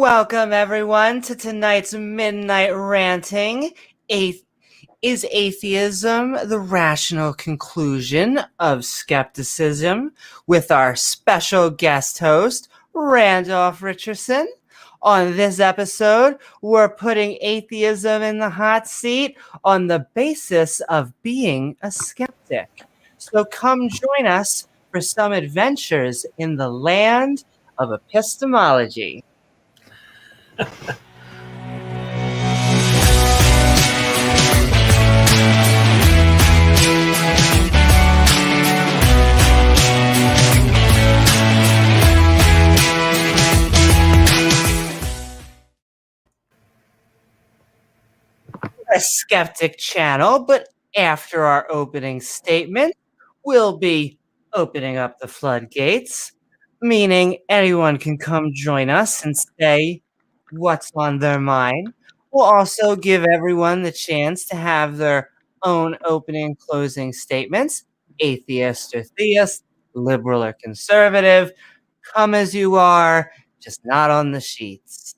Welcome, everyone, to tonight's Midnight Ranting. Is atheism the rational conclusion of skepticism? With our special guest host, Randolph Richardson. On this episode, we're putting atheism in the hot seat on the basis of being a skeptic. So come join us for some adventures in the land of epistemology. A skeptic channel, but after our opening statement, we'll be opening up the floodgates, meaning anyone can come join us and say what's on their mind. We'll also give everyone the chance to have their own opening and closing statements, atheist or theist, liberal or conservative, come as you are, just not on the sheets.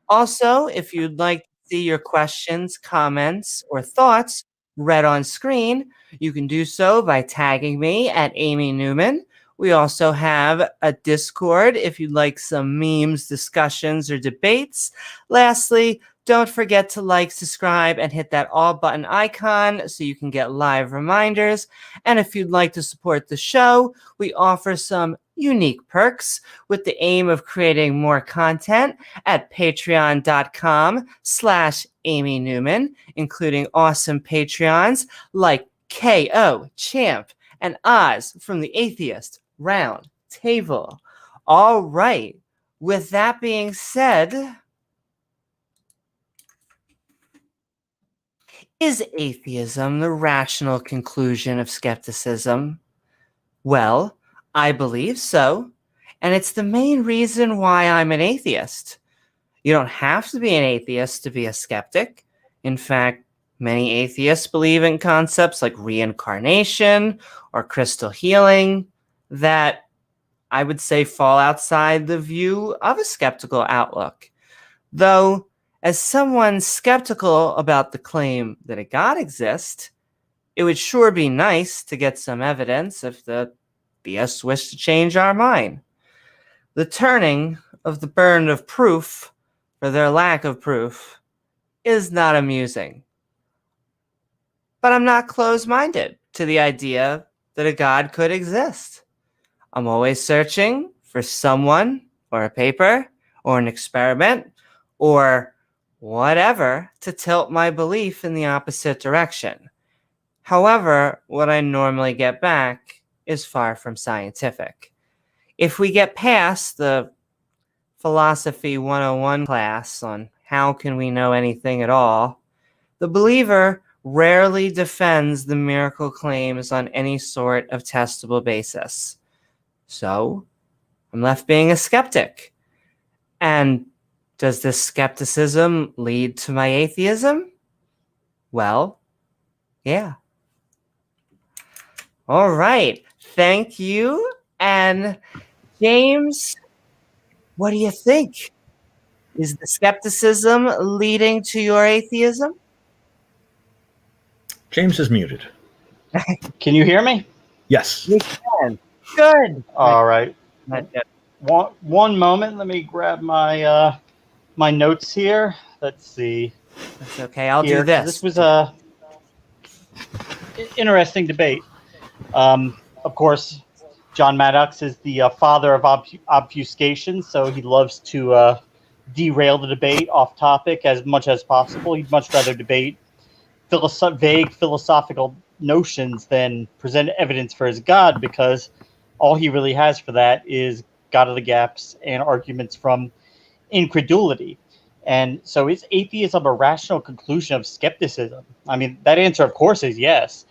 Also, if you'd like to see your questions, comments, or thoughts read on screen, you can do so by tagging me at Amy Newman. We also have a Discord if you'd like some memes, discussions, or debates. Lastly, don't forget to like, subscribe, and hit that all button icon so you can get live reminders. And if you'd like to support the show, we offer some unique perks with the aim of creating more content at patreon.com/Amy Newman, including awesome Patreons like KO, Champ, and Oz from the Atheist Round Table. All right, with that being said, is atheism the rational conclusion of skepticism? Well, I believe so, and it's the main reason why I'm an atheist. You don't have to be an atheist to be a skeptic. In fact, many atheists believe in concepts like reincarnation or crystal healing that I would say fall outside the view of a skeptical outlook. Though, as someone skeptical about the claim that a God exists, it would sure be nice to get some evidence if the theists wish to change our mind. The turning of the burden of proof for their lack of proof is not amusing. But I'm not closed-minded to the idea that a God could exist. I'm always searching for someone or a paper or an experiment or whatever to tilt my belief in the opposite direction. However, what I normally get back is far from scientific. If we get past the Philosophy 101 class on how can we know anything at all, the believer rarely defends the miracle claims on any sort of testable basis. So, I'm left being a skeptic. And does this skepticism lead to my atheism? Well, yeah. All right. Thank you. And James, what do you think? Is the skepticism leading to your atheism? James is muted. Can you hear me? Yes. You can. Good. All right. One moment. Let me grab my my notes here. Let's see. That's okay. I'll do this. This was a interesting debate. Of course, John Maddox is the father of obfuscation, so he loves to derail the debate off topic as much as possible. He'd much rather debate vague philosophical notions than present evidence for his God, because all he really has for that is God of the gaps and arguments from incredulity. And so is atheism a rational conclusion of skepticism? I mean, that answer, of course, is yes.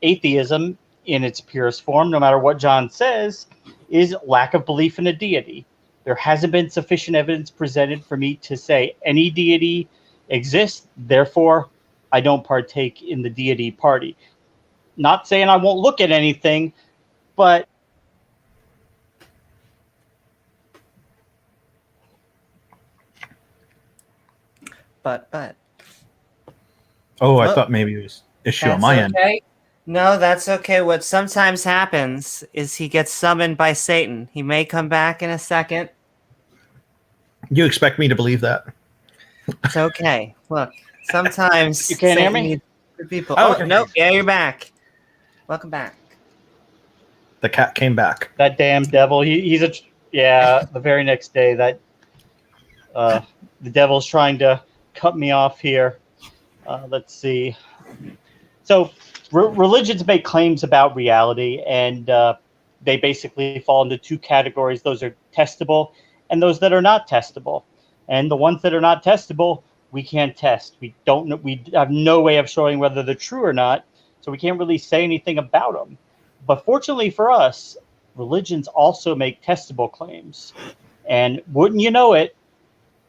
Atheism, in its purest form, no matter what John says, is lack of belief in a deity. There hasn't been sufficient evidence presented for me to say any deity exists, therefore I don't partake in the deity party. Not saying I won't look at anything, but Oh, I Oh, thought maybe it was issue on that's my end. okay. No, that's okay. What sometimes happens is he gets summoned by Satan. He may come back in a second. You expect me to believe that? It's okay. Look, sometimes You can't hear Satan me? needs good people. Oh, Oh, okay. nope. Yeah, you're back. Welcome back. The cat came back. That damn devil. The very next day that the devil's trying to cut me off here. Let's see. So religions make claims about reality, and they basically fall into two categories. Those are testable and those that are not testable. And the ones that are not testable, we can't test. We don't know. We have no way of showing whether they're true or not. So we can't really say anything about them. But fortunately for us, religions also make testable claims. And wouldn't you know it,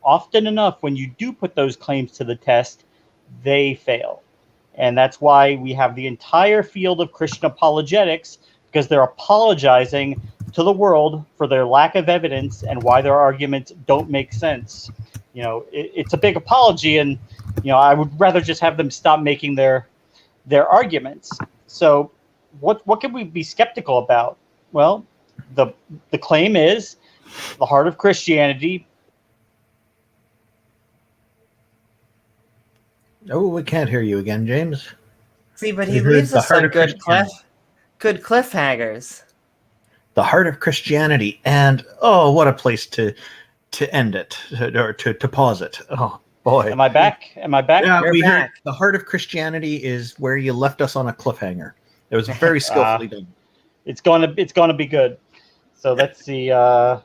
often enough, when you do put those claims to the test, they fail. And that's why we have the entire field of Christian apologetics, because they're apologizing to the world for their lack of evidence and why their arguments don't make sense. It's a big apology, and I would rather just have them stop making their arguments. So what can we be skeptical about? Well, the claim is the heart of Christianity. Oh, we can't hear you again, James. See, but We he heard leaves the us heart on of Christianity. good cliffhangers. The heart of Christianity, and oh, what a place to end it, or to pause it. Oh boy, Am I back? Yeah, You're we heard back. the heart of Christianity is where you left us on a cliffhanger. It was very skillfully done. It's gonna be good. So let's see. The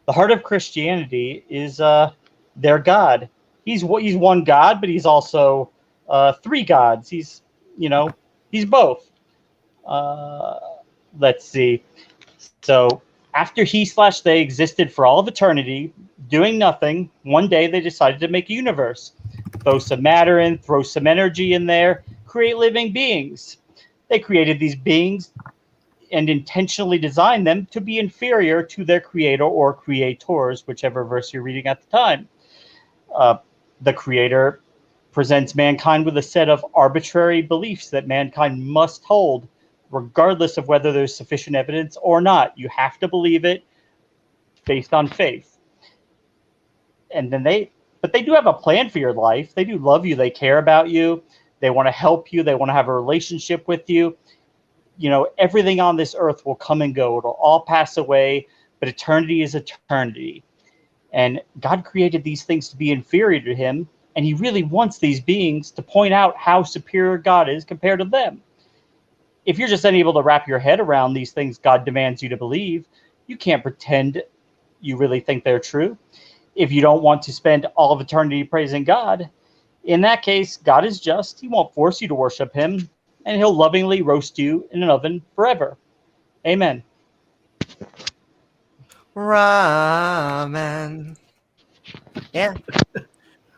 heart of Christianity is their God. He's one God, but he's also three gods. He's both. Uh, let's see. So after he/they existed for all of eternity, doing nothing, one day they decided to make a universe. Throw some matter in, throw some energy in there, create living beings. They created these beings and intentionally designed them to be inferior to their creator or creators, whichever verse you're reading at the time. The creator presents mankind with a set of arbitrary beliefs that mankind must hold, regardless of whether there's sufficient evidence or not. You have to believe it based on faith. And then but they do have a plan for your life. They do love you. They care about you. They want to help you. They want to have a relationship with you. Everything on this earth will come and go. It'll all pass away, but eternity is eternity. And God created these things to be inferior to him, and he really wants these beings to point out how superior God is compared to them. If you're just unable to wrap your head around these things God demands you to believe, you can't pretend you really think they're true. If you don't want to spend all of eternity praising God, in that case, God is just. He won't force you to worship him, and he'll lovingly roast you in an oven forever. Amen. Ramen. Yeah.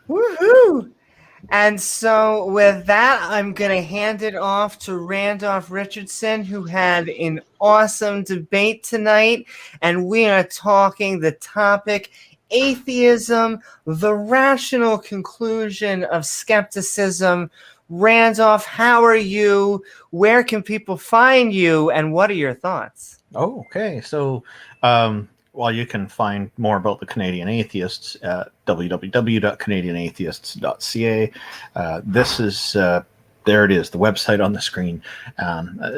Woohoo! And so with that, I'm going to hand it off to Randolph Richardson, who had an awesome debate tonight. And we are talking the topic, atheism, the rational conclusion of skepticism. Randolph, how are you? Where can people find you? And what are your thoughts? Oh, okay. So, well, you can find more about the Canadian Atheists at www.canadianatheists.ca. This is, there it is, the website on the screen.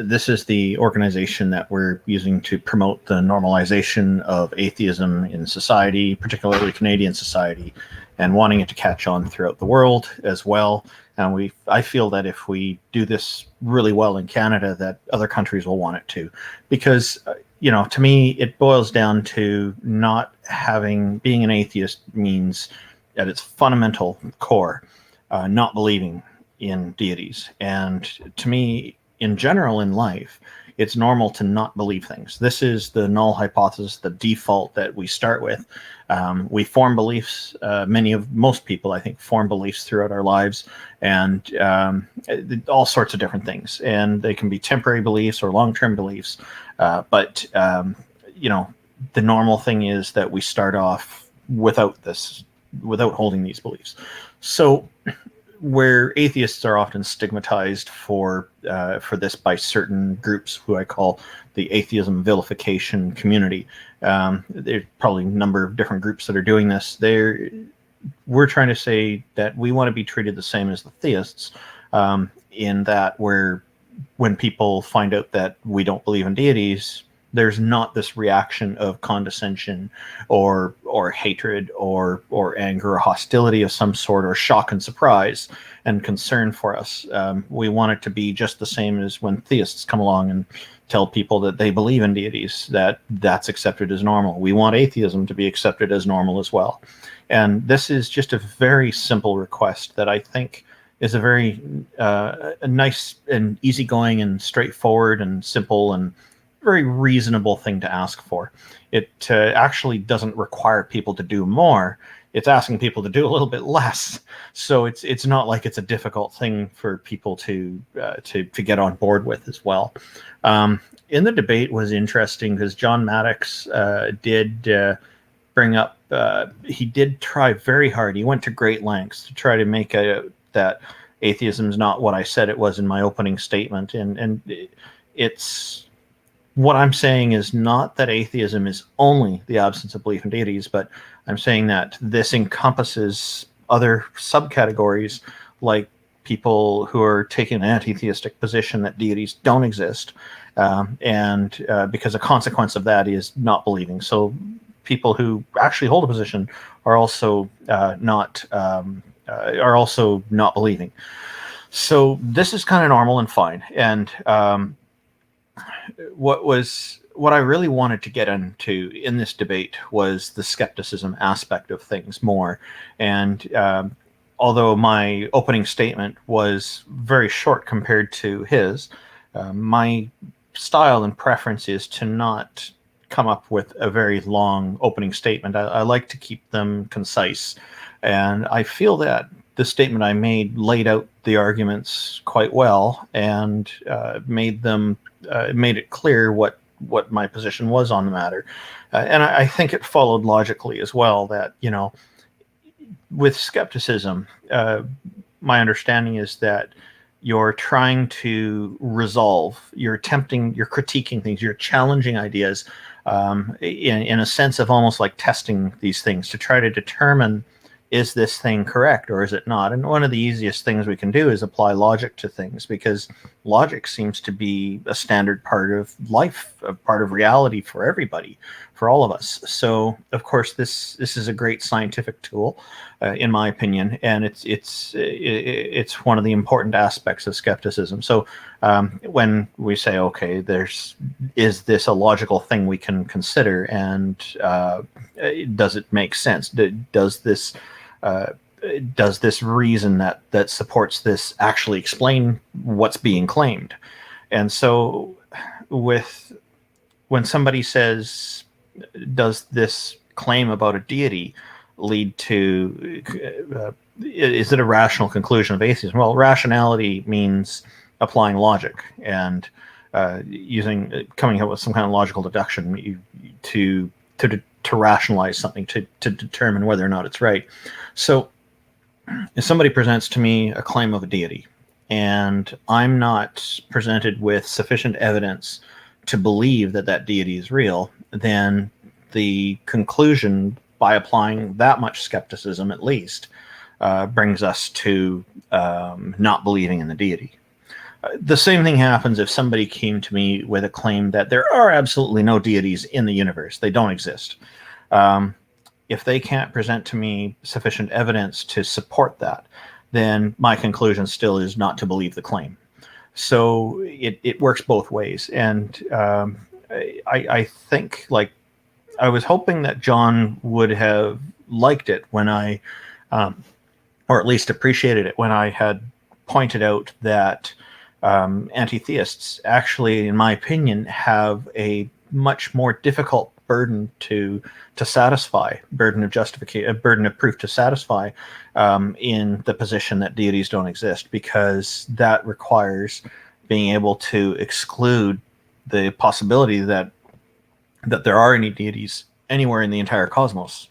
This is the organization that we're using to promote the normalization of atheism in society, particularly Canadian society, and wanting it to catch on throughout the world as well. And I feel that if we do this really well in Canada, that other countries will want it too, because to me, it boils down to being an atheist means at its fundamental core, not believing in deities. And to me, in general in life, it's normal to not believe things. This is the null hypothesis, the default that we start with. We form beliefs. Most people, I think, form beliefs throughout our lives, and all sorts of different things. And they can be temporary beliefs or long-term beliefs. But the normal thing is that we start off without holding these beliefs. So, where atheists are often stigmatized for this by certain groups who I call the atheism vilification community. There's probably a number of different groups that are doing this. We're trying to say that we want to be treated the same as the theists, in that when people find out that we don't believe in deities, there's not this reaction of condescension or hatred or anger or hostility of some sort, or shock and surprise and concern for us. We want it to be just the same as when theists come along and tell people that they believe in deities, that's accepted as normal. We want atheism to be accepted as normal as well. And this is just a very simple request that I think is a very a nice and easygoing and straightforward and simple and very reasonable thing to ask for. It actually doesn't require people to do more. It's asking people to do a little bit less. So it's not like it's a difficult thing for people to get on board with as well. In the debate was interesting because John Maddox did bring up. He did try very hard. He went to great lengths to try to make that atheism is not what I said it was in my opening statement, and it's. What I'm saying is not that atheism is only the absence of belief in deities, but I'm saying that this encompasses other subcategories, like people who are taking an anti-theistic position that deities don't exist, and because a consequence of that is not believing. So people who actually hold a position are also not believing. So this is kind of normal and fine. And what I really wanted to get into in this debate was the skepticism aspect of things more. And although my opening statement was very short compared to his, my style and preference is to not come up with a very long opening statement. I like to keep them concise. And I feel that the statement I made laid out the arguments quite well and made it clear what my position was on the matter. And I think it followed logically as well that, with skepticism, my understanding is that you're trying to resolve, you're critiquing things, you're challenging ideas in a sense of almost like testing these things to try to determine, is this thing correct or is it not? And one of the easiest things we can do is apply logic to things, because logic seems to be a standard part of life, a part of reality for everybody, for all of us. So, of course, this is a great scientific tool, in my opinion, and it's one of the important aspects of skepticism. So, when we say, okay, is this a logical thing we can consider, and does it make sense? Does this reason that supports this actually explain what's being claimed? And so when somebody says, does this claim about a deity lead to, is it a rational conclusion of atheism? Well, rationality means applying logic and coming up with some kind of logical deduction to rationalize something, to determine whether or not it's right. So if somebody presents to me a claim of a deity and I'm not presented with sufficient evidence to believe that deity is real, then the conclusion, by applying that much skepticism at least, brings us to not believing in the deity. The same thing happens if somebody came to me with a claim that there are absolutely no deities in the universe. They don't exist. If they can't present to me sufficient evidence to support that, then my conclusion still is not to believe the claim. So it works both ways. And I think, like, I was hoping that John would have liked it when I, or at least appreciated it when I had pointed out that anti-theists actually, in my opinion, have a much more difficult burden to satisfy, burden of proof to satisfy, in the position that deities don't exist, because that requires being able to exclude the possibility that there are any deities anywhere in the entire cosmos.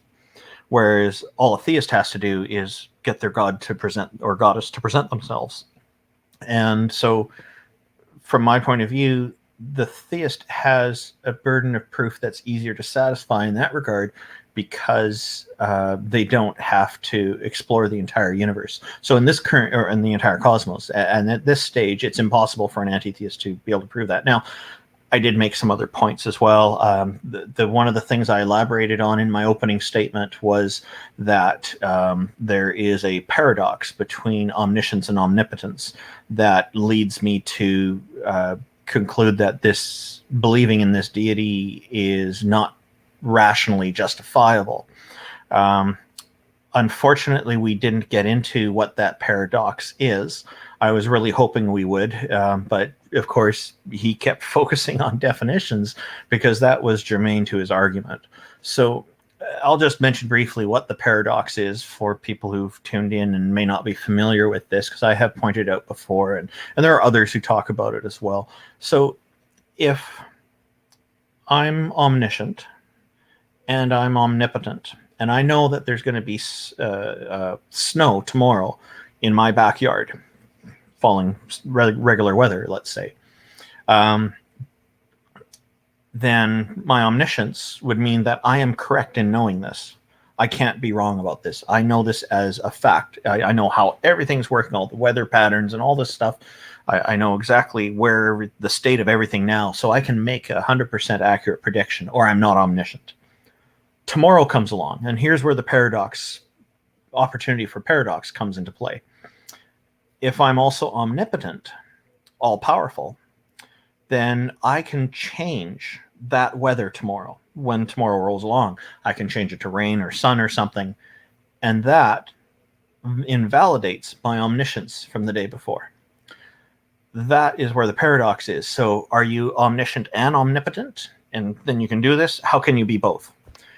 Whereas all a theist has to do is get their god to present, or goddess to present themselves. And so from my point of view, the theist has a burden of proof that's easier to satisfy in that regard, because they don't have to explore the entire universe. So in this current, or in the entire cosmos, and at this stage, it's impossible for an anti-theist to be able to prove that. Now, I did make some other points as well. One of the things I elaborated on in my opening statement was that there is a paradox between omniscience and omnipotence that leads me to conclude that this believing in this deity is not rationally justifiable. Unfortunately, we didn't get into what that paradox is. I was really hoping we would, but of course, he kept focusing on definitions because that was germane to his argument. So I'll just mention briefly what the paradox is for people who've tuned in and may not be familiar with this, because I have pointed out before, and there are others who talk about it as well. So if I'm omniscient and I'm omnipotent, and I know that there's going to be snow tomorrow in my backyard, falling regular weather, let's say, then my omniscience would mean that I am correct in knowing this. I can't be wrong about this. I know this as a fact. I know how everything's working, all the weather patterns and all this stuff. I know exactly where the state of everything now, so I can make a 100% accurate prediction, or I'm not omniscient. Tomorrow comes along, and here's where the opportunity for paradox comes into play. If I'm also omnipotent, all-powerful, then I can change that weather tomorrow. When tomorrow rolls along, I can change it to rain or sun or something, and that invalidates my omniscience from the day before. That is where the paradox is. So are you omniscient and omnipotent? And then you can do this? How can you be both?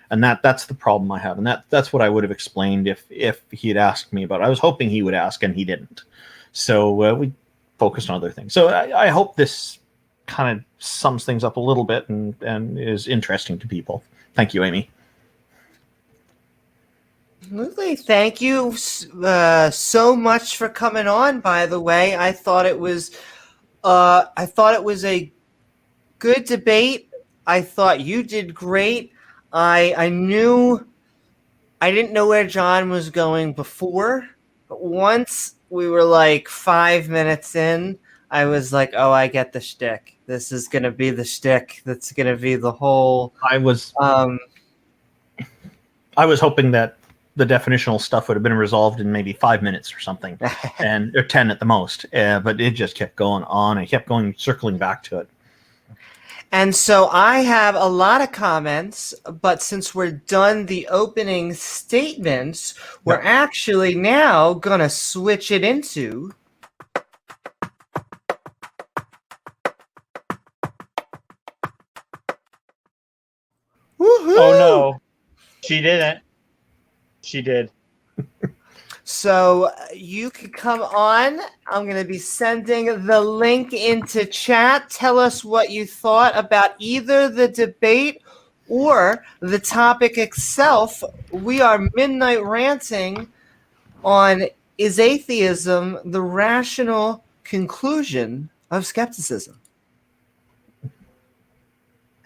And that's the problem I have. And that's what I would have explained if he had asked me about it. I was hoping he would ask, and he didn't. So we focused on other things. So I hope this kind of sums things up a little bit and is interesting to people. Thank you, Amy. Absolutely. Thank you so much for coming on, by the way. I thought it was a good debate. I thought you did great. I didn't know where John was going before, but once we were like 5 minutes in, I was like, oh, I get the shtick. This is going to be the shtick. That's going to be the whole... I was hoping that the definitional stuff would have been resolved in maybe 5 minutes or something, or 10 at the most. But it just kept going on. I kept circling back to it. And so I have a lot of comments, but since we're done the opening statements, we're actually now going to switch it into... Woohoo! Oh, no. She didn't. She did. So you can come on. I'm going to be sending the link into chat. Tell us what you thought about either the debate or the topic itself. We are midnight ranting on, is atheism the rational conclusion of skepticism?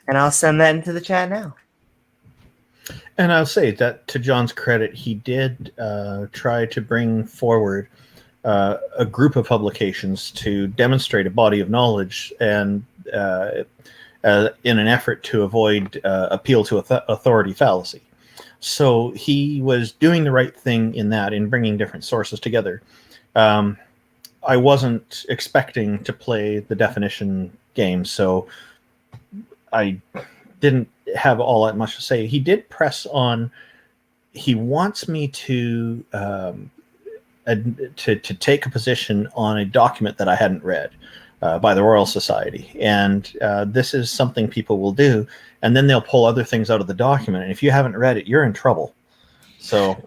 And I'll send that into the chat now. And I'll say that to John's credit, he did try to bring forward a group of publications to demonstrate a body of knowledge, and in an effort to avoid appeal to authority fallacy. So he was doing the right thing in bringing different sources together. I wasn't expecting to play the definition game, so I didn't have all that much to say. He did press on. He wants me to take a position on a document that I hadn't read by the Royal Society, and this is something people will do, and then they'll pull other things out of the document. And if you haven't read it, you're in trouble. So,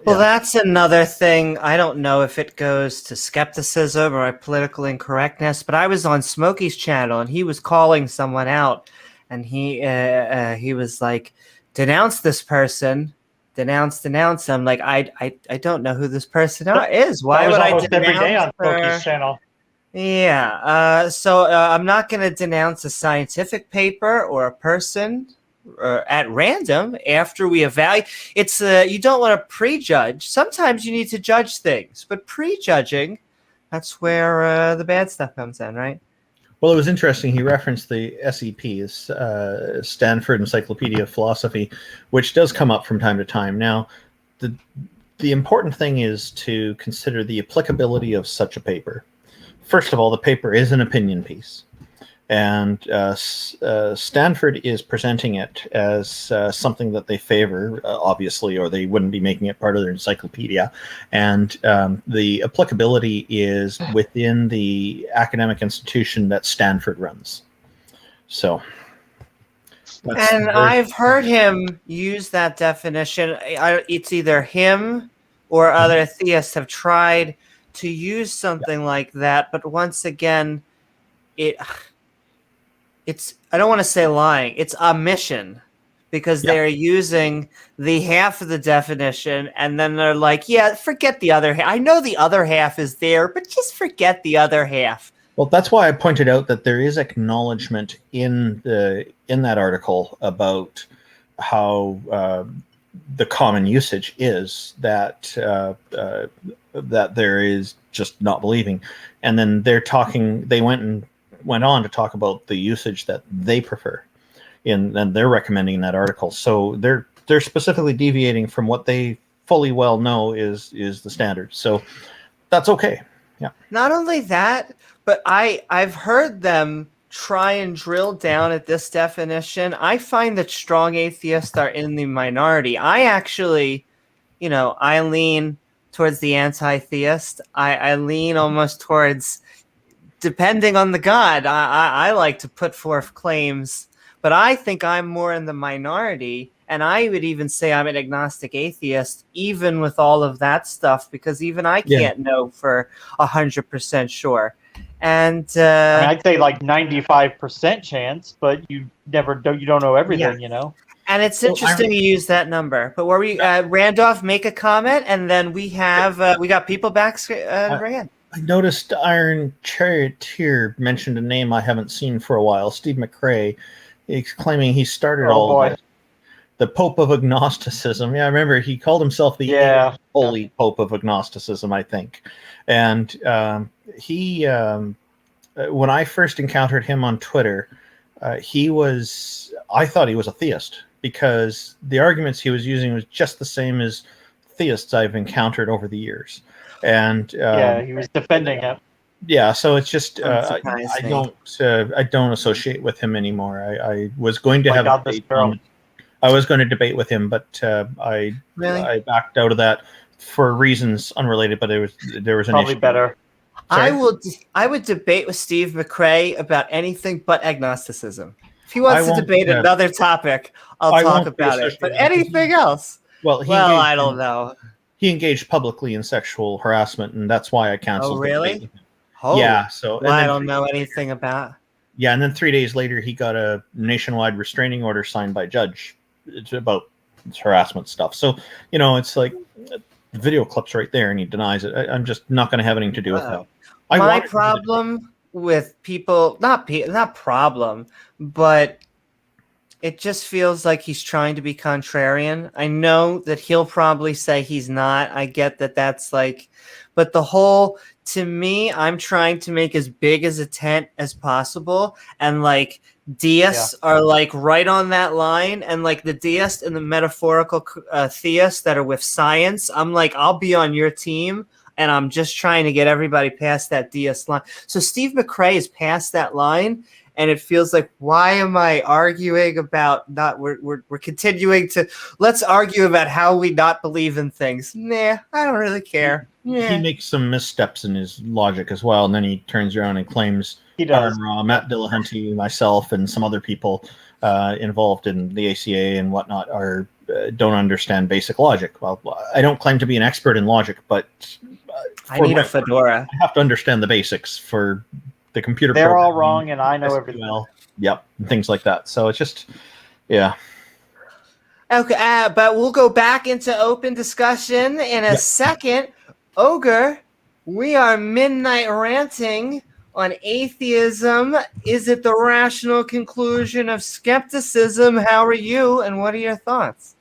well, that's another thing. I don't know if it goes to skepticism or political incorrectness, but I was on Smokey's channel, and he was calling someone out. And he was like, denounce this person. denounce. I'm like, I don't know who this person is. Why That was would I almost every day on denounce her? Pokey's channel. Yeah. So I'm not going to denounce a scientific paper or a person at random after we evaluate. It's you don't want to prejudge. Sometimes you need to judge things, but prejudging, that's where the bad stuff comes in, right? Well, it was interesting. He referenced the SEP, Stanford Encyclopedia of Philosophy, which does come up from time to time. Now, the important thing is to consider the applicability of such a paper. First of all, the paper is an opinion piece, and Stanford is presenting it as something that they favor, obviously, or they wouldn't be making it part of their encyclopedia. And the applicability is within the academic institution that Stanford runs. So, and I've heard him use that definition. It's either him or other theists have tried to use something like that, but once again, it's I don't want to say lying, it's omission, because they're using the half of the definition and then they're like, yeah, forget the other half. I know the other half is there, but just forget the other half. Well, that's why I pointed out that there is acknowledgement in that article about how the common usage is that that there is just not believing, and then they went on to talk about the usage that they prefer, and they're recommending in that article. So they're specifically deviating from what they fully well know is the standard. So that's okay. Yeah. Not only that, but I've heard them try and drill down at this definition. I find that strong atheists are in the minority. I actually, I lean towards the anti-theist. I lean almost towards, depending on the God, I like to put forth claims, but I think I'm more in the minority. And I would even say I'm an agnostic atheist, even with all of that stuff, because even I can't know for 100% sure. And I'd say like 95% chance, but you don't know everything, And it's interesting you use that number. But were we Randolph make a comment, and then we have we got people back. Rand. I noticed Iron Charioteer mentioned a name I haven't seen for a while. Steve McRae. He's claiming he started the Pope of Agnosticism. Yeah, I remember he called himself the Holy Pope of Agnosticism, I think. And he, when I first encountered him on Twitter, I thought he was a theist, because the arguments he was using was just the same as theists I've encountered over the years. And he was defending it. Yeah, so it's just I don't associate with him anymore. I was going to have a debate I was going to debate with him, but I backed out of that for reasons unrelated. But there was an probably issue. Better. Sorry? I would debate with Steve McRae about anything but agnosticism. If he wants to debate another topic, I'll talk about it. But anything else? Well, I don't know. He engaged publicly in sexual harassment, and that's why I canceled. Oh, really? Yeah. So I don't know anything about. Yeah, and then 3 days later, he got a nationwide restraining order signed by a judge. It's about harassment stuff. So it's like video clips right there, and he denies it. I'm just not going to have anything to do with that. My problem with people, not problem, but it just feels like he's trying to be contrarian. I know that he'll probably say he's not. I get that that's like, but to me, I'm trying to make as big as a tent as possible, and like deists are like right on that line, and like the deists and the metaphorical theists that are with science, I'm like, I'll be on your team, and I'm just trying to get everybody past that deist line. So Steve McRae is past that line, and it feels like, why am I arguing about we're continuing to, let's argue about how we not believe in things. Nah, I don't really care. He makes some missteps in his logic as well, and then he turns around and claims Aaron Ra, Matt Dillahunty, myself, and some other people involved in the ACA and whatnot don't understand basic logic. Well, I don't claim to be an expert in logic, but I need a fedora. I have to understand the basics for the computer. They're all wrong, and I know SQL, everything. Yep, and things like that. So it's just, yeah. Okay, but we'll go back into open discussion in a second. Ogre, we are midnight ranting on atheism. Is it the rational conclusion of skepticism? How are you, and what are your thoughts?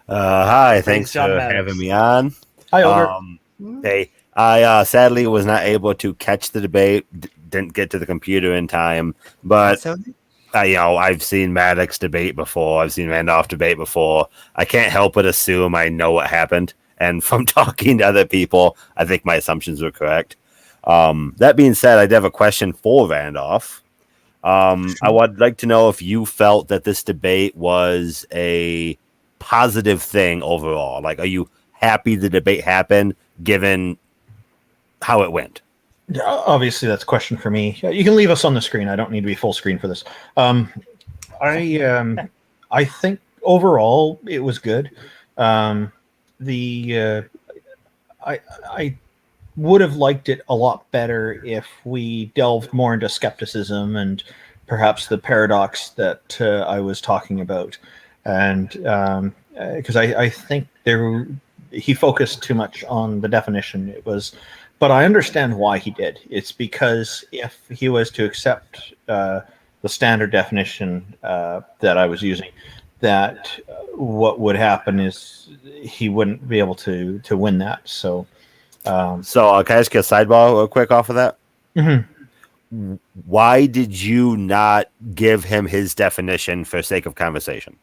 Hi, thanks John for Maddox. having me on. Hi, Ogre. Hey, I sadly was not able to catch the debate. Didn't get to the computer in time, but So, I've seen Maddox debate before. I've seen Randolph debate before. I can't help but assume I know what happened. And from talking to other people, I think my assumptions were correct. That being said, I did have a question for Randolph. I would like to know if you felt that this debate was a positive thing overall. Like, are you happy the debate happened given how it went? Yeah, obviously, that's a question for me. You can leave us on the screen. I don't need to be full screen for this. I think overall it was good. I would have liked it a lot better if we delved more into skepticism and perhaps the paradox that I was talking about, and because I think he focused too much on the definition. But I understand why he did. It's because if he was to accept the standard definition that I was using, that what would happen is he wouldn't be able to win that. So, can I ask you a sidebar real quick off of that? Mm-hmm. Why did you not give him his definition for sake of conversation?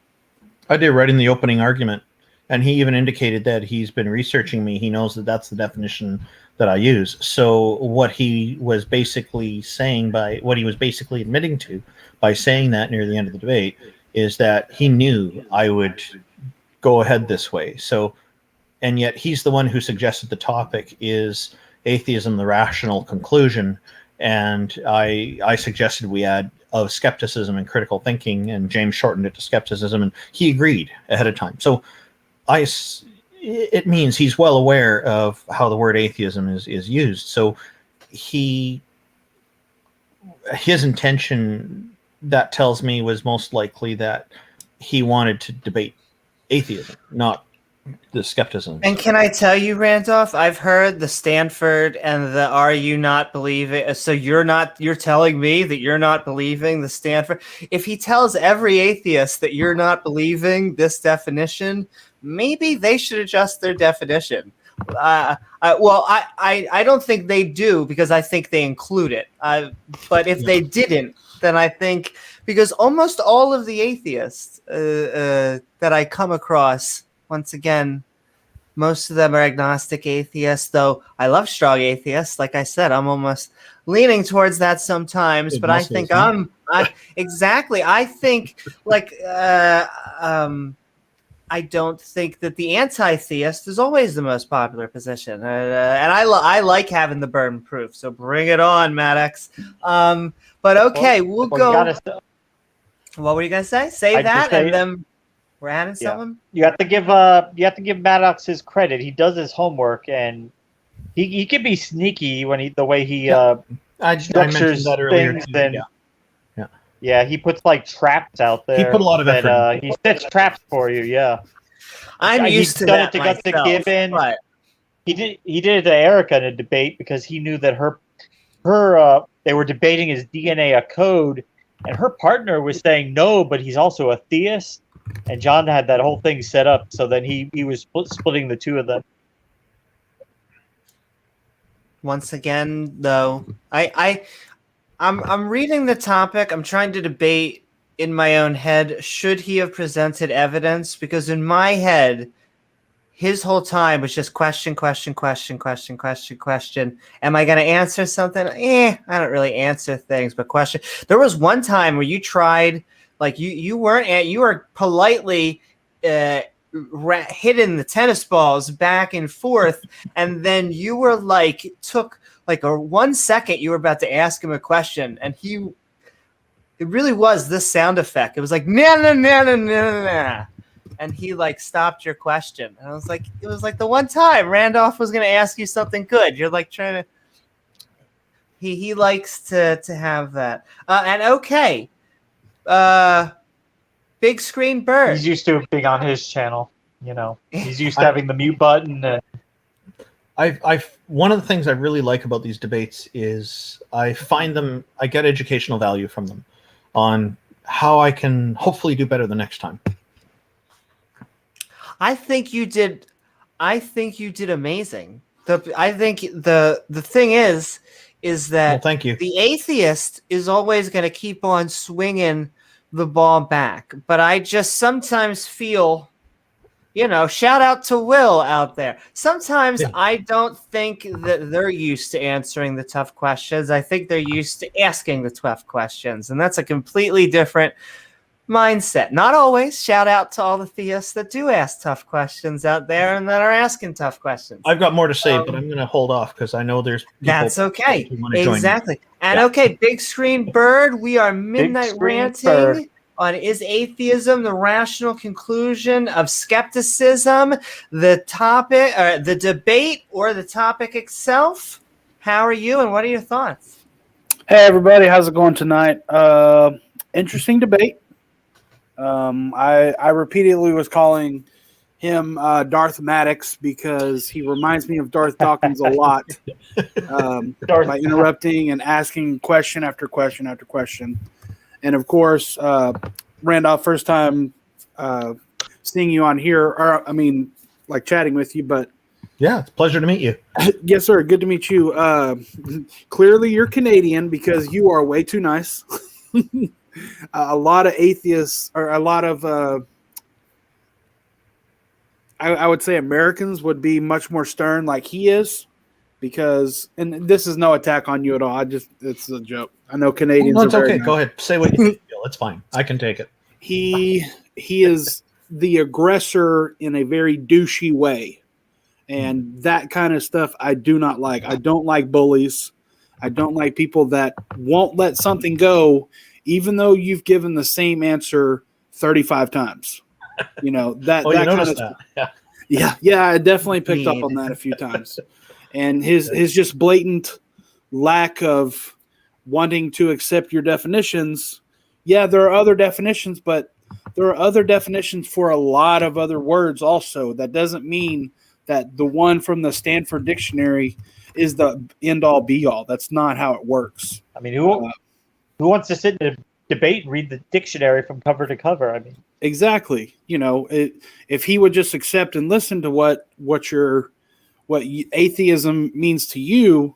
I did right in the opening argument, and he even indicated that he's been researching me. He knows that that's the definition that I use. So what he was basically saying what he was basically admitting to by saying that near the end of the debate is that he knew I would go ahead this way. So, and yet he's the one who suggested the topic is atheism, the rational conclusion. And I suggested we add of skepticism and critical thinking, and James shortened it to skepticism, and he agreed ahead of time. So it means he's well aware of how the word atheism is used. So his intention, that tells me, was most likely that he wanted to debate atheism, not the skepticism. and can I tell you, Randolph, I've heard the Stanford and the "Are you not believing?" So you're telling me that you're not believing the Stanford? If he tells every atheist that you're not believing this definition, maybe they should adjust their definition. I don't think they do, because I think they include it. But if they didn't, then I think, because almost all of the atheists that I come across, once again, most of them are agnostic atheists, though I love strong atheists. Like I said, I'm almost leaning towards that sometimes, but I think exactly. I think I don't think that the anti-theist is always the most popular position, and I like having the burden proof. So bring it on, Maddox. But okay, we'll go. What were you gonna say? Say that, and then we're adding someone. You have to give Maddox his credit. He does his homework, and he can be sneaky when the way he structures that things. Yeah, he puts like traps out there. He put a lot of effort. He sets traps for you. Yeah, I'm used to that myself. But he did it to Erica in a debate because he knew that they were debating his DNA a code, and her partner was saying no, but he's also a theist. And John had that whole thing set up, so then he was splitting the two of them. Once again, though, I'm reading the topic. I'm trying to debate in my own head. Should he have presented evidence? Because in my head, his whole time was just question. Am I going to answer something? I don't really answer things, but question. There was one time where you tried, like you were politely hitting the tennis balls back and forth, and then you were like took like a 1 second. You were about to ask him a question, and it really was this sound effect. It was like nah. And he like stopped your question. And I was like, it was like the one time Randolph was going to ask you something good. You're like trying to. He likes to have that. And okay, Big Screen Bird. He's used to being on his channel. You know, he's used to having the mute button. And one of the things I really like about these debates is I get educational value from them on how I can hopefully do better the next time. I think you did amazing. I think the thing is that Well, thank you. the atheist is always going to keep on swinging the ball back. But I just sometimes feel, shout out to Will out there. Sometimes I don't think that they're used to answering the tough questions. I think they're used to asking the tough questions. And that's a completely different mindset. Not always. Shout out to all the theists that do ask tough questions out there and that are asking tough questions. I've got more to say, but I'm going to hold off because I know there's people that's okay. who want to join Exactly. me. And okay, Big Screen Bird, we are midnight ranting Bird. on Is Atheism the Rational Conclusion of Skepticism, the topic, or the debate, or the topic itself? How are you, and what are your thoughts? Hey, everybody. How's it going tonight? Interesting debate. I repeatedly was calling him Darth Maddox because he reminds me of Darth Dawkins a lot by interrupting and asking question after question after question. And of course, Randolph, first time seeing you on here, like chatting with you, but yeah, it's a pleasure to meet you. Yes, sir. Good to meet you. Clearly, you're Canadian because you are way too nice. A lot of atheists, or a lot of, I would say Americans would be much more stern like he is because, and this is no attack on you at all. It's a joke. I know Canadians No, it's are very okay. nice. Go ahead. Say what you feel. It's fine. I can take it. He is the aggressor in a very douchey way. And that kind of stuff I do not like. I don't like bullies. I don't like people that won't let something go even though you've given the same answer 35 times. You know, that Oh, that you kind noticed of that. Yeah, I definitely picked up on that a few times. And his just blatant lack of wanting to accept your definitions. Yeah, there are other definitions, but there are other definitions for a lot of other words also. That doesn't mean that the one from the Stanford Dictionary is the end-all, be-all. That's not how it works. I mean, who wants to sit in a debate and read the dictionary from cover to cover? I mean, exactly. You know, if he would just accept and listen to what atheism means to you,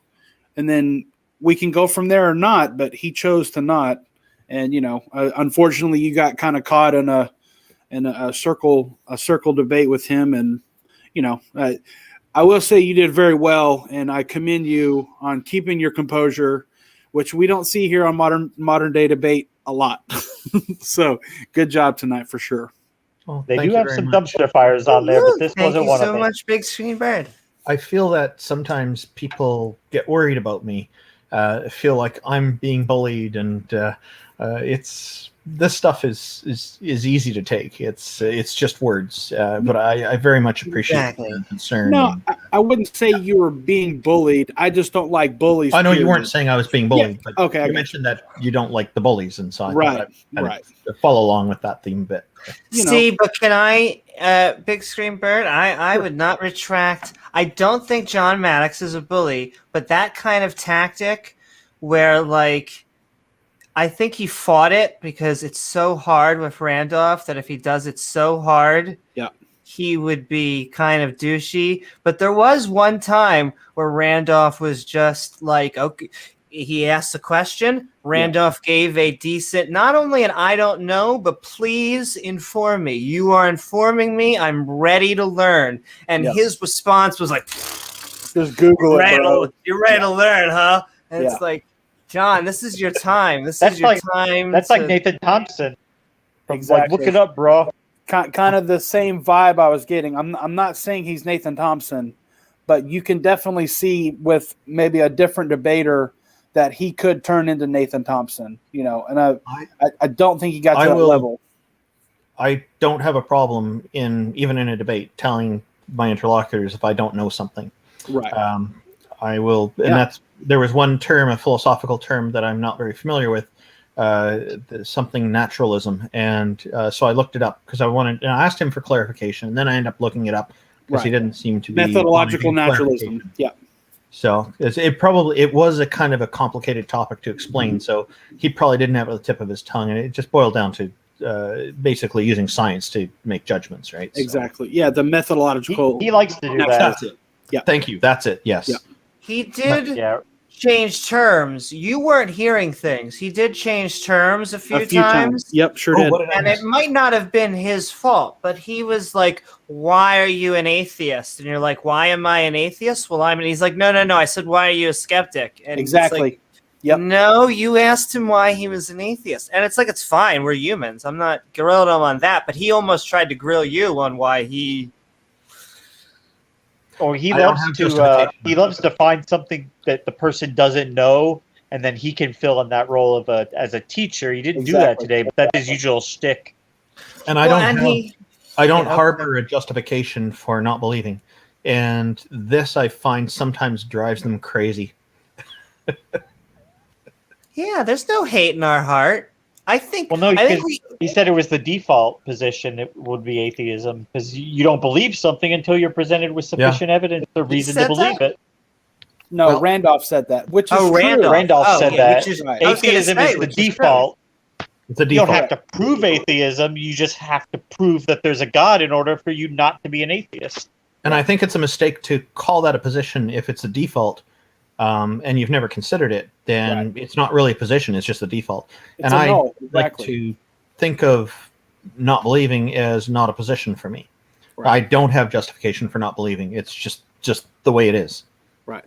and then we can go from there or not. But he chose to not, and unfortunately, you got kind of caught in a circle debate with him, and I will say you did very well, and I commend you on keeping your composure, which we don't see here on modern day debate a lot. So good job tonight for sure. Well, they thank do you have very some much. dumpster fires on there, but this Thank wasn't you one so of them. much, Big Screen Bird. I feel that sometimes people get worried about me. Feel like I'm being bullied, and this stuff is easy to take. It's just words, but I very much appreciate the concern. No, I wouldn't say you were being bullied. I just don't like bullies. I know you period. weren't saying I was being bullied, but okay, you mentioned that you don't like the bullies, and so I right, thought I'd follow along with that theme a bit. But can I, Big Screen Bird, I would not retract. I don't think John Maddox is a bully, but that kind of tactic where, like, I think he fought it because it's so hard with Randolph that if he does it so hard, he would be kind of douchey. But there was one time where Randolph was just like, okay, he asked a question. Randolph gave a decent, not only an I don't know, but please inform me. You are informing me. I'm ready to learn. And his response was like, just Google it, bro. You're ready to learn, huh? And it's like, John, this is your time. This is your time. That's like Nathan Thompson. Exactly. Like, look it up, bro. Kind of the same vibe I was getting. I'm not saying he's Nathan Thompson, but you can definitely see with maybe a different debater that he could turn into Nathan Thompson. And I don't think he got to that level. I don't have a problem even in a debate telling my interlocutors if I don't know something. Right. I will, and there was one term, a philosophical term that I'm not very familiar with, something naturalism, and so I looked it up because I wanted. And I asked him for clarification, and then I ended up looking it up because he didn't seem to be methodological wanting naturalism. Yeah. So it was a kind of a complicated topic to explain. So he probably didn't have it at the tip of his tongue, and it just boiled down to basically using science to make judgments, right? Exactly. Yeah, the methodological. He likes to do that. That's it. Yeah. Thank you. That's it. Yes. Yeah. He did Yeah. change terms. You weren't hearing things. He did change terms a few times. Yep, sure did. What did I And miss? it might not have been his fault, but he was like, "Why are you an atheist?" And you're like, "Why am I an atheist?" Well, I'm. And he's like, "No. I said, why are you a skeptic?" And it's Exactly. like, Yep. No, you asked him why he was an atheist, and it's like it's fine. We're humans. I'm not grilling him on that, but he almost tried to grill you on why he. Or he I don't loves have to justification. he loves to find something that the person doesn't know, and then he can fill in that role of as a teacher. He didn't do that Exactly. today, but that's his usual shtick. And I don't Yeah, harbor a justification for not believing, and this I find sometimes drives them crazy. Yeah, there's no hate in our heart. I think. Well, no, I think because he said it was the default position. It would be atheism because you don't believe something until you're presented with sufficient evidence or reason to said believe that? it. No, Well- Randolph said that, which is Oh, true. Randolph. Said yeah, that. which is, Right. I was gonna Atheism say, is the which true. default. It's a You don't default. have to prove atheism. You just have to prove that there's a God in order for you not to be an atheist. And I think it's a mistake to call that a position if it's a default, and you've never considered it. Then it's not really a position; it's just the default. It's And a I no, like exactly. to think of not believing as not a position for me. Right. I don't have justification for not believing. It's just the way it is. Right.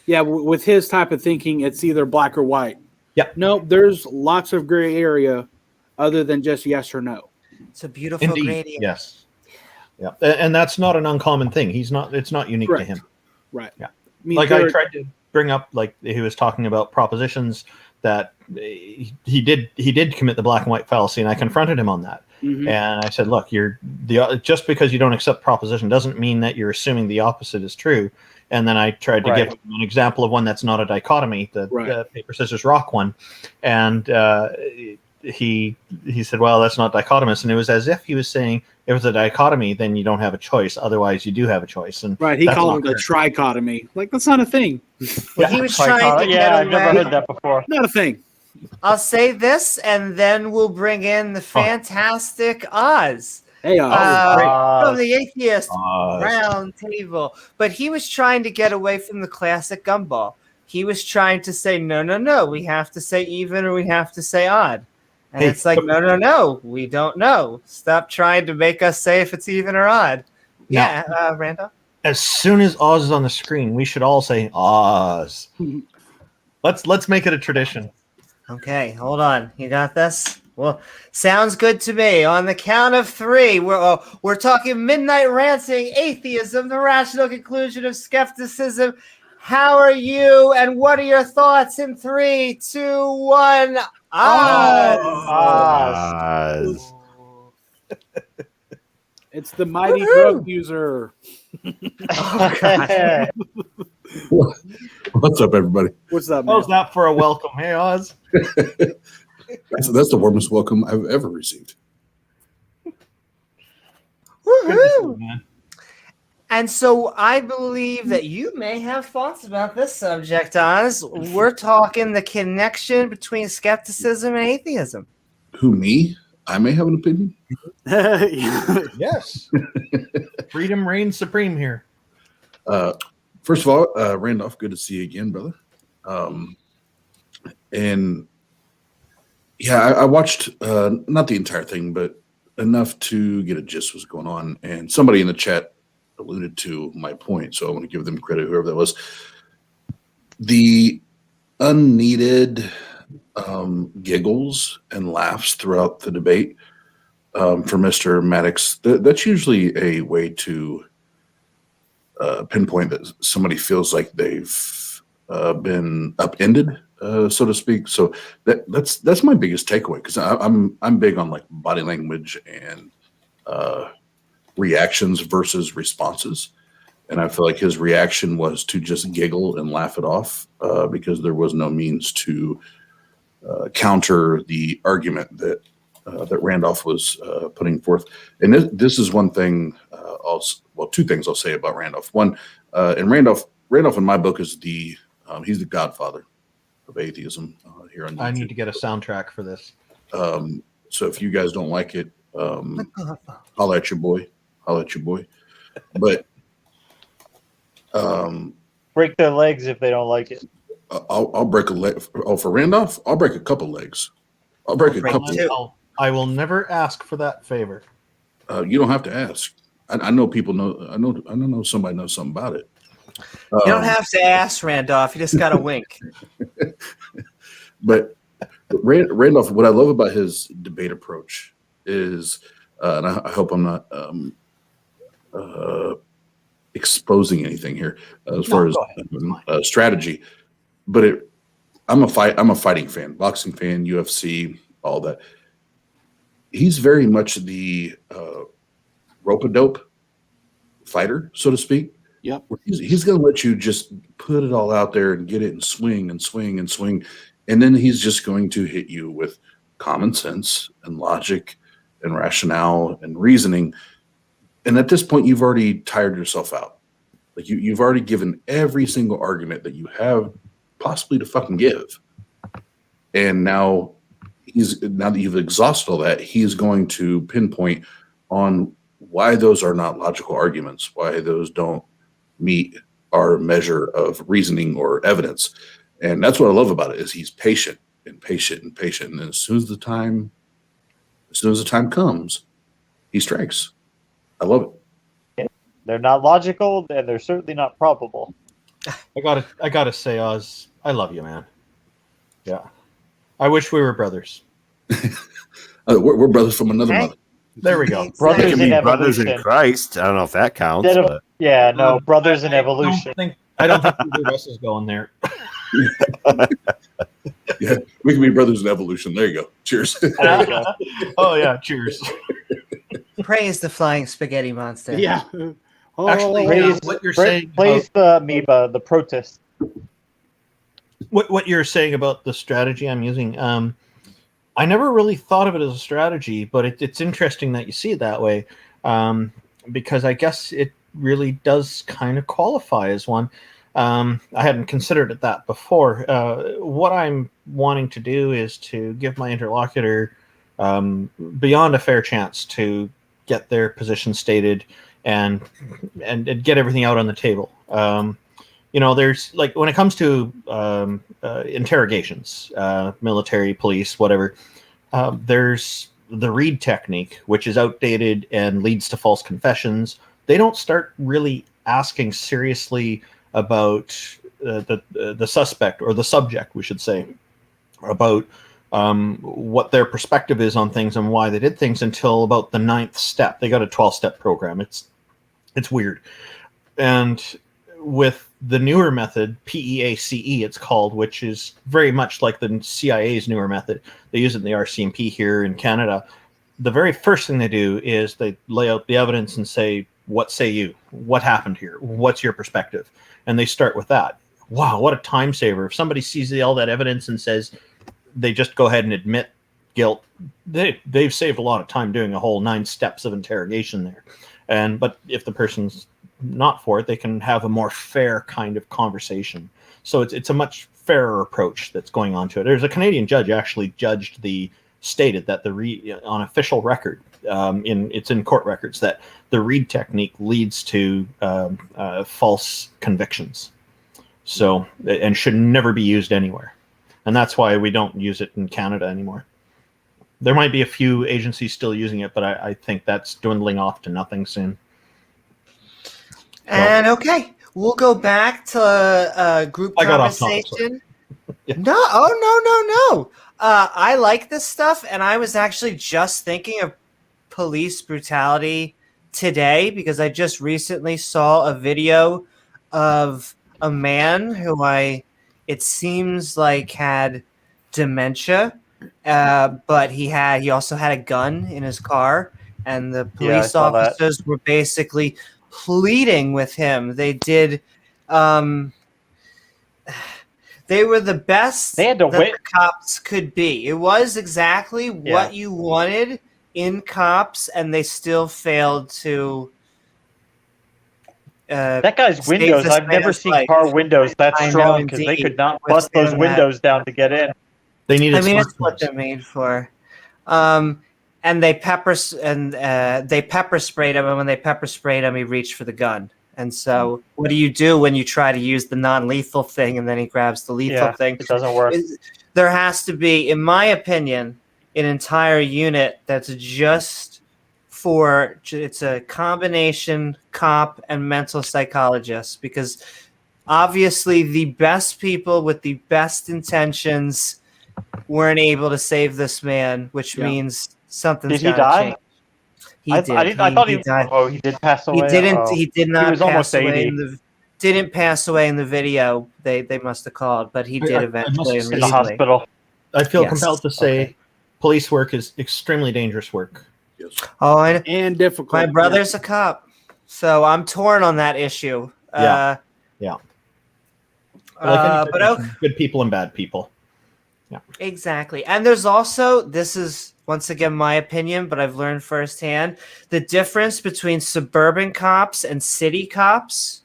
Yeah, with his type of thinking, it's either black or white. Yep. No, there's lots of gray area other than just yes or no. It's a beautiful Indeed, gradient. yes, yeah, and that's not an uncommon thing. It's not unique Correct. to him. Right. Yeah. I mean, Like I there- tried to bring up, like he was talking about propositions that he did commit the black and white fallacy, and I confronted him on that. Mhm. And I said, look, just because you don't accept proposition doesn't mean that you're assuming the opposite is true. And then I tried to give him an example of one that's not a dichotomy, the paper, scissors, rock one. And he said, well, that's not dichotomous. And it was as if he was saying, if it's a dichotomy, then you don't have a choice. Otherwise, you do have a choice. And Right. He that's called not it a trichotomy. Like, that's not a thing. Well, he was trying to Yeah, get I've never away. heard that before. Not a thing. I'll say this, and then we'll bring in the fantastic Oz Hey, from the Atheist Oz. Round Table. But he was trying to get away from the classic gumball. He was trying to say, no, we have to say even or we have to say odd. And Hey, it's like, no, we don't know. Stop trying to make us say if it's even or odd. Now- Yeah, Randall? As soon as Oz is on the screen, we should all say Oz. Let's make it a tradition. Okay, hold on. You got this? Well, sounds good to me. On the count of three, we're talking midnight ranting, atheism, the rational conclusion of skepticism. How are you, and what are your thoughts in 3, 2, 1? Oz. it's the mighty Woohoo! drug user. Oh, What's up, everybody? What's up, man? How's that for a welcome? Hey, Oz. That's the warmest welcome I've ever received. Good to see Woohoo! you, man. And so I believe that you may have thoughts about this subject, Oz. We're talking the connection between skepticism and atheism. Who, me? I may have an opinion. Yes. Freedom reigns supreme here. First of all, Randolph, good to see you again, brother. And yeah, I watched not the entire thing, but enough to get a gist what's going on. And somebody in the chat alluded to my point, so I want to give them credit, whoever that was. The unneeded giggles and laughs throughout the debate for Mr. Maddox, that's usually a way to pinpoint that somebody feels like they've been upended, so to speak. So that's my biggest takeaway, because I'm big on like body language and reactions versus responses, and I feel like his reaction was to just giggle and laugh it off because there was no means to counter the argument that that Randolph was putting forth. And this is one thing. Two things I'll say about Randolph. One, and Randolph in my book is he's the godfather of atheism here on YouTube. I need to get a soundtrack for this. So if you guys don't like it, holla at your boy. But break their legs if they don't like it. I'll break a leg. Oh, for Randolph, I'll break a couple legs. I'll break a couple. I will never ask for that favor. You don't have to ask. I know people know. I know somebody knows something about it. You don't have to ask, Randolph. You just got to wink. But Randolph, what I love about his debate approach is, and I hope I'm not exposing anything here as far as strategy. But I'm a fighting fan, boxing fan, UFC, all that. He's very much the rope-a-dope fighter, so to speak. Yep. He's going to let you just put it all out there and get it and swing and swing and swing. And then he's just going to hit you with common sense and logic and rationale and reasoning. And at this point, you've already tired yourself out. Like you've already given every single argument that you have possibly to fucking give. And now that you've exhausted all that, he's going to pinpoint on why those are not logical arguments, why those don't meet our measure of reasoning or evidence. And that's what I love about it is he's patient and patient and patient. And as soon as the time comes, he strikes. I love it. They're not logical, and they're certainly not probable. I gotta say, Oz, I love you, man. Yeah, I wish we were brothers. We're brothers from another mother. There we go. Brothers in evolution. Brothers in Christ. I don't know if that counts. Brothers in evolution. I don't think either of us is going there. Yeah, we can be brothers in evolution. There you go. Cheers. Oh yeah, cheers. Praise the flying spaghetti monster. Yeah. Actually, what you're saying. Praise the amoeba, the protist. What you're saying about the strategy I'm using. I never really thought of it as a strategy, but it's interesting that you see it that way, because I guess it really does kind of qualify as one. I hadn't considered it that before. What I'm wanting to do is to give my interlocutor beyond a fair chance to get their position stated and get everything out on the table. There's like when it comes to interrogations, military, police, whatever, there's the read technique, which is outdated and leads to false confessions. They don't start really asking seriously about the suspect or the subject, we should say, about what their perspective is on things and why they did things until about the 9th step. They got a 12-step program. It's weird. And with the newer method, PEACE it's called, which is very much like the CIA's newer method. They use it in the RCMP here in Canada. The very first thing they do is they lay out the evidence and say, what say you? What happened here? What's your perspective? And they start with that. Wow, what a time saver. If somebody sees all that evidence and says they just go ahead and admit guilt, they've saved a lot of time doing a whole 9 steps of interrogation there. But if the person's not for it, they can have a more fair kind of conversation. So it's a much fairer approach that's going on to it. There's a Canadian judge actually stated that on official record, it's in court records, that the read technique leads to false convictions. So, and should never be used anywhere. And that's why we don't use it in Canada anymore. There might be a few agencies still using it, but I think that's dwindling off to nothing soon. And okay, we'll go back to a group conversation. Yeah. No. I like this stuff, and I was actually just thinking of police brutality today because I just recently saw a video of a man who it seems like had dementia, but he also had a gun in his car, and the police officers were basically pleading with him. They did They were the best They had to that wait. the cops could be. It was exactly what you wanted in cops, and they still failed to. That guy's save windows, this I've never man's seen life. car windows that I know, strong because they indeed. could not bust those Withstand that. windows down to get in. They needed. I mean, it's what smartphones. they're made for. And they pepper sprayed him, and when they pepper sprayed him, he reached for the gun. And so, what do you do when you try to use the non-lethal thing, and then he grabs the lethal thing? It doesn't work. There has to be, in my opinion, an entire unit that's just for, it's a combination cop and mental psychologist, because obviously the best people with the best intentions weren't able to save this man, which means something's Did he got to die? change. He I did. I thought he died. Oh, he did pass away. He didn't. Oh. He did not was pass almost away 80. in the. Didn't pass away in the video. They must have called, but he did I eventually must and say- in the recently. hospital. I feel Yes. compelled to say, Okay. police work is extremely dangerous work. Yes. Oh, And difficult. my brother's a cop, so I'm torn on that issue. Yeah. Like any But profession, good people and bad people. exactly. And there's also, this is once again my opinion, but I've learned firsthand, the difference between suburban cops and city cops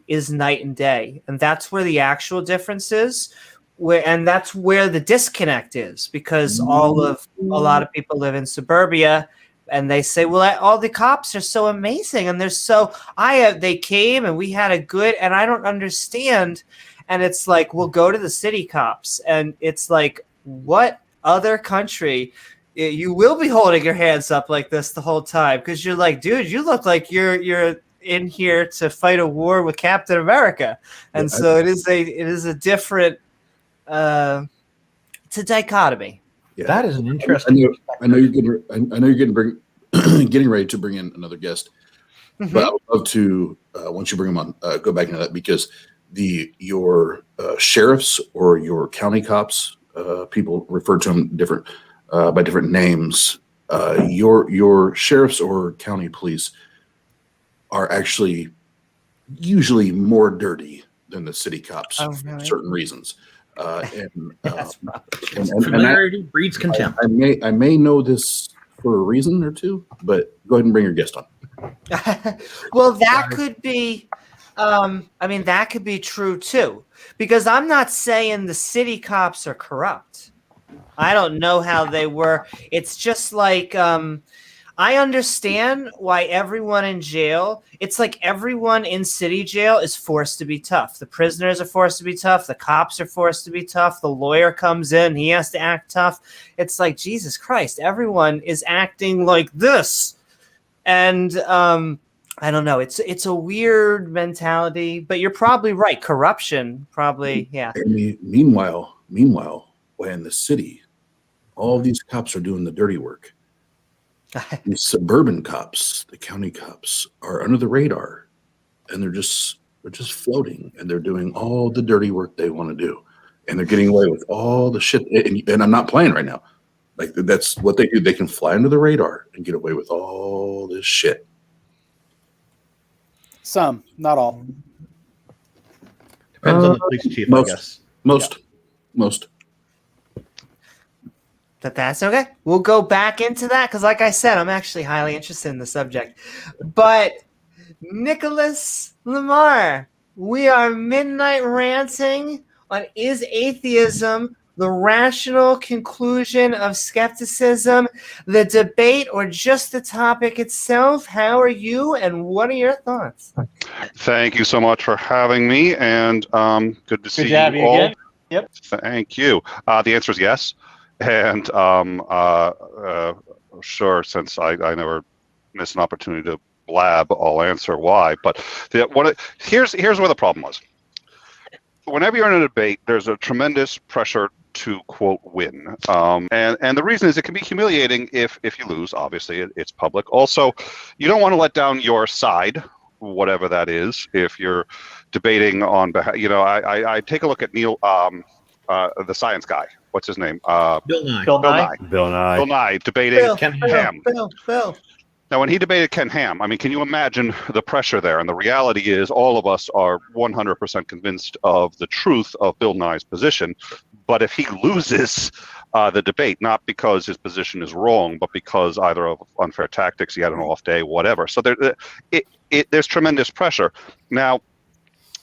is night and day. And that's where the actual difference is. And that's where the disconnect is, because a lot of people live in suburbia, and they say, well, all the cops are so amazing, and they came and we had a good, and I don't understand. And it's like, we'll go to the city cops, and it's like, what other country you will be holding your hands up like this the whole time? Because you're like, dude, you look like you're in here to fight a war with Captain America. And so it is a different, it's a dichotomy. Yeah. That is an interesting. I know you're getting ready to bring in another guest, but I would love to once you bring him on, go back into that, because your sheriffs or your county cops, people refer to them different by different names. Your sheriffs or county police are actually usually more dirty than the city cops Oh, for really? certain reasons. That's Familiarity breeds contempt. I may know this for a reason or two, but go ahead and bring your guest on. well, that could be, that could be true too, because I'm not saying the city cops are corrupt. I don't know how they were. It's just like, I understand why everyone in jail, it's like everyone in city jail is forced to be tough. The prisoners are forced to be tough. The cops are forced to be tough. The lawyer comes in, he has to act tough. It's like, Jesus Christ, everyone is acting like this. And I don't know. It's a weird mentality, but you're probably right. Corruption, probably, yeah. Meanwhile, when the city, all these cops are doing the dirty work. The suburban cops, the county cops, are under the radar, and they're just floating, and they're doing all the dirty work they want to do, and they're getting away with all the shit. And I'm not playing right now. Like, that's what they do. They can fly under the radar and get away with all this shit. Some, not all. Depends on the police chief, I guess. Most. That's okay. We'll go back into that because, like I said, I'm actually highly interested in the subject. But Nicholas Lamar, we are midnight ranting on Is Atheism the rational conclusion of skepticism, the debate, or just the topic itself? How are you, and what are your thoughts? Thank you so much for having me, and good to see you have you all. again. Yep. Thank you. The answer is yes, and sure, since I never miss an opportunity to blab, I'll answer why. But here's where the problem was. Whenever you're in a debate, there's a tremendous pressure to, quote, win. And the reason is it can be humiliating if you lose. Obviously, it's public. Also, you don't want to let down your side, whatever that is, if you're debating on behalf. I take a look at Neil, the science guy. What's his name? Bill Nye. Bill Nye. Bill Nye debating Bill, Ham. Bill. Now, when he debated Ken Ham, I mean, can you imagine the pressure there? And the reality is all of us are 100% convinced of the truth of Bill Nye's position. But if he loses the debate, not because his position is wrong, but because either of unfair tactics, he had an off day, whatever. So there's tremendous pressure. Now,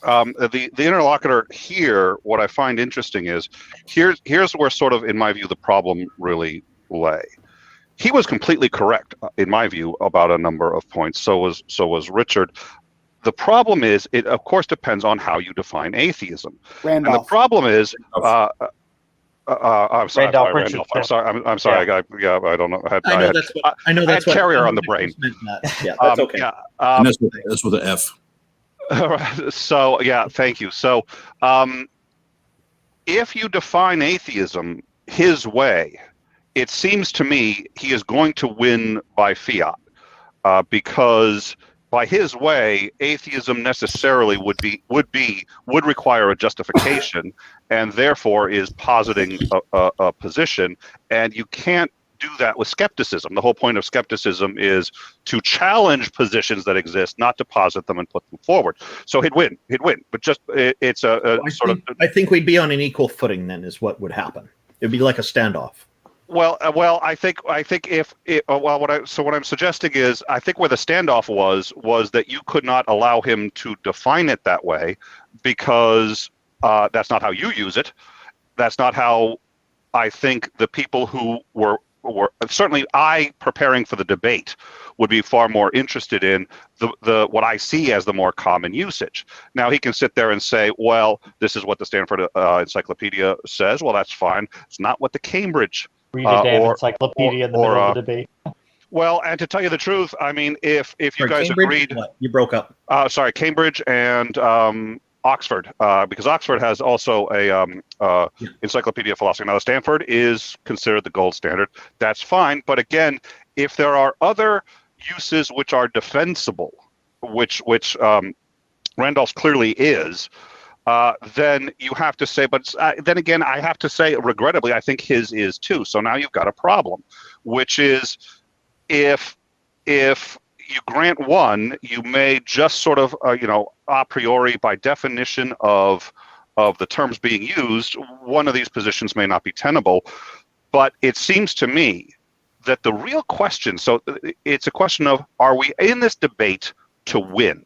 the interlocutor here, what I find interesting is here's where sort of, in my view, the problem really lay. He was completely correct, in my view, about a number of points. So was Richard. The problem is, it of course depends on how you define atheism. Randolph. And the problem is, I'm sorry, Randolph, Randolph. I'm sorry. I'm sorry. Yeah. I don't know. I know that's I had carrier on the brain. Yeah, that's okay. Yeah. And that's with an F. So yeah, thank you. So if you define atheism his way, it seems to me he is going to win by fiat, because by his way, atheism necessarily would require a justification, and therefore is positing a position, and you can't do that with skepticism. The whole point of skepticism is to challenge positions that exist, not to posit them and put them forward. So he'd win, but just it's I think we'd be on an equal footing then, is what would happen. It'd be like a standoff. Well, I think what I'm suggesting is, I think where the standoff was that you could not allow him to define it that way, because that's not how you use it. That's not how I think the people who were certainly I preparing for the debate would be far more interested in the what I see as the more common usage. Now he can sit there and say, well, this is what the Stanford Encyclopedia says. Well, that's fine. It's not what the Cambridge Read a damn encyclopedia in the middle of the debate. Well, and to tell you the truth, I mean, if you guys Cambridge, agreed, you broke up. Sorry, Cambridge and Oxford, because Oxford has also a Encyclopedia of Philosophy. Now, Stanford is considered the gold standard. That's fine, but again, if there are other uses which are defensible, which Randolph's clearly is, then you have to say, but then again, I have to say, regrettably, I think his is too. So now you've got a problem, which is if you grant one, you may just sort of, a priori, by definition of the terms being used, one of these positions may not be tenable. But it seems to me that the real question, so it's a question of, are we in this debate to win?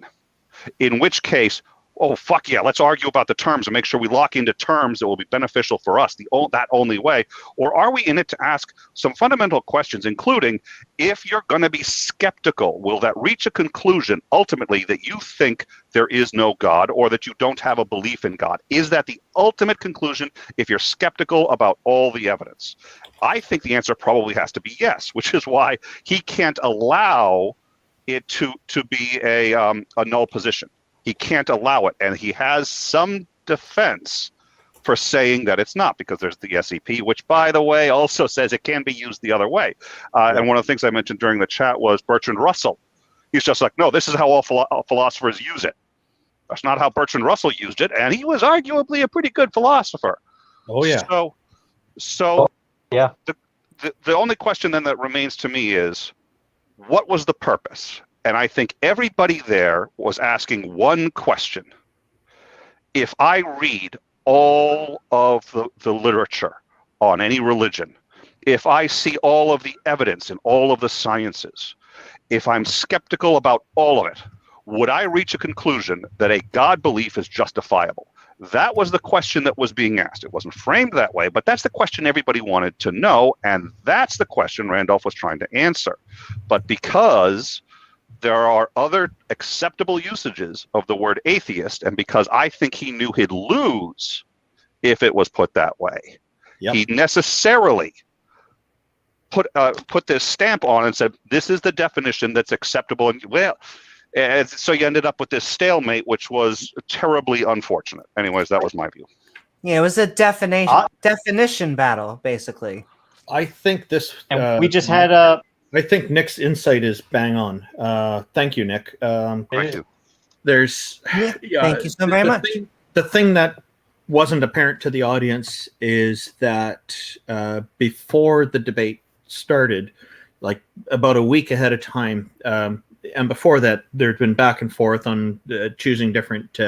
In which case, oh, fuck yeah, let's argue about the terms and make sure we lock into terms that will be beneficial for us, that only way. Or are we in it to ask some fundamental questions, including, if you're going to be skeptical, will that reach a conclusion ultimately that you think there is no God, or that you don't have a belief in God? Is that the ultimate conclusion if you're skeptical about all the evidence? I think the answer probably has to be yes, which is why he can't allow it to be a null position. He can't allow it, and he has some defense for saying that it's not, because there's the SEP, which, by the way, also says it can be used the other way. And one of the things I mentioned during the chat was Bertrand Russell. He's just like, no, this is how all philosophers use it. That's not how Bertrand Russell used it, and he was arguably a pretty good philosopher. Oh yeah. So yeah. The only question then that remains to me is, what was the purpose? And I think everybody there was asking one question. If I read all of the literature on any religion, if I see all of the evidence in all of the sciences, if I'm skeptical about all of it, would I reach a conclusion that a God belief is justifiable? That was the question that was being asked. It wasn't framed that way, but that's the question everybody wanted to know, and that's the question Randolph was trying to answer. But because there are other acceptable usages of the word atheist, and because I think he knew he'd lose if it was put that way, he necessarily put this stamp on and said, this is the definition that's acceptable. And so you ended up with this stalemate, which was terribly unfortunate. Anyways, that was my view. Yeah, it was a definition battle, basically. I think this... And we just had a... I think Nick's insight is bang on. Thank you, Nick. Thank you. There's thank you so very much. The thing that wasn't apparent to the audience is that before the debate started, like about a week ahead of time. And before that, there'd been back and forth on choosing different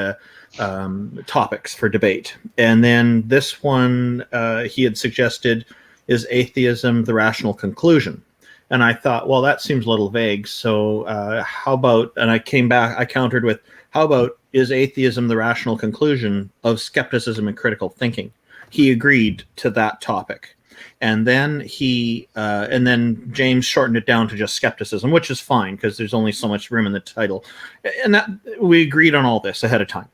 topics for debate. And then this one he had suggested is atheism, the rational conclusion. And I thought, well, that seems a little vague. So how about, and I came back, I countered with, how about is atheism the rational conclusion of skepticism and critical thinking? He agreed to that topic. And then and then James shortened it down to just skepticism, which is fine because there's only so much room in the title. And that we agreed on all this ahead of time.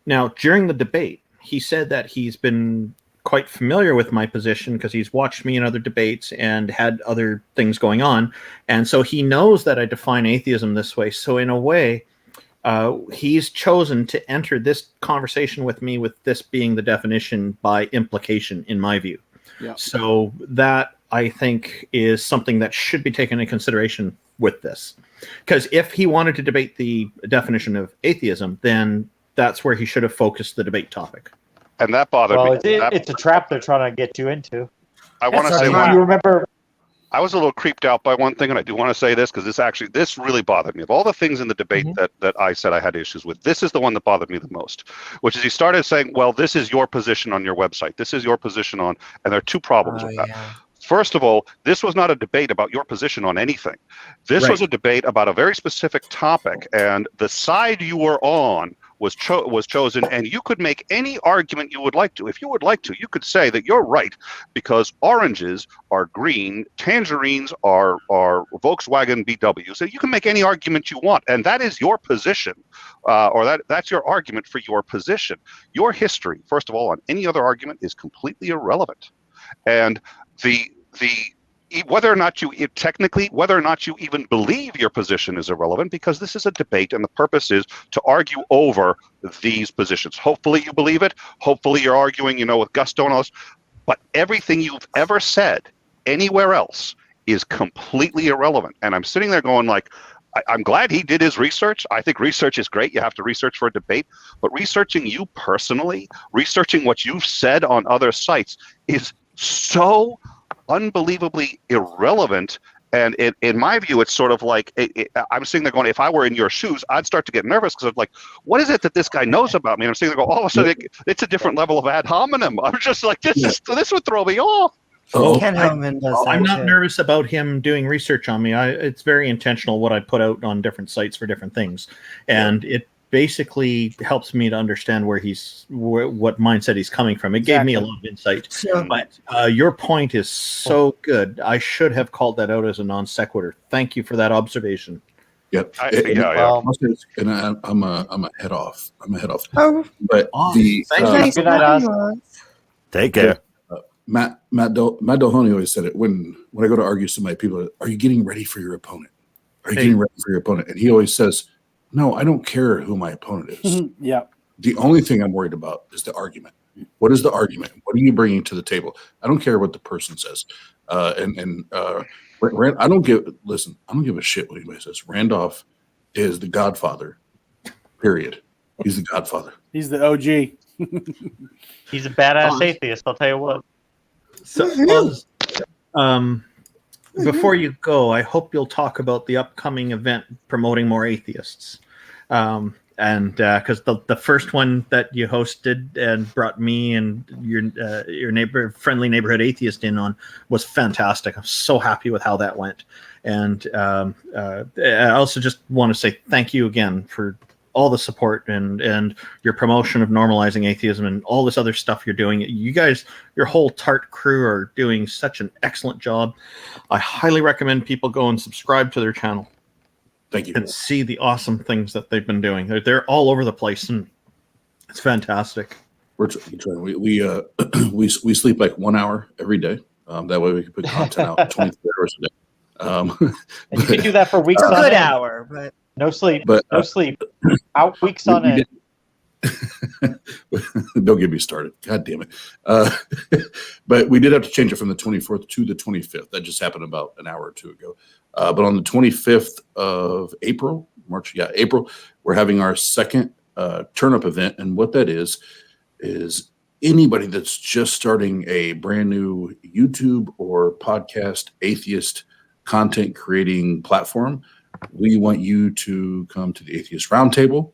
Now, during the debate, he said that he's been quite familiar with my position because he's watched me in other debates and had other things going on. And so he knows that I define atheism this way. So in a way, he's chosen to enter this conversation with me with this being the definition by implication, in my view. Yeah. So that, I think, is something that should be taken into consideration with this. Because if he wanted to debate the definition of atheism, then that's where he should have focused the debate topic. And that bothered me. It's a trap they're trying to get you into. I want to say you remember. I was a little creeped out by one thing, and I do want to say this because this really bothered me. Of all the things in the debate that I said I had issues with, this is the one that bothered me the most, which is he started saying, well, this is your position on your website. This is your position on, and there are two problems with that. Yeah. First of all, this was not a debate about your position on anything. This was a debate about a very specific topic, and the side you were on was chosen, and you could make any argument you would like to. If you would like to, you could say that you're right because oranges are green, tangerines are Volkswagen BW. So you can make any argument you want, and that is your position, or that's your argument for your position. Your history, first of all, on any other argument is completely irrelevant, and whether or not you even believe your position is irrelevant because this is a debate and the purpose is to argue over these positions. Hopefully you believe it. Hopefully you're arguing, with gusto and all this. But everything you've ever said anywhere else is completely irrelevant. And I'm sitting there going like, I'm glad he did his research. I think research is great. You have to research for a debate. But researching you personally, researching what you've said on other sites is so unbelievably irrelevant, and in my view, it's sort of like I'm sitting there going, if I were in your shoes, I'd start to get nervous because I'm like, what is it that this guy knows about me? And I'm sitting there going, all of a sudden, it's a different level of ad hominem. I'm just like, this would throw me off. Ken Hellman does that I'm not too. nervous about him doing research on me. It's very intentional what I put out on different sites for different things, and it basically helps me to understand what mindset he's coming from. It gave me a lot of insight. So, but your point is so good. I should have called that out as a non sequitur. Thank you for that observation. Yep. And I'm a head off. Oh, but good night, Oz. Take care. Matt Delhoney always said it when I go to argue with somebody, people are you getting ready for your opponent? Are you getting ready for your opponent? And he always says, no, I don't care who my opponent is. Yeah. The only thing I'm worried about is the argument. What is the argument? What are you bringing to the table? I don't care what the person says. I don't give a shit what anybody says. Randolph is the godfather, period. He's the godfather. He's the OG. He's a badass atheist, I'll tell you what. So, before you go, I hope you'll talk about the upcoming event promoting more atheists. And because the first one that you hosted and brought me and your friendly neighborhood atheist in on was fantastic. I'm so happy with how that went. And I also just want to say thank you again for all the support and your promotion of normalizing atheism and all this other stuff you're doing. You guys, your whole TART crew are doing such an excellent job. I highly recommend people go and subscribe to their channel. Thank you. And see the awesome things that they've been doing. They're all over the place and it's fantastic. We're trying. We sleep like 1 hour every day. That way we can put content out 24 hours a day. And you can do that for weeks on end. A good hour, but no sleep. No sleep. Out weeks on end. Don't get me started. God damn it. But we did have to change it from the 24th to the 25th. That just happened about an hour or two ago. But on the 25th of April, April, we're having our second turn-up event. And what that is anybody that's just starting a brand new YouTube or podcast atheist content creating platform. We want you to come to the Atheist Roundtable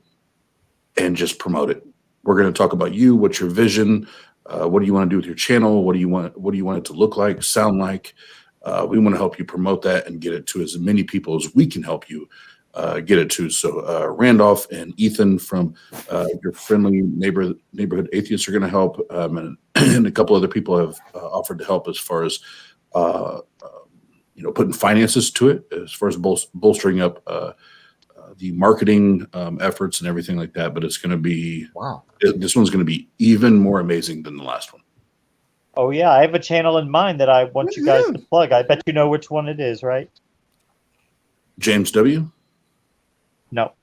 and just promote it. We're going to talk about you, what's your vision, what do you want to do with your channel, what do you want it to look like, sound like. We want to help you promote that and get it to as many people as we can help you get it to. So Randolph and Ethan from your friendly neighborhood atheists are going to help, and a couple other people have offered to help as far as putting finances to it, as far as bolstering up the marketing efforts and everything like that. But it's going to be this one's going to be even more amazing than the last one. Oh yeah, I have a channel in mind that I want you guys to plug. I bet you know which one it is, right? James W. No.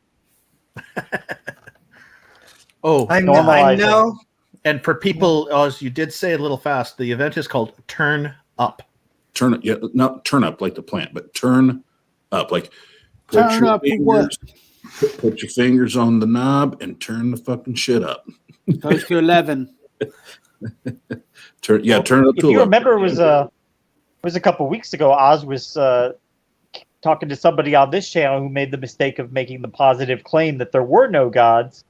Oh, I Normalizing. know. and for people, as you did say a little fast, the event is called Turn Up. Turn it, yeah, not turn up like the plant, but turn up, like Turn up for what? Put your fingers on the knob and turn the fucking shit up. Goes to 11. Turn up If to you 11. remember, it was a couple weeks ago. Oz was talking to somebody on this channel who made the mistake of making the positive claim that there were no gods,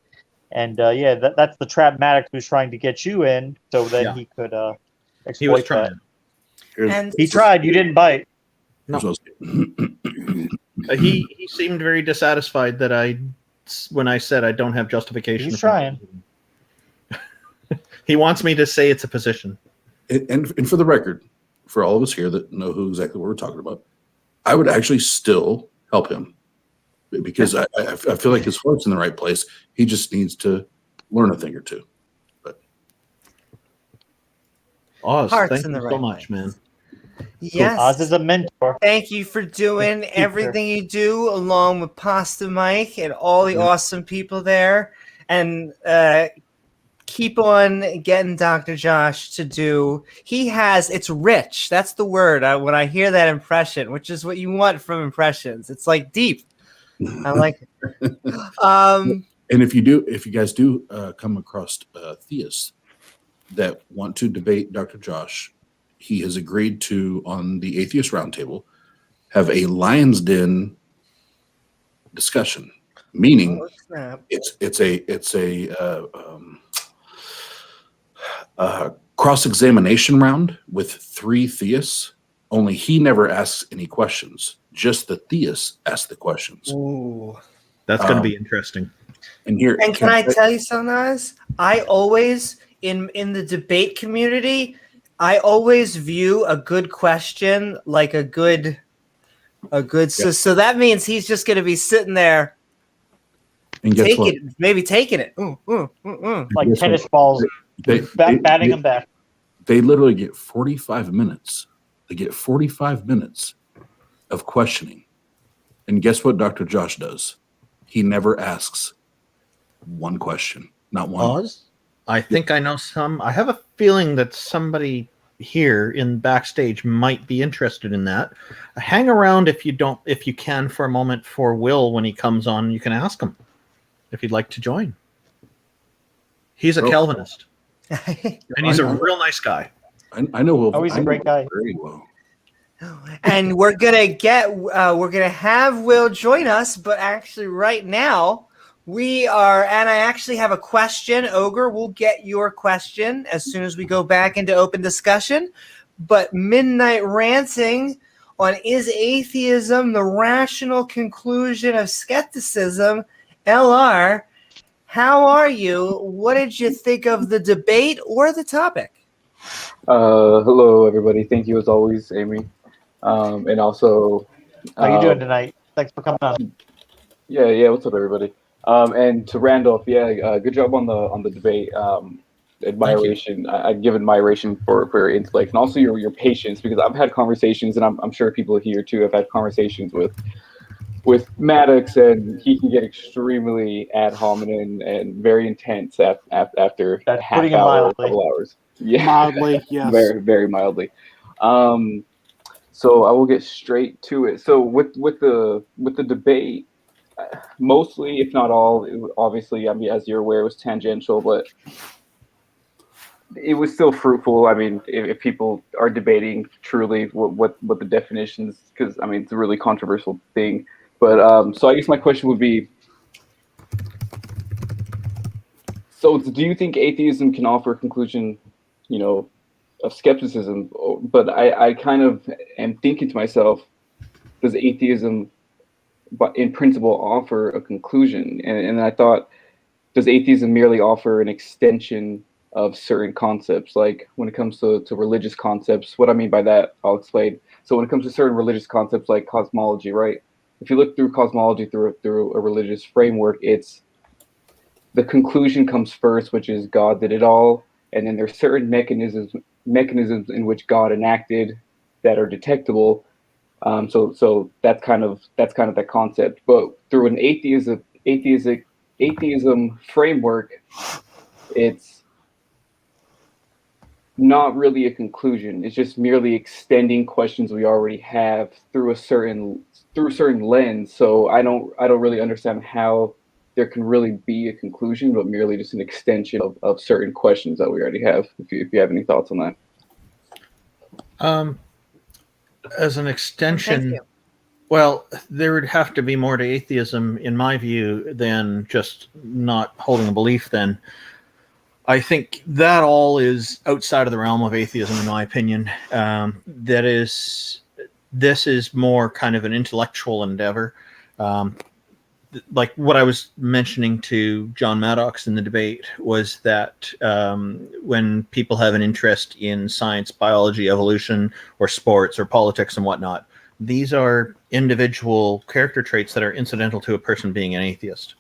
and that's the trap Maddox was trying to get you in, so then he could exploit He was trying. And He tried. You didn't bite. No. He seemed very dissatisfied that when I said I don't have justification. He's trying. He wants me to say it's a position. And for the record, for all of us here that know exactly what we're talking about, I would actually still help him because I feel like his heart's in the right place. He just needs to learn a thing or two. But Oz, Heart's thank in you the so right much, man. yes. Oz is a mentor. Thank you for doing everything you do, along with Pasta Mike and all the awesome people there. And keep on getting Dr. Josh to do. It's rich. That's the word. When I hear that impression, which is what you want from impressions, it's like deep. I like it. And if you guys do come across theists that want to debate Dr. Josh, he has agreed to, on the Atheist Roundtable, have a Lion's Den discussion. Meaning, it's a cross-examination round with 3 theists. Only he never asks any questions. Just the theists ask the questions. Ooh. That's going to be interesting. And can I tell you something, Oz? I always in the debate community, I always view a good question like a good. So that means he's just going to be sitting there, and guess what? Maybe taking it, like tennis balls, batting them back. They literally get 45 minutes. They get 45 minutes of questioning, and guess what Dr. Josh does? He never asks one question, not one. Oz, I think I know I have a feeling that somebody here in backstage might be interested in that. Hang around if you can for a moment for Will when he comes on. You can ask him if you'd like to join. He's a Calvinist, and he's a real nice guy. I know Will. Oh, he's a great guy. Very well. And we're gonna have Will join us, but actually right now we are, and I actually have a question. Ogre, we'll get your question as soon as we go back into open discussion. But Midnight Ranting on Is Atheism the Rational Conclusion of Skepticism? LR, how are you? What did you think of the debate or the topic? Hello, everybody. Thank you as always, Amy. And also, How you doing tonight? Thanks for coming on. Yeah. What's up, everybody? And to Randolph, good job on the debate. Admiration. I give admiration for your intellect and also your patience, because I've had conversations, and I'm sure people here too have had conversations with Maddox, and he can get extremely ad hominem and very intense after That's half putting it hour, mildly. couple hours. Yeah, Mildly, yes. Very, very mildly. So I will get straight to it. So with the debate, mostly, if not all, obviously, I mean, as you're aware, it was tangential, but it was still fruitful. I mean, if people are debating truly what the definitions, because I mean it's a really controversial thing. But so I guess my question would be, so do you think atheism can offer a conclusion, you know, of skepticism? But I kind of am thinking to myself, does atheism, but in principle, offer a conclusion? And I thought, does atheism merely offer an extension of certain concepts? Like when it comes to religious concepts, what I mean by that, I'll explain. So when it comes to certain religious concepts like cosmology, right? If you look through cosmology through a religious framework, it's the conclusion comes first, which is God did it all, and then there's certain mechanisms in which God enacted that are detectable. So that's kind of that concept. But through an atheism framework, it's not really a conclusion. It's just merely extending questions we already have through a certain lens. So I don't really understand how there can really be a conclusion, but merely just an extension of certain questions that we already have. If you have any thoughts on that. As an Thank extension, you. well, there would have to be more to atheism, in my view, than just not holding a belief. Then I think that all is outside of the realm of atheism, in my opinion. This is more kind of an intellectual endeavor. Like what I was mentioning to John Maddox in the debate was that when people have an interest in science, biology, evolution, or sports, or politics and whatnot, these are individual character traits that are incidental to a person being an atheist.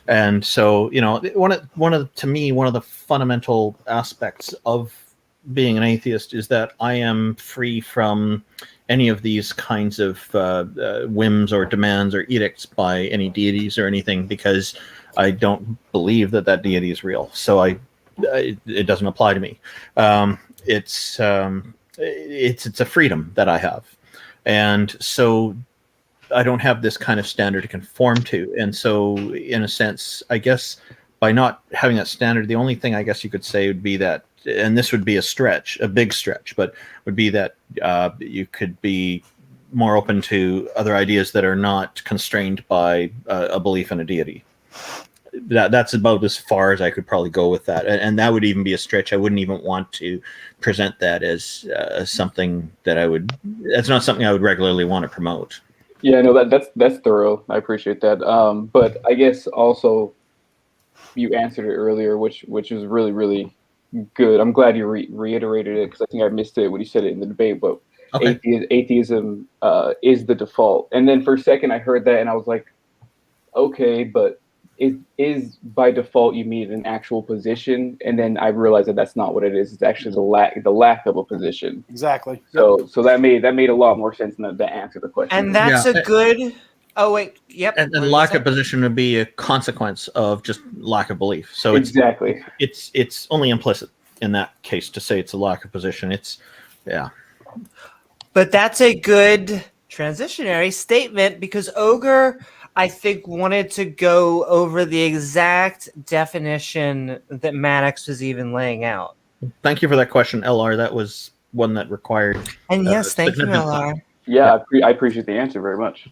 And so, you know, to me, one of the fundamental aspects of being an atheist is that I am free from any of these kinds of whims or demands or edicts by any deities or anything, because I don't believe that deity is real. So it doesn't apply to me. It's a freedom that I have, and so I don't have this kind of standard to conform to. And so, in a sense, I guess by not having that standard, the only thing I guess you could say would be that, and this would be a big stretch, but would be that you could be more open to other ideas that are not constrained by a belief in a deity. That's about as far as I could probably go with that, and that would even be a stretch. I wouldn't even want to present that as something that that's not something I would regularly want to promote. Yeah, no, that's thorough. I appreciate that. But I guess also you answered it earlier, which was really, really good. I'm glad you reiterated it, because I think I missed it when you said it in the debate. But Okay. atheism is the default. And then for a second I heard that and I was like, okay, but is by default you mean an actual position? And then I realized that that's not what it is. It's actually the lack of a position. Exactly. So that made a lot more sense than the answer to the question. And that's a good. Oh wait, yep. And lack of position would be a consequence of just lack of belief. So exactly, it's only implicit in that case to say it's a lack of position. Yeah. But that's a good transitionary statement, because Ogre, I think, wanted to go over the exact definition that Maddox was even laying out. Thank you for that question, LR. That was one that required. And yes, thank you, significant LR. Yeah, I appreciate the answer very much.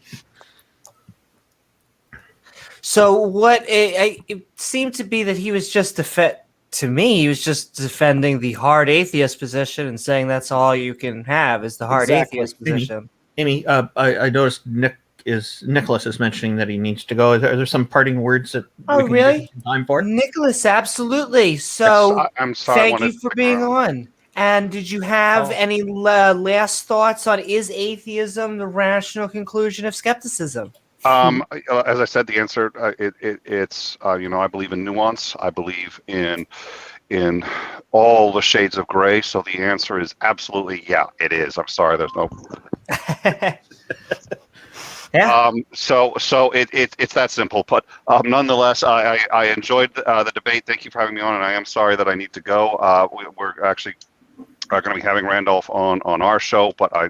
So what it seemed to be that he was just to me, he was just defending the hard atheist position and saying that's all you can have is the hard atheist position. Amy, I noticed Nicholas is mentioning that he needs to go. Are there some parting words that we can really? give some time for? Nicholas, absolutely. So I'm sorry. thank you for being on. And did you have any last thoughts on, is atheism the rational conclusion of skepticism? As I said, the answer it's I believe in nuance. I believe in all the shades of gray. So the answer is absolutely, yeah, it is. I'm sorry, there's no. Yeah. So it's that simple. But nonetheless, I enjoyed the debate. Thank you for having me on, and I am sorry that I need to go. We're actually going to be having Randolph on our show, but I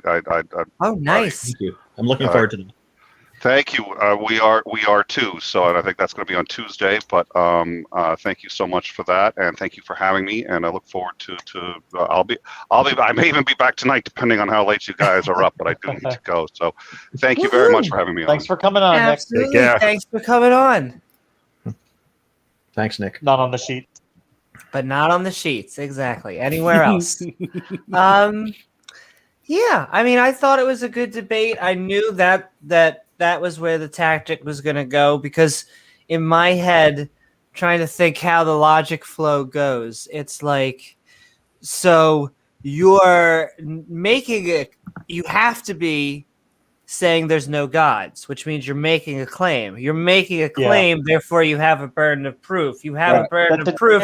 oh, nice. Thank you. I'm looking forward to them. Thank you. We are too. So, and I think that's going to be on Tuesday. But thank you so much for that, and thank you for having me. And I look forward to. I may even be back tonight, depending on how late you guys are up. But I do need to go. So, thank you very much for having me on. Thanks for coming on, Nick. Absolutely. Thanks for coming on. Thanks, Nick. Not on the sheet. But not on the sheets, exactly. Anywhere else. Yeah, I mean, I thought it was a good debate. I knew that was where the tactic was going to go, because in my head, trying to think how the logic flow goes, it's like, so you're making it, you have to be saying there's no gods, which means you're making a claim. You're making a claim, therefore you have a burden of proof. You have a burden of proof,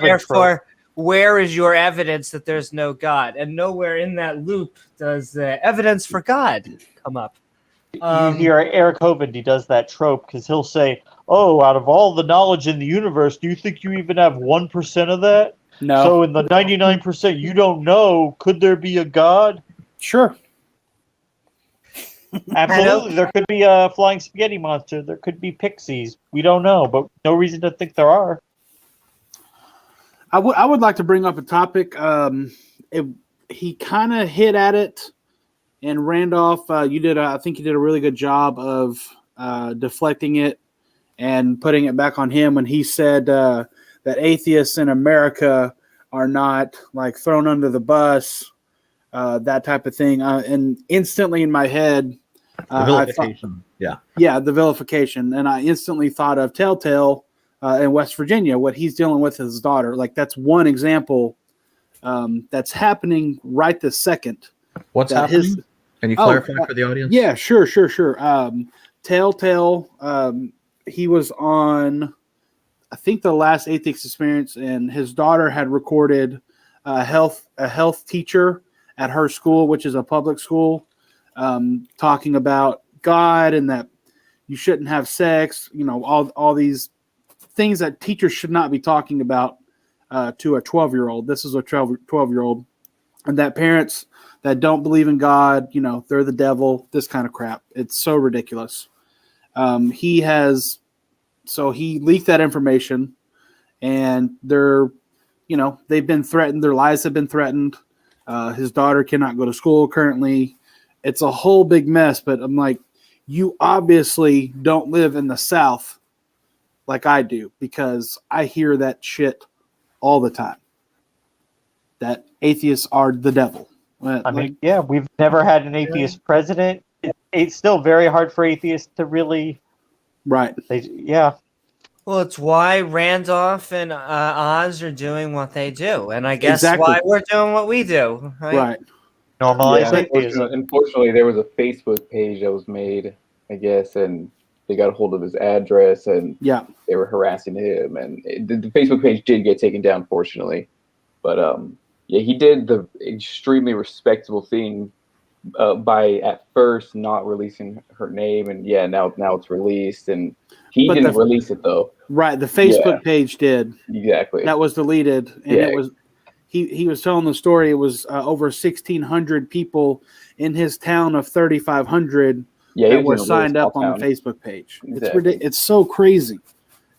therefore where is your evidence that there's no God? And nowhere in that loop does the evidence for God come up. You hear Eric Hovind, he does that trope, because he'll say, oh, out of all the knowledge in the universe, do you think you even have 1% of that? No. So in the 99% you don't know, could there be a God? Sure. Absolutely. There could be a flying spaghetti monster. There could be pixies. We don't know, but no reason to think there are. I would like to bring up a topic. He kind of hit at it, and Randolph, I think you did a really good job of deflecting it and putting it back on him when he said that atheists in America are not like thrown under the bus, that type of thing. And instantly in my head, the vilification. The vilification, and I instantly thought of Telltale. In West Virginia, what he's dealing with his daughter. Like, that's one example that's happening right this second. What's happening? Can you clarify for the audience? Yeah, sure. Telltale, he was on, I think, the last Atheist Experience, and his daughter had recorded a health teacher at her school, which is a public school, talking about God and that you shouldn't have sex, all these things that teachers should not be talking about to a 12-year-old. This is a 12-year-old. And that parents that don't believe in God, they're the devil, this kind of crap. It's so ridiculous. He leaked that information, and they've been threatened. Their lives have been threatened. His daughter cannot go to school currently. It's a whole big mess, but I'm like, you obviously don't live in the South like I do, because I hear that shit all the time, that atheists are the devil. We've never had an atheist president. It's still very hard for atheists to really... Right. Well, it's why Randolph and Oz are doing what they do, and I guess why we're doing what we do. Right. Normalize Unfortunately, there was a Facebook page that was made, I guess, and they got a hold of his address, and they were harassing him, and the Facebook page did get taken down, fortunately. But he did the extremely respectable thing by at first not releasing her name, and now it's released, and he didn't release it though. Right, the Facebook page did. Exactly. That was deleted, and it was he was telling the story. It was over 1,600 people in his town of 3,500. That were signed up on the Facebook page. Exactly. It's so crazy.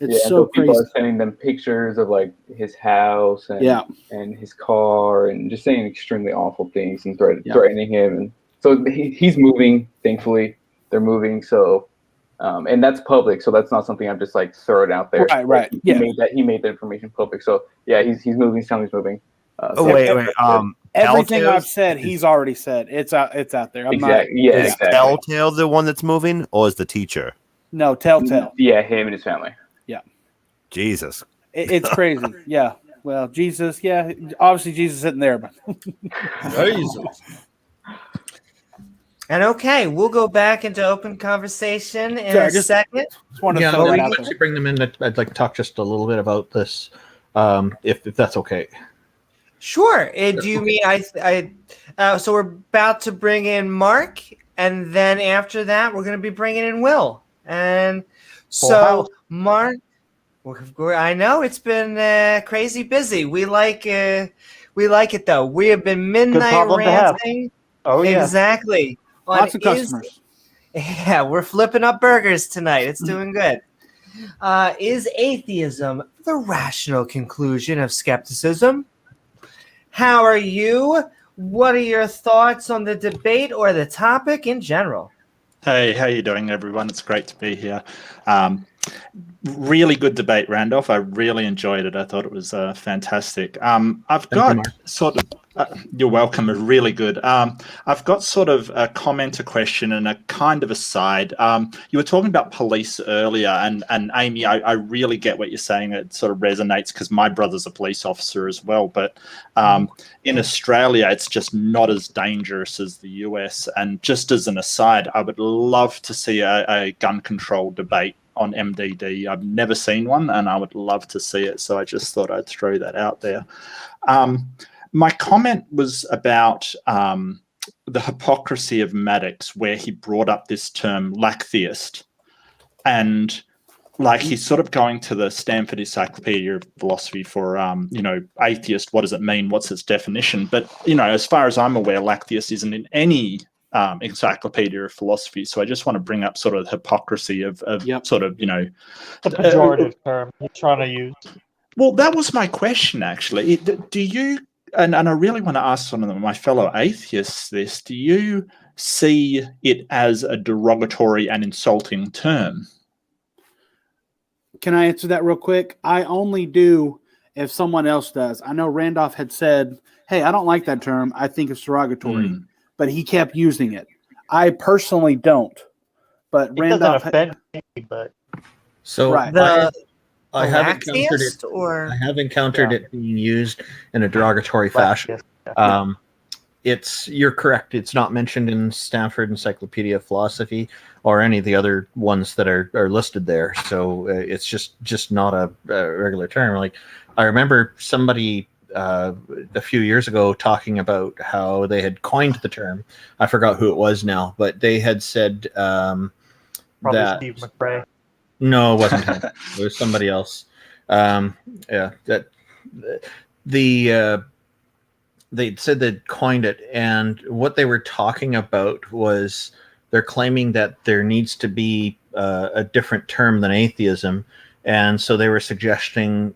It's so crazy. People are sending them pictures of like his house and his car, and just saying extremely awful things and threatening him. And so he's moving. Thankfully, they're moving. So, and that's public. So that's not something I'm just like throwing out there. Right. He made the information public. So he's moving. He's telling he's moving. Wait. Everything I've said, he's already said. It's out there. Is Telltale the one that's moving, or is the teacher? No, Telltale. Yeah, him and his family. Yeah. Jesus. It's crazy. Yeah. Well, Jesus. Yeah. Obviously, Jesus isn't there, but Jesus. And we'll go back into open conversation in a second. Just want to throw that out once you bring them in, I'd like to talk just a little bit about this, if that's okay. Sure. Do you mean so we're about to bring in Mark, and then after that we're going to be bringing in Will. And so Mark, I know it's been crazy busy. We like it though. We have been midnight ranting. Oh yeah, exactly. Lots of customers. Yeah, we're flipping up burgers tonight. It's doing good. Is atheism the rational conclusion of skepticism? How are you? What are your thoughts on the debate or the topic in general? Hey, how you doing, everyone? It's great to be here. Really good debate, Randolph. I really enjoyed it. I thought it was fantastic. I've got sort of. You're welcome. Really good. I've got sort of a comment, a question, and a kind of aside. You were talking about police earlier, and Amy, I really get what you're saying. It sort of resonates because my brother's a police officer as well. But in Australia, it's just not as dangerous as the US. And just as an aside, I would love to see a gun control debate on MDD. I've never seen one, and I would love to see it. So I just thought I'd throw that out there. My comment was about the hypocrisy of Maddox, where he brought up this term lacktheist, and like he's sort of going to the Stanford Encyclopedia of Philosophy for atheist. What does it mean? What's its definition? But as far as I'm aware, lacktheist isn't in any encyclopedia of philosophy. So I just want to bring up sort of the hypocrisy of sort of the pejorative term you're trying to use. Well, that was my question actually. Do you? And I really want to ask some of my fellow atheists this: do you see it as a derogatory and insulting term? Can I answer that real quick? I only do if someone else does. I know Randolph had said, "Hey, I don't like that term. I think it's derogatory," but he kept using it. I personally don't. But it Randolph doesn't offend me, but so right. I have encountered it. I have encountered it being used in a derogatory fashion. You're correct. It's not mentioned in Stanford Encyclopedia of Philosophy or any of the other ones that are listed there. So it's just not a regular term. Like I remember somebody a few years ago talking about how they had coined the term. I forgot who it was now, but they had said probably that Steve McRae. No, it wasn't him. It was somebody else. They said they'd coined it, and what they were talking about was they're claiming that there needs to be a different term than atheism, and so they were suggesting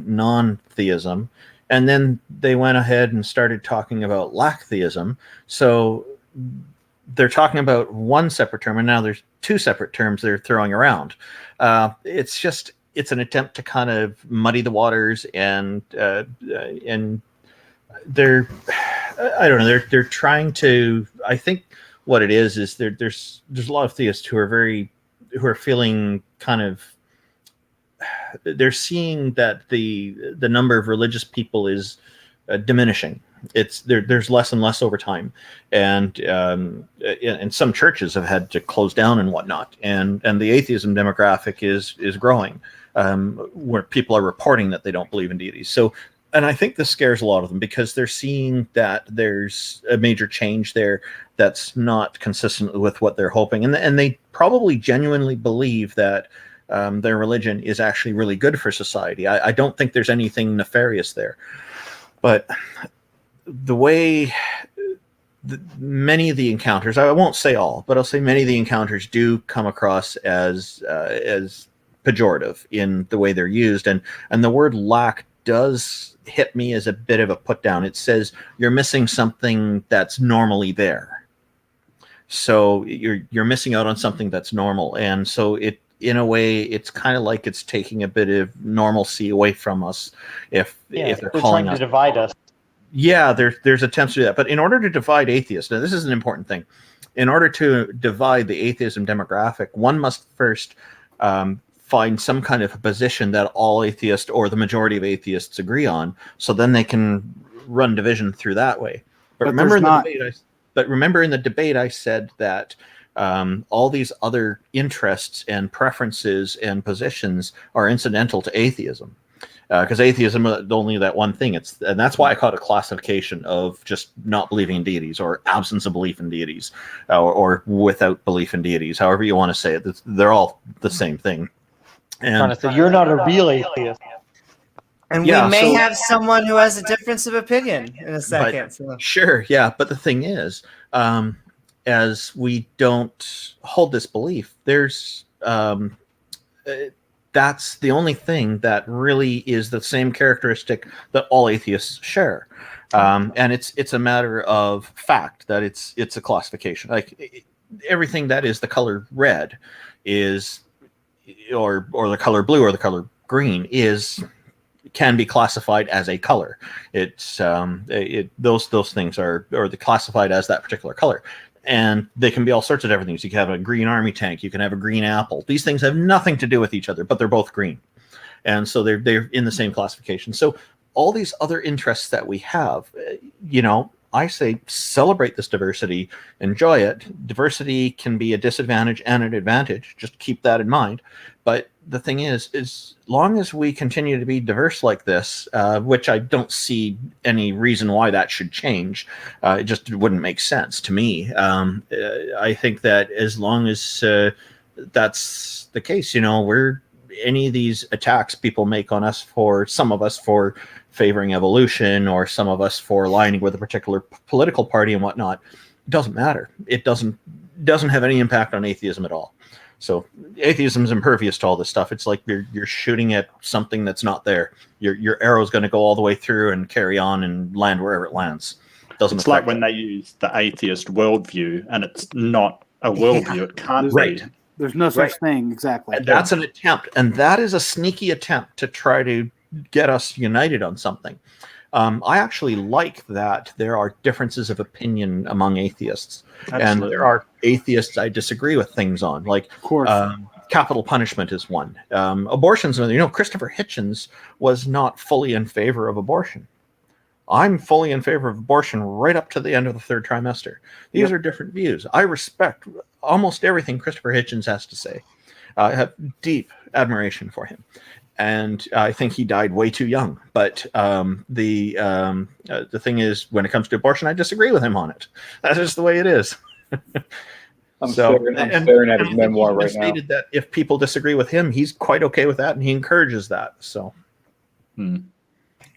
non-theism, and then they went ahead and started talking about lacktheism. So they're talking about one separate term, and now there's two separate terms they're throwing around. It's an attempt to kind of muddy the waters, and they're I don't know, they're trying to. I think what it is there's a lot of theists who are feeling kind of. They're seeing that the number of religious people is diminishing. There's less and less over time, and some churches have had to close down and whatnot, and the atheism demographic is growing, where people are reporting that they don't believe in deities. So, and I think this scares a lot of them because they're seeing that there's a major change there that's not consistent with what they're hoping, and they probably genuinely believe that their religion is actually really good for society. I don't think there's anything nefarious there, but the way many of the encounters, I won't say all, but I'll say many of the encounters do come across as pejorative in the way they're used, and the word lack does hit me as a bit of a put down. It says you're missing something that's normally there, so you're missing out on something that's normal, and so it. In a way, it's kind of like it's taking a bit of normalcy away from us if they're calling trying us to divide us. Yeah, there's attempts to do that. But in order to divide atheists, now this is an important thing. In order to divide the atheism demographic, one must first find some kind of a position that all atheists or the majority of atheists agree on, so then they can run division through that way. But remember in the debate, I said that all these other interests and preferences and positions are incidental to atheism, because atheism is only that one thing. And that's why I call it a classification of just not believing in deities, or absence of belief in deities, or without belief in deities, however you want to say it. They're all the same thing. And So you're not a real atheist. And we may have someone who has a difference of opinion in a second. Sure, yeah. But the thing is, as we don't hold this belief, there's that's the only thing that really is the same characteristic that all atheists share. And it's a matter of fact that it's a classification. Like everything that is the color red is, or the color blue or the color green can be classified as a color. It's those things are classified as that particular color. And they can be all sorts of different things. You can have a green army tank. You can have a green apple. These things have nothing to do with each other, but they're both green. And so they're in the same classification. So all these other interests that we have, I say celebrate this diversity, enjoy it. Diversity can be a disadvantage and an advantage. Just keep that in mind. But the thing is as long as we continue to be diverse like this, which I don't see any reason why that should change, it just wouldn't make sense to me. I think that as long as that's the case, any of these attacks people make on us, some of us for favoring evolution, or some of us for aligning with a particular political party and whatnot, it doesn't matter. It doesn't have any impact on atheism at all. So atheism is impervious to all this stuff. It's like you're shooting at something that's not there. Your arrow is going to go all the way through and carry on and land wherever it lands. It's like when they use the atheist worldview, and it's not a worldview. It can't be. There's no such thing. Exactly. And that's an attempt, and that is a sneaky attempt to try to get us united on something. I actually like that there are differences of opinion among atheists. Absolutely. And there are atheists I disagree with things on, like capital punishment is one. Abortion's another. Christopher Hitchens was not fully in favor of abortion. I'm fully in favor of abortion right up to the end of the third trimester. These are different views. I respect almost everything Christopher Hitchens has to say. I have deep admiration for him. And I think he died way too young. But the thing is, when it comes to abortion, I disagree with him on it. That's just the way it is. I'm staring at his memoir right now. Stated that if people disagree with him, he's quite okay with that, and he encourages that. So. And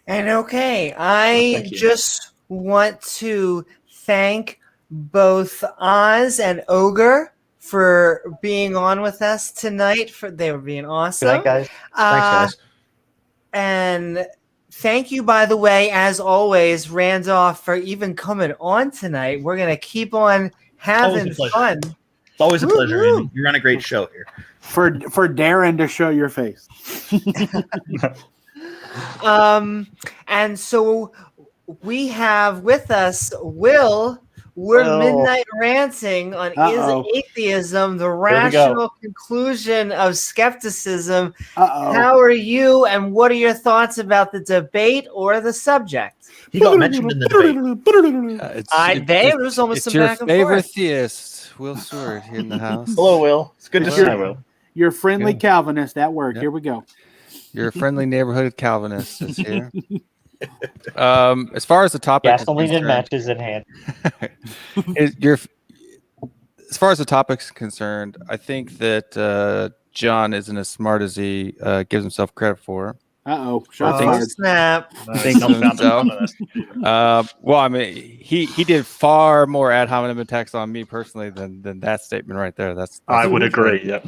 okay, I just want to thank both Oz and Ogre for being on with us tonight. They were being awesome. Good night, guys. Thanks, guys. And thank you, by the way, as always, Randolph, for even coming on tonight. We're going to keep on having fun. It's always a pleasure, Andy. You run a great show here. For Darren to show your face. And so we have with us Will. We're Midnight Ranting on Is Atheism the Rational Conclusion of Skepticism? How are you, and what are your thoughts about the debate or the subject? He got mentioned in the debate. There was almost some back and forth. Your favorite theist, Will Seward, here in the house. Hello, Will. It's good to see you, Will. Your friendly Calvinist at work. Yep. Here we go. Your friendly neighborhood Calvinist is here. As far as the topic, gasoline and matches in hand. As far as the topic's concerned, I think that John isn't as smart as he gives himself credit for. Snap! Well, I mean, he did far more ad hominem attacks on me personally than that statement right there. That's I would agree. Yeah.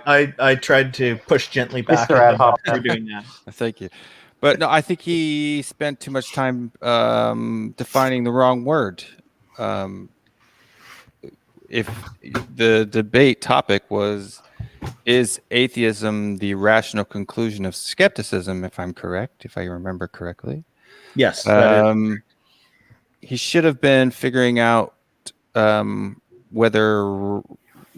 I tried to push gently back for doing that. Thank you. But no, I think he spent too much time defining the wrong word. If the debate topic was, is atheism the rational conclusion of skepticism, if I'm correct, if I remember correctly? Yes. He should have been figuring out whether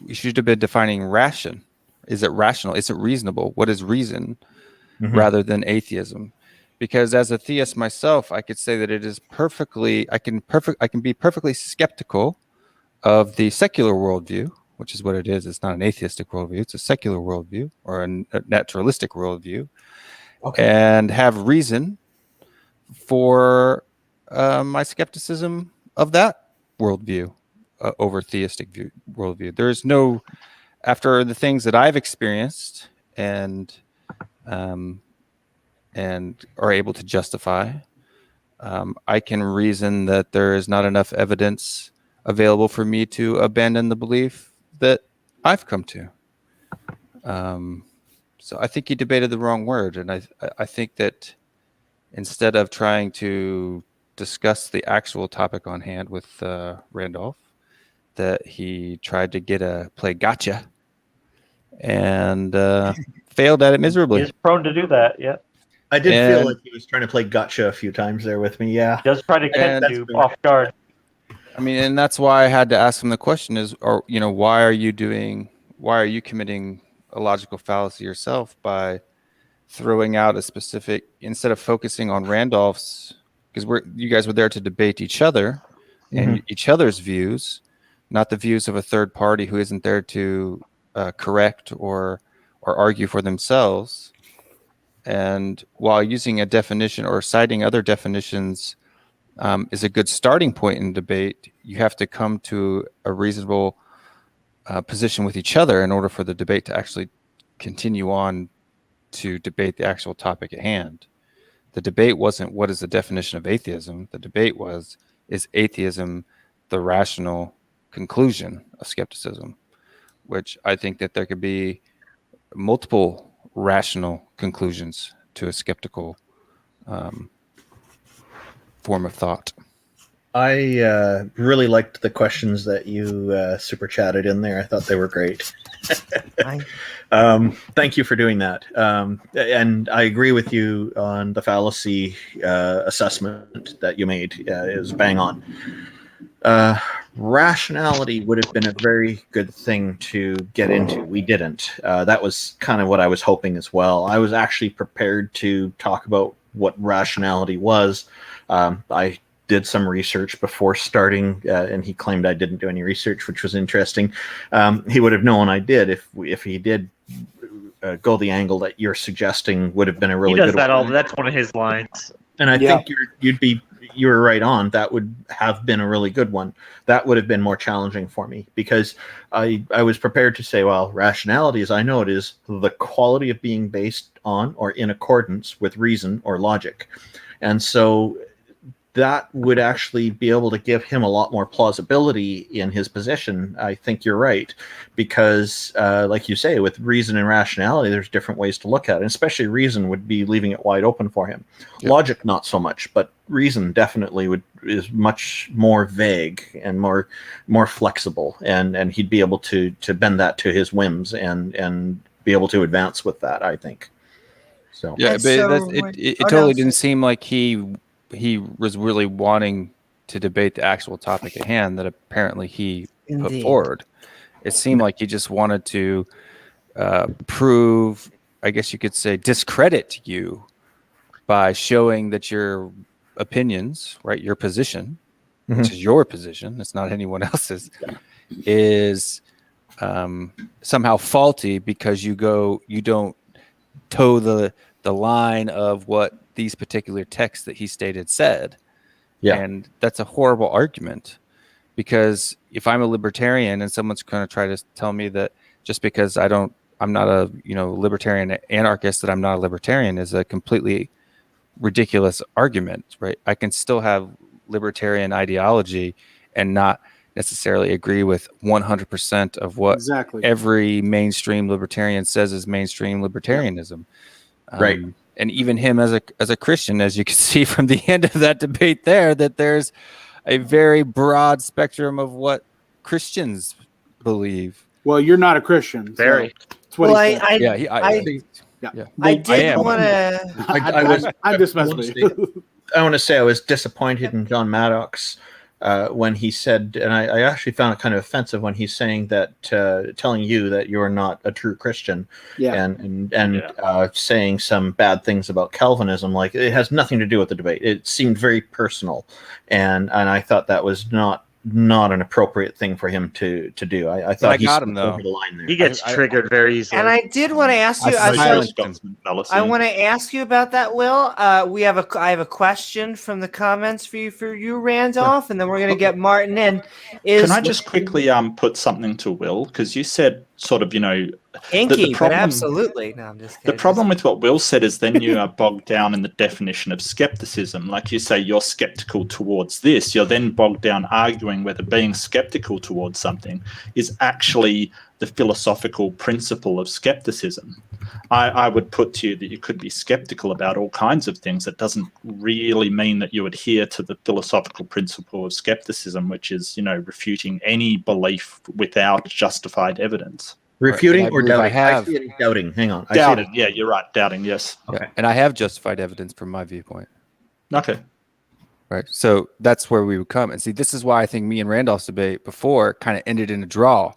he should have been defining ration. Is it rational? Is it reasonable? What is reason? Rather than atheism, because as a theist myself, I could say that it is I can be perfectly skeptical of the secular worldview, which is what it is. It's not an atheistic worldview; it's a secular worldview or a naturalistic worldview, and have reason for my skepticism of that worldview over theistic worldview. There is no, after the things that I've experienced and are able to justify, I can reason that there is not enough evidence available for me to abandon the belief that I've come to. So I think you debated the wrong word, and I think that instead of trying to discuss the actual topic on hand with Randolph, that he tried to play gotcha and failed at it miserably. He's prone to do that. Yeah. I did feel like he was trying to play gotcha a few times there with me. Yeah. He does try to catch you off guard. I mean, and that's why I had to ask him the question is, why are you committing a logical fallacy yourself by throwing out a specific, instead of focusing on Randolph's, because you guys were there to debate each other and each other's views, not the views of a third party who isn't there to correct or argue for themselves. And while using a definition or citing other definitions is a good starting point in debate, you have to come to a reasonable position with each other in order for the debate to actually continue on to debate the actual topic at hand. The debate wasn't what is the definition of atheism. The debate was, is atheism the rational conclusion of skepticism? Which I think that there could be multiple rational conclusions to a skeptical form of thought. I really liked the questions that you super chatted in there. I thought they were great. Thank you for doing that. And I agree with you on the fallacy assessment that you made. It was bang on. Rationality would have been a very good thing to get into. We didn't. That was kind of what I was hoping as well. I was actually prepared to talk about what rationality was. I did some research before starting, and he claimed I didn't do any research, which was interesting. He would have known I did if he did go the angle that you're suggesting. Would have been a really he does good that one. all. That's one of his lines. And I think you were right on. That would have been a really good one. That would have been more challenging for me because I was prepared to say, well, rationality, as I know it, is the quality of being based on or in accordance with reason or logic. And so that would actually be able to give him a lot more plausibility in his position. I think you're right, because like you say, with reason and rationality, there's different ways to look at it. And especially reason would be leaving it wide open for him. Yep. Logic, not so much, but reason definitely is much more vague and more flexible, and he'd be able to bend that to his whims and be able to advance with that, I think. So yeah, but it totally didn't seem like he was really wanting to debate the actual topic at hand that apparently he put forward. It seemed like he just wanted to prove, I guess you could say, discredit you by showing that your opinions, right, your position, which is your position, it's not anyone else's, is somehow faulty because you don't toe the line of what these particular texts that he stated said. Yeah. And that's a horrible argument, because if I'm a libertarian and someone's going to try to tell me that just because I'm not a libertarian anarchist, that I'm not a libertarian, is a completely ridiculous argument, right? I can still have libertarian ideology and not necessarily agree with 100% of what every mainstream libertarian says is mainstream libertarianism. Right. And even him as a Christian, as you can see from the end of that debate there, that there's a very broad spectrum of what Christians believe. Well, you're not a Christian. Very. So that's what he said. I did want to. I'm just messing with you. I want to say I was disappointed in John Maddox when he said, and I actually found it kind of offensive when he's saying that, telling you that you're not a true Christian, and saying some bad things about Calvinism. Like, it has nothing to do with the debate. It seemed very personal, and I thought that was not an appropriate thing for him to do. I thought he got him though. Over the line there. He gets triggered very easily. And I did want to ask you. I want to ask you about that, Will. I have a question from the comments for you, Randolph, and then we're going to get Martin in. Can I just quickly put something to Will, because you said sort of Hinky, but problem- absolutely. No, I'm just The kidding. problem with what Will said is then you are bogged down in the definition of skepticism. Like you say, you're skeptical towards this. You're then bogged down arguing whether being skeptical towards something is actually the philosophical principle of skepticism. I would put to you that you could be skeptical about all kinds of things. That doesn't really mean that you adhere to the philosophical principle of skepticism, which is, refuting any belief without justified evidence. Refuting Right, or and I believe doubting? I I have- see it as doubting. Hang on. Doubting, yeah, you're right. Doubting, yes. Okay. And I have justified evidence from my viewpoint. Okay. Right. So that's where we would come. And see, this is why I think me and Randolph's debate before kind of ended in a draw,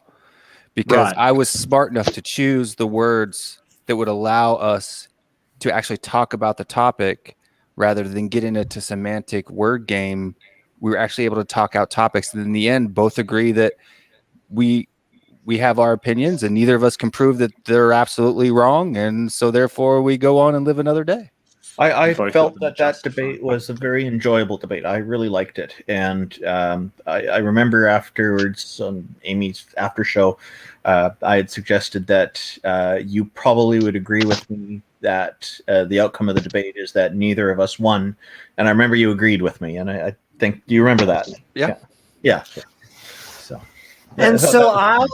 because Right. I was smart enough to choose the words that would allow us to actually talk about the topic rather than get into semantic word game. We were actually able to talk out topics. And in the end, both agree that we have our opinions and neither of us can prove that they're absolutely wrong. And so therefore we go on and live another day. I Both felt of them that debate was a very enjoyable debate. I really liked it, and I remember afterwards on Amy's after show, I had suggested that you probably would agree with me that the outcome of the debate is that neither of us won, and I remember you agreed with me, and I think, do you remember that? Yeah. So. And so I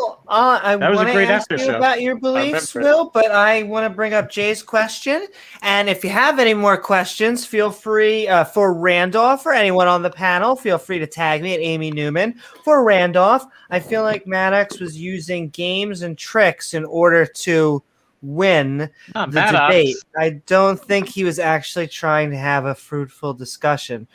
That was a want to great ask after you show. about your beliefs, remember it. Will, but I want to bring up Jay's question. And if you have any more questions, feel free for Randolph or anyone on the panel, feel free to tag me at Amy Newman. For Randolph, I feel like Maddox was using games and tricks in order to win Not the Maddox. debate. I don't think he was actually trying to have a fruitful discussion.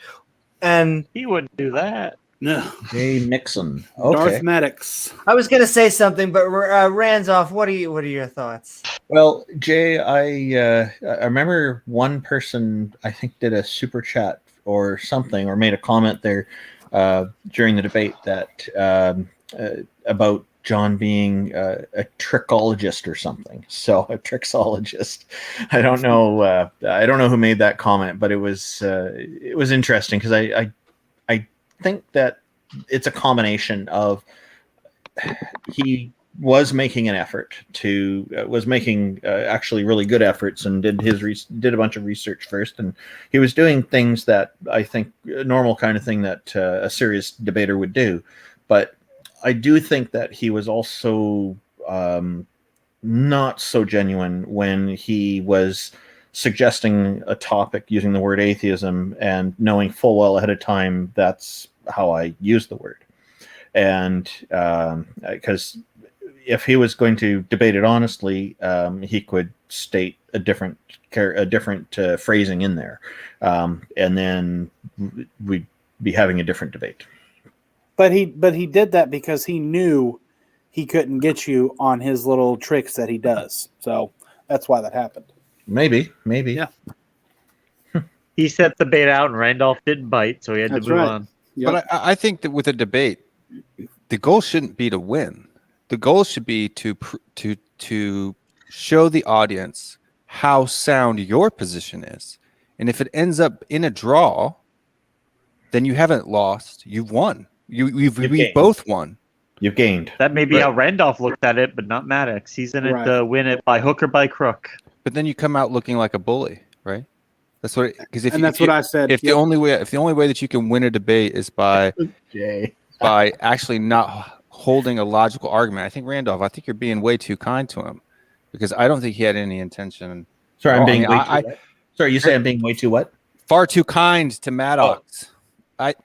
And He wouldn't do that. No. Jay Nixon. Darth Okay. Maddox. I was going to say something, but Randolph, what are your thoughts? Well, Jay, I remember one person I think did a super chat or something, or made a comment there during the debate that about John being a trichologist or something. So a trixologist. I don't know. I don't know who made that comment, but it was interesting because I think that it's a combination of he was making an effort to was making actually really good efforts and did a bunch of research first, and he was doing things that I think a normal kind of thing that a serious debater would do. But I do think that he was also not so genuine when he was suggesting a topic using the word atheism and knowing full well ahead of time that's how I use the word. And because if he was going to debate it honestly, he could state a different phrasing in there, and then we'd be having a different debate. But he did that because he knew he couldn't get you on his little tricks that he does. So that's why that happened. Maybe. Yeah. He set the bait out, and Randolph didn't bite, so he had That's to move right. on. Yep. But I think that with a debate, the goal shouldn't be to win. The goal should be to show the audience how sound your position is. And if it ends up in a draw, then you haven't lost. You've won. We gained. both won. You've gained. That may be Right. how Randolph looked at it, but not Maddox. He's in it Right. to win it by hook or by crook. But then you come out looking like a bully, right? That's what. Because what I said. If the only way that you can win a debate is by Jay. by actually not holding a logical argument, I think Randolph, I think you're being way too kind to him, because I don't think he had any intention. Sorry, I'm Oh, I being mean, way I- too what? Sorry, you say I'm being way too what? Far too kind to Maddox.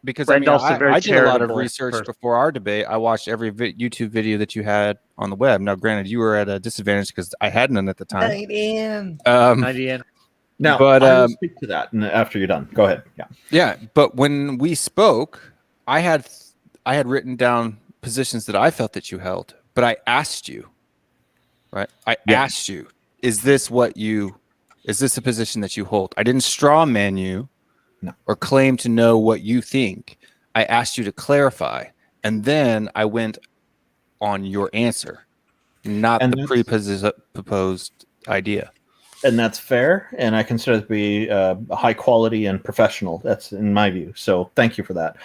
Because Randolph's a very I did a lot of charitable research person. before our debate. I watched every YouTube video that you had on the web. Now, granted, you were at a disadvantage because I had none at the time. Ian. Now, But, I will speak to that after you're done. Go ahead. Yeah. Yeah, but when we spoke, I had written down positions that I felt that you held, but I asked you, right? I asked you, is this a position that you hold? I didn't straw man you or claim to know what you think. I asked you to clarify, and then I went on your answer, not the proposed idea. And that's fair, and I consider it to be high quality and professional. That's in my view. So thank you for that.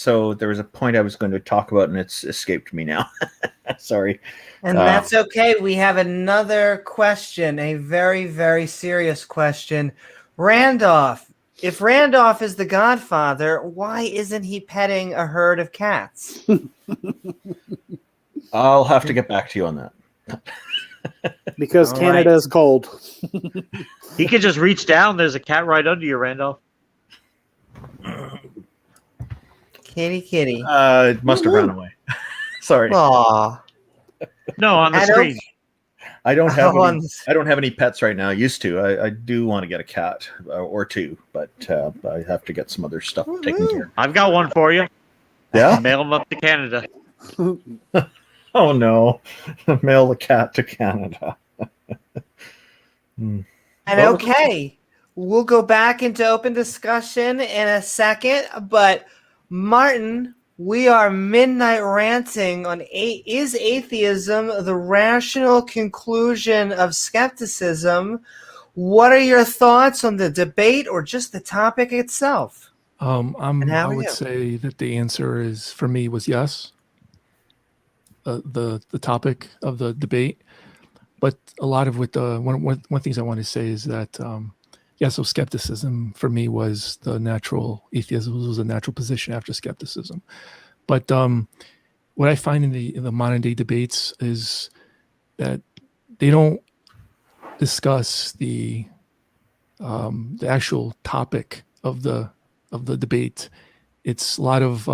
So there was a point I was going to talk about, and it's escaped me now. Sorry. And that's okay. We have another question, a very, very serious question. Randolph, if Randolph is the godfather, why isn't he petting a herd of cats? I'll have to get back to you on that. Because All Canada right. is cold. He could just reach down. There's a cat right under you, Randolph. Kitty. It must have run away. Sorry. Aw. No, on the I don't- screen. I don't have Oh, any, I don't have any pets right now. I used to. I do want to get a cat or two, but I have to get some other stuff taken care of. I've got one for you. Yeah? Mail him up to Canada. Oh no. Mail the cat to Canada. And okay, we'll go back into open discussion in a second, but Martin, we are midnight ranting on is atheism the rational conclusion of skepticism? What are your thoughts on the debate or just the topic itself? I how are would you? say that the answer is for me was yes. The topic of the debate, but a lot of what one things I want to say is that so skepticism for me was the natural, atheism was a natural position after skepticism. But what I find in the modern day debates is that they don't discuss the actual topic of the debate. It's a lot of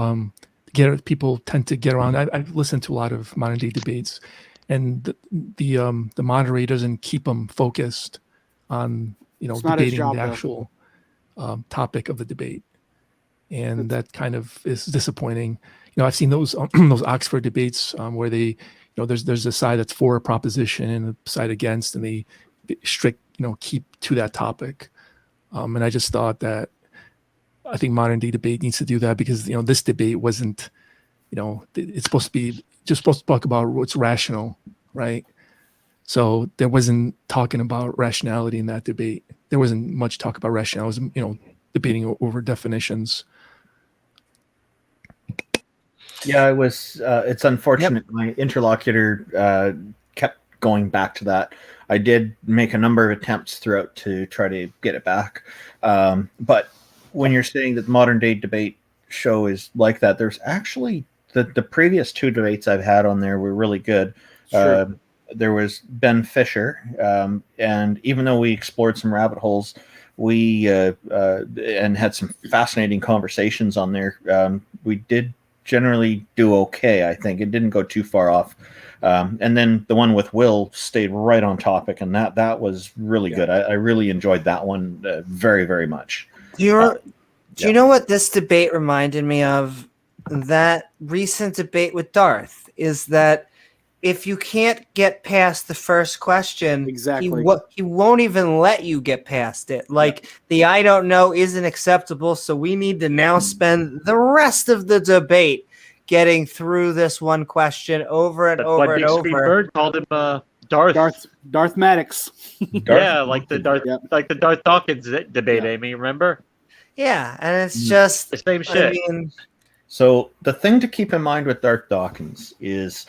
people tend to get around. I've listened to a lot of modern day debates, and the moderator doesn't keep them focused on It's not his debating job, the though. actual topic of the debate, and that kind of is disappointing. I've seen those those Oxford debates where they, there's a side that's for a proposition and a side against, and they strict keep to that topic. And I just thought that I think modern day debate needs to do that, because this debate wasn't, it's supposed to be just supposed to talk about what's rational, right? So there wasn't talking about rationality in that debate. There wasn't much talk about rationality. It was, debating over definitions. Yeah, it was. It's unfortunate. My interlocutor kept going back to that. I did make a number of attempts throughout to try to get it back. But when you're saying that the modern day debate show is like that, there's actually the previous two debates I've had on there were really good. Sure. There was Ben Fisher, and even though we explored some rabbit holes, we and had some fascinating conversations on there, we did generally do okay. I think it didn't go too far off. And then the one with Will stayed right on topic, and that was really good. I really enjoyed that one very, very much. Do you know what this debate reminded me of? That recent debate with Darth is that if you can't get past the first question, Exactly. he won't even let you get past it. Like the I don't know isn't acceptable, so we need to now spend the rest of the debate getting through this one question over and That's over why and Big Screen over. Bird called him Darth. Darth Maddox. Yeah, like the Darth Dawkins debate, Yeah. Amy. Remember? Yeah, and it's just The same shit. I mean, So the thing to keep in mind with Darth Dawkins is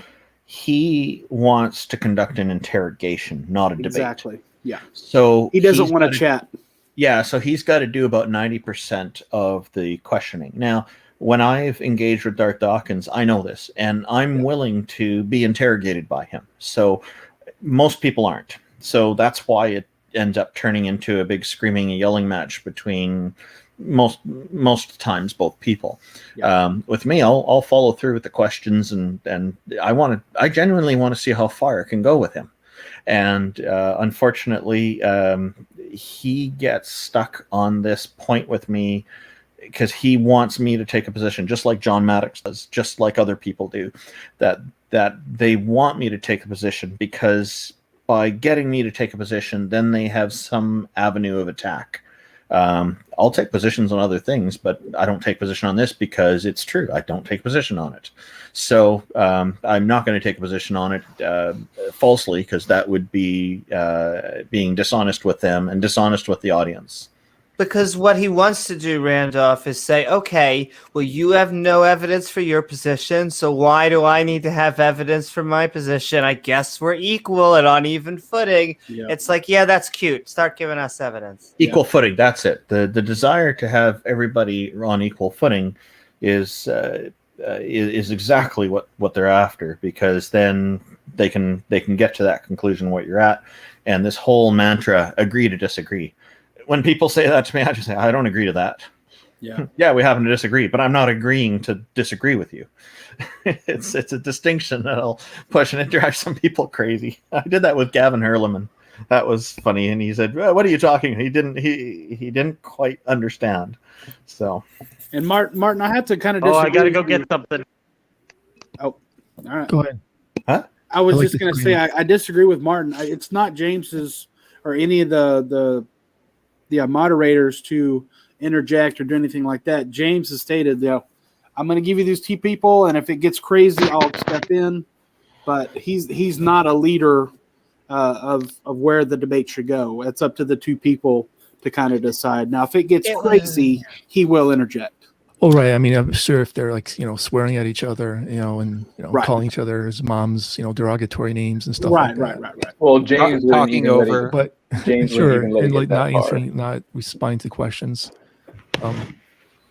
he wants to conduct an interrogation, not a debate. Exactly. Yeah. So He doesn't he's want to gotta- chat. Yeah, so he's got to do about 90% of the questioning. Now, when I've engaged with Darth Dawkins, I know this, and I'm willing to be interrogated by him. So most people aren't. So that's why it ends up turning into a big screaming and yelling match between most times both people. With me, I'll follow through with the questions, and I genuinely want to see how far it can go with him. And unfortunately, he gets stuck on this point with me because he wants me to take a position, just like John Maddox does, just like other people do, that they want me to take a position, because by getting me to take a position, then they have some avenue of attack. I'll take positions on other things, but I don't take position on this because it's true. I don't take position on it. So I'm not going to take a position on it falsely, because that would be being dishonest with them and dishonest with the audience. Because what he wants to do, Randolph, is say, okay, well, you have no evidence for your position, so why do I need to have evidence for my position? I guess we're equal and on even footing. Yeah. It's like, yeah, that's cute. Start giving us evidence. Equal footing, that's it. The desire to have everybody on equal footing is exactly what they're after, because then they can get to that conclusion what you're at. And this whole mantra, agree to disagree. When people say that to me, I just say, I don't agree to that. Yeah. Yeah, we happen to disagree, but I'm not agreeing to disagree with you. It's a distinction that'll push, and it drives some people crazy. I did that with Gavin Herleman. That was funny, and he said, well, "What are you talking?" He didn't quite understand. So, And Martin, I have to kind of. Oh, I gotta go get something. Oh, all right. Go ahead. Huh? I was I like just going to say I disagree with Martin. It's not James's or any of the moderators to interject or do anything like that. James has stated, I'm going to give you these two people, and if it gets crazy, I'll step in. But he's not a leader of where the debate should go. It's up to the two people to kind of decide. Now, if it gets crazy, he will interject. Oh, right. I mean, I'm sure if they're like, swearing at each other, and Right. calling each other's moms, derogatory names and stuff Right, like that. right. Well, James wouldn't talking even let it- over. But James sure, wouldn't even let it and get like that not far. answering, not responding to questions.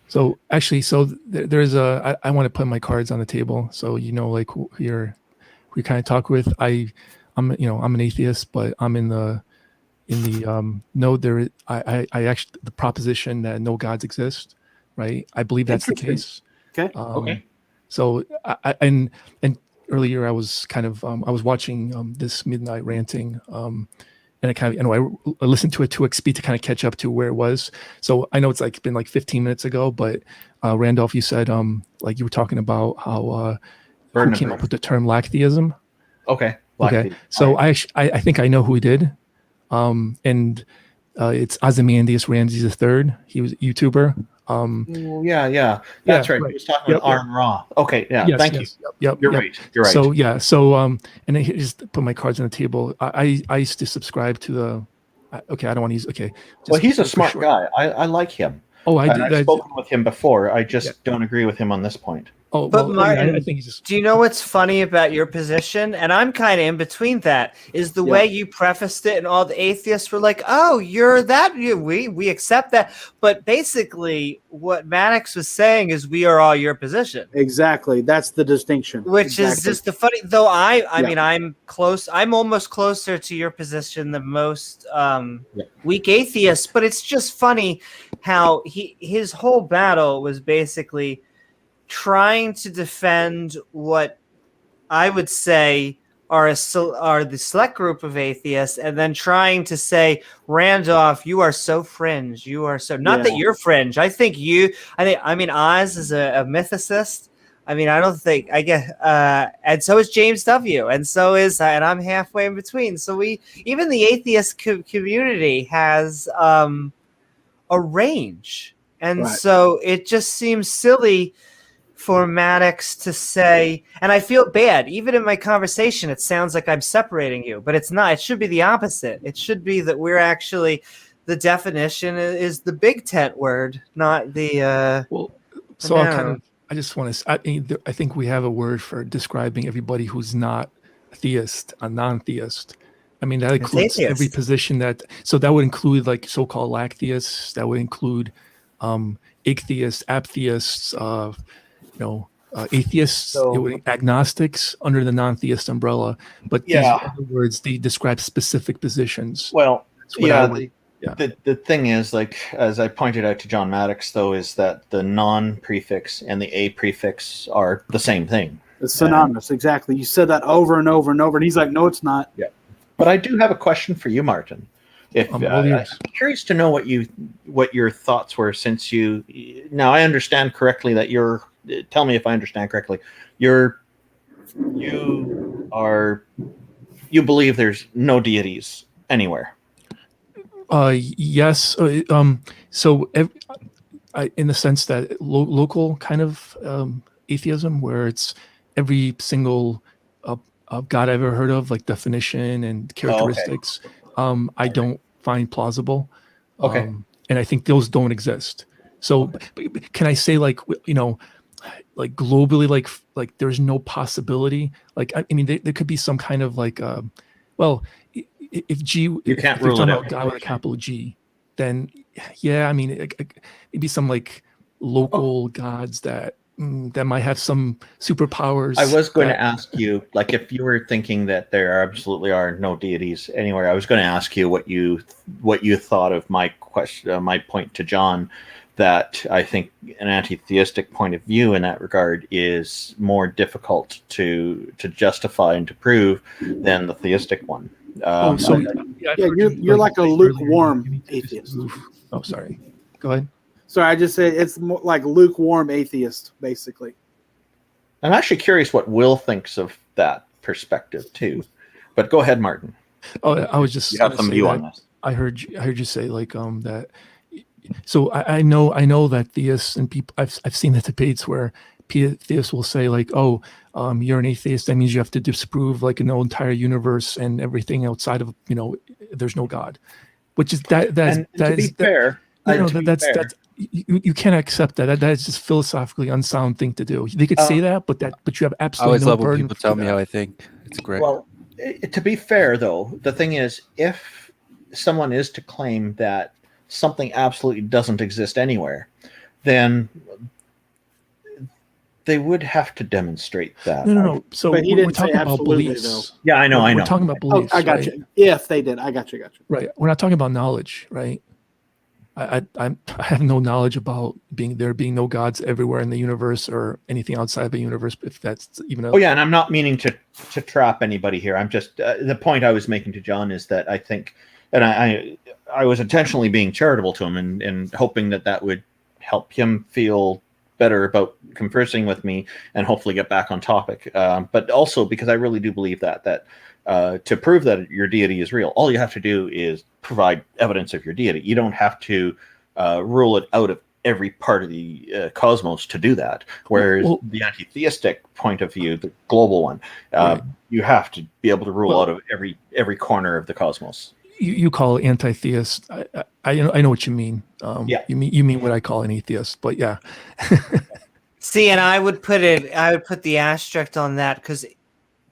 So actually, there's I want to put my cards on the table, so like who we kind of talk with. I'm an atheist, but I'm in the no, there I actually, the proposition that no gods exist, right? I believe that's the case. Okay. Okay. So and earlier I was kind of I was watching this midnight ranting, and I kind of I listened to it to speed to kind of catch up to where it was. So I know it's been like 15 minutes ago, but Randolph, you said like you were talking about how who came up with the term Theism. Okay. Okay. So I think I know who he did. And it's Ozymandias Ramses III. He was a YouTuber. Yeah. That's right. right. He was talking with Arn Ra. Okay. Yeah. Yes, Thank yes, you. Yep. You're right. You're right. So yeah. So and then just put my cards on the table. I used to subscribe to the. Okay, I don't want to use. Okay. Well, he's a smart guy. I like him. Oh, I And did. I've spoken with him before. I just don't agree with him on this point. Oh, But well, Martin, I think he's just. do you know what's funny about your position? And I'm kind of in between that. Is the way you prefaced it, and all the atheists were like, "Oh, you're that. We accept that." But basically, what Maddox was saying is, we are all your position. Exactly. That's the distinction. Which is just the funny. Though I mean, I'm close. I'm almost closer to your position than most weak atheists. But it's just funny how his whole battle was basically trying to defend what I would say are the select group of atheists, and then trying to say, Randolph, you are so fringe. You are so not that you're fringe. I mean, Oz is a mythicist. I mean, I don't think I get, and so is James W. And so is, and I'm halfway in between. So even the atheist community has a range, and so it just seems silly for Maddox to say, and I feel bad, even in my conversation, it sounds like I'm separating you, but it's not. It should be the opposite. It should be that we're actually, the definition is the big tent word, not the. So I just want to. I think we have a word for describing everybody who's not a theist, a non-theist. I mean, that includes every position so that would include like so-called lactheists. That would include atheists, atheists, atheists, agnostics under the non-theist umbrella. But these other words, they describe specific positions. Well, the thing is, like, as I pointed out to John Maddox, though, is that the non-prefix and the a prefix are the same thing. It's synonymous, exactly. You said that over and over and over, and he's like, no, it's not. Yeah. But I do have a question for you, Martin. I'm curious to know what your thoughts were, since now I understand correctly that tell me if I understand correctly, you believe there's no deities anywhere. Yes. So in the sense that local kind of atheism, where it's every single God I've ever heard of, like definition and characteristics, I don't find plausible. Okay. and I think those don't exist. So can I say, like, like globally, like there's no possibility? Like, I mean, there could be some kind of like, well, if can't if you're rule talking it about out. God with a capital G, then yeah, I mean, maybe some like local gods that might have some superpowers. I was going to that- ask you, like, if you were thinking that there absolutely are no deities anywhere, I was going to ask you what you thought of my question, my point to John, that I think an anti-theistic point of view in that regard is more difficult to justify and to prove than the theistic one. so Yeah, you're like a lukewarm atheist. Oh, sorry. Go ahead. Sorry, I just said it's more like lukewarm atheist, basically. I'm actually curious what Will thinks of that perspective too. But go ahead, Martin. Oh, I was just You have gonna some say view that on this. I heard you say like that. So I know that theists and people, I've seen the debates where theists will say like, oh, you're an atheist, that means you have to disprove like an entire universe and everything outside of, there's no God, which is that's you can't accept that. That is just philosophically unsound thing to do. They could say that, but you have I absolutely always no love when burden people to tell do me that. how I think. It's great. Well, to be fair, though, the thing is, if someone is to claim that something absolutely doesn't exist anywhere, then they would have to demonstrate that. No. So But he we're didn't say talking about absolutely, beliefs. though. Yeah, I know. We're talking about beliefs. I got right? you. If they did, I got you. Right. We're not talking about knowledge, right? I have no knowledge about there being no gods everywhere in the universe or anything outside the universe, if that's even a... Oh yeah, and I'm not meaning to trap anybody here. I'm just the point I was making to John is that I think, and I was intentionally being charitable to him and hoping that would help him feel better about conversing with me and hopefully get back on topic. But also because I really do believe that to prove that your deity is real, all you have to do is provide evidence of your deity. You don't have to rule it out of every part of the cosmos to do that. Whereas the anti-theistic point of view, the global one, Right. you have to be able to rule out of every corner of the cosmos. You call it anti-theist. I know what you mean. Yeah. You mean what I call an atheist, but yeah. See, and I would put the asterisk on that, because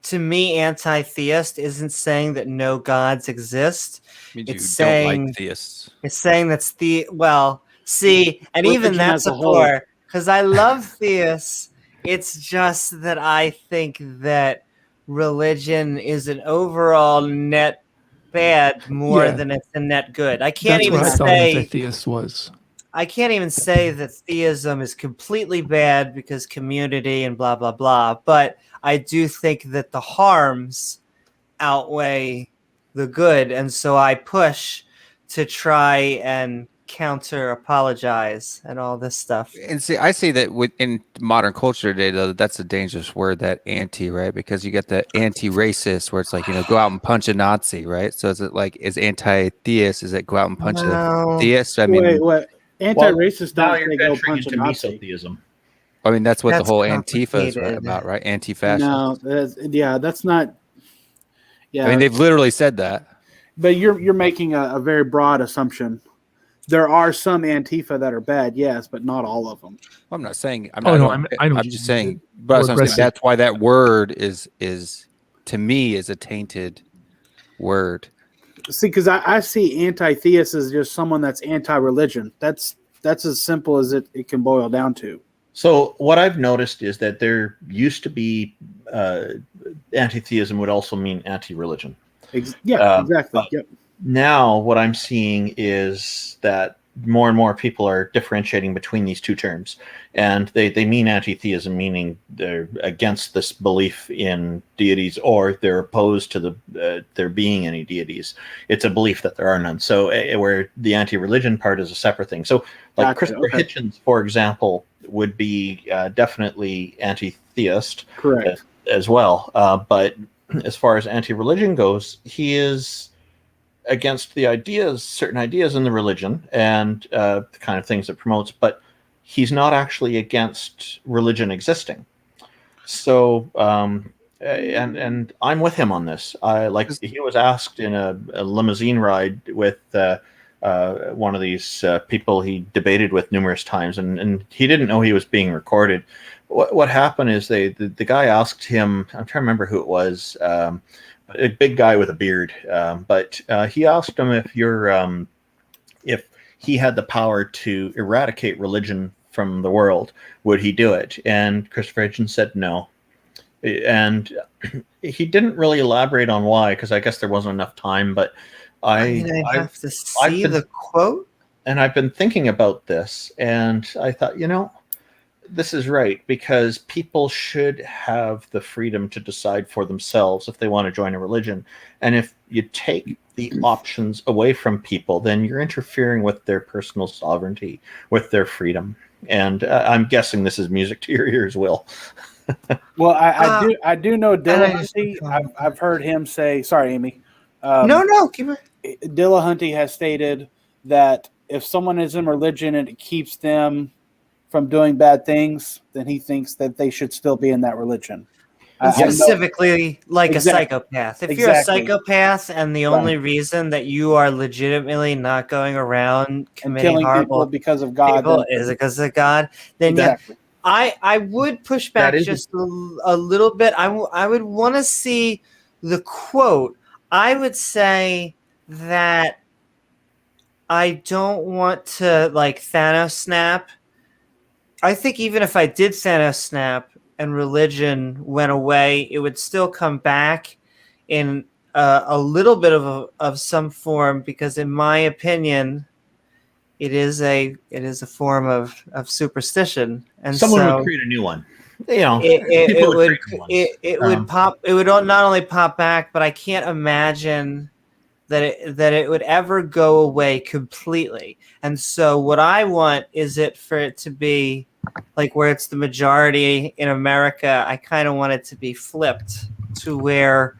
to me, anti-theist isn't saying that no gods exist. It's saying don't like theists. It's saying that's and even Religion that's as a a whole. core, because I love theists. It's just that I think that religion is an overall net bad more than it's a net good. I can't That's even what I thought say anti-theist was. I can't even say that theism is completely bad because community and blah, blah, blah. But I do think that the harms outweigh the good. And so I push to try and counter apologize and all this stuff. And see, I see that in modern culture today, though, that's a dangerous word, that anti, right? Because you get the anti-racist where it's like, go out and punch a Nazi, right? So is it like, is anti-theist, is it go out and punch a theist? I mean, wait. Anti-racist now don't you're say go venturing punch a into Nazi. mesotheism. I mean, that's what That's the whole Antifa is complicated. about, right? Anti-fascist. No, that's not. Yeah, I mean, they've literally said that. but you're making a very broad assumption. There are some Antifa that are bad, yes, but not all of them. I'm not saying. I know what I'm you just mean. saying. But More I'm saying aggressive. that's why that word is to me is a tainted word. See, because I see anti-theist as just someone that's anti-religion. That's as simple as it can boil down to. So what I've noticed is that there used to be anti-theism would also mean anti-religion. Exactly. Yep. Now what I'm seeing is that more and more people are differentiating between these two terms, and they mean anti-theism, meaning they're against this belief in deities, or they're opposed to there being any deities. It's a belief that there are none. So where the anti-religion part is a separate thing. So like Gotcha, Christopher okay. Hitchens, for example, would be definitely anti-theist. Correct. As well. But as far as anti-religion goes, he is against the certain ideas in the religion and the kind of things it promotes, but he's not actually against religion existing. So, and I'm with him on this. He was asked in a limousine ride with one of these people he debated with numerous times, and he didn't know he was being recorded. What happened is the guy asked him, I'm trying to remember who it was, a big guy with a beard, but he asked him if he had the power to eradicate religion from the world, would he do it? And Christopher Hitchens said no. And he didn't really elaborate on why, because I guess there wasn't enough time, but I have to see the quote. And I've been thinking about this, and I thought, this is right, because people should have the freedom to decide for themselves if they want to join a religion. And if you take the options away from people, then you're interfering with their personal sovereignty, with their freedom. And I'm guessing this is music to your ears, Will. Well, I do know Dillahunty. I've heard him say. Sorry, Amy. No, keep it. Dillahunty has stated that if someone is in religion and it keeps them from doing bad things, then he thinks that they should still be in that religion. Specifically, like a psychopath. If you're a Exactly. psychopath and the only reason that you are legitimately not going around committing killing horrible people because of God is because of God, then exactly. I would push back just a little bit. I would want to see the quote. I would say that I don't want to like Thanos snap. I think even if I did Thanos snap and religion went away, it would still come back in a little bit of some form, because in my opinion, it is a form of superstition, and someone would create a new one. It would pop. It would not only pop back, but I can't imagine that it would ever go away completely. And so what I want is for it to be like where it's the majority in America. I kind of want it to be flipped to where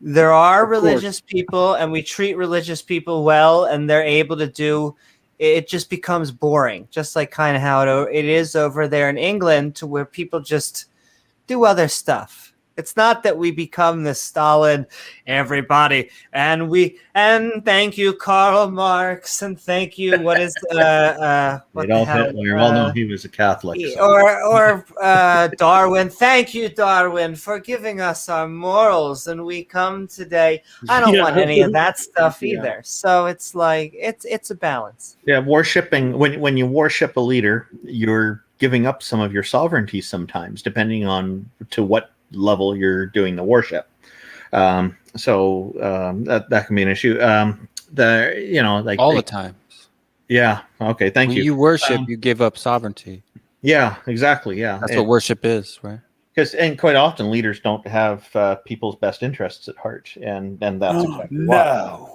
there are religious people and we treat religious people well, and they're able to do it. Just becomes boring, just like kind of how it is over there in England, to where people just do other stuff. It's not that we become this stolid everybody and thank you Karl Marx and thank you what is what Adolf Hitler. Well, no, he was a Catholic. Or Darwin. Thank you, Darwin, for giving us our morals, and we come today. I don't want any of that stuff either. So it's like it's a balance. Yeah, worshipping when you worship a leader, you're giving up some of your sovereignty sometimes, depending on to what level you're doing the worship. So that can be an issue. Like all the time. Yeah. Okay. Thank you. When you worship, you give up sovereignty. Yeah. Exactly. Yeah. That's what worship is, right? And quite often leaders don't have people's best interests at heart, and that's exactly why.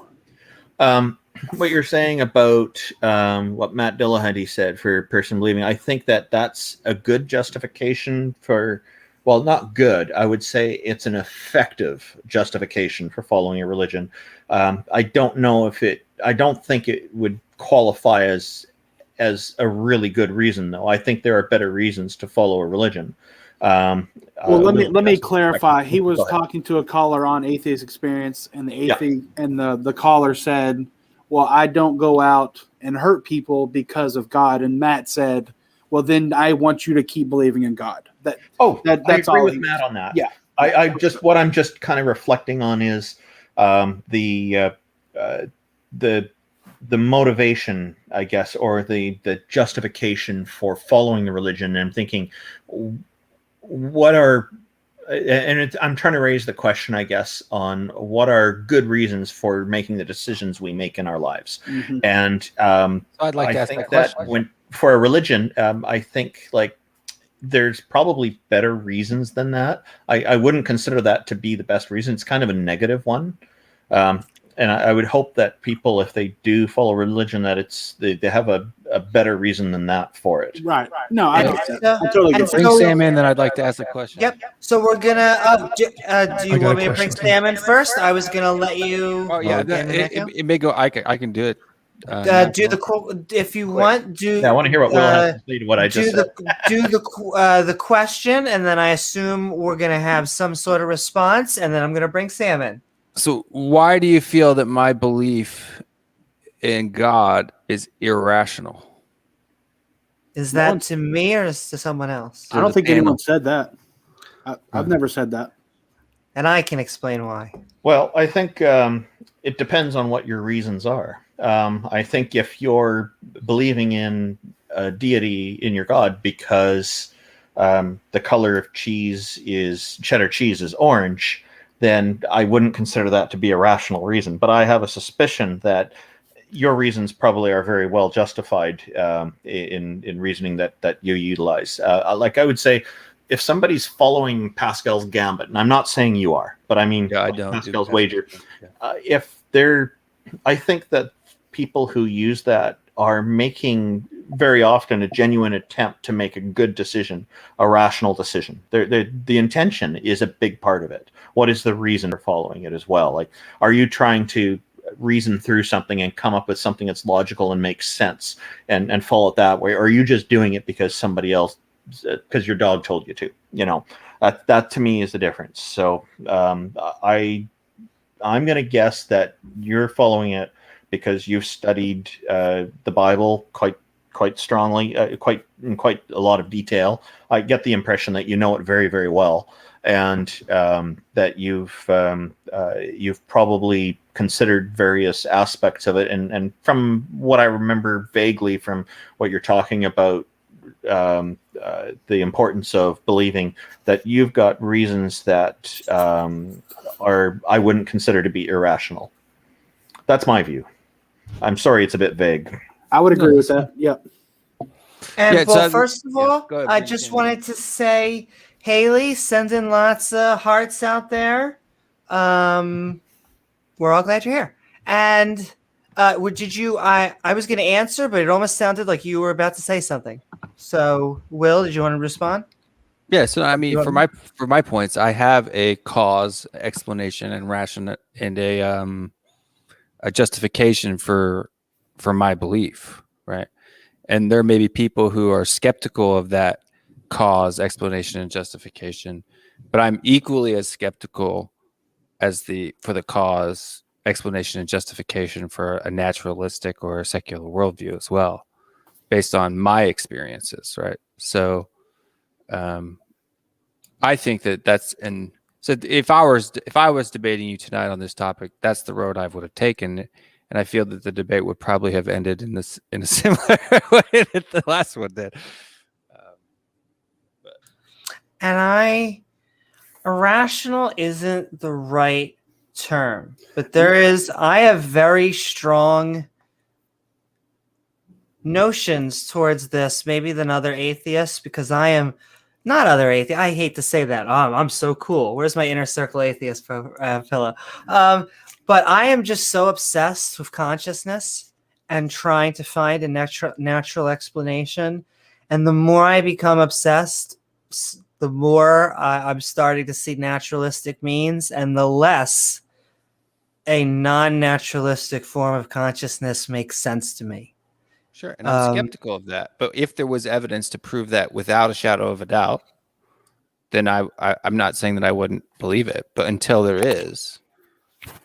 What you're saying about what Matt Dillahunty said for a person believing, I think that's a good justification for. Well, not good. I would say it's an effective justification for following a religion. I don't know if I don't think it would qualify as a really good reason, though. I think there are better reasons to follow a religion. Well, let me clarify. He was talking to a caller on Atheist Experience, and the caller said, "Well, I don't go out and hurt people because of God." And Matt said, "Well, then I want you to keep believing in God." That's I agree with Matt on that. Yeah, I'm just kind of reflecting on is the motivation, I guess, or the justification for following the religion. And I'm thinking, I'm trying to raise the question, I guess, on what are good reasons for making the decisions we make in our lives. Mm-hmm. And I'd like to ask think that question. For a religion, I think like there's probably better reasons than that. I wouldn't consider that to be the best reason. It's kind of a negative one. And I would hope that people, if they do follow religion, that they have a better reason than that for it. Right. No, I totally agree. Bring Sam in, then I'd like to ask a question. Yep. So we're gonna. Do you want me to bring Sam in first? I was gonna let you. Oh yeah, it may go. I can do it. Do the if you want. Do I want to hear what Will has to say to what I just said. Do the question, and then I assume we're gonna have some sort of response, and then I'm gonna bring Sam in. So why do you feel that my belief and God is irrational. Is No that one's- to me or is to someone else? I don't the think panel. anyone said that. I've never said that. And I can explain why. Well, I think it depends on what your reasons are. I think if you're believing in a deity in your God because the color of cheddar cheese is orange, then I wouldn't consider that to be a rational reason. But I have a suspicion that your reasons probably are very well justified in reasoning that you utilize. Like I would say, if somebody's following Pascal's gambit, and I'm not saying you are, but I mean Yeah, I don't do Pascal's Pascal. wager. Yeah. I think that people who use that are making very often a genuine attempt to make a good decision, a rational decision. The intention is a big part of it. What is the reason for following it as well? Like, are you trying to reason through something and come up with something that's logical and makes sense and follow it that way? Or are you just doing it because somebody else, because your dog told you to? That to me is the difference. So I'm going to guess that you're following it because you've studied the Bible quite strongly, in quite a lot of detail. I get the impression that you know it very, very well, and that you've probably considered various aspects of it. And from what I remember vaguely from what you're talking about, the importance of believing, that you've got reasons that I wouldn't consider to be irrational. That's my view. I'm sorry, it's a bit vague. I would agree with that. Yeah. And Yeah, well, so first of all, go ahead, I Brandon. just wanted to say, Haley, send in lots of hearts out there. We're all glad you're here. And did you? I was going to answer, but it almost sounded like you were about to say something. So, Will, did you want to respond? Yeah, so I mean, for my points, I have a cause, explanation, and ration, and a justification for my belief, right? And there may be people who are skeptical of that cause, explanation, and justification, but I'm equally as skeptical as for the cause, explanation, and justification for a naturalistic or a secular worldview as well, based on my experiences, right? So I think that's, and so if I was debating you tonight on this topic, that's the road I would have taken, and I feel that the debate would probably have ended in a similar way that the last one did. And irrational isn't the right term, but I have very strong notions towards this, maybe than other atheists, because I am not other atheists. I hate to say that. I'm so cool. Where's my inner circle atheist fellow? But I am just so obsessed with consciousness and trying to find a natural explanation. And the more I become obsessed, the more I'm starting to see naturalistic means, and the less a non-naturalistic form of consciousness makes sense to me. Sure, and I'm skeptical of that. But if there was evidence to prove that without a shadow of a doubt, then I'm not saying that I wouldn't believe it. But until there is,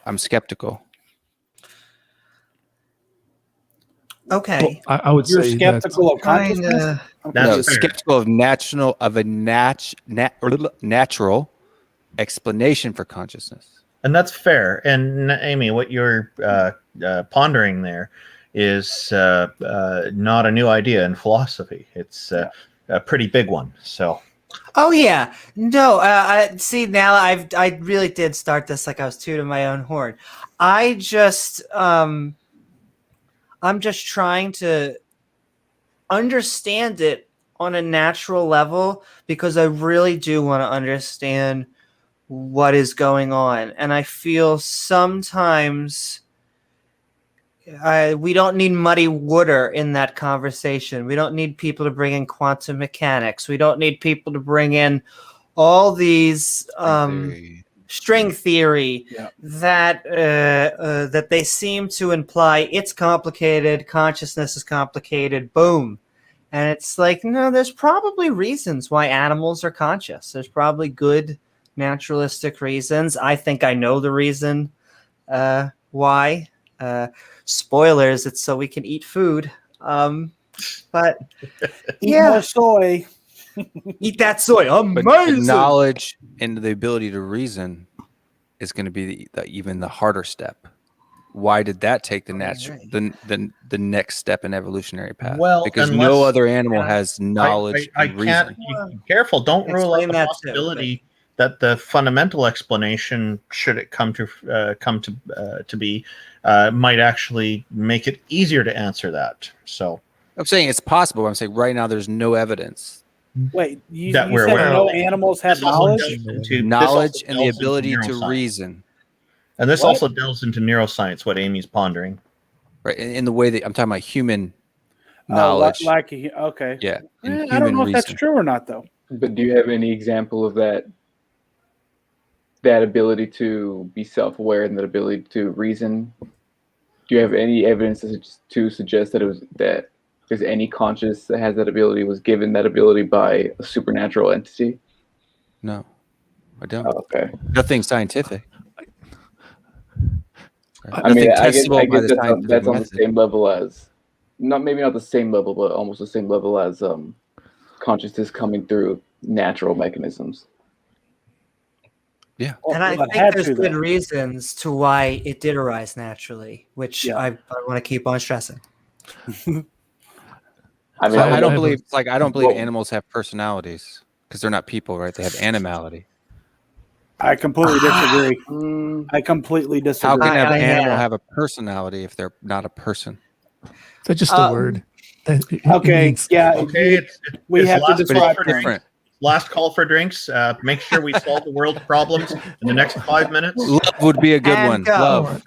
I'm skeptical. Okay. Well, I would You're say skeptical of consciousness? No, skeptical of natural explanation for consciousness. And that's fair. And Amy, what you're pondering there is not a new idea in philosophy. It's a pretty big one. So. Oh yeah, no. See, now I really did start this like I was tooting my own horn. I'm just trying to understand it on a natural level because I really do want to understand what is going on, and I feel sometimes we don't need muddy water in that conversation. We don't need people to bring in quantum mechanics. We don't need people to bring in all these string theory that they seem to imply. It's complicated. Consciousness is complicated. Boom. And it's like, no, there's probably reasons why animals are conscious. There's probably good naturalistic reasons. I think I know the reason why. Spoilers, it's so we can eat food. But Eat more soy. Eat that soy. But Amazing. knowledge and the ability to reason is going to be even the harder step. Why did that take the natural, the next step in evolutionary path? Well, because unless- no other animal has knowledge I and can't. reason. Be careful. Don't rule out Explain the that too, possibility that the fundamental explanation, should it come to be, might actually make it easier to answer that. So I'm saying it's possible. I'm saying right now there's no evidence. Wait, you That you we're said aware no of. animals have This also knowledge? delves into- Knowledge this also and the delves into ability to neuroscience. reason. And this What? also delves into neuroscience, what Amy's pondering. Right. In the way that I'm talking about human Oh, knowledge. okay. Yeah. and I don't human know if that's reason. true or not, though. But do you have any example of that ability to be self-aware and that ability to reason? Do you have any evidence to suggest that there's any conscious that has that ability, was given that ability by a supernatural entity? No, I don't. Oh, okay. Nothing scientific. I mean, I guess by the that's scientific on the method. same level as, maybe not the same level, but almost the same level as consciousness coming through natural mechanisms. Yeah. And I Well, it think had there's to, good though. reasons to why it did arise naturally, which Yeah. I want to keep on stressing. I mean, I don't I- believe I don't believe Well- animals have personalities because they're not people, right? They have animality. I completely disagree. Mm, I completely How disagree. can an I- animal have a personality if they're not a person? That's just a word. It Okay, means- yeah. Okay, we it's have to last decide call But for it's drinks. different. Last call for drinks. Make sure we solve the world's problems in the next 5 minutes. Love would be a good And one. go. Love.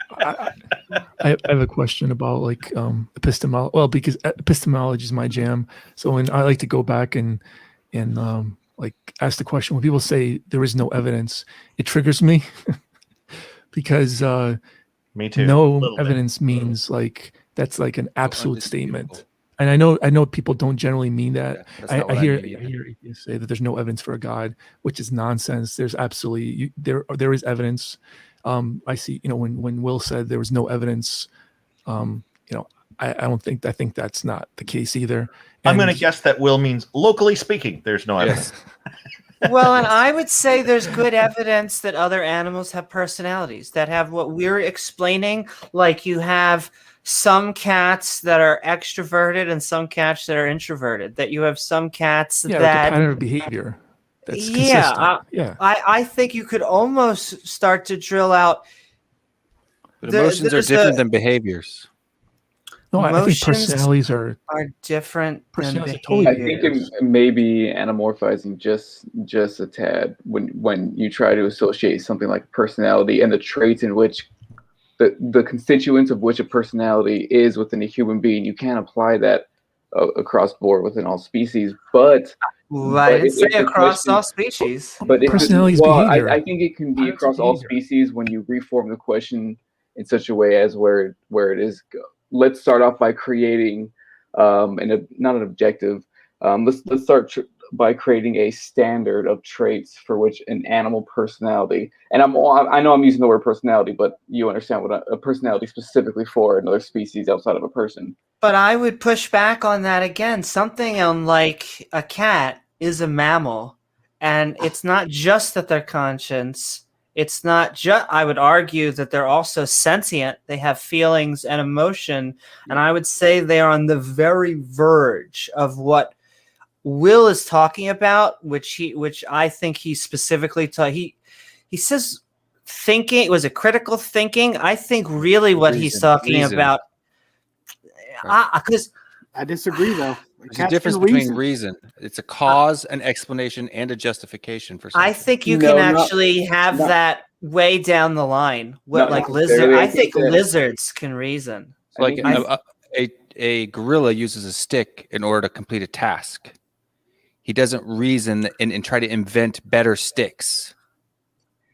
I have a question about like epistemology. Well, because epistemology is my jam. So when I like to go back and like ask the question, when people say there is no evidence, it triggers me because Me too. A no little bit. evidence means like that's like an absolute Undisputable. statement. And I know people don't generally mean that. Yeah, that's I not what I hear mean I either. hear atheists say that there's no evidence for a God, which is nonsense. There's absolutely there is evidence. I see, when Will said there was no evidence, I think that's not the case either. I'm going to And- guess that Will means locally speaking. There's no evidence. Yes. Well, and I would say there's good evidence that other animals have personalities that have what we're explaining. Like you have some cats that are extroverted and some cats that are introverted. That you have some cats yeah, like a that pattern of behavior. That's Yeah, consistent. Yeah. I think you could almost start to drill out. But There- emotions are there's different a- than behaviors. No, I think Emotions personalities are different than Personalities are totally I behavior. think it may be anamorphizing just a tad when you try to associate something like personality and the traits in which the constituents of which a personality is within a human being. You can't apply that across board within all species, but I didn't say if the across question- all species. But if Personality is well, behavior. I think it can be across all species when you reform the question in such a way as where it is. Let's start off by creating not an objective. Let's start by creating a standard of traits for which an animal personality. And I know I'm using the word personality, but you understand what a personality specifically for another species outside of a person. But I would push back on that again. Something like a cat is a mammal, and it's not just that they're conscious. It's not just. I would argue that they're also sentient. They have feelings and emotion, and I would say they are on the very verge of what Will is talking about, which I think he specifically he says thinking. Was it critical thinking? I think really what he's talking Reason. about. Because I disagree, though. There's a difference between reason. It's a cause, an explanation, and a justification for something. I think you No, can not- actually have not- that way down the line. What Not like necessarily. lizard? I I think think that- lizards can reason. So like I a gorilla uses a stick in order to complete a task. He doesn't reason and try to invent better sticks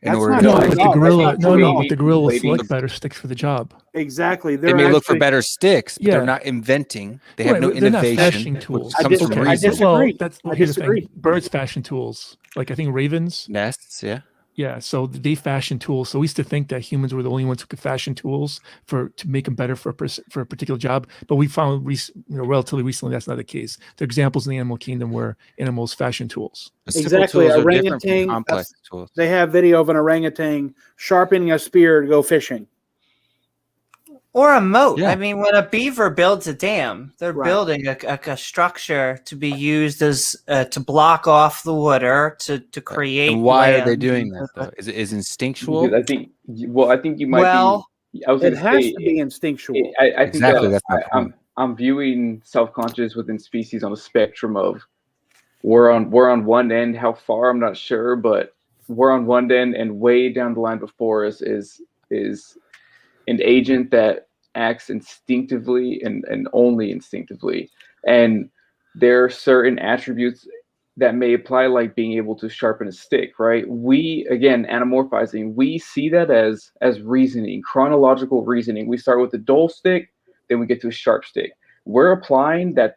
in That's order not to. no, true. but No, the gorilla. that's not No, true. no, but the gorilla will Ladies. select better sticks for the job. Exactly. They may look for actually- better sticks, but Yeah. they're not inventing. They have Right, no but they're not innovation. fashioning which tools. I comes disagree. from I reason. disagree. Well, I here's the disagree. thing. Birds fashion tools. Like I think ravens. Nests, yeah. Yeah, so they fashion tools. So we used to think that humans were the only ones who could fashion tools to make them better for a particular job. But we found, relatively recently, that's not the case. There are examples in the animal kingdom where animals fashion tools. Exactly, orangutan. They have video of an orangutan sharpening a spear to go fishing. Or a moat. Yeah. I mean, when a beaver builds a dam, they're Right. building a structure to be used as to block off the water to create. And why are they land. doing that though? Is it instinctual? Because I think you might Well, be. I was It going to has say to be instinctual. I think Exactly, that's my point. I'm viewing self-conscious within species on a spectrum of we're on one end. How far I'm not sure, but we're on one end, and way down the line before us is an agent that acts instinctively and only instinctively. And there are certain attributes that may apply, like being able to sharpen a stick, right? We, again, anamorphizing, we see that as reasoning, chronological reasoning. We start with a dull stick, then we get to a sharp stick. We're applying that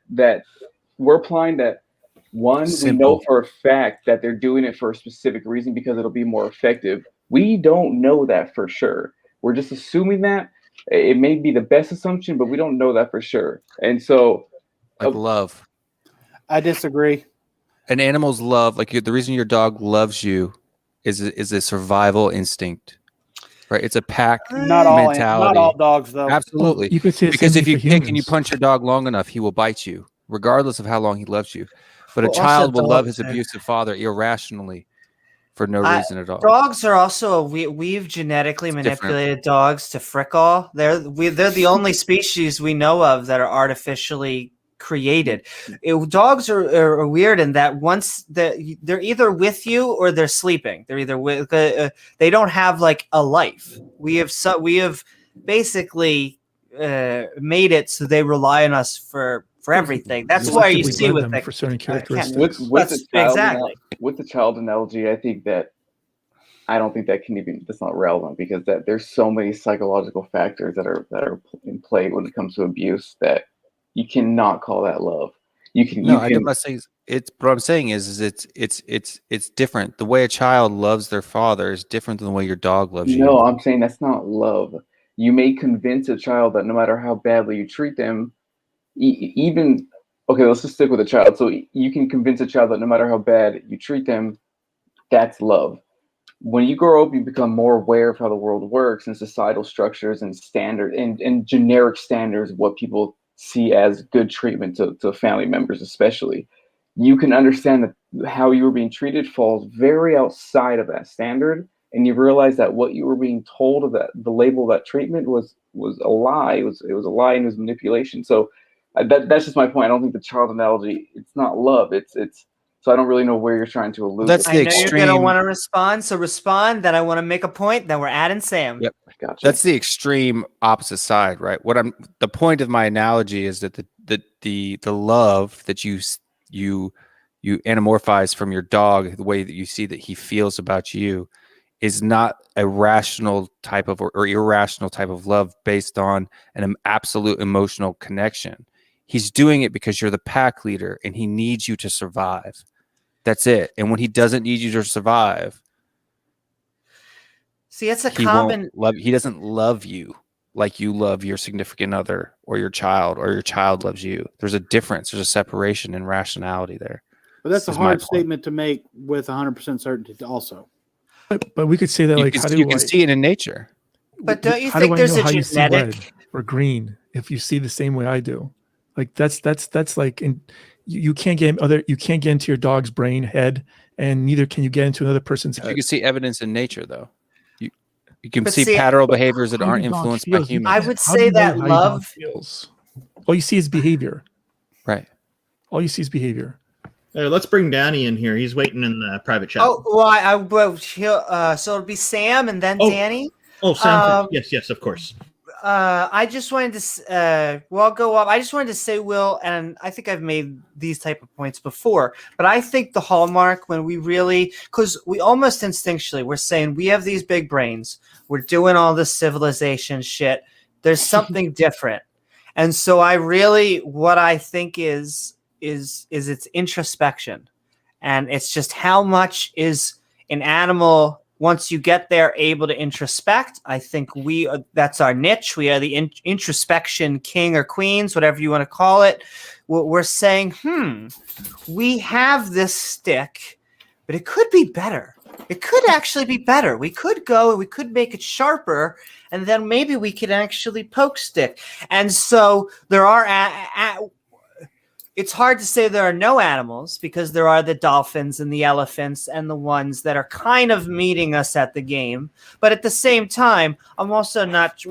one, Simple. we know for a fact that they're doing it for a specific reason because it'll be more effective. We don't know that for sure. We're just assuming that. It may be the best assumption, but we don't know that for sure. And so, Like love. I disagree. An animal's love, like the reason your dog loves you is a survival instinct, right? It's a pack Not all mentality. not all dogs though. Absolutely. You could say the Because same if thing you for kick and you humans. punch your dog long enough, he will bite you, regardless of how long he loves you. But Well, a child also will love dogs his are- abusive father irrationally for no reason at all. Dogs are also we've genetically It's different. manipulated dogs to frickle. They're the only species we know of that are artificially created. Dogs are weird in that once they're either with you or they're sleeping. They're either with they don't have like a life. We have basically made it so they rely on us for everything. That's why you Selectively see bred with them the for certain cat. characteristics. with the child Exactly. with the child analogy, I think that I don't think that can even that's not relevant because that there's so many psychological factors that are in play when it comes to abuse that you cannot call that love. I'm not saying it's. What I'm saying is it's different. The way a child loves their father is different than the way your dog loves you. No, I'm saying that's not love. You may convince a child that no matter how badly you treat them, even okay, let's just stick with a child. So you can convince a child that no matter how bad you treat them, that's love. When you grow up, you become more aware of how the world works and societal structures and standard and generic standards of what people see as good treatment to family members, especially. You can understand that how you were being treated falls very outside of that standard, and you realize that what you were being told of that the label of that treatment was a lie. It was a lie and it was manipulation. So that's just my point. I don't think the child analogy. It's not love. It's. So I don't really know where you're trying to allude. That's the I know you're gonna extreme. want to respond, so respond. Then I want to make a point. Then we're adding Sam. Yep. Gotcha. That's the extreme opposite side, right? The point of my analogy is that the love that you anamorphize from your dog, the way that you see that he feels about you, is not a rational type of or irrational type of love based on an absolute emotional connection. He's doing it because you're the pack leader and he needs you to survive. That's it. And when he doesn't need you to survive, See, it's a he common. he doesn't love you like you love your significant other or your child loves you. There's a difference. There's a separation in rationality there. But that's a Is my hard point. statement to make with 100% certainty also. But we could say that, like, You can see it in nature. But don't you how think do I there's know a how you see genetic? red or green if you see the same way I do? Like that's like you can't get into your dog's brain head, and neither can you get into another person's head. You can see evidence in nature, though. You can But see see, paternal behaviors that How aren't your dog influenced by feels, humans. I would How do say you know that how your dog love. feels? All you see is behavior. Right. All you see is behavior. Let's bring Danny in here. He's waiting in the private chat. Oh, well, so it'll be Sam and then Danny. Oh, Sam. Yes, of course. I just wanted to, I'll go up. I just wanted to say, Will, and I think I've made these type of points before, but I think the hallmark when we really, because we almost instinctually, we're saying we have these big brains, we're doing all this civilization shit. There's something different. And so what I think is its introspection. And it's just how much is an animal once you get there, able to introspect. I think that's our niche. We are the introspection king or queens, whatever you want to call it. We're saying, we have this stick, but it could be better. It could actually be better. We could go and we could make it sharper, and then maybe we could actually poke stick. And so there are it's hard to say there are no animals, because there are the dolphins and the elephants and the ones that are kind of meeting us at the game. But at the same time, I'm also not,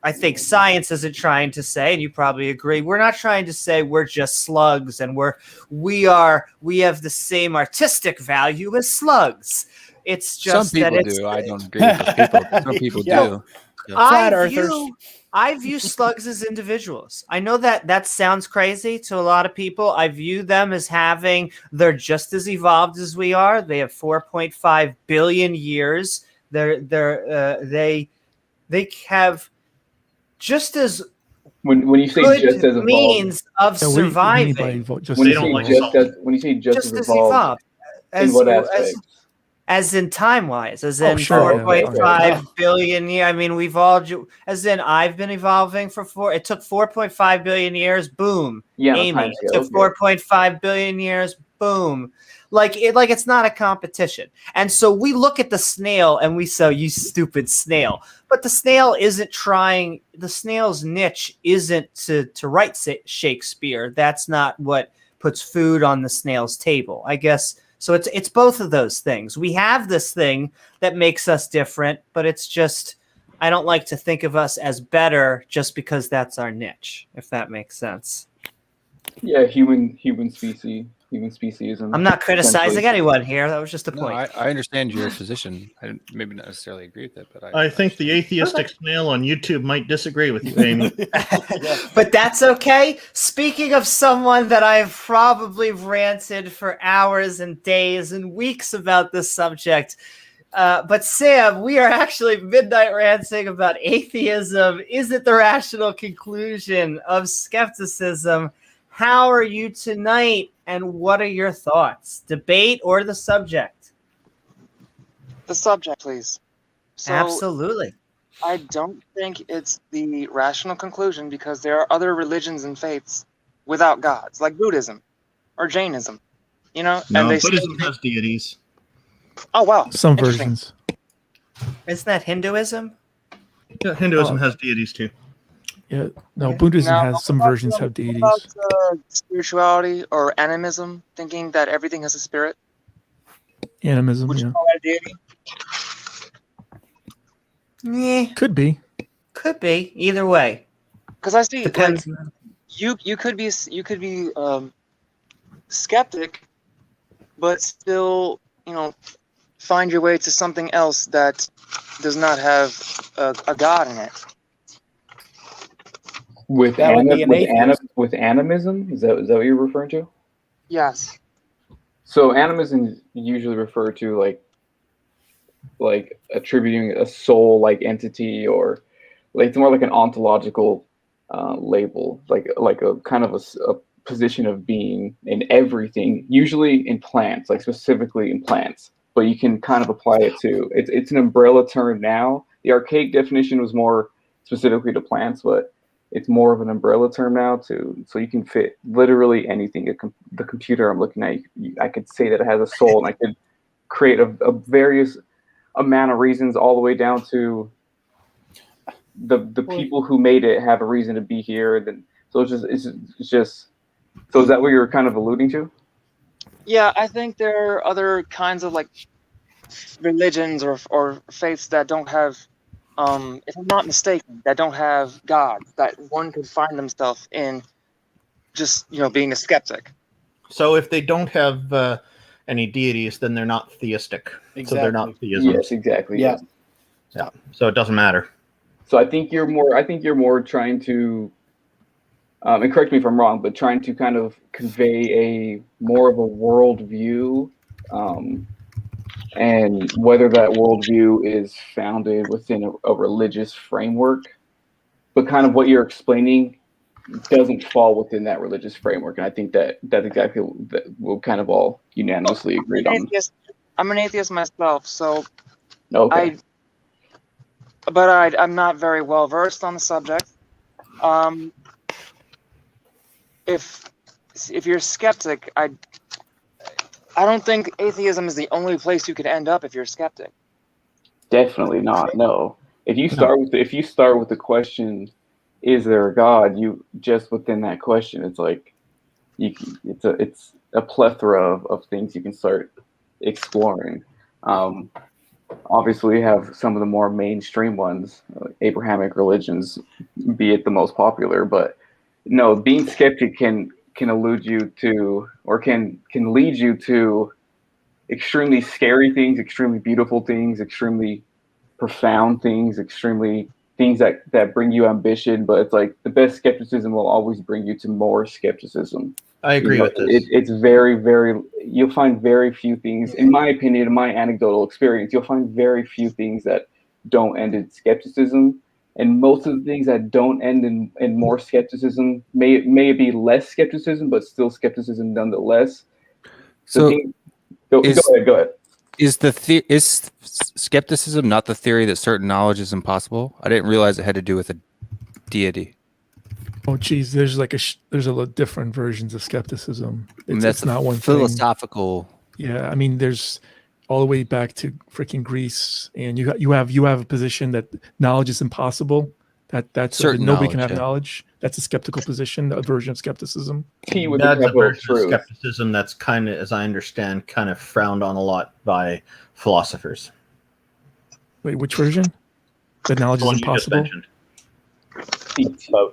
I think science isn't trying to say, and you probably agree, we're not trying to say we're just slugs and we have the same artistic value as slugs. It's just some people do. I don't agree with people. Some people do. Yeah. I view slugs as individuals. I know that sounds crazy to a lot of people. I view them as they're just as evolved as we are. They have 4.5 billion years. They have just as when you say just as evolved, means of surviving. When you say just as evolved, in what aspect? As in time-wise, as in sure, 4.5 billion years. I mean, we've all, as in I've been evolving it took 4.5 billion years, boom. Yeah, Amy, it took 4.5 billion years, boom. Like it's not a competition. And so we look at the snail and we say, you stupid snail. But the snail the snail's niche isn't to write Shakespeare. That's not what puts food on the snail's table, I guess. So it's both of those things. We have this thing that makes us different, but it's just, I don't like to think of us as better just because that's our niche, if that makes sense. Yeah, human speciesism. I'm not criticizing anyone here. That was just a point. I understand your position. I maybe not necessarily agree with it, but I think the atheistic snail on YouTube might disagree with you, Amy. But that's okay. Speaking of someone that I've probably ranted for hours and days and weeks about this subject, but Sam, we are actually midnight ranting about atheism. Is it the rational conclusion of skepticism? How are you tonight, and what are your thoughts? Debate or the subject? The subject, please. So, absolutely. I don't think it's the rational conclusion, because there are other religions and faiths without gods, like Buddhism or Jainism. No, Buddhism has deities. Oh, wow. Some versions. Isn't that Hinduism? Yeah, Hinduism has deities too. Yeah, no, Buddhism has some versions have deities. About spirituality or animism, thinking that everything has a spirit. Animism, Would yeah. you call that deity? Yeah, Could be. Either way. Because I see, depends. Like, you could be skeptic, but still, find your way to something else that does not have a god in it. With animism, is that what you're referring to? Yes. So animism is usually referred to like attributing a soul-like entity, or it's more like an ontological label, like a kind of a position of being in everything, usually in plants, like specifically in plants. But you can kind of apply it to it's an umbrella term now. The archaic definition was more specifically to plants, but it's more of an umbrella term now so you can fit literally anything. The computer I'm looking at, I could say that it has a soul, and I could create a various amount of reasons, all the way down to the people who made it have a reason to be here. And then, so it's just. So is that what you're kind of alluding to? Yeah, I think there are other kinds of religions or faiths that don't have. If I'm not mistaken, that don't have God, that one could find themselves in just, being a skeptic. So if they don't have any deities, then they're not theistic. Exactly. So they're not theism. Yes, exactly. Yeah. So it doesn't matter. So I think you're more trying to, and correct me if I'm wrong, but trying to kind of convey more of a worldview, and whether that worldview is founded within a religious framework, but kind of what you're explaining doesn't fall within that religious framework. And I think that's exactly what we'll kind of all unanimously agreed on. I'm an atheist myself, so Okay. I'm not very well versed on the subject. If you're a skeptic, I don't think atheism is the only place you could end up if you're a skeptic. Definitely not. No. If you start with the question, is there a God? You just within that question, it's like it's a plethora of things you can start exploring. Obviously, you have some of the more mainstream ones, Abrahamic religions, be it the most popular. But no, being skeptic can elude you to, or can lead you to extremely scary things, extremely beautiful things, extremely profound things, extremely things that bring you ambition. But it's like the best skepticism will always bring you to more skepticism. I agree with this. It's very, very, you'll find very few things, in my opinion, in my anecdotal experience, you'll find very few things that don't end in skepticism. And most of the things that don't end in more skepticism may be less skepticism, but still skepticism nonetheless. So go ahead. Is skepticism not the theory that certain knowledge is impossible? I didn't realize it had to do with a deity. Oh, geez, there's there's a lot different versions of skepticism. That's not one philosophical. Thing. Yeah, I mean, there's all the way back to freaking Greece, and you have a position that knowledge is impossible. That's nobody can have knowledge. That's a skeptical position, a version of skepticism. That's a version of skepticism that's kind of, as I understand, kind of frowned on a lot by philosophers. Wait, which version? That knowledge is impossible.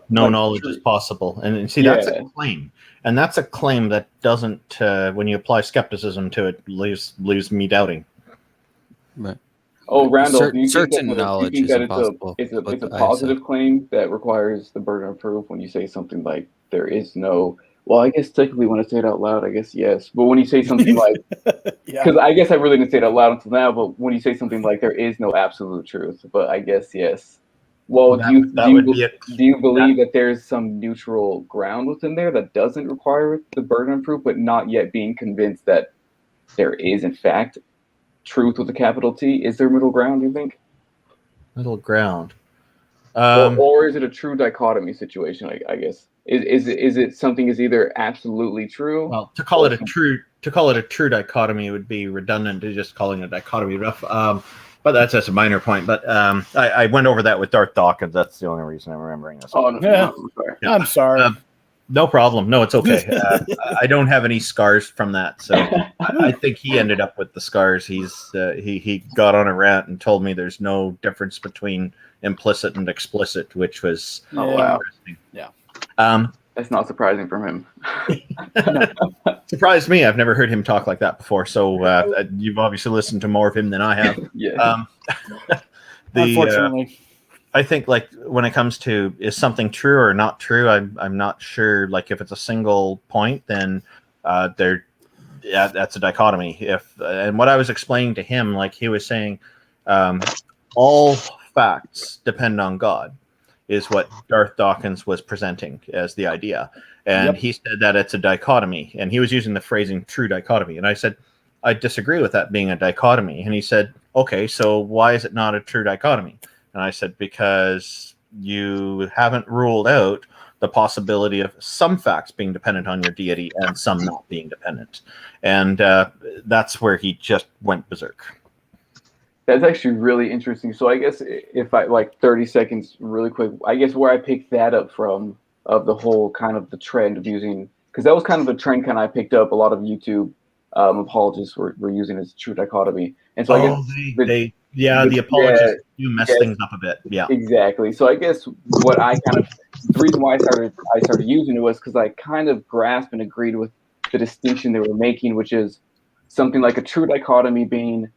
No knowledge is possible, and see that's a claim, and that's a claim that doesn't. When you apply skepticism to it, leaves me doubting. Right. Oh, Randall, certain knowledge is impossible. It's a positive claim that requires the burden of proof when you say something like there is no. Well, I guess technically when I say it out loud, I guess yes. But when you say something like, because I guess I really didn't say it out loud until now. But when you say something like there is no absolute truth, but I guess yes. Well, do you believe that there's some neutral ground within there that doesn't require the burden of proof, but not yet being convinced that there is in fact truth with a capital T? Is there middle ground, you think? Middle ground. Or is it a true dichotomy situation, I guess? Is it something is either absolutely true? Well, to call it a true dichotomy would be redundant to just calling it a dichotomy rough. But that's a minor point. But I went over that with Darth Dawkins. That's the only reason I'm remembering this. Oh, no, I'm sorry. No problem. No, it's okay. I don't have any scars from that, so I think he ended up with the scars. He got on a rant and told me there's no difference between implicit and explicit, which was interesting. Yeah. That's not surprising from him. Surprised me. I've never heard him talk like that before. So you've obviously listened to more of him than I have. Yeah. Unfortunately. I think like when it comes to is something true or not true, I'm not sure. Like if it's a single point, then that's a dichotomy. And what I was explaining to him, like he was saying, all facts depend on God, is what Darth Dawkins was presenting as the idea. And he said that it's a dichotomy, and he was using the phrasing true dichotomy. And I said, I disagree with that being a dichotomy. And he said, okay, so why is it not a true dichotomy? And I said, because you haven't ruled out the possibility of some facts being dependent on your deity and some not being dependent. And that's where he just went berserk. That's actually really interesting. So I guess if I 30 seconds really quick, I guess where I picked that up from of the whole kind of the trend of using, because that was kind of a trend kind of I picked up a lot of YouTube apologists were using as true dichotomy. And so I guess the apologists do mess things up a bit. Yeah, exactly. So I guess what the reason why I started using it was because I kind of grasped and agreed with the distinction they were making, which is something like a true dichotomy being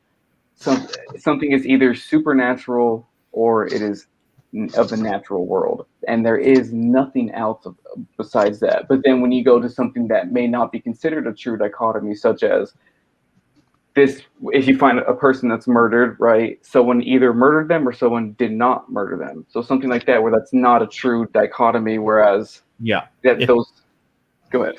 something is either supernatural or it is of the natural world, and there is nothing else besides that. But then when you go to something that may not be considered a true dichotomy, such as this, if you find a person that's murdered, right? Someone either murdered them or someone did not murder them. So something like that, where that's not a true dichotomy, whereas go ahead.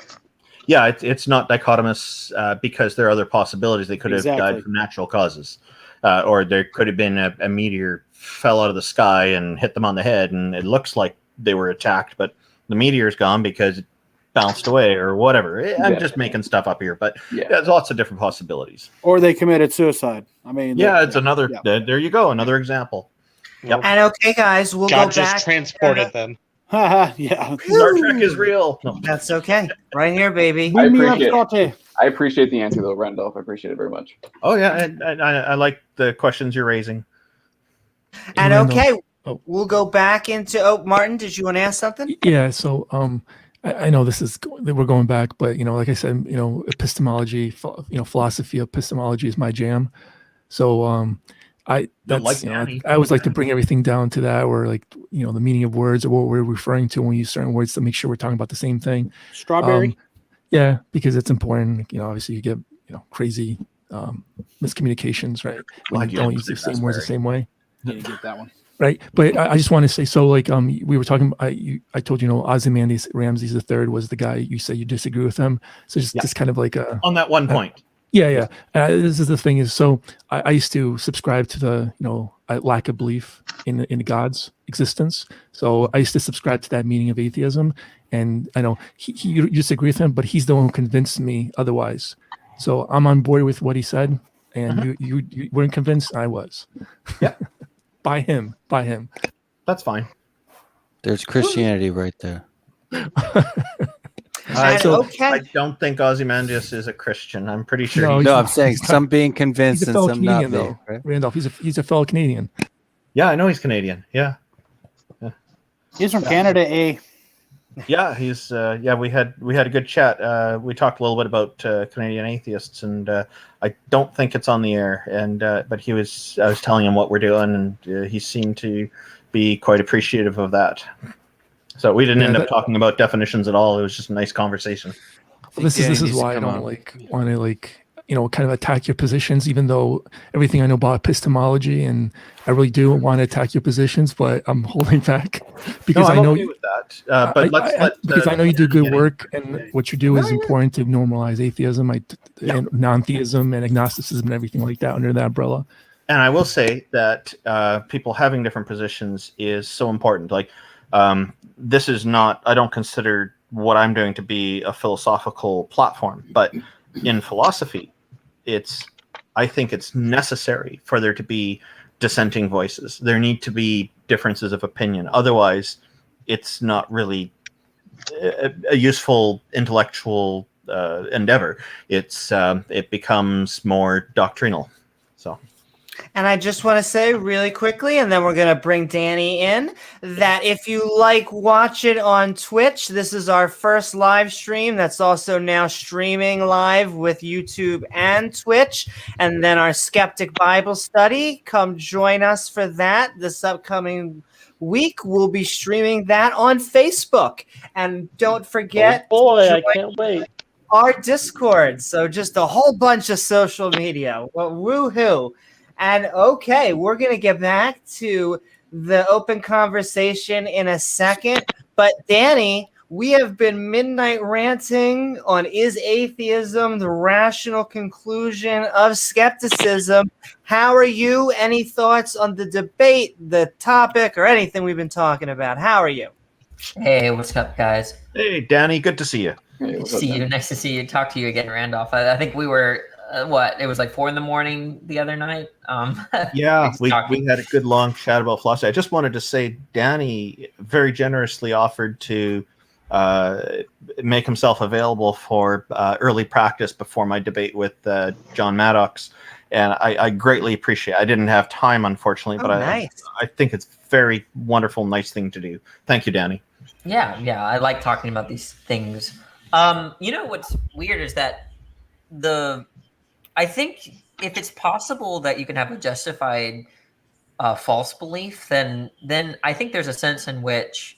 Yeah, it's not dichotomous because there are other possibilities. They could have died from natural causes. or there could have been a meteor fell out of the sky and hit them on the head, and it looks like they were attacked, but the meteor's gone because it bounced away or whatever. I'm just making stuff up here, but there's lots of different possibilities. Or they committed suicide. I mean, it's another. There you go, another example. Yep. And okay, guys, we'll God go just back. transported them. Yeah. Star Trek is real. No. That's okay. Right here, baby. I appreciate the answer, though, Randolph. I appreciate it very much. Oh, yeah. I like the questions you're raising. And okay, we'll go back into. Oh, Martin, did you want to ask something? Yeah. So, I know we're going back, but like I said, epistemology, philosophy, epistemology is my jam. So, I always like to bring everything down to that, or like the meaning of words, or what we're referring to when we use certain words, to make sure we're talking about the same thing. Strawberry. Yeah, because it's important. Obviously you get crazy miscommunications, right? When you don't use the same words the same way. Yeah, you get that one. Right, but I just want to say, so like we were talking, I told you, Ozymandias Ramses III was the guy. You say you disagree with him, so just kind of like on that one point. Yeah. This is the thing is, so I used to subscribe to the lack of belief in God's existence. So I used to subscribe to that meaning of atheism, and I know you disagree with him, but he's the one who convinced me otherwise. So I'm on board with what he said, and you weren't convinced. I was. Yeah. By him. That's fine. There's Christianity right there. I don't think Ozymandias is a Christian. I'm pretty sure. No, I'm saying some being convinced and some Canadian, not. Though, right? Randolph, he's a fellow Canadian. Yeah, I know he's Canadian. Yeah. He's from Canada, eh? Yeah, he's. We had a good chat. We talked a little bit about Canadian atheists, and I don't think it's on the air. And but I was telling him what we're doing, and he seemed to be quite appreciative of that. So we didn't end up talking about definitions at all. It was just a nice conversation. Well, this is why I don't want to kind of attack your positions, even though everything I know about epistemology, and I really do want to attack your positions, but I'm holding back because I know okay with that. But because I know you do good work, and what you do is important to normalize atheism, and non-theism, and agnosticism, and everything like that under that umbrella. And I will say that people having different positions is so important. Like, this is not, I don't consider what I'm doing to be a philosophical platform, but in philosophy, I think it's necessary for there to be dissenting voices. There need to be differences of opinion. Otherwise, it's not really a useful intellectual endeavor. It becomes more doctrinal. So. And I just want to say really quickly, and then we're going to bring Danny in, that if you watch it on Twitch, this is our first live stream that's also now streaming live with YouTube and Twitch. And then our Skeptic Bible Study, come join us for that this upcoming week. We'll be streaming that on Facebook. And don't forget, I can't wait. Our Discord. So just a whole bunch of social media. Well, woohoo. And okay, we're going to get back to the open conversation in a second. But Danny, we have been midnight ranting on is atheism the rational conclusion of skepticism? How are you? Any thoughts on the debate, the topic, or anything we've been talking about? How are you? Hey, what's up, guys? Hey, Danny, good to see you. Hey, Nice to see you. Talk to you again, Randolph. I think we were... it was like 4 a.m. the other night. Yeah, we had a good long chat about philosophy. I just wanted to say Danny very generously offered to make himself available for early practice before my debate with John Maddox, and I greatly appreciate it. I didn't have time, unfortunately, but nice. I think it's very wonderful, nice thing to do. Thank you, Danny. Yeah, I like talking about these things. What's weird is that I think if it's possible that you can have a justified false belief, then I think there's a sense in which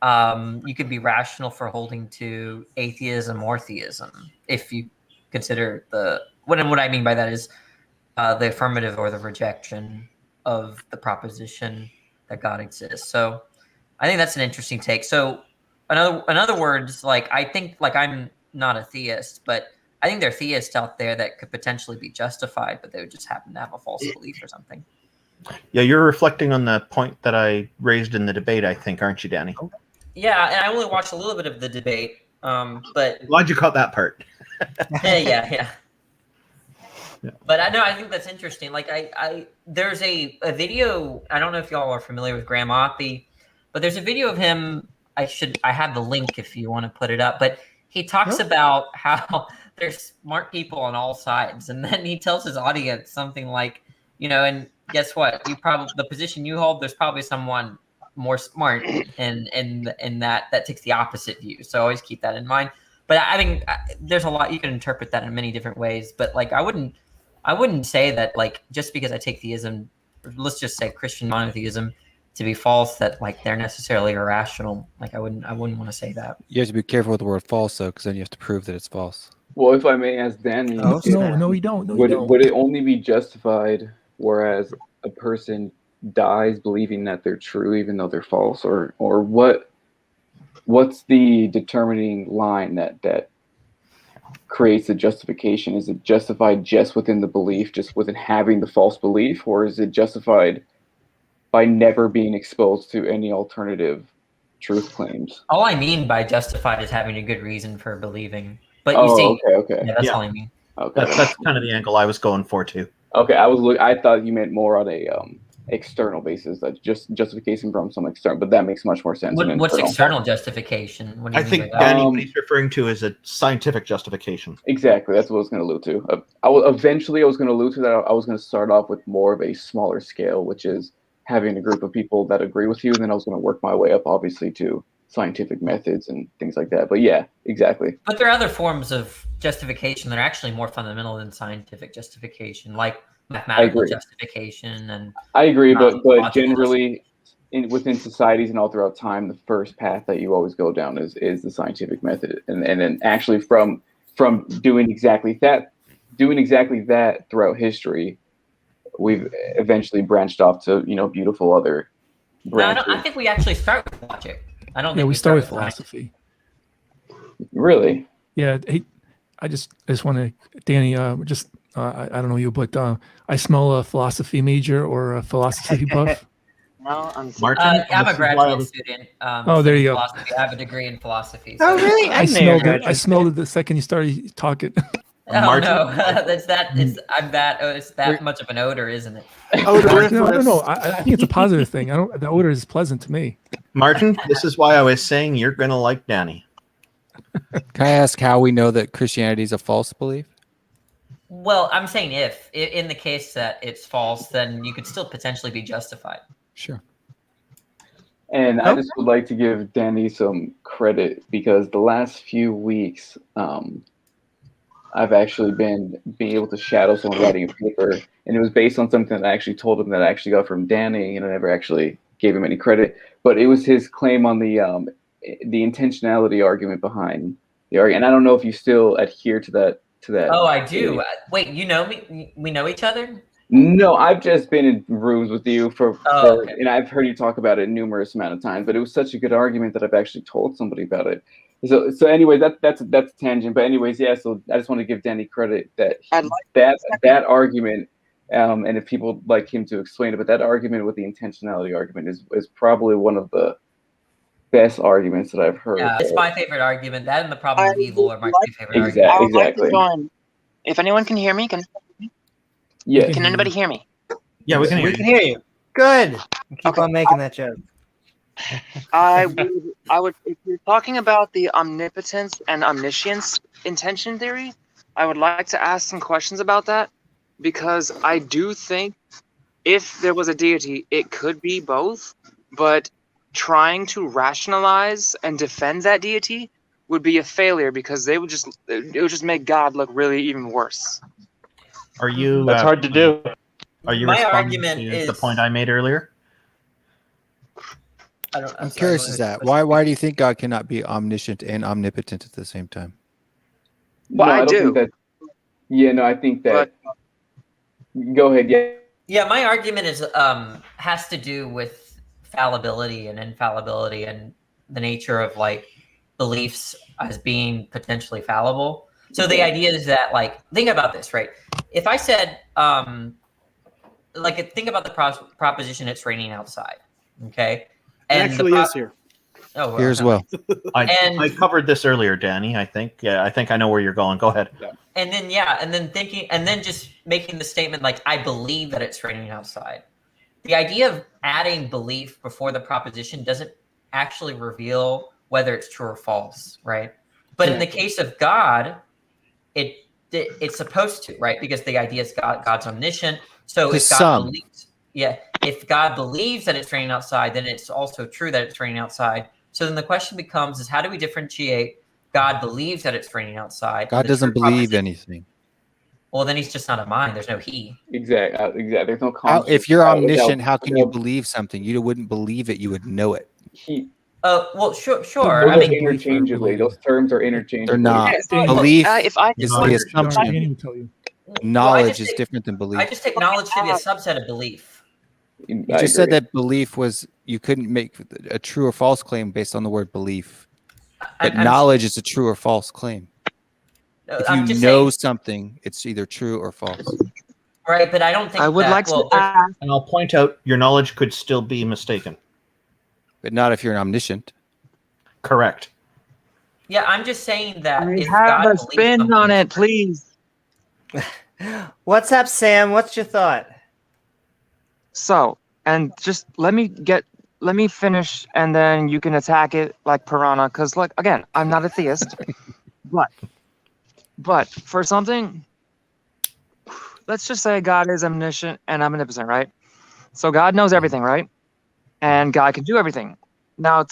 you could be rational for holding to atheism or theism, if you consider what I mean by that is the affirmative or the rejection of the proposition that God exists. So I think that's an interesting take. So in other words, I think I'm not a theist, but I think there are theists out there that could potentially be justified, but they would just happen to have a false belief or something. Yeah, you're reflecting on the point that I raised in the debate, I think, aren't you, Danny? Yeah, and I only watched a little bit of the debate, but Glad you caught that part. yeah. But I think that's interesting. Like there's a video. I don't know if y'all are familiar with Graham Oppie, but there's a video of him. I have the link if you want to put it up. But he talks about how there's smart people on all sides, and then he tells his audience something like, and guess what? The position you hold, there's probably someone more smart, and that takes the opposite view. So always keep that in mind. But I mean, there's a lot you can interpret that in many different ways. But like, I wouldn't say that like just because I take theism, let's just say Christian monotheism, to be false, that like they're necessarily irrational. Like I wouldn't want to say that. You have to be careful with the word false, though, because then you have to prove that it's false. Well, if I may ask Danny, No, you don't. No, would it only be justified whereas a person dies believing that they're true even though they're false, or what's the determining line that creates a justification? Is it justified just within the belief, just within having the false belief, or is it justified by never being exposed to any alternative truth claims? All I mean by justified is having a good reason for believing. But you see, okay. Yeah, that's all I mean. Okay, that's kind of the angle I was going for too. Okay, I thought you meant more on a external basis, that just justification from some external, but that makes much more sense. What's external justification? What do you I think mean by Danny, that? what he's referring to is a scientific justification. Exactly, that's what I was going to allude to. I was going to allude to that. I was going to start off with more of a smaller scale, which is having a group of people that agree with you. Then I was going to work my way up, obviously, to scientific methods and things like that. But yeah, exactly. But there are other forms of justification that are actually more fundamental than scientific justification, like mathematical justification. And I agree, but generally, within societies and all throughout time, the first path that you always go down is the scientific method, and then actually from doing exactly that throughout history, we've eventually branched off to beautiful other branches. I think we actually start with logic. I don't. Yeah, think we start with philosophy. Really? Yeah. Hey, I just want to, Danny. I don't know you, but I smell a philosophy major or a philosophy buff. No, I'm Martin. I'm a graduate student. There you go. Philosophy. I have a degree in philosophy. Oh, really? I smelled it the second you started talking. Martin? No, it's that much of an odor, isn't it? No. I think it's a positive thing. The odor is pleasant to me. Martin, this is why I was saying you're gonna like Danny. Can I ask how we know that Christianity is a false belief? Well, I'm saying if in the case that it's false, then you could still potentially be justified. Sure. And I just would like to give Danny some credit because the last few weeks, I've actually been being able to shadow someone writing a paper, and it was based on something that I actually told him that I actually got from Danny, and I never actually gave him any credit. But it was his claim on the intentionality argument behind the argument. And I don't know if you still adhere to that. Oh, I do. Wait, you know me? We know each other? No, I've just been in rooms with you okay. And I've heard you talk about it numerous amount of times. But it was such a good argument that I've actually told somebody about it. So anyway, that's a tangent. But anyways, yeah. So I just want to give Danny credit that that argument, and if people like him to explain it, but that argument with the intentionality argument is probably one of the best arguments that I've heard. Yeah, it's my favorite argument. That and the problem of evil are my two favorite arguments. I would like to join. If anyone can hear me, yeah. Can anybody hear me? Yeah, we can hear you. Good. Keep on making that joke. I would. If you're talking about the omnipotence and omniscience intention theory, I would like to ask some questions about that because I do think if there was a deity, it could be both, but trying to rationalize and defend that deity would be a failure because it would just make God look really even worse. Are you? That's hard to do. Are you My responding argument to is the point I made earlier? I'm curious as that. Why do you think God cannot be omniscient and omnipotent at the same time? Well, no, I do. Think that, yeah, no, I think that. Go ahead. Yeah. Yeah, my argument is has to do with fallibility and infallibility and the nature of like beliefs as being potentially fallible. So the idea is that, like, think about this, right? If I said, think about the proposition it's raining outside, okay? It actually is here. Oh, well, Here as well. I covered this earlier, Danny. I think I know where you're going. Go ahead. Yeah. And then just making the statement like, I believe that it's raining outside. The idea of adding belief before the proposition doesn't actually reveal whether it's true or false, right? But in the case of God, it's supposed to, right? Because the idea is God's omniscient. So if God believes that it's raining outside, then it's also true that it's raining outside. So then the question becomes: how do we differentiate God believes that it's raining outside? God doesn't believe anything. Well, then he's just not a mind. There's no he. Exactly. There's no concept. If you're omniscient, how can you believe something? You wouldn't believe it. You would know it. Well, sure. I mean, interchangeably, those terms are interchangeable. They're not. Belief is the assumption. Knowledge is different than belief. I just take knowledge to be a subset of belief. You just said that belief was, you couldn't make a true or false claim based on the word belief. But knowledge is a true or false claim. If you know something, it's either true or false. Right, but I don't think I would like to ask. And I'll point out your knowledge could still be mistaken. But not if you're an omniscient. Correct. Yeah, I'm just saying that. I have a spin on it, please. What's up, Sam? What's your thought? So, and just let me finish, and then you can attack it like piranha. Because, like, again, I'm not a theist, but for something, let's just say God is omniscient and omnipotent, right? So God knows everything, right? And God can do everything. Now,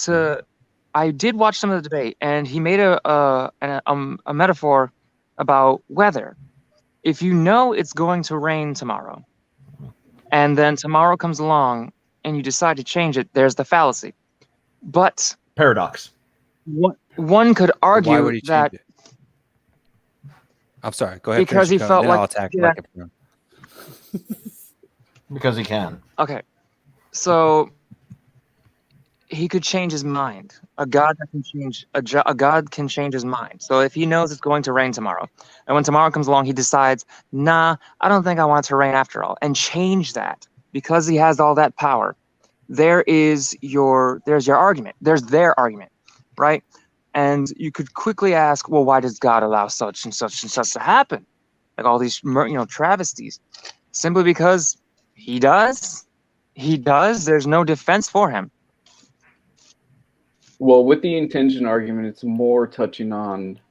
I did watch some of the debate, and he made a metaphor about weather. If you know it's going to rain tomorrow, and then tomorrow comes along and you decide to change it, there's the fallacy. But paradox. One could argue Why would he that. change it? I'm sorry. Go ahead. Because he felt like. I'll attack because he can. Okay, so he could change his mind. A God can change his mind. So if he knows it's going to rain tomorrow, and when tomorrow comes along, he decides, nah, I don't think I want it to rain after all, and change that because he has all that power. There's your argument. There's their argument, right? And you could quickly ask, well, why does God allow such and such and such to happen? Like all these, travesties. Simply because he does. He does. There's no defense for him. Well, with the intention argument, it's more touching on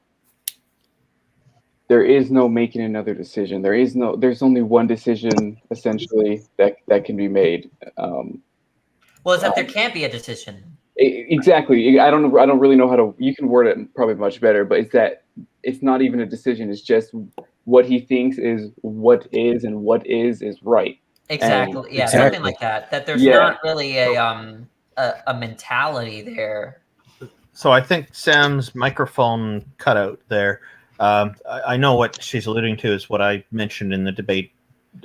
there is no making another decision. There's only one decision essentially that can be made. Well, it's that there can't be a decision. Exactly. I don't really know how to. You can word it probably much better, but it's that it's not even a decision. It's just what he thinks is what is, and what is right. Exactly. Yeah, something like that. That there's not really a mentality there. So I think Sam's microphone cut out there. I know what she's alluding to is what I mentioned in the debate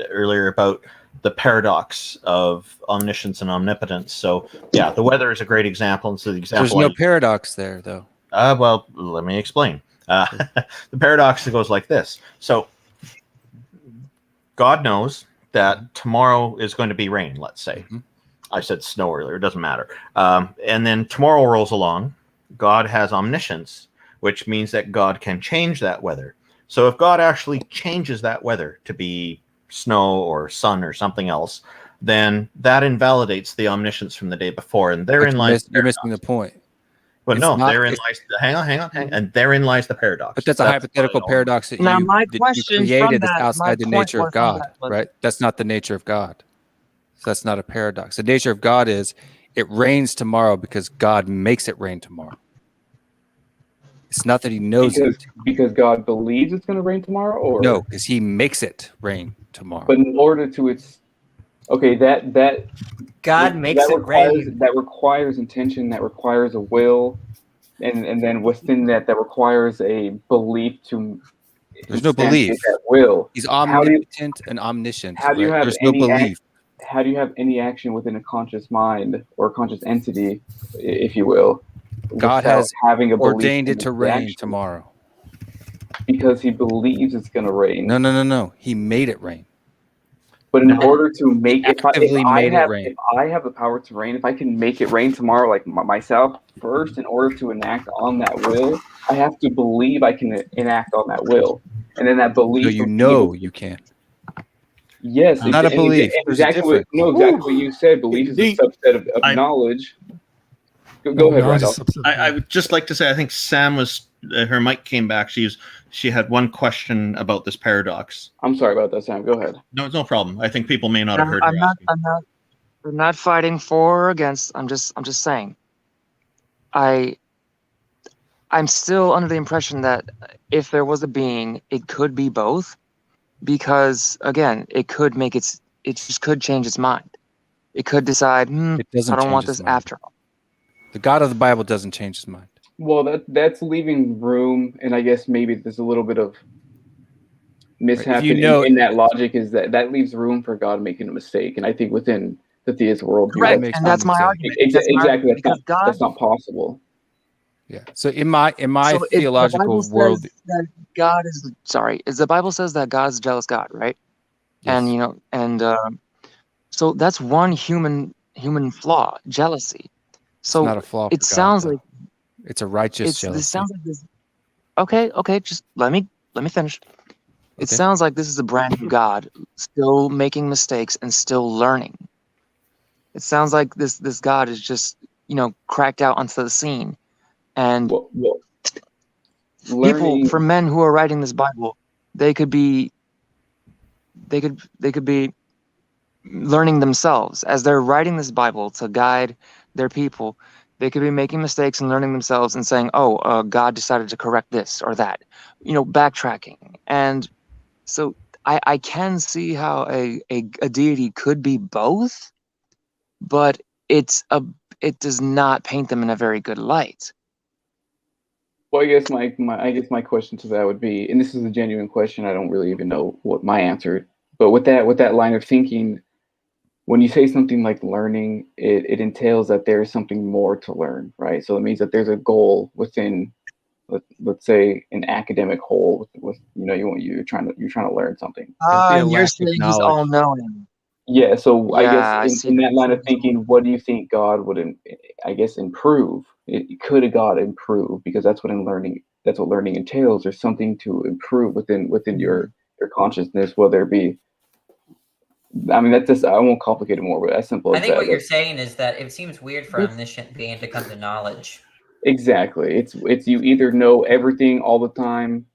earlier about the paradox of omniscience and omnipotence. So yeah, the weather is a great example. And so the example there's no paradox there, though. Well, let me explain. The paradox goes like this. So God knows that tomorrow is going to be rain, let's say. Mm-hmm. I said snow earlier, it doesn't matter. And then tomorrow rolls along. God has omniscience, which means that God can change that weather. So if God actually changes that weather to be snow or sun or something else, then that invalidates the omniscience from the day before. And therein lies you're missing the point. But no, therein lies hang on. And therein lies the paradox. But that's a hypothetical paradox that you created that's outside the nature of God, right? That's not the nature of God. So that's not a paradox. The nature of God is it rains tomorrow because God makes it rain tomorrow. It's not that he knows because God believes it's going to rain tomorrow, or no, because he makes it rain tomorrow. But in order to that God makes it rain. That requires intention. That requires a will, and then within that requires a belief to. There's no belief. That will. He's omnipotent and omniscient. How do you have There's no belief. How do you have any action within a conscious mind or a conscious entity, if you will? God has ordained it to rain tomorrow. because he believes it's going to rain. No. He made it rain. But in order to make if I have the power to rain, if I can make it rain tomorrow, like myself, first, in order to enact on that will, I have to believe I can enact on that will, and then that belief. So you can. Yes, not a belief. Exactly what you said. Belief is a subset of knowledge. Go ahead, Randolph. I would just like to say, I think Sam was her mic came back. She had one question about this paradox. I'm sorry about that, Sam. Go ahead. No, it's no problem. I think people may not have heard. I'm not fighting for or against. I'm just saying. I'm still under the impression that if there was a being, it could be both, because again, it just could change its mind. It could decide, I don't want this after all. The God of the Bible doesn't change his mind. Well, that's leaving room, and I guess maybe there's a little bit of mishap in that logic, is that leaves room for God making a mistake, and I think within the theist worldview, correct, and that's my argument. Exactly, that's not possible. Yeah. So in my theological world, that God is the Bible says that God is a jealous God, right? Yes. And so that's one human flaw, jealousy. So it's not a flaw. It sounds like it's a righteous jealousy. This sounds like this. Okay. Just let me finish. It sounds like this is a brand new God, still making mistakes and still learning. It sounds like this God is just cracked out onto the scene, and people, for men who are writing this Bible, they could be learning themselves as they're writing this Bible to guide their people. They could be making mistakes and learning themselves and saying, God decided to correct this or that, backtracking. And so I can see how a deity could be both, but it does not paint them in a very good light. Well, I guess my question to that would be, and this is a genuine question, I don't really even know what my answer, but with that line of thinking, when you say something like learning, it entails that there's something more to learn, right? So it means that there's a goal within, let's say, an academic whole. With you're trying to learn something. You're saying he's all knowing. Yeah. So I guess in that line of thinking, what do you think God would, improve? Could a God improve? Because that's what learning entails. There's something to improve within your consciousness, whether it be. I mean, that's just, I won't complicate it more, but as simple as that. I think what you're saying is that it seems weird for omniscient being to come to knowledge. Exactly. It's you either know everything all the time,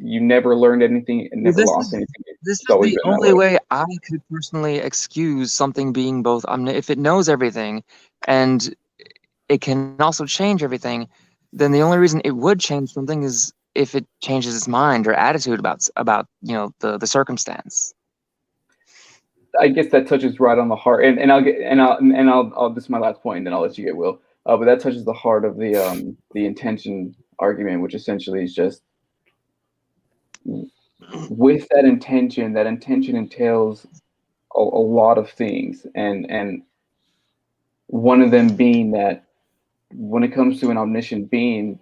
you never learned anything and never lost anything. This is the only way I could personally excuse something being both if it knows everything and it can also change everything, then the only reason it would change something is if it changes its mind or attitude about the circumstance. I guess that touches right on the heart, and I'll this is my last point, and then I'll let you get Will. But that touches the heart of the intention argument, which essentially is just with that intention entails a lot of things, and one of them being that when it comes to an omniscient being,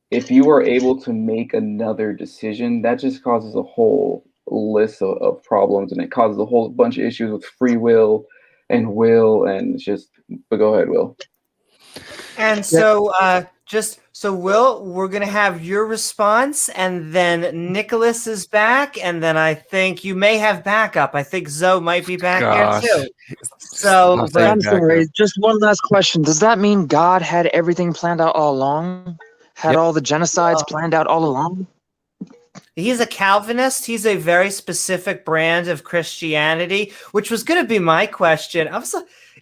if you are able to make another decision, that just causes a whole list of problems, and it causes a whole bunch of issues with free will, and it's just. But go ahead, Will. And so, Will, we're gonna have your response, and then Nicholas is back, and then I think you may have backup. I think Zoe might be back here too. So, I'm sorry. Just one last question. Does that mean God had everything planned out all along? Had all the genocides planned out all along? He's a Calvinist. He's a very specific brand of Christianity, which was going to be my question.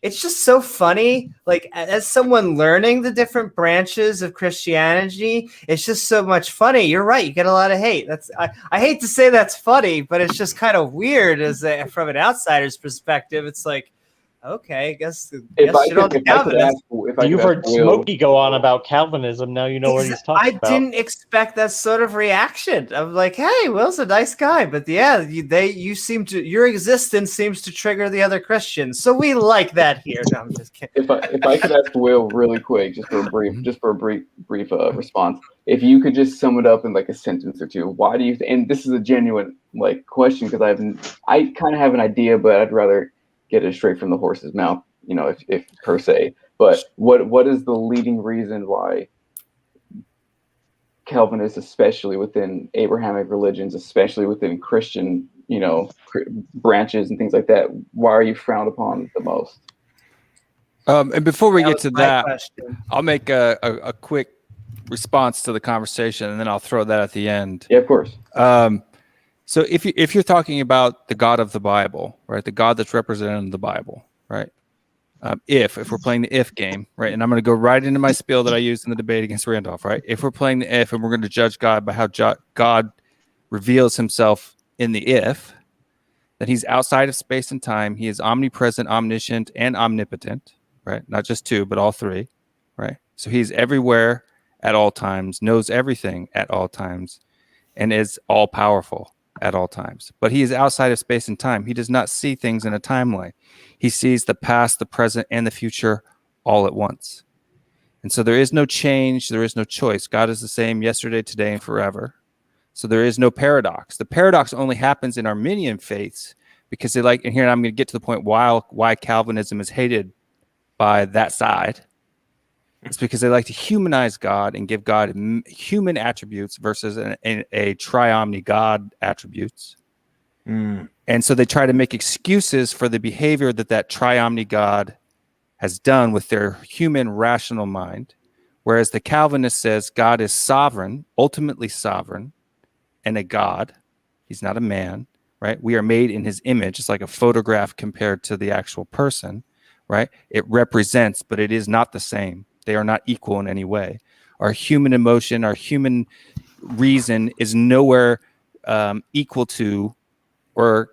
It's just so funny. Like, as someone learning the different branches of Christianity, it's just so much funny. You're right. You get a lot of hate. I hate to say that's funny, but it's just kind of weird from an outsider's perspective. It's like, Okay, I guess If I shit on could, the Calvinists. You've heard Smokey go on about Calvinism. Now you know what he's talking I about. didn't expect that sort of reaction. I'm like, hey, Will's a nice guy, but yeah, you seem to, your existence seems to trigger the other Christians, so we like that here. No, I'm just kidding. If I could ask Will really quick, just for a brief response, if you could just sum it up in like a sentence or two, why do you? And this is a genuine like question because I kind of have an idea, but I'd rather get it straight from the horse's mouth, you know, if per se. But what is the leading reason why Calvinists, especially within Abrahamic religions, especially within Christian, you know, branches and things like that, why are you frowned upon the most? And before we get to that, question. I'll make a quick response to the conversation, and then I'll throw that at the end. Yeah, of course. So if you're talking about the God of the Bible, right, the God that's represented in the Bible, right? If we're playing the if game, right, and I'm going to go right into my spiel that I used in the debate against Randolph, right? If we're playing the if and we're going to judge God by how God reveals himself in the if, then he's outside of space and time. He is omnipresent, omniscient, and omnipotent, right? Not just two, but all three, right? So he's everywhere at all times, knows everything at all times, and is all powerful at all times. But he is outside of space and time. He does not see things in a timeline. He sees the past, the present, and the future all at once. And so there is no change. There is no choice. God is the same yesterday, today, and forever. So there is no paradox. The paradox only happens in Arminian faiths because they like, and here I'm going to get to the point why Calvinism is hated by that side. It's because they like to humanize God and give God human attributes versus a triomni God attributes. And so they try to make excuses for the behavior that triomni God has done with their human rational mind. Whereas the Calvinist says God is sovereign, ultimately sovereign, and a God. He's not a man, right? We are made in his image. It's like a photograph compared to the actual person, right? It represents, but it is not the same. They are not equal in any way. Our human emotion, our human reason is nowhere equal to or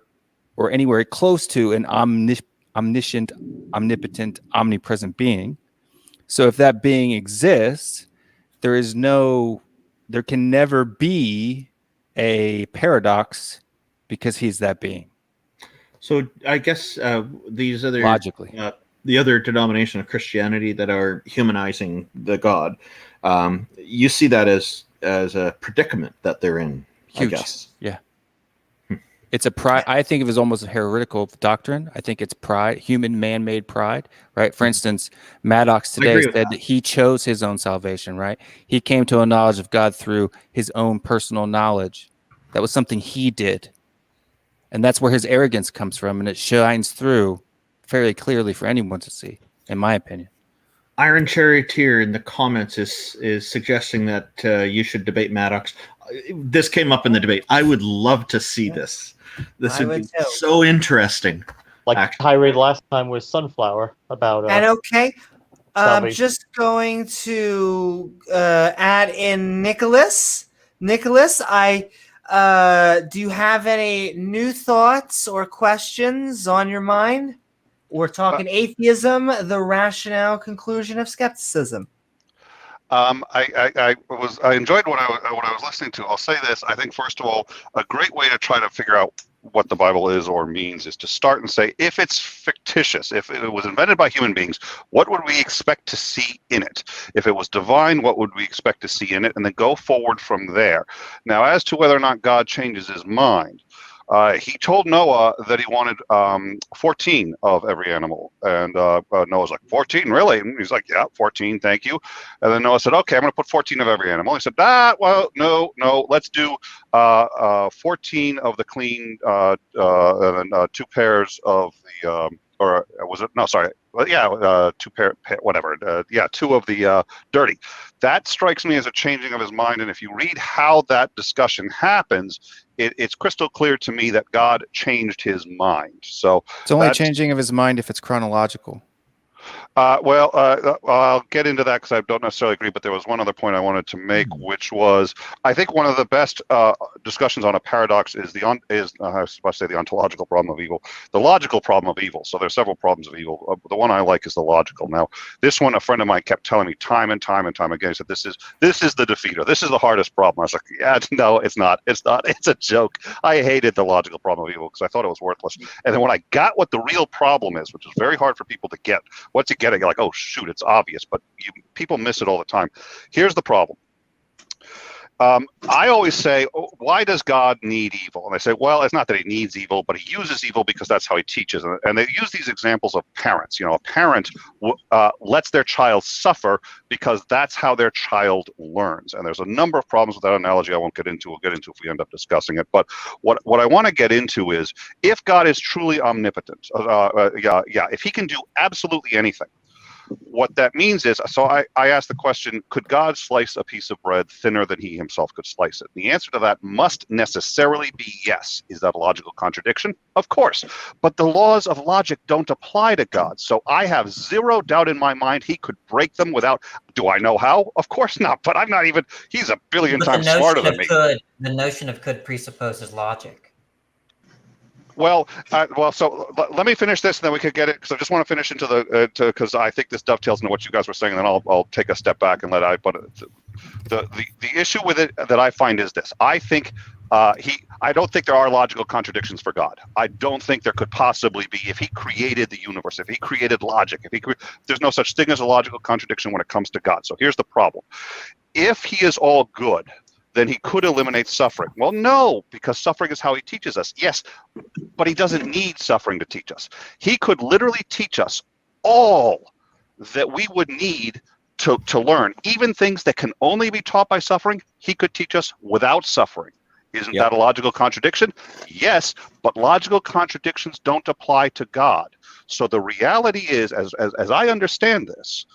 anywhere close to an omniscient, omnipotent, omnipresent being. So if that being exists, there can never be a paradox because he's that being. So I guess these other logically. The other denomination of Christianity that are humanizing the God, you see that as a predicament that they're in. Huge. I guess. Yeah. It's a pride. I think of it as almost a heretical doctrine. I think it's pride, human man-made pride, right? For instance, Maddox today said that he chose his own salvation, right? He came to a knowledge of God through his own personal knowledge. That was something he did. And that's where his arrogance comes from, and it shines through fairly clearly for anyone to see, in my opinion. Iron Charioteer in the comments is suggesting that you should debate Maddox. This came up in the debate. I would love to see this. This would be so interesting. Like tirade last time was Sunflower about. And okay, I'm salvation. just going to add in Nicholas. Nicholas, do you have any new thoughts or questions on your mind? We're talking atheism, the rationale conclusion of skepticism. I enjoyed what I was listening to. I'll say this. I think, first of all, a great way to try to figure out what the Bible is or means is to start and say, if it's fictitious, if it was invented by human beings, what would we expect to see in it? If it was divine, what would we expect to see in it? And then go forward from there. Now, as to whether or not God changes his mind, he told Noah that he wanted 14 of every animal. And Noah's like, 14, really? And he's like, yeah, 14, thank you. And then Noah said, okay, I'm going to put 14 of every animal. He said, well, no, let's do 14 of the clean and then 2 pairs of the, or was it? No, sorry. Well, yeah, 2 pair, whatever. 2 of the dirty. That strikes me as a changing of his mind. And if you read how that discussion happens, it's crystal clear to me that God changed his mind. So it's only changing of his mind if it's chronological. I'll get into that because I don't necessarily agree, but there was one other point I wanted to make, which was I think one of the best discussions on a paradox is I was supposed to say the ontological problem of evil, the logical problem of evil. So there's several problems of evil. The one I like is the logical. Now, this one, a friend of mine kept telling me time and time and time again. He said, "This is the defeater. This is the hardest problem." I was like, "Yeah, no, it's not. It's not. It's a joke." I hated the logical problem of evil because I thought it was worthless. And then when I got what the real problem is, which is very hard for people to get, what's it getting? You're like, oh shoot, it's obvious, but people miss it all the time. Here's the problem. I always say, why does God need evil? And they say, well, it's not that he needs evil, but he uses evil because that's how he teaches. And they use these examples of parents. A parent lets their child suffer because that's how their child learns. And there's a number of problems with that analogy I won't get into. We'll get into if we end up discussing it. But what I want to get into is, if God is truly omnipotent, if he can do absolutely anything, what that means is, so I asked the question, could God slice a piece of bread thinner than he himself could slice it? The answer to that must necessarily be yes. Is that a logical contradiction? Of course. But the laws of logic don't apply to God. So I have zero doubt in my mind he could break them without, do I know how? Of course not. But I'm not even, he's a billion times smarter than me. The notion of could presupposes logic. So let me finish this, and then we could get it, because I just want to finish into because I think this dovetails into what you guys were saying, and then I'll take a step back and but the issue with it that I find is this. I think I don't think there are logical contradictions for God. I don't think there could possibly be, if he created the universe, if he created logic, there's no such thing as a logical contradiction when it comes to God. So here's the problem. If he is all good, then he could eliminate suffering. Well, no, because suffering is how he teaches us. Yes, but he doesn't need suffering to teach us. He could literally teach us all that we would need to learn. Even things that can only be taught by suffering, he could teach us without suffering. Isn't that a logical contradiction? Yes, but logical contradictions don't apply to God. So the reality is, as I understand this,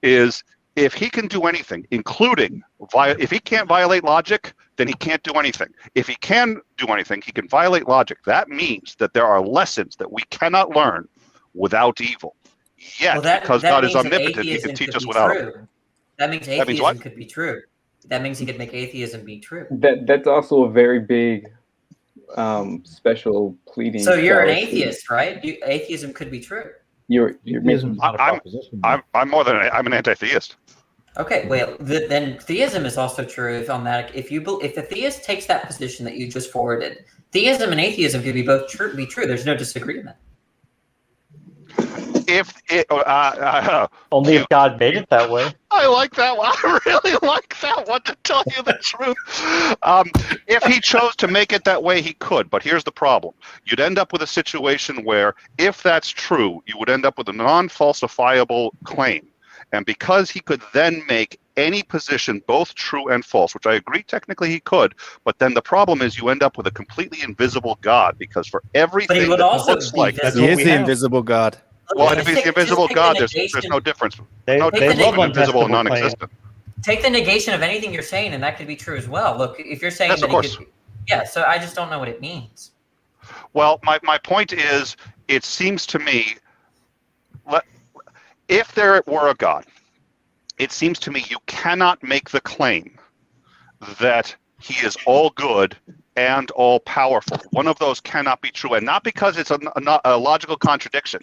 is if he can do anything, including, if he can't violate logic, then he can't do anything. If he can do anything, he can violate logic. That means that there are lessons that we cannot learn without evil. Yet, because God is omnipotent, he can teach us without it. That means atheism could be true. That means he could make atheism be true. That's also a very big special pleading. So you're an atheist, right? Atheism could be true. You're making I'm more than I'm an anti-theist. Okay, well then theism is also true. If the theist takes that position that you just forwarded, theism and atheism could be both true. There's no disagreement. Only if God made it that way. I like that one. I really like that one, to tell you the truth. If he chose to make it that way, he could. But here's the problem. You'd end up with a situation where, if that's true, you would end up with a non-falsifiable claim. And because he could then make any position both true and false, which I agree technically he could, but then the problem is you end up with a completely invisible God, because for everything that looks like... He is the invisible God. Well, if he's the invisible God, there's no difference. They love invisible and non-existent. Take the negation of anything you're saying, and that could be true as well. Look, if you're saying so I just don't know what it means. Well, my point is, it seems to me, if there were a God, it seems to me you cannot make the claim that he is all good and all powerful. One of those cannot be true, and not because it's a logical contradiction,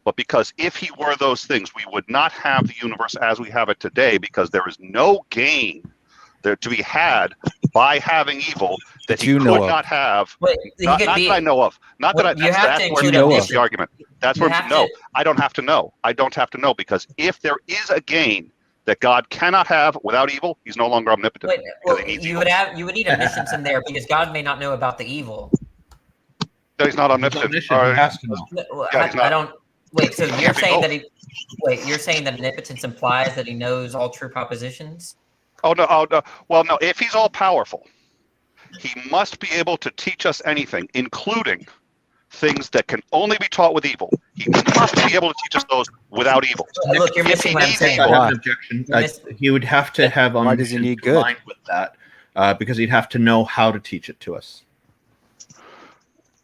but because if he were those things, we would not have the universe as we have it today, because there is no gain there to be had by having evil that he could not have. Not that I know of. Not that that's where the argument. That's where I don't have to know. I don't have to know, because if there is a gain that God cannot have without evil, he's no longer omnipotent. You would need omniscience in there, because God may not know about the evil. No, he's not omnipotent. He has to know. I don't. Wait, so you're saying that you're saying that omnipotence implies that he knows all true propositions? Oh no. Well, no. If he's all powerful, he must be able to teach us anything, including things that can only be taught with evil. He must be able to teach us those without evil. Look, you're missing what I'm saying. I have an objection. He would have to have omniscience combined with that, because he'd have to know how to teach it to us.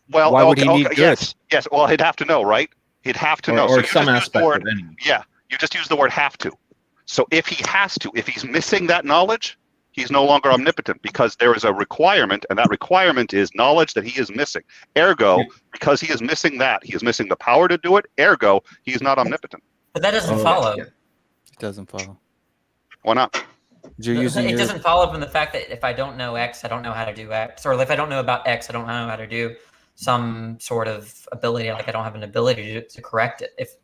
Well, why would he need good? Yes. Well, he'd have to know, right? He'd have to Or- know. or So you some just use the aspect word, of any. yeah, you just use the word have to. So if he has to, if he's missing that knowledge, he's no longer omnipotent because there is a requirement, and that requirement is knowledge that he is missing. Ergo, because he is missing that, he is missing the power to do it. Ergo, he is not omnipotent. But that doesn't follow. It doesn't follow. Why not? You're using It your doesn't follow from the fact that if I don't know X, I don't know how to do X, or if I don't know about X, I don't know how to do some sort of ability. Like I don't have an ability to correct it. If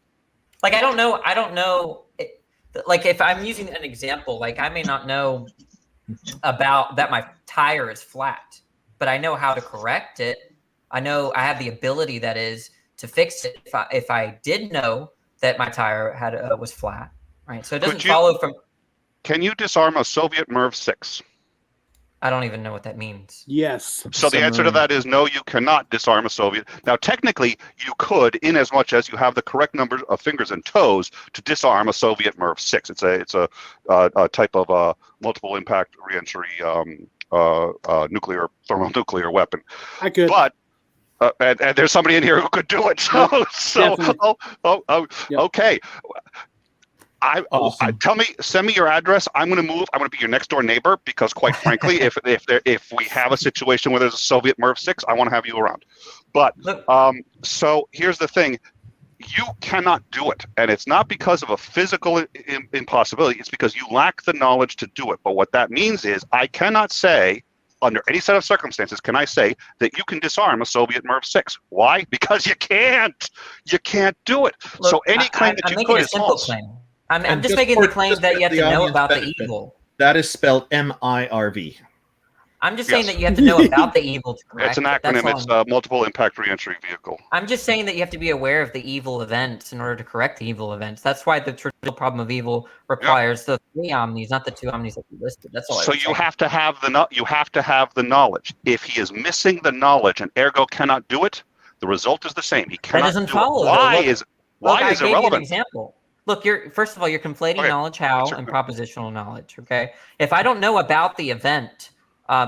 like I don't know. Like if I'm using an example, like I may not know about that my tire is flat, but I know how to correct it. I know I have the ability that is to fix it. If I did know that my tire was flat, right? So it doesn't follow from. Can you disarm a Soviet MiRV-6? I don't even know what that means. Yes. So the answer to that is no, you cannot disarm a Soviet. Now, technically, you could, in as much as you have the correct number of fingers and toes to disarm a Soviet MiRV-6. It's a type of multiple impact reentry thermonuclear weapon. I could. But and there's somebody in here who could do it. So okay. Send me your address. I'm going to move. I'm going to be your next door neighbor because, quite frankly, if we have a situation where there's a Soviet MiRV-6, I want to have you around. But so here's the thing: you cannot do it, and it's not because of a physical impossibility. It's because you lack the knowledge to do it. But what that means is, I cannot say, under any set of circumstances, can I say that you can disarm a Soviet MiRV-6? Why? Because you can't. You can't do it. Look, so any claim that you could is false. Claim. I'm just making the claim that you have to know about the evil. That is spelled MIRV. I'm just saying that you have to know about the evil to correct It's an acronym. It's a multiple impact reentry vehicle. I'm just saying that you have to be aware of the evil events in order to correct the evil events. That's why the traditional problem of evil requires the 3 omnis, not the 2 omnis that you listed. That's all. So you have to have the knowledge. If he is missing the knowledge and ergo cannot do it, the result is the same. He cannot. That doesn't do follow. It. Why is I gave irrelevant? You an example. Look, first of all, you're conflating knowledge how and propositional knowledge. Okay, if I don't know about the event,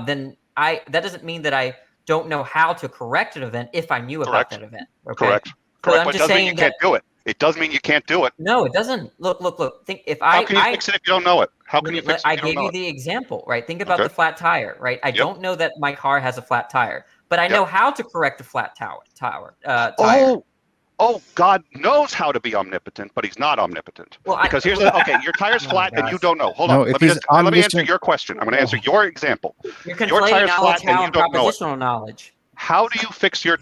then that doesn't mean that I don't know how to correct an event if I knew about that event. Okay? Correct. But it doesn't mean you can't do it. It does mean you can't do it. No, it doesn't. Look. Think if How can you fix it if you don't know it? How can you fix it? I gave you the example, right? Think about the flat tire, right? I don't know that my car has a flat tire, but I know how to correct a flat tire. Oh, God knows how to be omnipotent, but he's not omnipotent. Well, because here's your tire's flat and you don't know. Hold on. Let me answer your question. I'm going to answer your example. You're conflating knowledge how and propositional knowledge. How do you fix your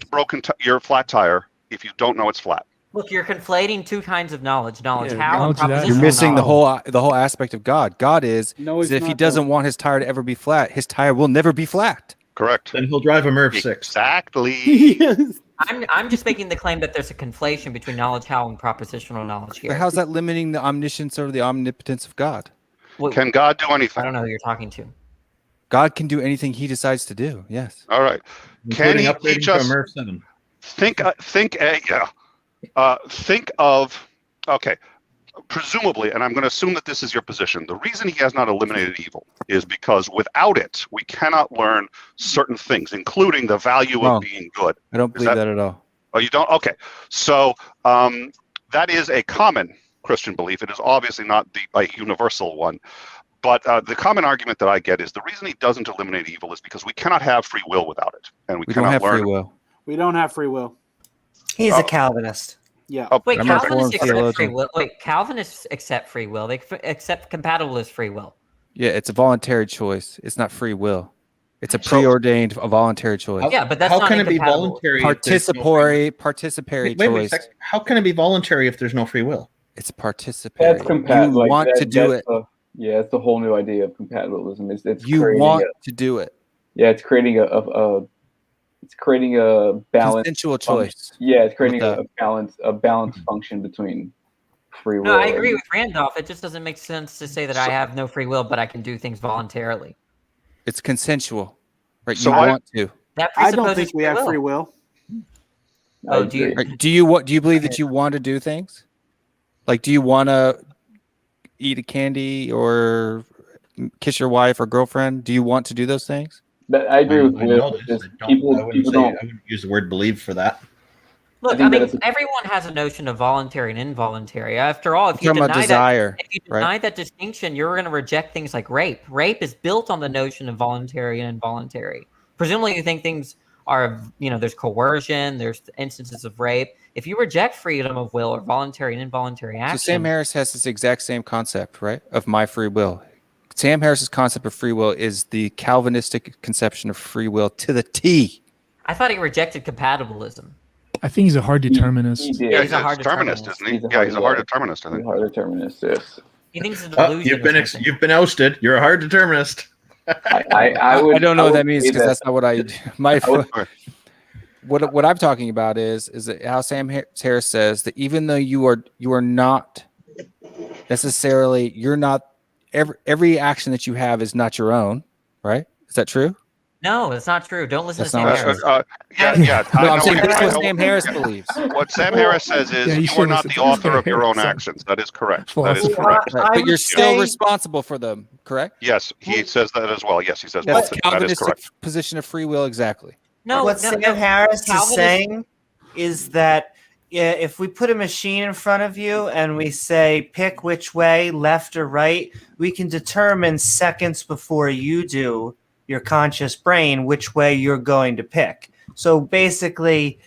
your flat tire if you don't know it's flat? Look, you're conflating 2 kinds of knowledge how and propositional. You're missing the whole aspect of God. God is if he doesn't want his tire to ever be flat, his tire will never be flat. Correct. Then he'll drive a MiRV-6. Exactly. I'm just making the claim that there's a conflation between knowledge how and propositional knowledge here. But how's that limiting the omniscience or the omnipotence of God? Can God do anything? I don't know who you're talking to. God can do anything he decides to do. Yes. All right. Can he teach us? Think of. Okay. Presumably, and I'm going to assume that this is your position, the reason he has not eliminated evil is because without it, we cannot learn certain things, including the value of being good. I don't believe that at all. Oh, you don't? Okay. So that is a common Christian belief. It is obviously not a universal one. But the common argument that I get is the reason he doesn't eliminate evil is because we cannot have free will without it. And we cannot don't have learn free will. We don't have free will. He's a Calvinist. Yeah. Wait, Calvinists accept free will. Wait, Calvinists accept free will. They accept compatibilist free will. Yeah, it's a voluntary choice. It's not free will. It's a preordained, a voluntary choice. Yeah, but that's how not can it be voluntary? Participatory wait choice. How can it be voluntary if there's no free will? It's participatory. That's compatible. You want to do it. Yeah, it's the whole new idea of compatibilism. It's you want to do it. Yeah, it's creating a balance. Consensual choice. Yeah, it's creating a balance function between free will. No, I agree with Randolph. It just doesn't make sense to say that I have no free will, but I can do things voluntarily. It's consensual, right? So you want to. I don't think we have free will. Oh, do you believe that you want to do things? Like, do you want to eat a candy or kiss your wife or girlfriend? Do you want to do those things? I agree with Will. I wouldn't use the word believe for that. Look, I mean, everyone has a notion of voluntary and involuntary. After all, if you deny that distinction, you're going to reject things like rape. Rape is built on the notion of voluntary and involuntary. Presumably, you think things are, there's coercion, there's instances of rape. If you reject freedom of will or voluntary and involuntary action, so Sam Harris has this exact same concept, right, of my free will. Sam Harris's concept of free will is the Calvinistic conception of free will to the T. I thought he rejected compatibilism. I think he's a hard determinist. He did. He's a hard determinist, isn't he? He's a hard determinist, I think. Hard determinist, yes. He thinks it's a delusion. You've been ousted. You're a hard determinist. I don't know what that means because that's not what I. What I'm talking about is that how Sam Harris says that even though you are not necessarily every action that you have is not your own, right? Is that true? No, it's not true. Don't listen to Sam Harris. Yeah. No, I'm saying that's what Sam Harris believes. What Sam Harris says is you are not the author of your own actions. That is correct. That is correct. Right. But you're still responsible for them, correct? Yes, he says that as well. Yes, he says that's both. Calvinistic That is correct. position of free will, exactly. What Sam Harris is saying is that if we put a machine in front of you and we say pick which way, left or right, we can determine seconds before you do, your conscious brain, which way you're going to pick. So basically,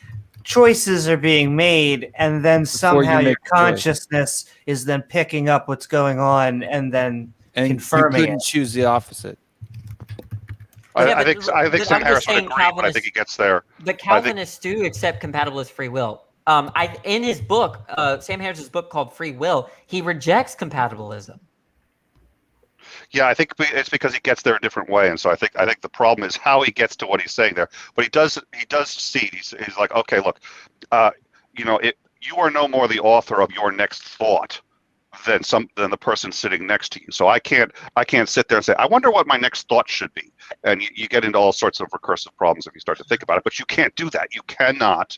choices are being made, and then somehow your consciousness is then picking up what's going on and then confirming you couldn't choose the opposite. I think Sam Harris would agree, but I think he gets there. The Calvinists do accept compatibilist free will. In his book, Sam Harris's book called Free Will, he rejects compatibilism. Yeah, I think it's because he gets there a different way, and so I think the problem is how he gets to what he's saying there. But he does see. He's like, okay, look, you are no more the author of your next thought than the person sitting next to you. So I can't sit there and say, I wonder what my next thought should be. And you get into all sorts of recursive problems if you start to think about it. But you can't do that. You cannot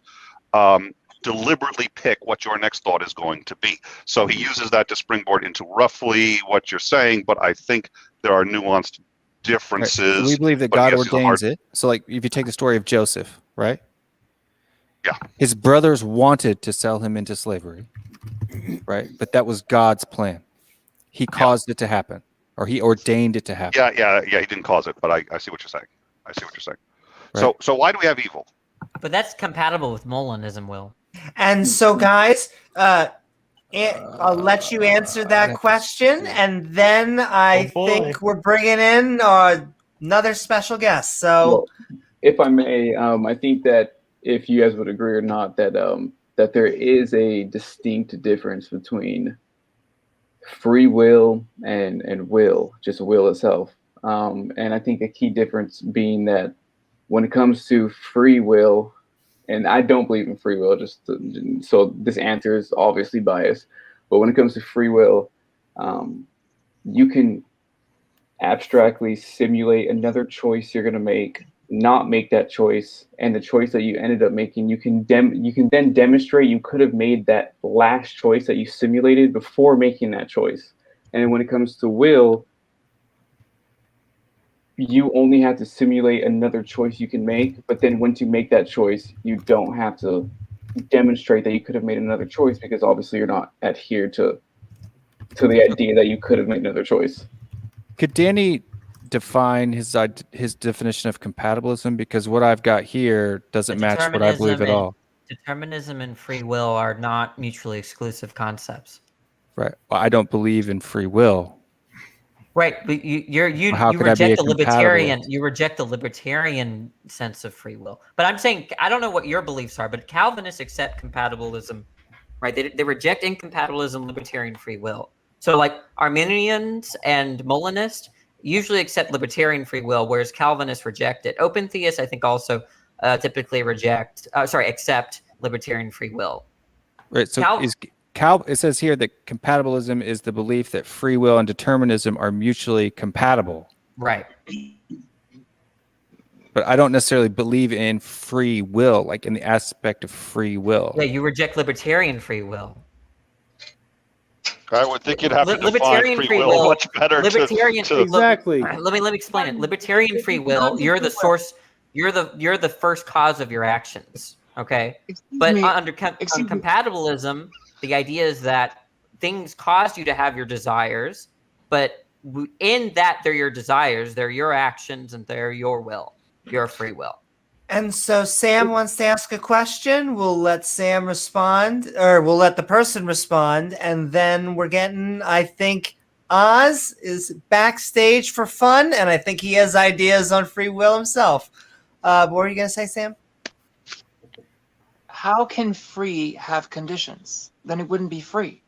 deliberately pick what your next thought is going to be. So he uses that to springboard into roughly what you're saying, but I think there are nuanced differences. Right. So we believe that God ordains it. So like if you take the story of Joseph, right? Yeah. His brothers wanted to sell him into slavery, right? But that was God's plan. He caused it to happen, or he ordained it to happen. Yeah, he didn't cause it, but I see what you're saying. I see what you're saying. Right. So why do we have evil? But that's compatible with Molinism, Will. And so, guys, I'll let you answer that question, and then I think we're bringing in another special guest. So, well, if I may, I think that if you guys would agree or not, that that there is a distinct difference between free will and will, just will itself. And I think a key difference being that when it comes to free will, and I don't believe in free will, so this answer is obviously biased, but when it comes to free will, you can abstractly simulate another choice you're going to make, not make that choice, and the choice that you ended up making, you can then demonstrate you could have made that last choice that you simulated before making that choice. And when it comes to will, you only have to simulate another choice you can make, but then once you make that choice, you don't have to demonstrate that you could have made another choice, because obviously you're not adhered to the idea that you could have made another choice. Could Danny define his definition of compatibilism? Because what I've got here doesn't match what I believe at all. Determinism and free will are not mutually exclusive concepts. Right. Well, I don't believe in free will. Right, but you reject the libertarian. You reject the libertarian sense of free will. But I'm saying I don't know what your beliefs are, but Calvinists accept compatibilism, right? They reject incompatibilism, libertarian free will. So like Arminians and Molinists usually accept libertarian free will, whereas Calvinists reject it. Open theists, I think, also typically accept libertarian free will. Right. So it says here that compatibilism is the belief that free will and determinism are mutually compatible. Right. But I don't necessarily believe in free will, like in the aspect of free will. Yeah, you reject libertarian free will. I would think you'd have to define free will much better. Exactly. Let me explain it. Libertarian free will, you're the source, you're the first cause of your actions. Okay, Excuse but me, under excuse me. compatibilism, the idea is that things cause you to have your desires, but in that they're your desires, they're your actions, and they're your will, your free will. And so Sam wants to ask a question. We'll let Sam respond, or we'll let the person respond, and then we're getting, I think, Oz is backstage for fun, and I think he has ideas on free will himself. What were you going to say, Sam? How can free have conditions? Then it wouldn't be free.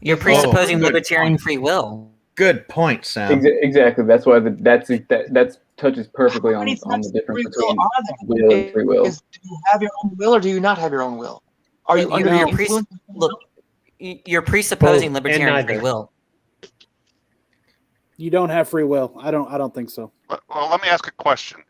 You're presupposing libertarian free will. Good point, Sam. Exactly. That's why that touches perfectly on the difference between will and free will. Do you have your own will or do you not have your own will? Are you under the influence? Look, you're presupposing libertarian free will. You don't have free will. I don't think so. Well, let me ask a question.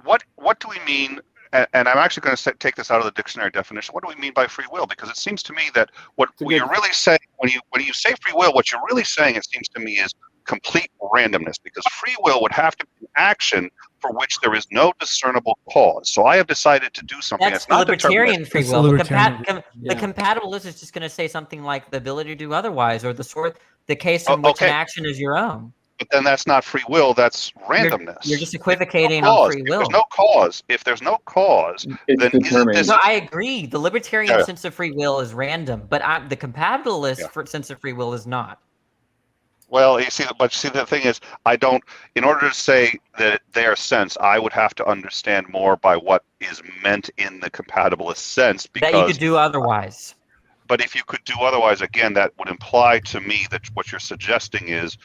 What do we mean? And I'm actually going to take this out of the dictionary definition. What do we mean by free will? Because it seems to me that what you're really saying when you say free will, what you're really saying, it seems to me, is complete randomness. Because free will would have to be an action for which there is no discernible cause. So I have decided to do something that's not libertarian free will. The Yeah. compatibilist is just going to say something like the ability to do otherwise, or the case in which an action is your own. But then that's not free will. That's randomness. You're just equivocating on free will. If there's no cause, then isn't this? No, I agree. The libertarian sense of free will is random, but the compatibilist sense of free will is not. Well, you see, the thing is, in order to say that their sense, I would have to understand more by what is meant in the compatibilist sense. Because that you could do otherwise. But if you could do otherwise, again, that would imply to me that what you're suggesting is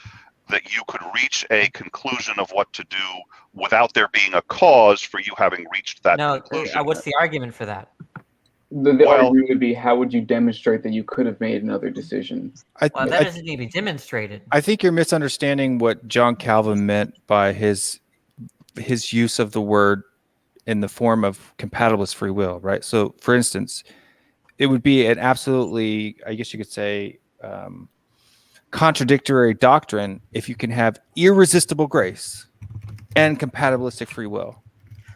that you could reach a conclusion of what to do without there being a cause for you having reached that conclusion. What's the argument for that? The argument would be, how would you demonstrate that you could have made another decision? That doesn't need to be demonstrated. I think you're misunderstanding what John Calvin meant by his use of the word in the form of compatibilist free will, right? So, for instance, it would be an absolutely, I guess you could say, contradictory doctrine if you can have irresistible grace and compatibilistic free will.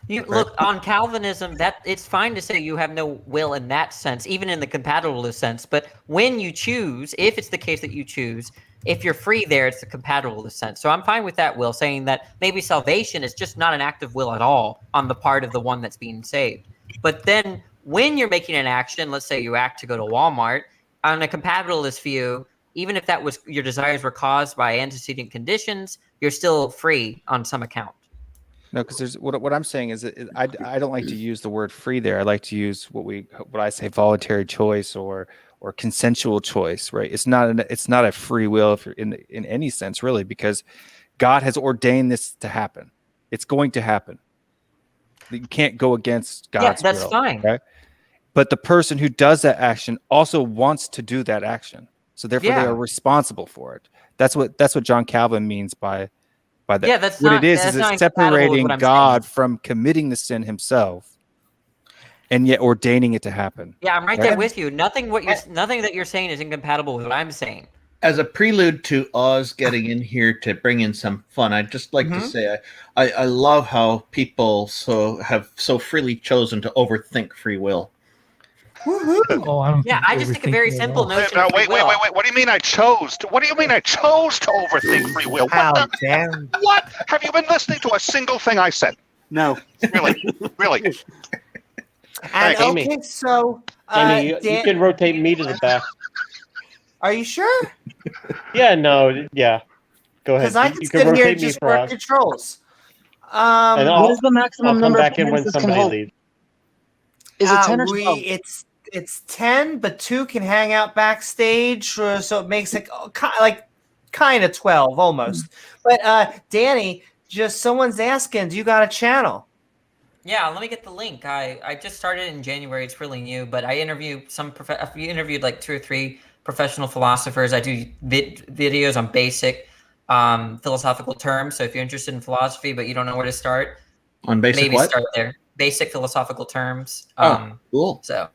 Look, on Calvinism, that it's fine to say you have no will in that sense, even in the compatibilist sense. But when you choose, if it's the case that you choose, if you're free there, it's the compatibilist sense. So I'm fine with that, Will, saying that maybe salvation is just not an act of will at all on the part of the one that's being saved. But then when you're making an action, let's say you act to go to Walmart, on a compatibilist view, even if that was your desires were caused by antecedent conditions, you're still free on some account. No, because there's what I'm saying is that I don't like to use the word free there. I like to use what I say voluntary choice or consensual choice, right? It's not a free will if you're in any sense, really, because God has ordained this to happen. It's going to happen. You can't go against God's will. Yeah, that's fine. Okay? But the person who does that action also wants to do that action. So therefore they are responsible for it. That's what John Calvin means by that. Yeah, that's what not, it is it's separating God from committing the sin himself and yet ordaining it to happen. Yeah, I'm right there with you. Nothing that you're saying is incompatible with what I'm saying. As a prelude to Oz getting in here to bring in some fun, I'd just like to say I love how people have so freely chosen to overthink free will. I just think a very simple notion. Now, wait. What do you mean I chose to? What do you mean I chose to overthink free will? What? Have you been listening to a single thing I said? No. Really. And okay, so Amy, you can rotate me to the back. Are you sure? Yeah. No. Yeah. Go ahead. Because I can sit here and just work controls. What is the maximum number back of in when hands somebody leaves? Is it 10 or 12? It's 10, but 2 can hang out backstage, so it makes it kind of 12 almost. But Danny, just someone's asking, do you got a channel? Yeah, let me get the link. I just started in January. It's really new, but I interview interviewed like 2 or 3 professional philosophers. I do videos on basic philosophical terms. So if you're interested in philosophy but you don't know where to start, on basic maybe what? start there. Basic philosophical terms. Cool. So.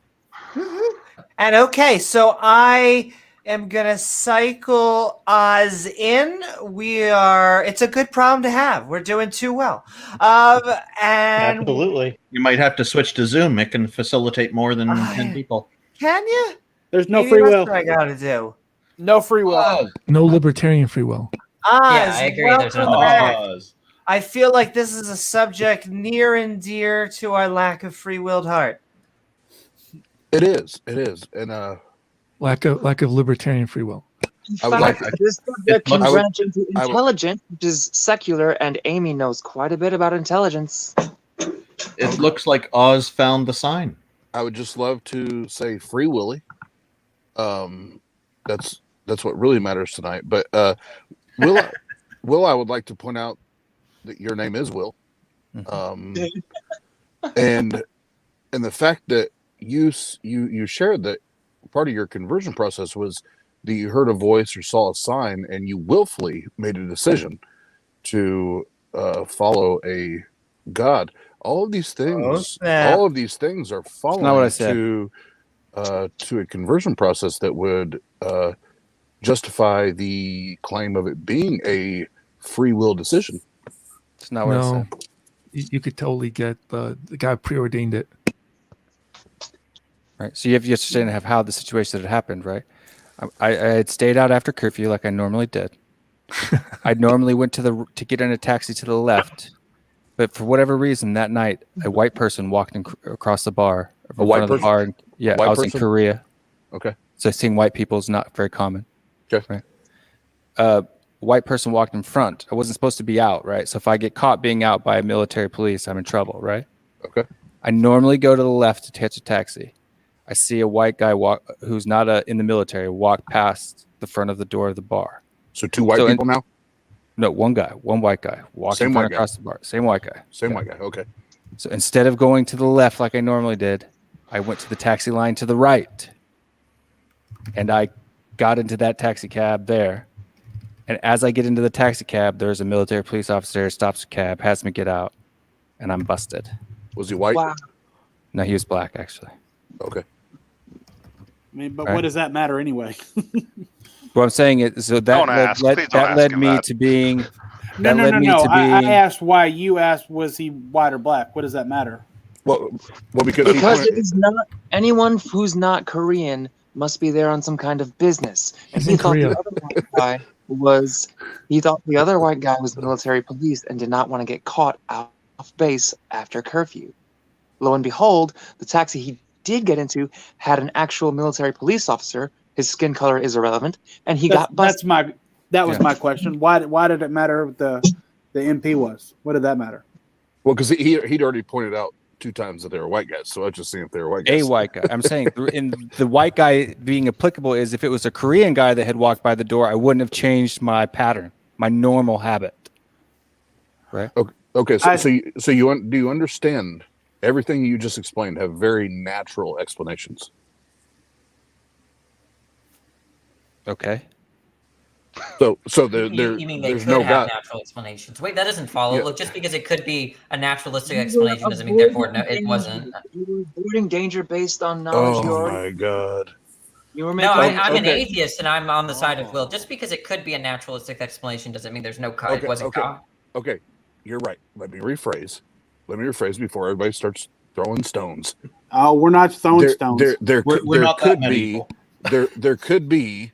And okay, so I am gonna cycle Oz in. It's a good problem to have. We're doing too well. And Absolutely. You might have to switch to Zoom. It can facilitate more than 10 people. Can you? There's no Maybe free that's will. what I gotta do. No free will. No libertarian free will. Oz, Yeah, I agree. There's no welcome back. Oz. I feel like this is a subject near and dear to our lack of free-willed heart. It is, and Lack of libertarian free will. In I would fact, like- this subject can I would- branch into I would- intelligence, which is secular, and Amy knows quite a bit about intelligence. It looks like Oz found the sign. I would just love to say free willy. That's what really matters tonight. But Will, I would like to point out that your name is Will, and the fact that you shared that part of your conversion process was that you heard a voice or saw a sign and you willfully made a decision to follow a God. All of these things, are following not what I said. to a conversion process that would justify the claim of it being a free will decision. It's not what I said. You could totally get the guy preordained it. Right. So you have to understand how the situation had happened, right? I had stayed out after curfew like I normally did. I normally went to get in a taxi to the left, but for whatever reason that night, a white person walked across the bar. A white person? The bar. Yeah, White I was person? in Korea. Okay. So seeing white people is not very common. Okay. Right. White person walked in front. I wasn't supposed to be out, right? So if I get caught being out by a military police, I'm in trouble, right? Okay. I normally go to the left to catch a taxi. I see a white guy who's not in the military walk past the front of the door of the bar. So two white people now? No, one white guy walking across the bar. Same white guy. White guy. Okay. So instead of going to the left like I normally did, I went to the taxi line to the right. And I got into that taxi cab there. And as I get into the taxi cab, there's a military police officer, stops the cab, has me get out, and I'm busted. Was he white? Wow. No, he was black, actually. Okay. I mean, but Right. what does that matter anyway? What I'm saying is, so Don't that ask. led, Please that don't led ask him me that. to being. No. To I being. asked why you asked, was he white or black? What does that matter? Well, because it is not anyone who's not Korean must be there on some kind of business. And He's he in thought Korea. the other white guy was military police and did not want to get caught off base after curfew. Lo and behold, the taxi he did get into had an actual military police officer. His skin color is irrelevant, and he got busted. That was my question. Why did it matter what the MP was? What did that matter? Well, because he'd already pointed out 2 times that they were white guys, so I was just seeing if they were white guys. A white guy. I'm saying in the white guy being applicable is if it was a Korean guy that had walked by the door, I wouldn't have changed my pattern, my normal habit. Right. Okay. So do you understand everything you just explained have very natural explanations? Okay. So You mean they there's could no have God. natural explanations? Wait, that doesn't follow. Yeah. Look, just because it could be a naturalistic explanation doesn't mean therefore no, it wasn't. You were avoiding danger based on knowledge. Oh my God. You were No, making. I'm an okay. atheist and I'm on the side of Will. Just because it could be a naturalistic explanation doesn't mean there's no God. It wasn't God. Okay, you're right. Let me rephrase before everybody starts throwing stones. Oh, we're not throwing stones. We're not that many people. There could be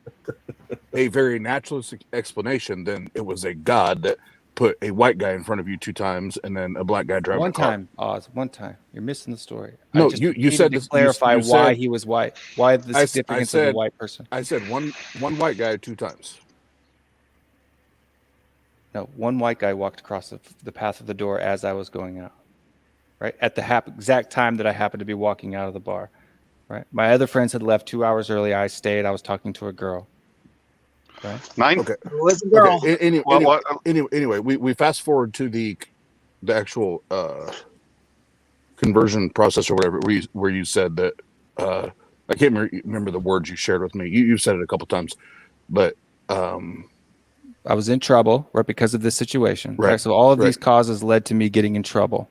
a very naturalistic explanation. Then it was a God that put a white guy in front of you 2 times and then a black guy driving One a car. time, Oz. One time. You're missing the story. No, I just you needed said to this. clarify you why said, he was white. Why the significance of a white person? I said one white guy 2 times. No, one white guy walked across the path of the door as I was going out. Right at the exact time that I happened to be walking out of the bar. Right. My other friends had left 2 hours early. I stayed. I was talking to a girl. Right. 9. Okay. It was a girl. Okay. Well, Anyway, we fast forward to the actual conversion process or whatever, where you said that I can't remember the words you shared with me. You said it a couple times, but I was in trouble, right, because of this situation. Right. So all of these causes led to me getting in trouble.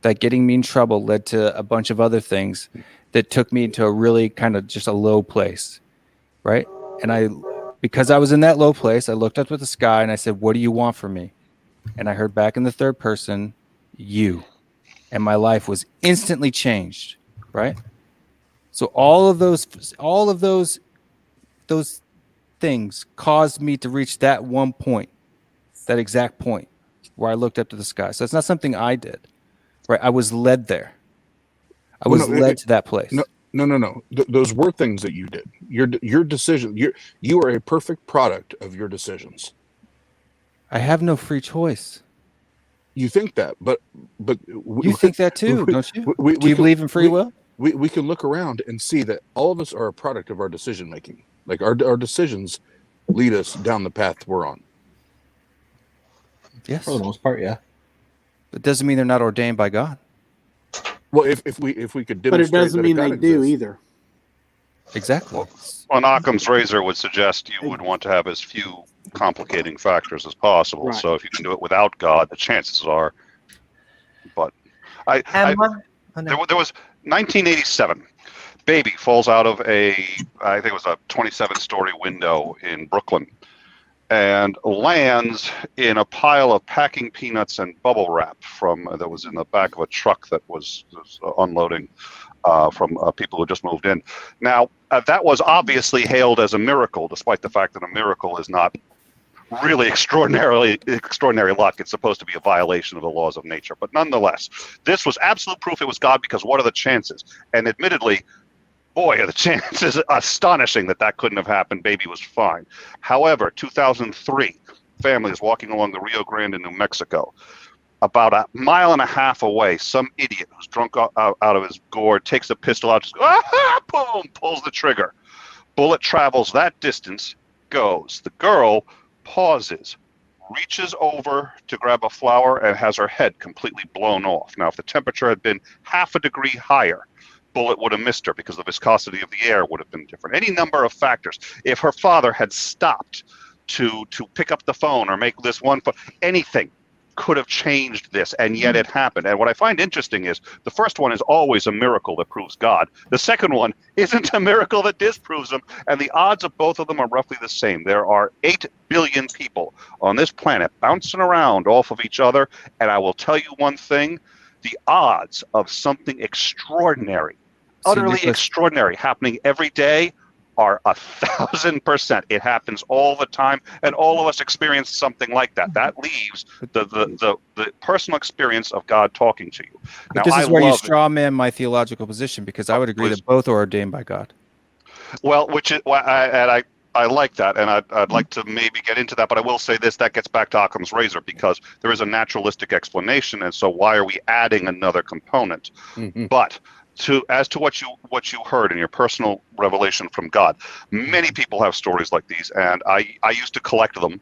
That getting me in trouble led to a bunch of other things that took me into a really kind of just a low place, right? And because I was in that low place, I looked up at the sky and I said, "What do you want from me?" And I heard back in the third person, "You." And my life was instantly changed, right? So all of those things caused me to reach that one point, that exact point where I looked up to the sky. So it's not something I did, right? I was led there. I was led to that place. No. Those were things that you did. Your decision. You are a perfect product of your decisions. I have no free choice. You think that, but you think that too, don't you? Do you believe in free will? We can look around and see that all of us are a product of our decision making. Like our decisions lead us down the path we're on. Yes, for the most part, yeah. But doesn't mean they're not ordained by God. Well, if we could demonstrate, but it doesn't mean they do exists. either. Exactly. Well, Occam's razor would suggest you would want to have as few complicating factors as possible. Right. So if you can do it without God, the chances are. But there was 1987. Baby falls out of I think it was a 27-story window in Brooklyn, and lands in a pile of packing peanuts and bubble wrap that was in the back of a truck that was unloading from people who just moved in. Now, that was obviously hailed as a miracle, despite the fact that a miracle is not really extraordinary luck. It's supposed to be a violation of the laws of nature. But nonetheless, this was absolute proof it was God, because what are the chances? And admittedly, boy, are the chances astonishing that couldn't have happened. Baby was fine. However, 2003, family is walking along the Rio Grande in New Mexico. About a mile and a half away, some idiot who's drunk out of his gourd takes a pistol out, just boom, pulls the trigger. Bullet travels that distance, goes. The girl pauses, reaches over to grab a flower, and has her head completely blown off. Now, if the temperature had been half a degree higher, bullet would have missed her because the viscosity of the air would have been different. Any number of factors. If her father had stopped to pick up the phone or make this one phone, anything could have changed this, and yet it happened. And what I find interesting is the first one is always a miracle that proves God. The second one isn't a miracle that disproves him, and the odds of both of them are roughly the same. There are 8 billion people on this planet bouncing around off of each other, and I will tell you one thing, the odds of something extraordinary, utterly extraordinary, happening every day are 1,000%. It happens all the time, and all of us experience something like that. That leaves the personal experience of God talking to you. Now, this is where you straw man my theological position, because I would agree that both are ordained by God. Well, which is I like that, and I'd like to maybe get into that, but I will say this: that gets back to Occam's razor, because there is a naturalistic explanation, and so why are we adding another component? Mm-hmm. But as to what you heard in your personal revelation from God, many people have stories like these, and I used to collect them.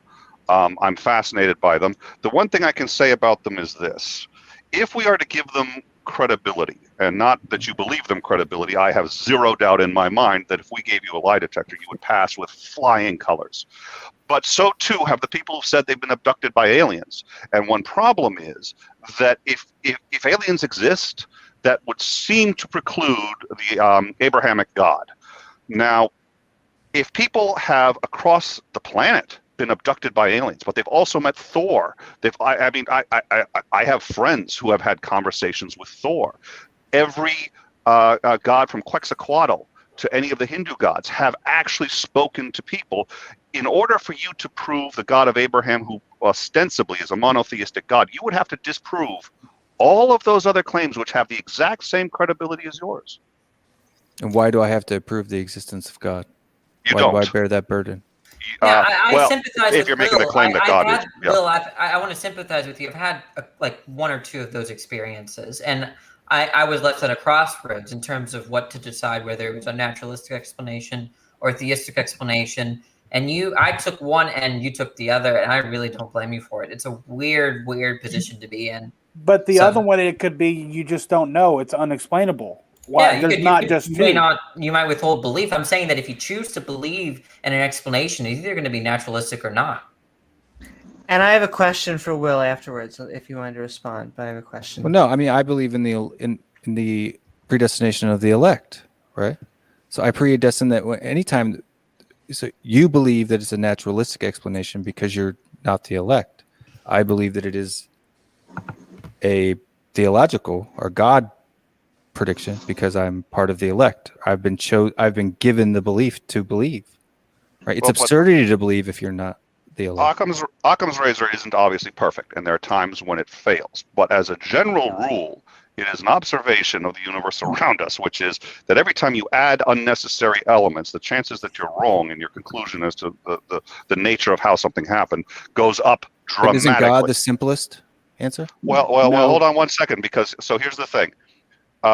I'm fascinated by them. The one thing I can say about them is this: if we are to give them credibility, and not that you believe them credibility, I have zero doubt in my mind that if we gave you a lie detector, you would pass with flying colors. But so too have the people who said they've been abducted by aliens. And one problem is that if aliens exist, that would seem to preclude the Abrahamic God. Now, if people have across the planet been abducted by aliens, but they've also met Thor, I have friends who have had conversations with Thor. Every god from Quetzalcoatl to any of the Hindu gods have actually spoken to people. In order for you to prove the God of Abraham, who ostensibly is a monotheistic God, you would have to disprove all of those other claims which have the exact same credibility as yours. And why do I have to prove the existence of God? Why don't. Do I bear that burden? Yeah, I sympathize if with you're making Will. the claim that God is. Yeah. Will, I want to sympathize with you. I've had like 1 or 2 of those experiences, and I was left at a crossroads in terms of what to decide, whether it was a naturalistic explanation or a theistic explanation. And I took one and you took the other, and I really don't blame you for it. It's a weird position to be in. But the other one, it could be you just don't know. It's unexplainable. Why? Yeah, you might withhold belief. I'm saying that if you choose to believe in an explanation, it's either going to be naturalistic or not. And I have a question for Will afterwards, if you wanted to respond. But I have a question. Well, no, I mean, I believe in the predestination of the elect, right? So I predestine that anytime so you believe that it's a naturalistic explanation because you're not the elect. I believe that it is a theological or God prediction because I'm part of the elect. I've been given the belief to believe. Right? It's absurdity to believe if you're not the elect. Occam's razor isn't obviously perfect, and there are times when it fails. But as a general rule, it is an observation of the universe around us, which is that every time you add unnecessary elements, the chances that you're wrong in your conclusion as to the nature of how something happened goes up dramatically. But isn't God the simplest answer? Well, hold on one second, because so here's the thing.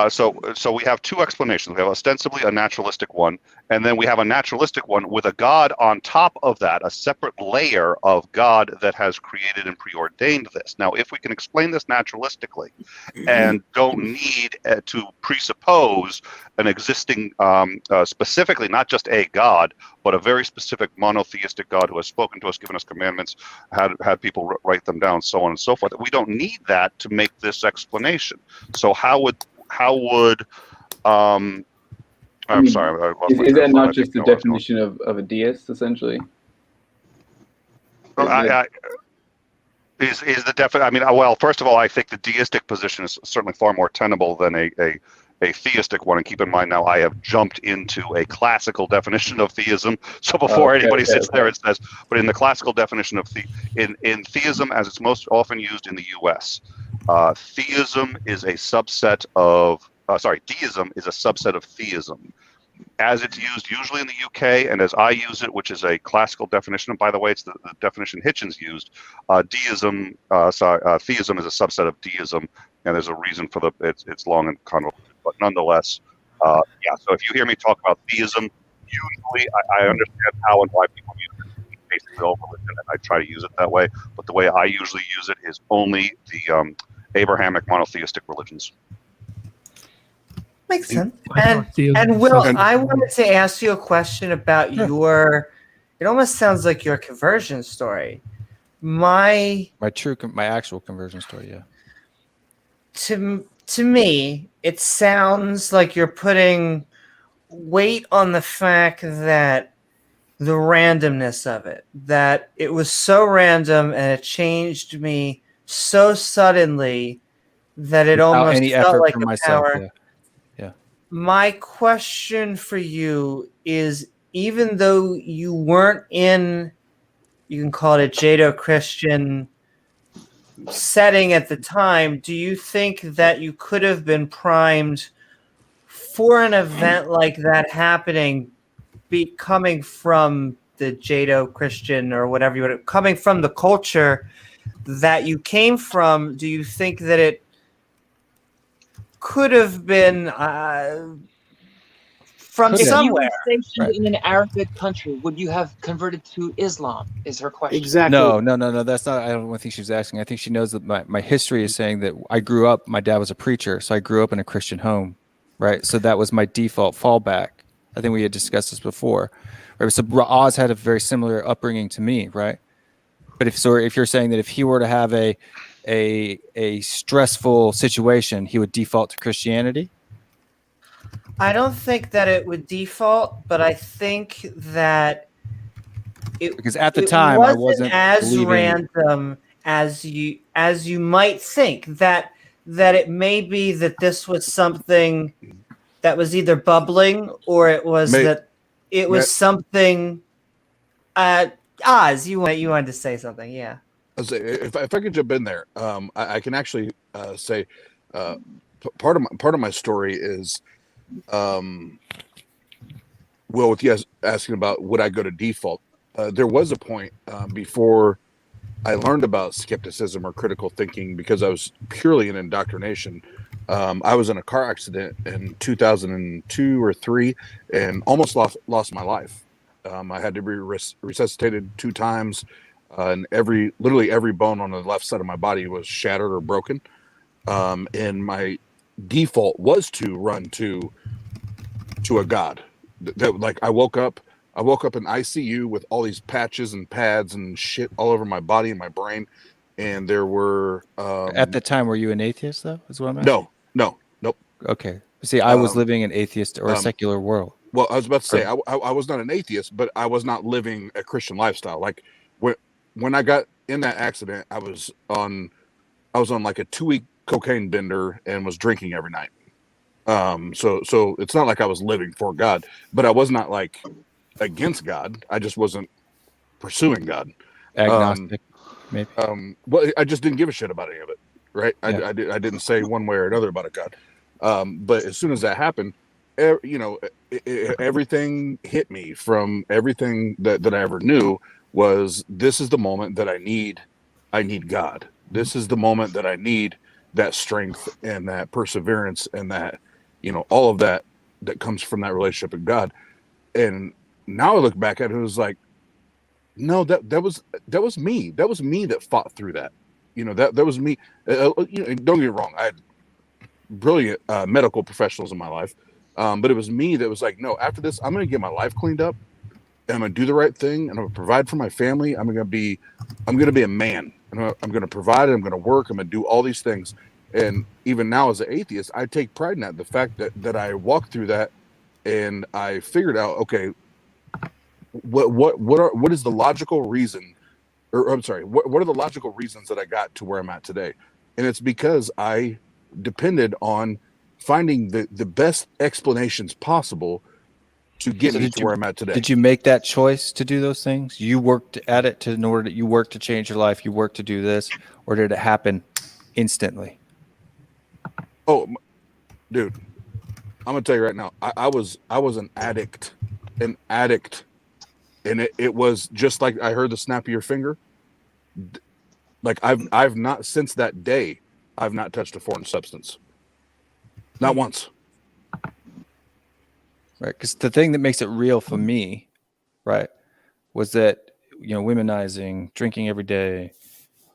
So we have two explanations. We have ostensibly a naturalistic one, and then we have a naturalistic one with a God on top of that, a separate layer of God that has created and preordained this. Now, if we can explain this naturalistically and don't need to presuppose an existing, specifically not just a God, but a very specific monotheistic God who has spoken to us, given us commandments, had people write them down, so on and so forth. We don't need that to make this explanation. So how would I'm sorry. Is that not just the definition of a deist, essentially? Is the definition? I mean, well, first of all, I think the deistic position is certainly far more tenable than a theistic one. And keep in mind, now I have jumped into a classical definition of theism. So before anybody sits there and says, but in the classical definition of in theism, as it's most often used in the U.S., theism is a subset of. Deism is a subset of theism. As it's used usually in the UK, and as I use it, which is a classical definition, and by the way, it's the definition Hitchens used, theism is a subset of deism, and there's a reason for it's long and convoluted, but nonetheless, so if you hear me talk about theism, usually I understand how and why people use it, basically all religion, and I try to use it that way, but the way I usually use it is only the Abrahamic monotheistic religions. Makes sense. And Will, I wanted to ask you a question about your. It almost sounds like your conversion story. My actual conversion story. Yeah. To me, it sounds like you're putting weight on the fact that the randomness of it, that it was so random and it changed me so suddenly that it almost felt like a power. My question for you is, even though you weren't in, you can call it a Judeo-Christian setting at the time, do you think that you could have been primed for an event like that happening, coming from the Judeo-Christian or whatever you would, coming from the culture that you came from? Do you think that it could have been from somewhere? If you were stationed in an Arabic country, would you have converted to Islam? Is her question. Exactly. No. That's not. I don't think she's asking. I think she knows that my history is saying that I grew up. My dad was a preacher, so I grew up in a Christian home, right? So that was my default fallback. I think we had discussed this before. Right? So Oz had a very similar upbringing to me, right? But if you're saying that if he were to have a stressful situation, he would default to Christianity? I don't think that it would default, but I think that because at the time I wasn't as random as you might think, that it may be that this was something that was either bubbling or it was something. Oz, you wanted to say something, yeah. If I could jump in there, I can actually say part of my story is, with you guys asking about would I go to default, there was a point before I learned about skepticism or critical thinking, because I was purely in indoctrination. I was in a car accident in 2002 or 3 and almost lost my life. I had to be resuscitated 2 times. And literally every bone on the left side of my body was shattered or broken. And my default was to run to a God. Like I woke up in ICU with all these patches and pads and shit all over my body and my brain. And there were at the time, were you an atheist though? Is what I'm asking? No, nope. Okay. See, I was living an atheist or a secular world. Well, I was about to say I was not an atheist, but I was not living a Christian lifestyle. Like when I got in that accident, I was on like a 2-week cocaine bender and was drinking every night. So it's not like I was living for God, but I was not like against God. I just wasn't pursuing God. Agnostic, maybe. Well, I just didn't give a shit about any of it. Right. I didn't say one way or another about a God. But as soon as that happened, everything hit me from everything that I ever knew was this is the moment that I need God. This is the moment that I need that strength and that perseverance and that, all of that comes from that relationship with God. And now I look back at it, it was like, no, that was me. That was me that fought through that. That was me. Don't get me wrong. I had brilliant medical professionals in my life. But it was me that was like, no, after this, I'm going to get my life cleaned up and I'm going to do the right thing and I'm going to provide for my family. I'm going to be a man. And I'm going to provide. I'm going to work. I'm going to do all these things. And even now as an atheist, I take pride in that. The fact that I walked through that and I figured out, okay, what is the logical reason, or I'm sorry, what are the logical reasons that I got to where I'm at today? And it's because I depended on finding the best explanations possible to get me to where I'm at today. Did you make that choice to do those things? You worked at it you worked to change your life, you worked to do this, or did it happen instantly? Oh, dude, I'm gonna tell you right now, I was an addict, and it was just like I heard the snap of your finger. Like I've not, since that day, I've not touched a foreign substance. Not once. Right, because the thing that makes it real for me, right, was that, womenizing, drinking every day,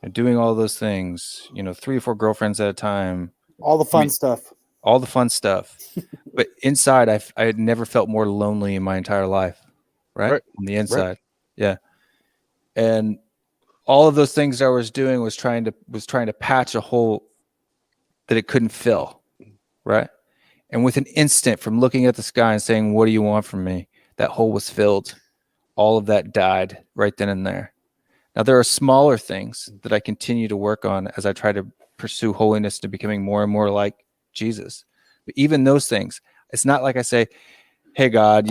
and doing all those things, 3 or 4 girlfriends at a time. All the fun stuff. All the fun stuff. But inside, I had never felt more lonely in my entire life, right? On the inside. Right. Yeah. And all of those things I was doing was trying to patch a hole that it couldn't fill, right? And with an instant from looking at the sky and saying, what do you want from me? That hole was filled. All of that died right then and there. Now, there are smaller things that I continue to work on as I try to pursue holiness to becoming more and more like Jesus. But even those things, it's not like I say, hey, God,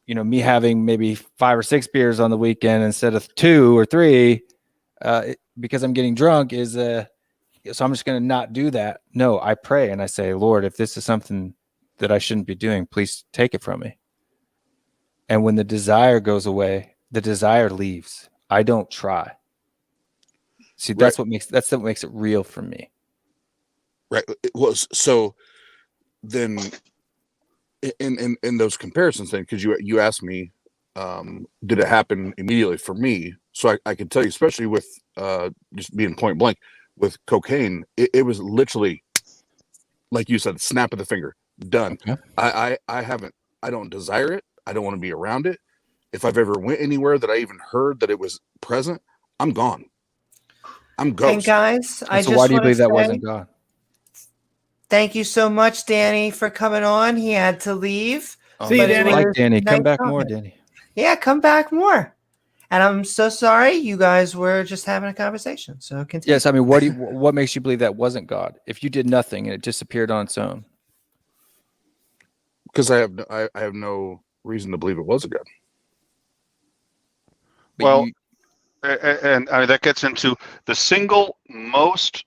me having maybe 5 or 6 beers on the weekend instead of 2 or 3 because I'm getting drunk so I'm just going to not do that. No, I pray and I say, Lord, if this is something that I shouldn't be doing, please take it from me. And when the desire goes away, the desire leaves. I don't try. See, that's what makes it real for me. Right. It was so then in those comparisons then, because you asked me, did it happen immediately for me? So I can tell you, especially with just being point blank with cocaine, it was literally, like you said, snap of the finger, done. Okay. I don't desire it. I don't want to be around it. If I've ever went anywhere that I even heard that it was present, I'm gone. I'm ghost. And guys, why do you believe that wasn't God? Thank you so much, Danny, for coming on. He had to leave. See you, Danny. Like Danny. Come back more, Danny. Yeah, come back more. And I'm so sorry. You guys were just having a conversation. So continue. Yes, I mean, what makes you believe that wasn't God? If you did nothing and it disappeared on its own. Because I have no reason to believe it was a God. Well, and I mean, that gets into the single most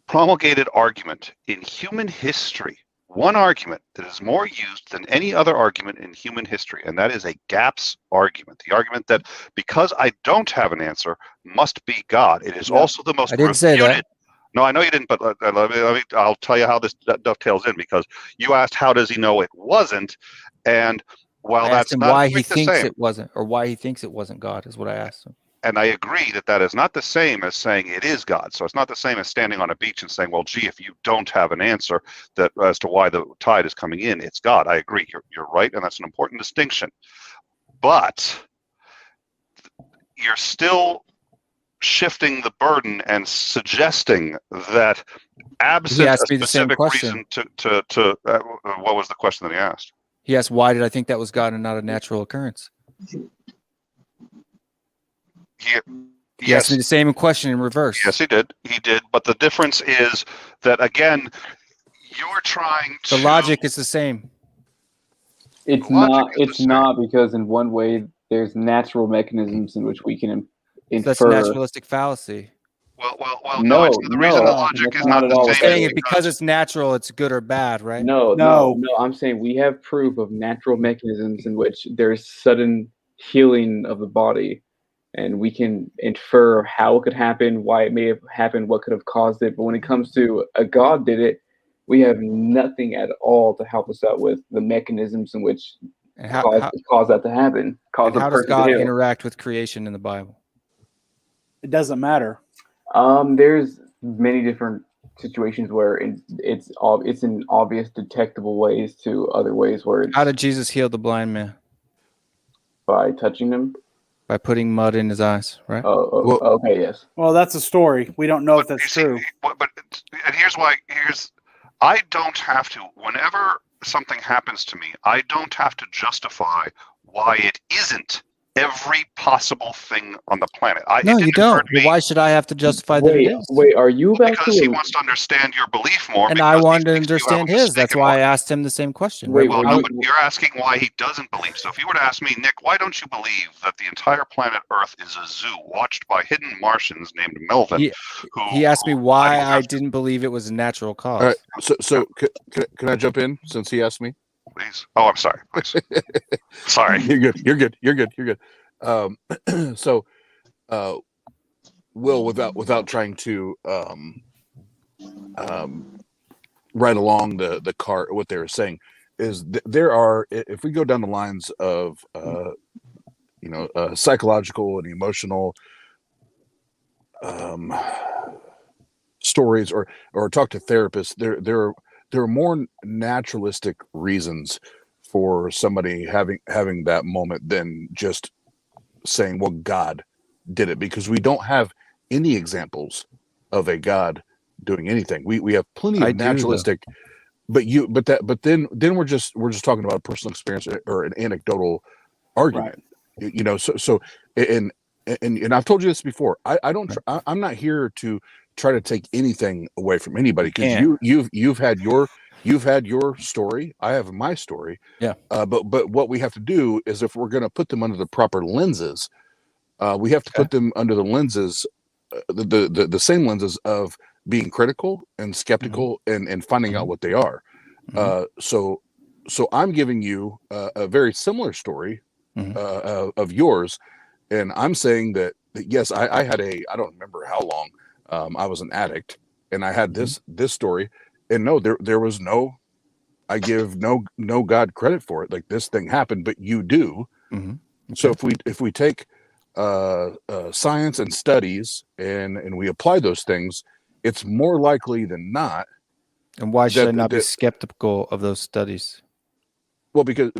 promulgated argument in human history. One argument that is more used than any other argument in human history, and that is a gaps argument. The argument that because I don't have an answer must be God. It is also the most. I didn't say that. No, I know you didn't, but I'll tell you how this dovetails in, because you asked how does he know it wasn't, and while that's not why he thinks it wasn't, or why he thinks it wasn't God is what I asked him. And I agree that is not the same as saying it is God. So it's not the same as standing on a beach and saying, well, gee, if you don't have an answer that as to why the tide is coming in, it's God. I agree. You're right. And that's an important distinction. But you're still shifting the burden and suggesting that absent asked a me the same specific question. reason what was the question that he asked? He asked, why did I think that was God and not a natural occurrence? He asked me the same question in reverse. Yes, he did. He did. But the difference is that, again, you're trying to... The logic is the same. It's not. It's not, because in one way there's natural mechanisms in which we can infer. That's naturalistic fallacy. No, the reason the logic is not the same. Saying it because it's natural, it's good or bad, right? No. I'm saying we have proof of natural mechanisms in which there's sudden healing of the body, and we can infer how it could happen, why it may have happened, what could have caused it. But when it comes to a God did it, we have nothing at all to help us out with the mechanisms in which cause that to happen. How does God interact with creation in the Bible? It doesn't matter. There's many different situations where it's in obvious detectable ways to other ways where it's How did Jesus heal the blind man? By touching him? By putting mud in his eyes, right? Okay, yes. Well, that's a story. We don't know if that's true. And here's why. I don't have to, whenever something happens to me, I don't have to justify why it isn't every possible thing on the planet. No, you don't. Well, why should I have to justify that it is? Wait, are you about because he wants to understand your belief more. And I wanted to understand his. That's why I asked him the same question. But you're asking why he doesn't believe. So if you were to ask me, Nick, why don't you believe that the entire planet Earth is a zoo watched by hidden Martians named Melvin? He asked me why I didn't believe it was a natural cause. All right. So can I jump in since he asked me? Please. Oh, I'm sorry. Please. Sorry. You're good. So, Will, without trying to right along the cart, what they were saying is there are, if we go down the lines of psychological and emotional stories, or talk to therapists, there are more naturalistic reasons for somebody having that moment than just saying, well, God did it, because we don't have any examples of a God doing anything. We have plenty of naturalistic, but then we're just talking about a personal experience or an anecdotal argument, right. So and I've told you this before. I'm not here to try to take anything away from anybody, because you've had your story. I have my story. Yeah. But what we have to do is, if we're going to put them under the proper lenses, we have to put them under the lenses, the same lenses of being critical and skeptical, and finding out what they are. So I'm giving you a very similar story of yours, and I'm saying that yes, I had I don't remember how long, I was an addict, and I had this story. And no, there was I give no God credit for it. Like, this thing happened, but you do. Okay. So if we take science and studies and we apply those things, it's more likely than not. And why should I not be skeptical of those studies? Well, because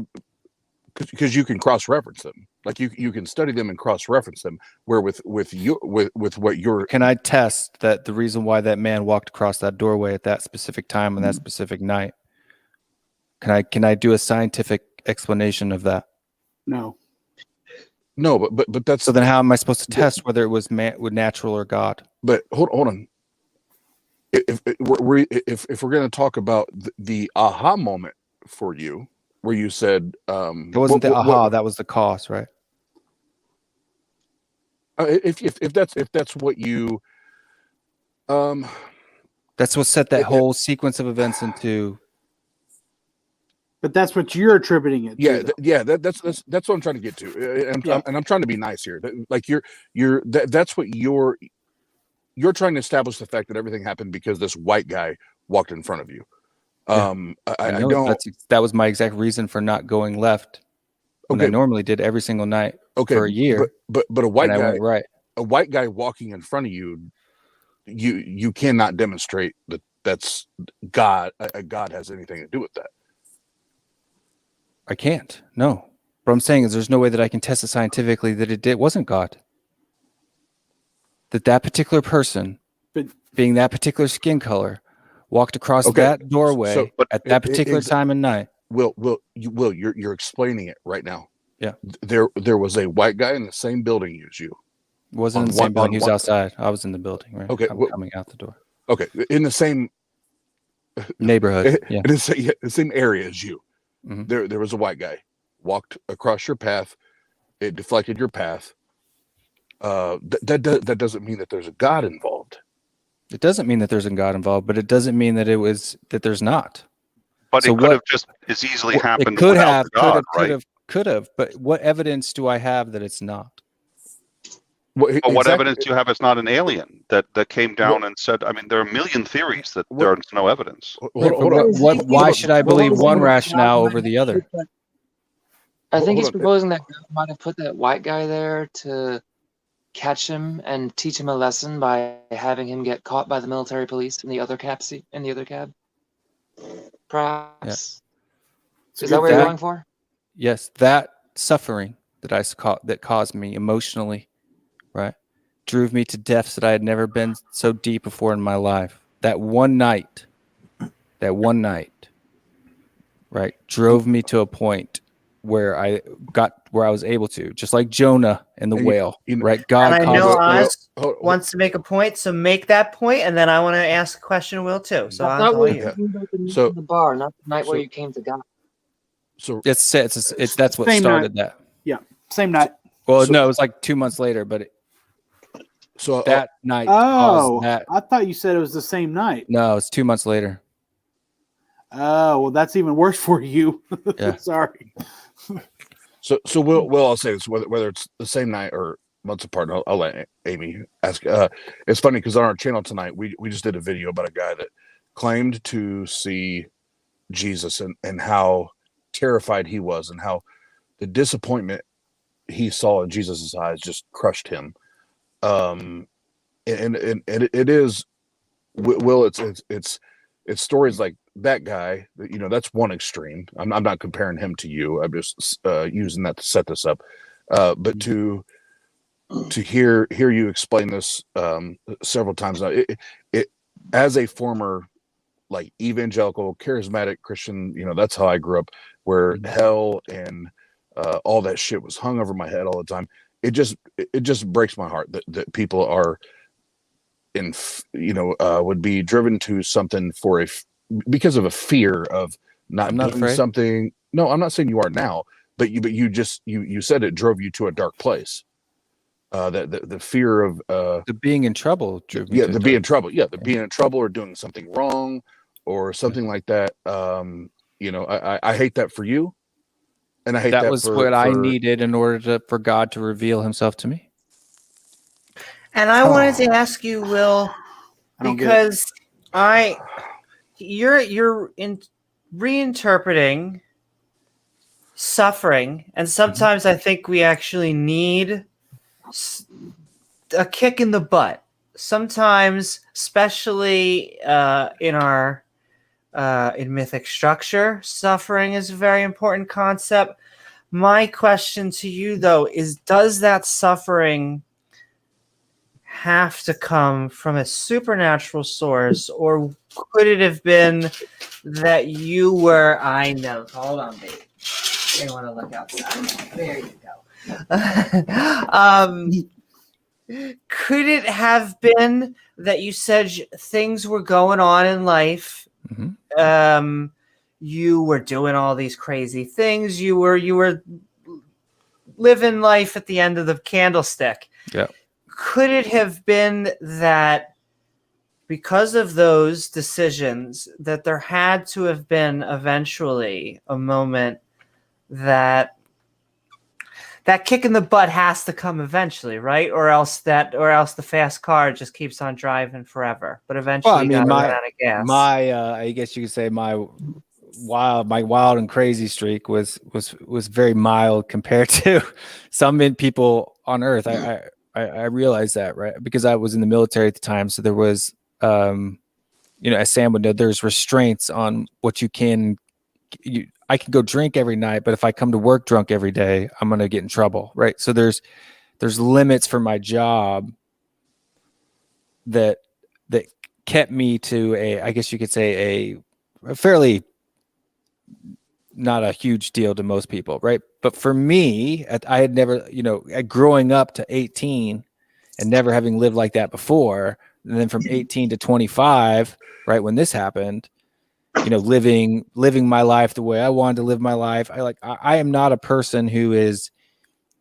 you can cross-reference them. Like, you can study them and cross-reference them. Where with what you're. Can I test that the reason why that man walked across that doorway at that specific time on that specific night? Can I do a scientific explanation of that? No, but that's. So then, how am I supposed to test whether it was natural or God? But hold on. If we're going to talk about the aha moment for you, where you said it wasn't the aha, that was the cause, right? If that's what you that's what set that whole sequence of events into. But that's what you're attributing it to. That's what I'm trying to get to, and I'm trying to be nice here. Like, that's what you're trying to establish, the fact that everything happened because this white guy walked in front of you. I don't. That was my exact reason for not going left. When I normally did every single night for a year. But a white guy, right? A white guy walking in front of you, you cannot demonstrate that's God. God has anything to do with that. I can't. No. What I'm saying is, there's no way that I can test it scientifically that it wasn't God. that particular person, being that particular skin color, walked across that doorway at that particular time of night. You're explaining it right now. Yeah. There was a white guy in the same building as you. Wasn't in the same building. He was outside. I was in the building, right? Okay. I'm coming out the door. Okay. In the same neighborhood. Yeah. In the same area as you. Mm-hmm. There was a white guy walked across your path. It deflected your path. That doesn't mean that there's a God involved. It doesn't mean that there's a God involved, but it doesn't mean that there's not. But it could have just as easily happened. It could without have, the God, could have. But what evidence do I have that it's not? What evidence do you have it's not an alien that came down and said? I mean, there are a million theories that there's no evidence. Why should I believe one rationale over the other? I think he's proposing that God might have put that white guy there to catch him and teach him a lesson by having him get caught by the military police in the other cab. Perhaps. Yeah. Is that what you're going for? Yes, that suffering that caused me emotionally, right, drove me to depths that I had never been so deep before in my life. That one night, right, drove me to a point where I was able to, just like Jonah and the whale, right? God. And I know Oz wants to make a point, so make that point, and then I want to ask a question, Will, too. So I thought we were the bar, not the night where you came to God. So that's what started that. Yeah, same night. Well, no, it was like 2 months later, but that night. Oh, I thought you said it was the same night. No, it's 2 months later. Oh, well, that's even worse for you. Yeah. Sorry. So I'll say this, whether it's the same night or months apart. I'll let Amy ask. It's funny because on our channel tonight, we just did a video about a guy that claimed to see Jesus and how terrified he was and how the disappointment he saw in Jesus's eyes just crushed him. And it is, Will, it's stories like that guy, that's one extreme. I'm not comparing him to you. I'm just using that to set this up. But to hear you explain this several times now, it as a former like evangelical charismatic Christian, that's how I grew up, where hell and all that shit was hung over my head all the time. It just breaks my heart that people are would be driven to something because of a fear of not doing something. No, I'm not saying you are now, but you said it drove you to a dark place. The fear of the being in trouble. Being in trouble or doing something wrong or something like that. I hate that for you. And I hate that was what I needed in order for God to reveal himself to me. And I wanted to ask you, Will, because you're reinterpreting suffering, and sometimes I think we actually need a kick in the butt. Sometimes, especially in our in mythic structure, suffering is a very important concept. My question to you, though, is: does that suffering have to come from a supernatural source, or could it have been that you were? I know. Hold on, baby. You want to look outside. There you go. Could it have been that you said things were going on in life? Mm-hmm. You were doing all these crazy things. You were living life at the end of the candlestick. Yeah. Could it have been that because of those decisions that there had to have been eventually a moment that kick in the butt has to come eventually, right? Or else the fast car just keeps on driving forever. But eventually, run out of gas. I guess you could say my wild and crazy streak was very mild compared to some people on Earth. I realized that, right? Because I was in the military at the time, so there was, as Sam would know, there's restraints on what you can. I can go drink every night, but if I come to work drunk every day, I'm going to get in trouble, right? So there's limits for my job that kept me to I guess you could say a fairly, not a huge deal to most people, right? But for me, I had never, growing up to 18 and never having lived like that before, and then from 18 to 25, right when this happened, living my life the way I wanted to live my life. I am not a person who is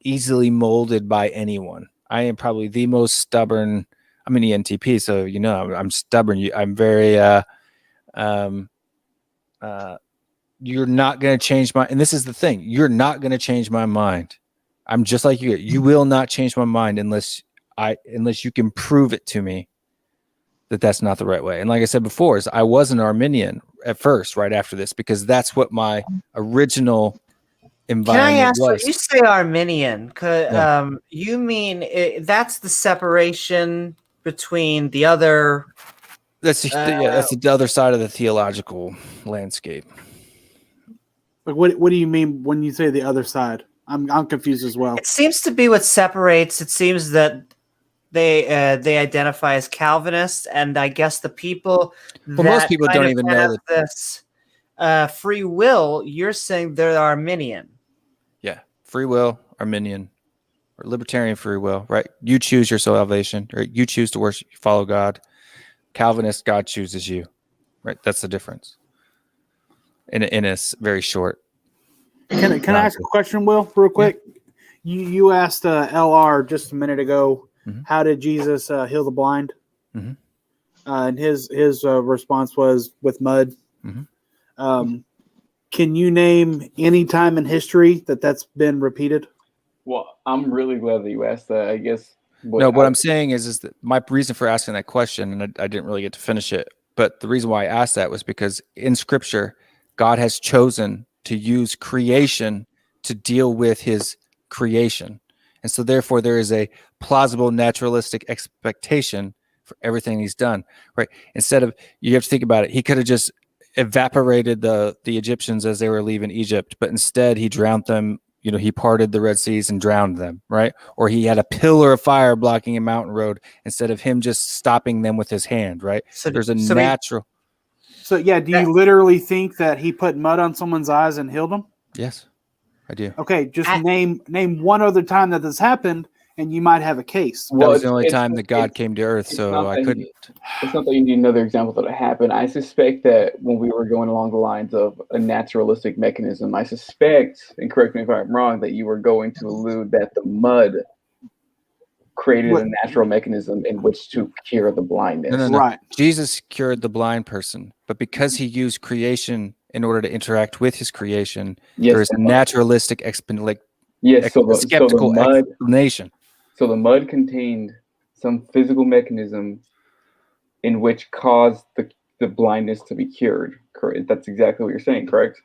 easily molded by anyone. I am probably the most stubborn. I'm an ENTP, so I'm stubborn. I'm very you're not going to change and this is the thing, you're not going to change my mind. I'm just like you. You will not change my mind unless you can prove it to me that that's not the right way. And like I said before, I was an Arminian at first, right after this, because that's what my original environment Can I ask, was. when you say Arminian, you mean that's the separation between the other? That's the other side of the theological landscape. Like, what do you mean when you say the other side? I'm confused as well. It seems to be what separates. It seems that they identify as Calvinists, and I guess the people most people don't even know that this free will. You're saying they're Arminian. Yeah, free will, Arminian, or libertarian free will, right? You choose your salvation, or you choose to worship, follow God. Calvinist, God chooses you, right? That's the difference. In a very short. Can I ask a question, Will, real quick? Yeah. You asked LR just a minute ago, how did Jesus heal the blind? And his response was with mud. Can you name any time in history that's been repeated? Well, I'm really glad that you asked that. I guess. What I'm saying is that my reason for asking that question, and I didn't really get to finish it, but the reason why I asked that was because in Scripture, God has chosen to use creation to deal with his creation. And so therefore there is a plausible naturalistic expectation for everything he's done, right? Instead of, you have to think about it, he could have just evaporated the Egyptians as they were leaving Egypt, but instead he drowned them. He parted the Red Seas and drowned them, right? Or he had a pillar of fire blocking a mountain road instead of him just stopping them with his hand, right? So there's a natural. So yeah, do you literally think that he put mud on someone's eyes and healed them? Yes, I do. Okay, just name one other time that this happened, and you might have a case. That was the only time that God came to earth, so I couldn't. It's not that you need another example that it happened. I suspect that when we were going along the lines of a naturalistic mechanism, I suspect, and correct me if I'm wrong, that you were going to allude that the mud created a natural mechanism in which to cure the blindness. No. Right. Jesus cured the blind person, but because he used creation in order to interact with his creation, there is a naturalistic skeptical explanation. So the mud contained some physical mechanism in which caused the blindness to be cured. Correct. That's exactly what you're saying, correct?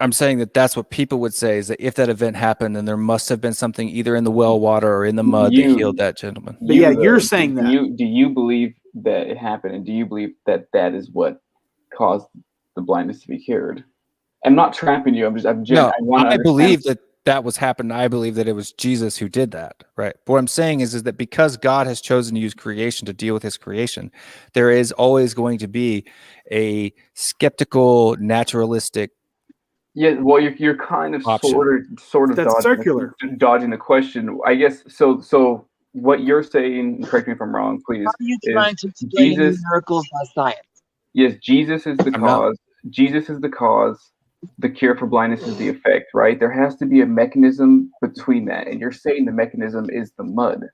I'm saying that's what people would say, is that if that event happened, then there must have been something either in the well water or in the mud that healed that gentleman. But you're saying that. Do you believe that it happened, and do you believe that is what caused the blindness to be cured? I'm not trapping you. I believe that was happened. I believe that it was Jesus who did that, right? But what I'm saying is that because God has chosen to use creation to deal with his creation, there is always going to be a skeptical, naturalistic. Yeah, well, you're kind of sort of dodging the question, I guess. So what you're saying, correct me if I'm wrong, please. How are you trying to explain miracles by science? Yes, Jesus is the cause. Jesus is the cause. The cure for blindness is the effect, right? There has to be a mechanism between that, and you're saying the mechanism is the mud.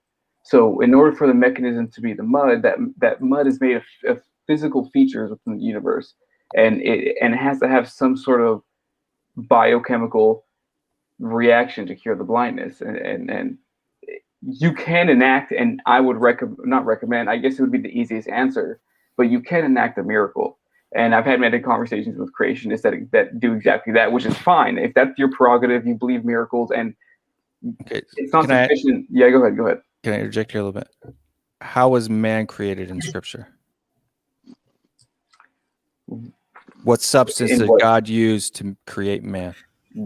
So in order for the mechanism to be the mud, that mud is made of physical features within the universe, and it has to have some sort of biochemical reaction to cure the blindness, and you can enact, and I would not recommend, I guess it would be the easiest answer, but you can enact a miracle. And I've had many conversations with creationists that do exactly that, which is fine. If that's your prerogative, you believe miracles, and it's not sufficient. Yeah, go ahead. Can I interject here a little bit? How was man created in Scripture? What substance did God use to create man?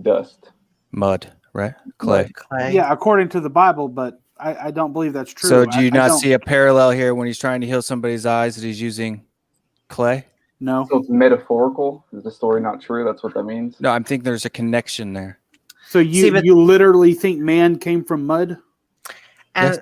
Dust. Mud, right? Clay. Yeah, according to the Bible, but I don't believe that's true. So do you I not don't- see a parallel here when he's trying to heal somebody's eyes that he's using clay? No. So it's metaphorical. Is the story not true? That's what that means. No, I'm thinking there's a connection there. So you See, but- you literally think man came from mud? And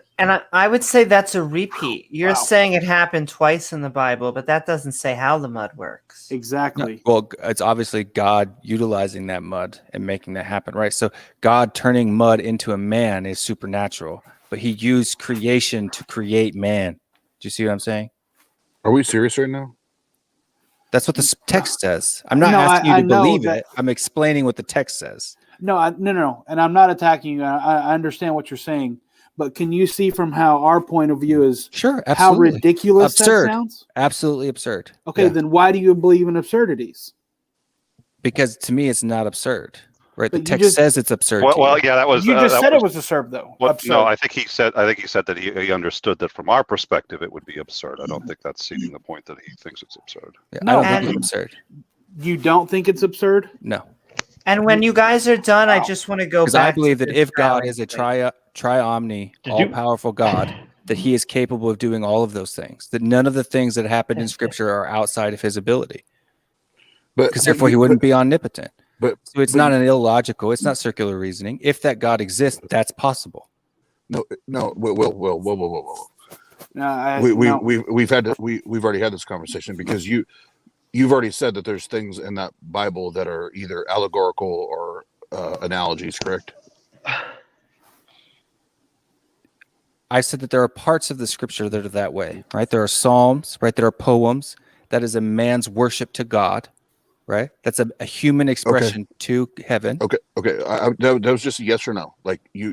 I would say that's a repeat. You're Wow. saying it happened twice in the Bible, but that doesn't say how the mud works. Exactly. Well, it's obviously God utilizing that mud and making that happen, right? So God turning mud into a man is supernatural, but he used creation to create man. Do you see what I'm saying? Are we serious right now? That's what the text says. I'm not No, asking I you to know believe that- it. I'm explaining what the text says. No. And I'm not attacking you. I understand what you're saying. But can you see from how our point of view is Sure, how absolutely. ridiculous Absurd. that sounds? Absolutely absurd. Okay, Yeah. then why do you believe in absurdities? Because to me, it's not absurd, right? But The you text just- says it's absurd. Well, to well, you. yeah, that was. You just that said it was absurd, though. What, Absurd. no, I think he said that he understood that from our perspective it would be absurd. I don't think that's ceding the point that he thinks it's absurd. Yeah, No, I don't think and- it's absurd. You don't think it's absurd? No. And when you guys are done, I just want to go Because back. I believe to that this if God rally is a thing. triomni, Did you- all-powerful God, that he is capable of doing all of those things. That none of the things that happened in Scripture are outside of his ability. Because therefore he wouldn't be omnipotent. So it's not an illogical. It's not circular reasoning. If that God exists, that's possible. No. Whoa. No, We've already had this conversation because you've already said that there's things in that Bible that are either allegorical or analogies, correct? I said that there are parts of the Scripture that are that way, right? There are psalms, right? There are poems. That is a man's worship to God, right? That's a human expression to heaven. Okay. That was just a yes or no. Like you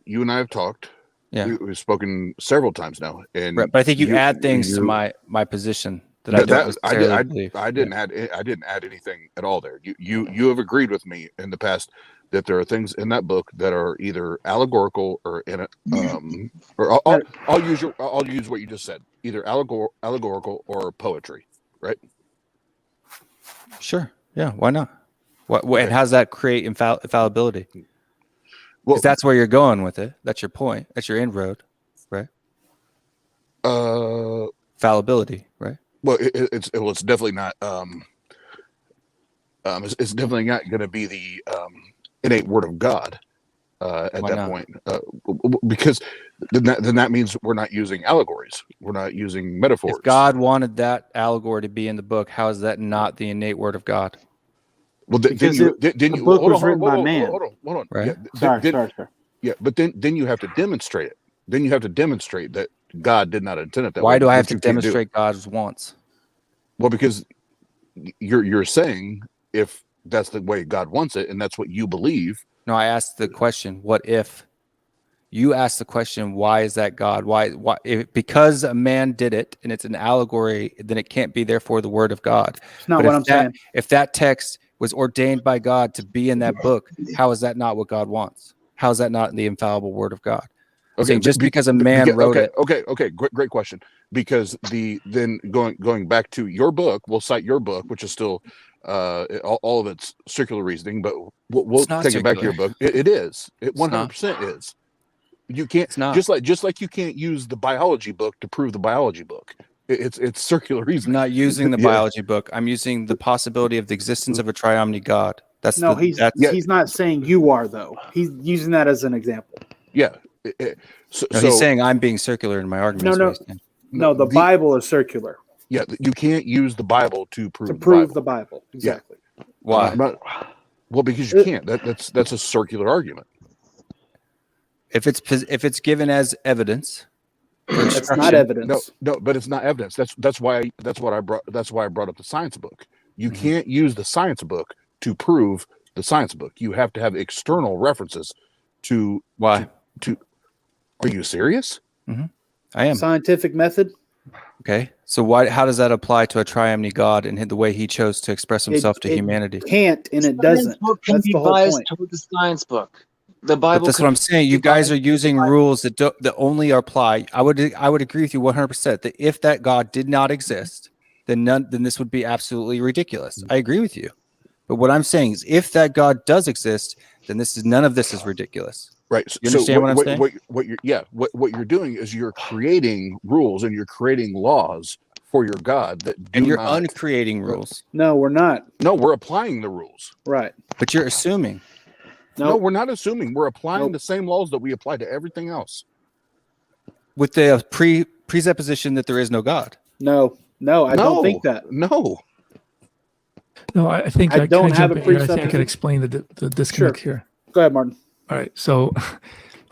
and I have talked. Yeah. We've spoken several times now, and Right, but I think you add things to my position that I don't necessarily believe. I didn't add anything at all there. You have agreed with me in the past that there are things in that book that are either allegorical or in it. Or I'll use what you just said, either allegorical or poetry, right? Sure. Yeah. Why not? And how does that create infallibility? Well, Because that's where you're going with it. That's your point. That's your inroad, right? Fallibility, right? Well, it's definitely not. It's definitely not going to be the innate word of God at Why that not? point, because then that means we're not using allegories. We're not using metaphors. If God wanted that allegory to be in the book, how is that not the innate word of God? Well, Because the book was written by man. Hold on. Right? Yeah, Sorry. Yeah, but then you have to demonstrate it. Then you have to demonstrate that God did not intend it that way. Why do I have which to you can't do. demonstrate God's wants? Well, because you're saying if that's the way God wants it, and that's what you believe. No, I asked the question, what if? You asked the question, why is that God? Why because a man did it and it's an allegory, then it can't be therefore the word of God. It's not But what if I'm saying. If that text was ordained by God to be in that book, how is that not what God wants? How is that not the infallible word of God? I'm saying just because a man wrote it. Okay. Great question. Because then going back to your book, we'll cite your book, which is still all of its circular reasoning, but we'll take it back to your book. It is. It 100% is. You can't just like you can't use the biology book to prove the biology book. It's circular reasoning. I'm not using the biology book. I'm using the possibility of the existence of a triomni God. He's not saying you are, though. He's using that as an example. Yeah. He's saying I'm being circular in my argument. No, the Bible is circular. Yeah, you can't use the Bible to prove the Bible. Exactly. Yeah. Why? Well, because you can't. That's a circular argument. If it's given as evidence, it's not evidence. No, but it's not evidence. That's why I brought up the science book. You can't use the science book to prove the science book. You have to have external references to why. Are you serious? Mm-hmm. I am. Scientific method. Okay, so how does that apply to a triomni God and the way he chose to express himself to humanity? Can't, and it doesn't. Can That's be the whole biased point. toward the science book. The Bible. But that's what I'm saying. You guys are using rules that only apply. I would agree with you 100% that if that God did not exist, then this would be absolutely ridiculous. I agree with you. But what I'm saying is, if that God does exist, then none of this is ridiculous. Right. You understand what I'm saying? What you're doing is you're creating rules and you're creating laws for your God that do And you're not uncreating rules. No, we're not. No, we're applying the rules. Right. But you're assuming. No, we're not assuming. We're applying Nope. the same laws that we apply to everything else. With the presupposition that there is no God. No, I don't think that. No. No, I think I don't have a jump in here. I think I presupposition. can explain the disconnect here. Go ahead, Martin. All right. So,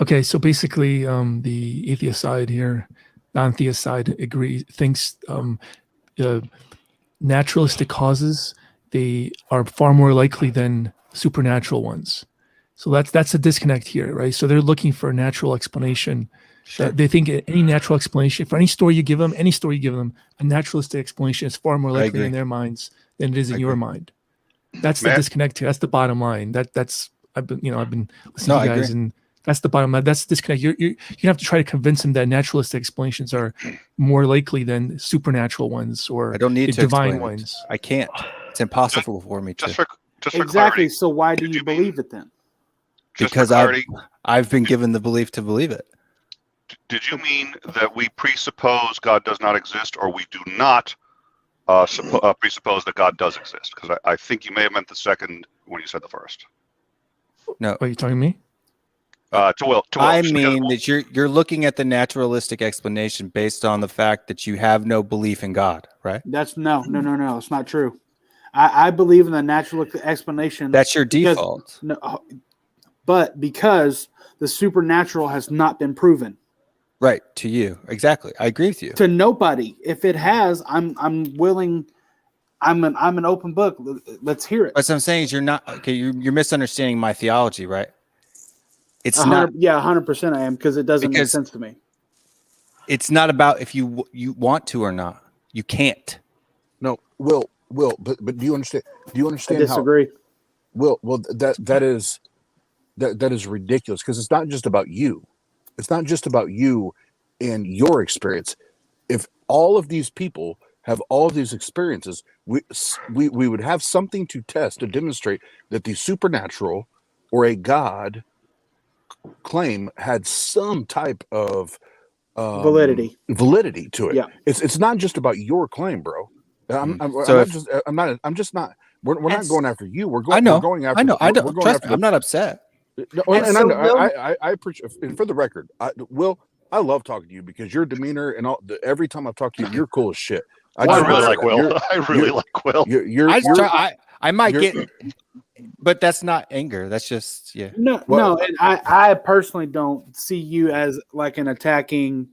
okay. So basically, the atheist side here, non-theist side thinks naturalistic causes, they are far more likely than supernatural ones. So that's a disconnect here, right? So they're looking for a natural explanation. Sure. They think any natural explanation for any story you give them, a naturalistic explanation is far more likely in their minds than it is in your mind. That's the disconnect here. That's the bottom line. I've been listening to you guys, and that's the bottom line. That's the disconnect. You have to try to convince them that naturalistic explanations are more likely than supernatural ones or I don't need to divine explain it. ones. I can't. It's impossible for me to. Just for Exactly. clarity, So why do you believe it then? just for Because clarity, I've been given the belief to believe it. did you mean that we presuppose God does not exist, or we do not presuppose that God does exist? Because I think you may have meant the second when you said the first. No. Are you talking to me? To Will. I mean that you're looking at the naturalistic explanation based on the fact that you have no belief in God, right? That's no. It's not true. I believe in the natural explanation. That's your default. But because the supernatural has not been proven. Right, to you. Exactly. I agree with you. To nobody. If it has, I'm willing. I'm an open book. Let's hear it. What I'm saying is you're misunderstanding my theology, right? It's not 100% I am, because it doesn't make sense to me. It's not about if you want to or not. You can't. No, Will, but do you understand? Do you understand? I disagree. Well, that is ridiculous, because it's not just about you. It's not just about you and your experience. If all of these people have all of these experiences, we would have something to test to demonstrate that the supernatural or a God claim had some type of validity to it. Yeah. It's not just about your claim, bro. I'm not going after you. We're going after. I know. Trust me, I'm not upset. No, I appreciate. For the record, I love talking to you because your demeanor and every time I've talked to you, you're cool as shit. I really like Will. I really like Will. I might get, but that's not anger. That's just No, and I personally don't see you as like an attacking.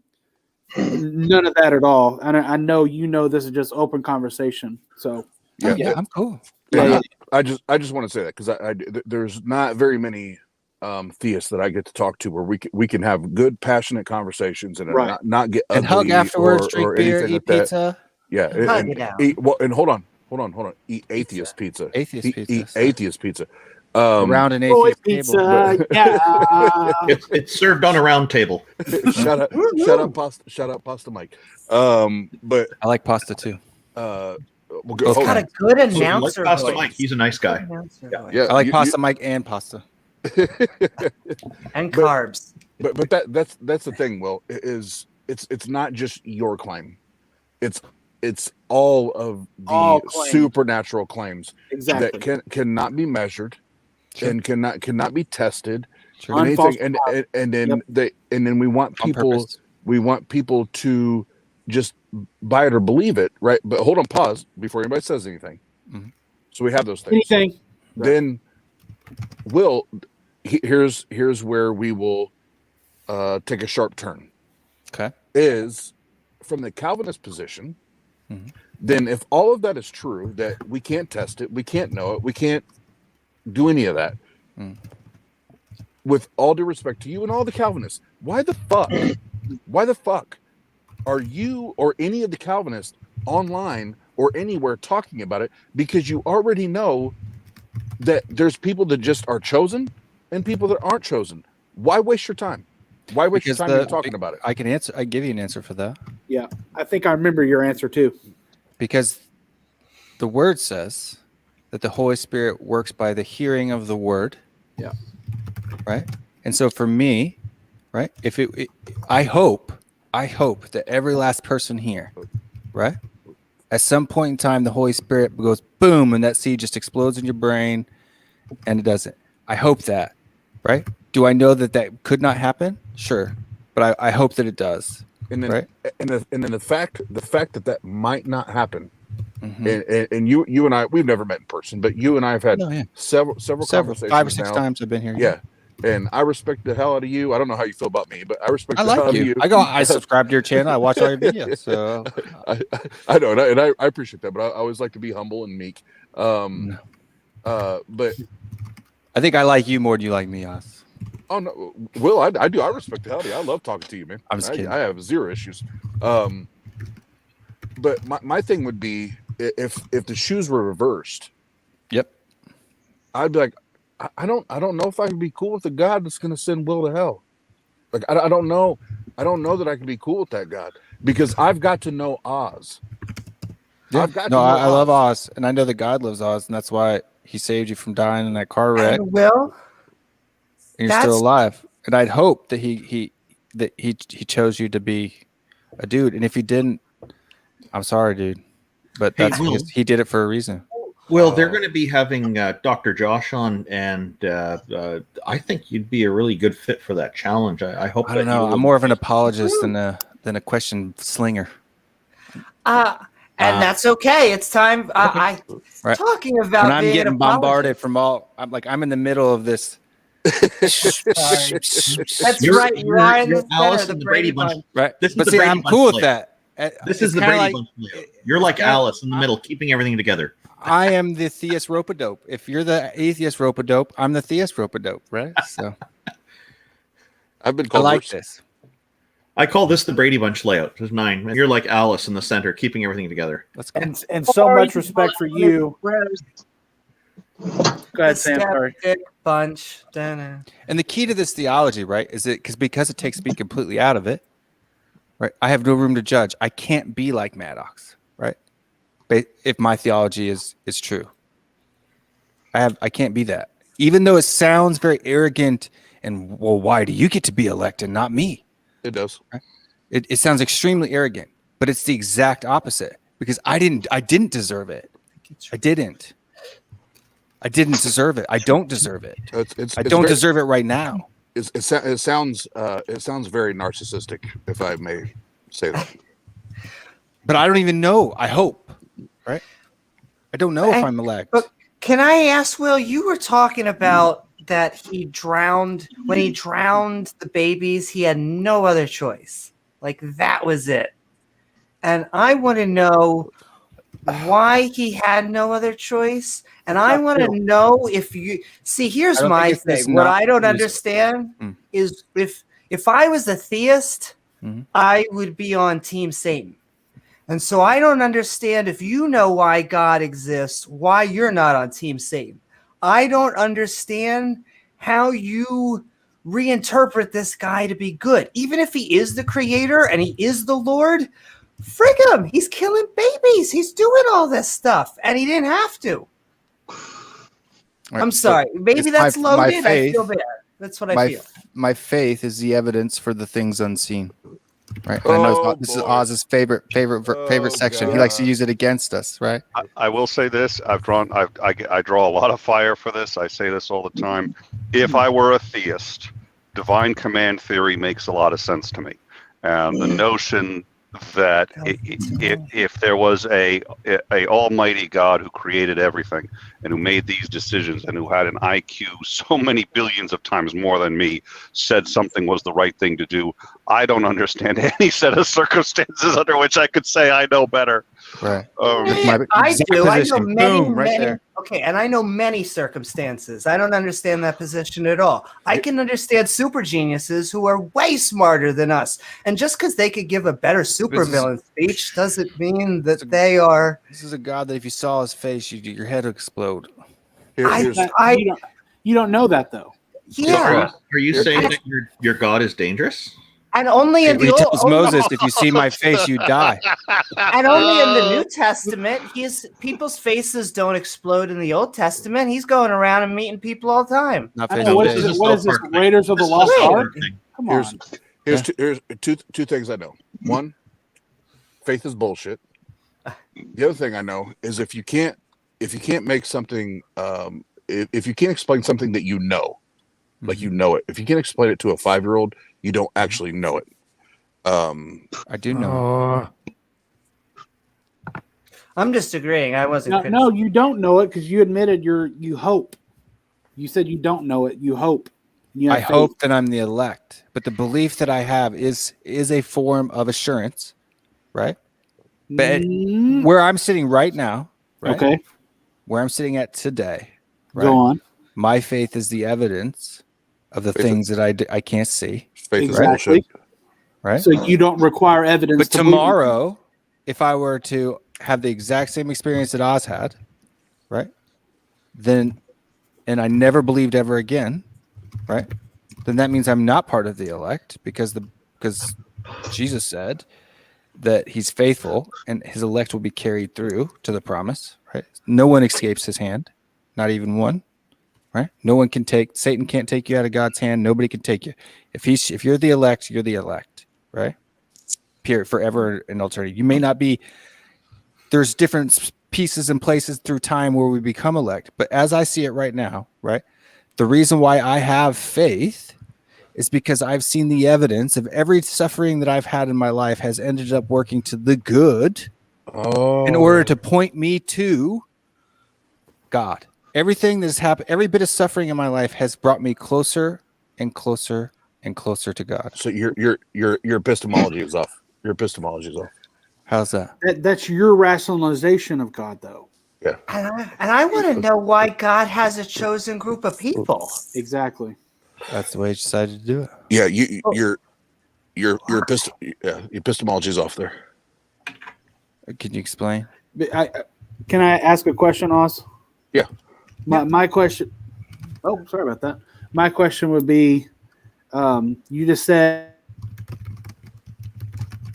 None of that at all. And I know this is just open conversation. So I'm cool. Yeah. I just want to say that because there's not very many theists that I get to talk to where we can have good, passionate conversations and not get ugly and hug afterwards, drink beer, eat like pizza. Yeah, and hold on. Eat atheist pizza. Eat atheist pizza. Around an atheist table. It's served on a round table. Shut up, pasta Mike. But I like pasta too. He's got a good announcer voice. Pasta Mike, he's a nice guy. Yeah, I like pasta Mike and pasta. And carbs. But that's the thing, Will, is it's not just your claim. It's all of the supernatural claims that cannot be measured and cannot be tested. Sure. Anything, and then we want people to just buy it or believe it, right? But hold on, pause before anybody says anything. Mm-hmm. So we have those things. Then here's where we will take a sharp turn. Okay. Is from the Calvinist position. Mm-hmm. Then if all of that is true, that we can't test it, we can't know it, we can't do any of that. With all due respect to you and all the Calvinists, why the fuck are you or any of the Calvinists online or anywhere talking about it? Because you already know that there's people that just are chosen and people that aren't chosen. Why waste your time? Why waste your time talking about it? I can answer. I give you an answer for that. Yeah, I think I remember your answer too. Because the word says that the Holy Spirit works by the hearing of the word. Yeah. Right? And so for me, right, I hope that every last person here, right, at some point in time, the Holy Spirit goes boom, and that seed just explodes in your brain, and it doesn't. I hope that, right? Do I know that could not happen? Sure, but I hope that it does. And then, right? and then the fact that might not happen. And you and I, we've never met in person, but you and I have had several conversations 5 or 6 now. times I've been here. Yeah. And I respect the hell out of you. I don't know how you feel about me, but I respect the hell out of you. I subscribe to your channel. I watch all your videos. So I know, and I appreciate that, but I always like to be humble and meek. But I think I like you more than you like me, Oz. Oh no, Will, I do. I respect the hell out of you. I love talking to you, man. I'm just kidding. I have zero issues. But my thing would be if the shoes were reversed. Yep. I'd be like, I don't know if I can be cool with a God that's going to send Will to hell. Like I don't know. I don't know that I can be cool with that God because I've got to know Oz. Yeah. I love Oz, and I know that God loves Oz, and that's why He saved you from dying in that car wreck. And Will, and you're still alive. And I'd hope that he chose you to be a dude. And if he didn't, I'm sorry, dude. But that's because he did it for a reason. Well, they're going to be having Dr. Josh on, and I think you'd be a really good fit for that challenge. I hope. I don't know. I'm more of an apologist than a question slinger. And that's okay. It's time. Right. Talking about when I'm being getting bombarded from all. I'm in the middle of this. That's right. You are in the Alice center, and the Brady Bunch. Right. This is but the see, Brady I'm Bunch cool with layout. that. This is the Brady Bunch layout. You're like Alice in the middle, keeping everything together. I am the theist rope-a-dope. If you're the atheist rope-a-dope, I'm the theist rope-a-dope, right? So I've been I called like this. I call this the Brady Bunch layout. There's 9. You're like Alice in the center, keeping everything together. Let's go. And so much respect for you. Go ahead, Sam. Sorry. Bunch. Da-na. And the key to this theology, right, is it because it takes me completely out of it, right? I have no room to judge. I can't be like Maddox, right? If my theology is true, I can't be that. Even though it sounds very arrogant and well, why do you get to be elected, not me? It does. Right? It sounds extremely arrogant, but it's the exact opposite because I didn't deserve it. I didn't deserve it. I don't deserve it. I don't deserve it right now. It sounds very narcissistic, if I may say that. But I don't even know. I hope, right? I don't know if I'm elect. But can I ask, Will? You were talking about that he drowned when he drowned the babies. He had no other choice. Like that was it. And I want to know why he had no other choice. And I want to know if you see. Here's my thing. What I don't understand is if I was a theist, I would be on Team Satan. And so I don't understand if you know why God exists, why you're not on Team Satan. I don't understand how you reinterpret this guy to be good. Even if he is the creator and he is the Lord, frig him. He's killing babies. He's doing all this stuff. And he didn't have to. Right, I'm sorry. Maybe that's loaded. I feel bad. That's what I feel. My faith is the evidence for the things unseen. Right. And I know this is Oz's favorite section. God. He likes to use it against us, right? I will say this. I draw a lot of fire for this. I say this all the time. If I were a theist, divine command theory makes a lot of sense to me. And the notion that if there was a almighty God who created everything and who made these decisions and who had an IQ so many billions of times more than me, said something was the right thing to do, I don't understand any set of circumstances under which I could say I know better. Right. I do. I know many, Boom, right many. there. Okay, and I know many circumstances. I don't understand that position at all. I can understand super geniuses who are way smarter than us, and just because they could give a better supervillain speech doesn't mean that they are. This is a God that if you saw his face, your head would explode. You don't know that though. Yeah. Are you saying that your God is dangerous? And only in He the tells old, Moses, "If you see my face, you die." and only in the New Testament, people's faces don't explode in the Old Testament. He's going around and meeting people all the time. Not I face know, to what face. is this? Raiders of the This is Lost a South Ark? Park thing. Come Here's on. here's two things I know. One, faith is bullshit. The other thing I know is if you can't make something, if you can't explain something that you know, like you know it, if you can't explain it to a 5-year-old, you don't actually know it. I do know. I'm just agreeing. I wasn't. No, you don't know it because you admitted you hope. You said you don't know it. You hope. You have I faith. hope that I'm the elect, but the belief that I have is a form of assurance, right? But where I'm sitting right now, right? Okay. Where I'm sitting at today, right? Go on. My faith is the evidence of the things that I can't see. Faith Exactly. is bullshit. Right. So you don't require evidence. But to believe. tomorrow, if I were to have the exact same experience that Oz had, right? Then, and I never believed ever again, right? Then that means I'm not part of the elect because Jesus said that he's faithful and his elect will be carried through to the promise, right? No one escapes his hand, not even one, right? No one can Satan can't take you out of God's hand. Nobody can take you. If you're the elect, you're the elect, right? Period, forever and eternity. You may not be, there's different pieces and places through time where we become elect, but as I see it right now, right? The reason why I have faith is because I've seen the evidence of every suffering that I've had in my life has ended up working to the good in order to point me to God. Everything that's happened, every bit of suffering in my life has brought me closer and closer and closer to God. So your epistemology is off. Your epistemology is off. How's that? That's your rationalization of God, though. Yeah. And I want to know why God has a chosen group of people. Exactly. That's the way he decided to do it. Yeah, your epistemology is off there. Can you explain? Can I ask a question, Oz? Yeah. My question. Oh, sorry about that. My question would be, you just said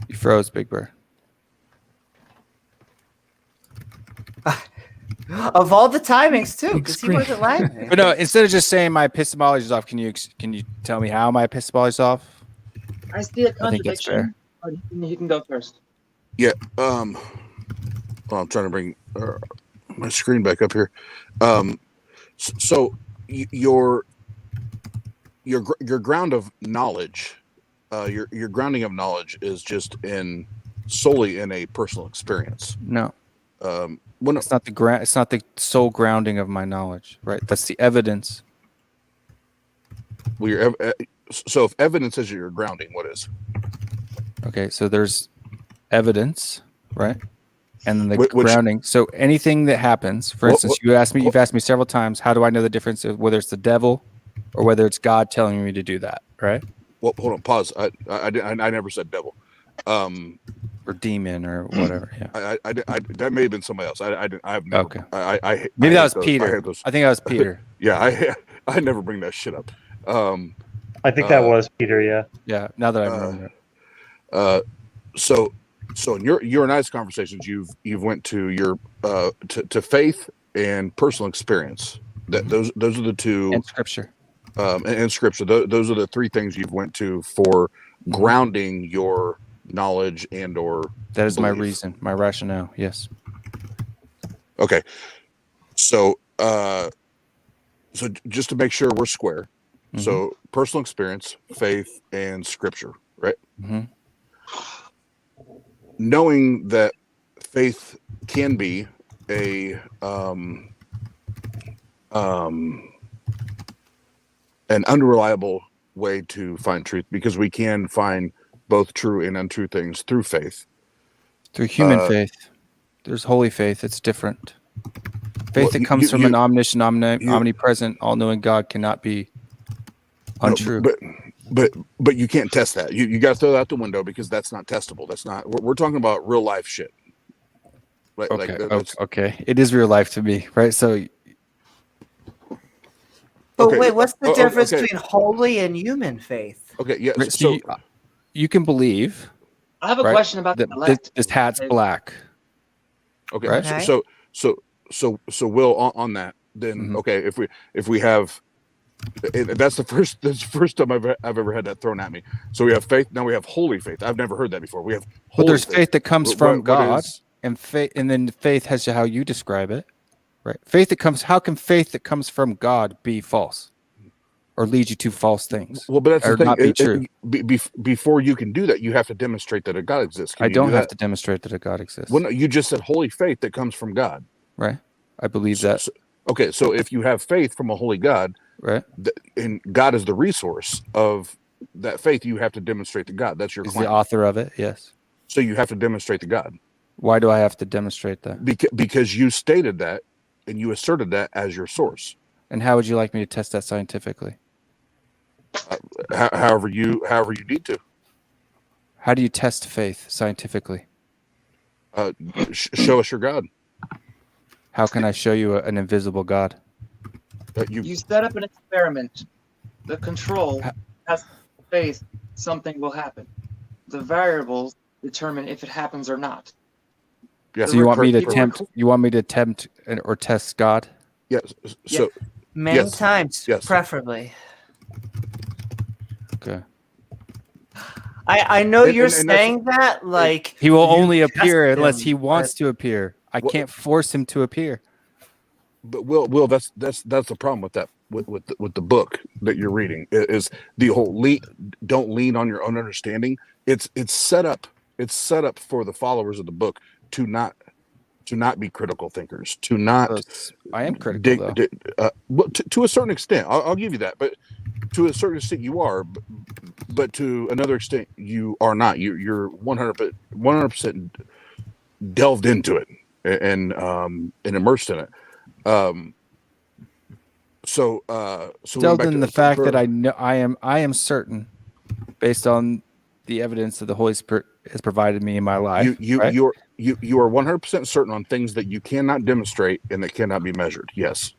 You froze, Big Bird. Of all the timings too, because he wasn't laughing. But no, instead of just saying my epistemology is off, can you tell me how my epistemology is off? I see a I think it's contradiction. You can go first. Yeah. Well, I'm trying to bring my screen back up here. So your ground of knowledge, your grounding of knowledge is just solely in a personal experience. No. It's not the it's not the sole grounding of my knowledge, right? That's the evidence. Well, so if evidence is your grounding, what is? Okay, so there's evidence, right? And then the grounding. So anything that happens, for instance, you've asked me several times, how do I know the difference of whether it's the devil or whether it's God telling me to do that, right? Well, hold on, pause. I never said devil. Or demon or whatever. Yeah. I that may have been somebody else. I've never, okay. Maybe that was Peter. I think that was Peter. Yeah, I never bring that shit up. I think that was Peter. Yeah. Yeah. Now that I remember. So in your and I's conversations, you've went to your to faith and personal experience. That those are the two. And scripture. And scripture. Those are the three things you've went to for grounding your knowledge and or that is belief. My reason, my rationale. Yes. Okay. So just to make sure we're square. Mm-hmm. So personal experience, faith, and scripture, right? Mm-hmm. Knowing that faith can be an unreliable way to find truth, because we can find both true and untrue things through faith. Through human faith. There's holy faith. It's different. Faith that comes from an omniscient, omnipresent, all-knowing God cannot be untrue. No, but you can't test that. You got to throw that out the window, because that's not testable. That's not. We're talking about real life shit. Right? Okay. Okay. It is real life to me, right? So. But wait, what's the difference between holy and human faith? Okay. Yeah. So you can believe. I have a right, question about the that elect. this hat's black. Okay. Right? So Will, on that, then okay, if we have, that's the first time I've ever had that thrown at me. So we have faith, now we have holy faith. I've never heard that before. We have holy Well, there's faith that comes from God, is, and faith, and then faith has how you describe it, right? Faith that comes. How can faith that comes from God be false, or lead you to false things? well, but that's or the thing. not be true. Before you can do that, you have to demonstrate that a God exists. Can I you don't do have that? to demonstrate that a God exists. Well, no, you just said holy faith that comes from God. Right. I believe that. Okay, so if you have faith from a holy God, right, and God is the resource of that faith, you have to demonstrate to God. That's your He's claim. the author of it. Yes. So you have to demonstrate to God. Why do I have to demonstrate that? Because you stated that and you asserted that as your source. And how would you like me to test that scientifically? However you need to. How do you test faith scientifically? Show us your God. How can I show you an invisible God? You set up an experiment. The control has faith something will happen. The variables determine if it happens or not. Yes. So you want me to attempt? You want me to attempt or test God? Yes. So many times, yes. preferably. Okay. I know you're saying that like he will only appear him, unless he wants to appear. I can't force him to appear. But Will, that's the problem with that with the book that you're reading is the whole don't lean on your own understanding. It's set up for the followers of the book to not be critical thinkers, to not. I am critical well, to a certain extent, I'll give you that, but to a certain extent you are, but to another extent you are not. You're 100% delved into it and immersed in it. So delved in the fact that I know I am certain, based on the evidence that the Holy Spirit has provided me in my life. You right? are 100% certain on things that you cannot demonstrate and that cannot be measured. Yes.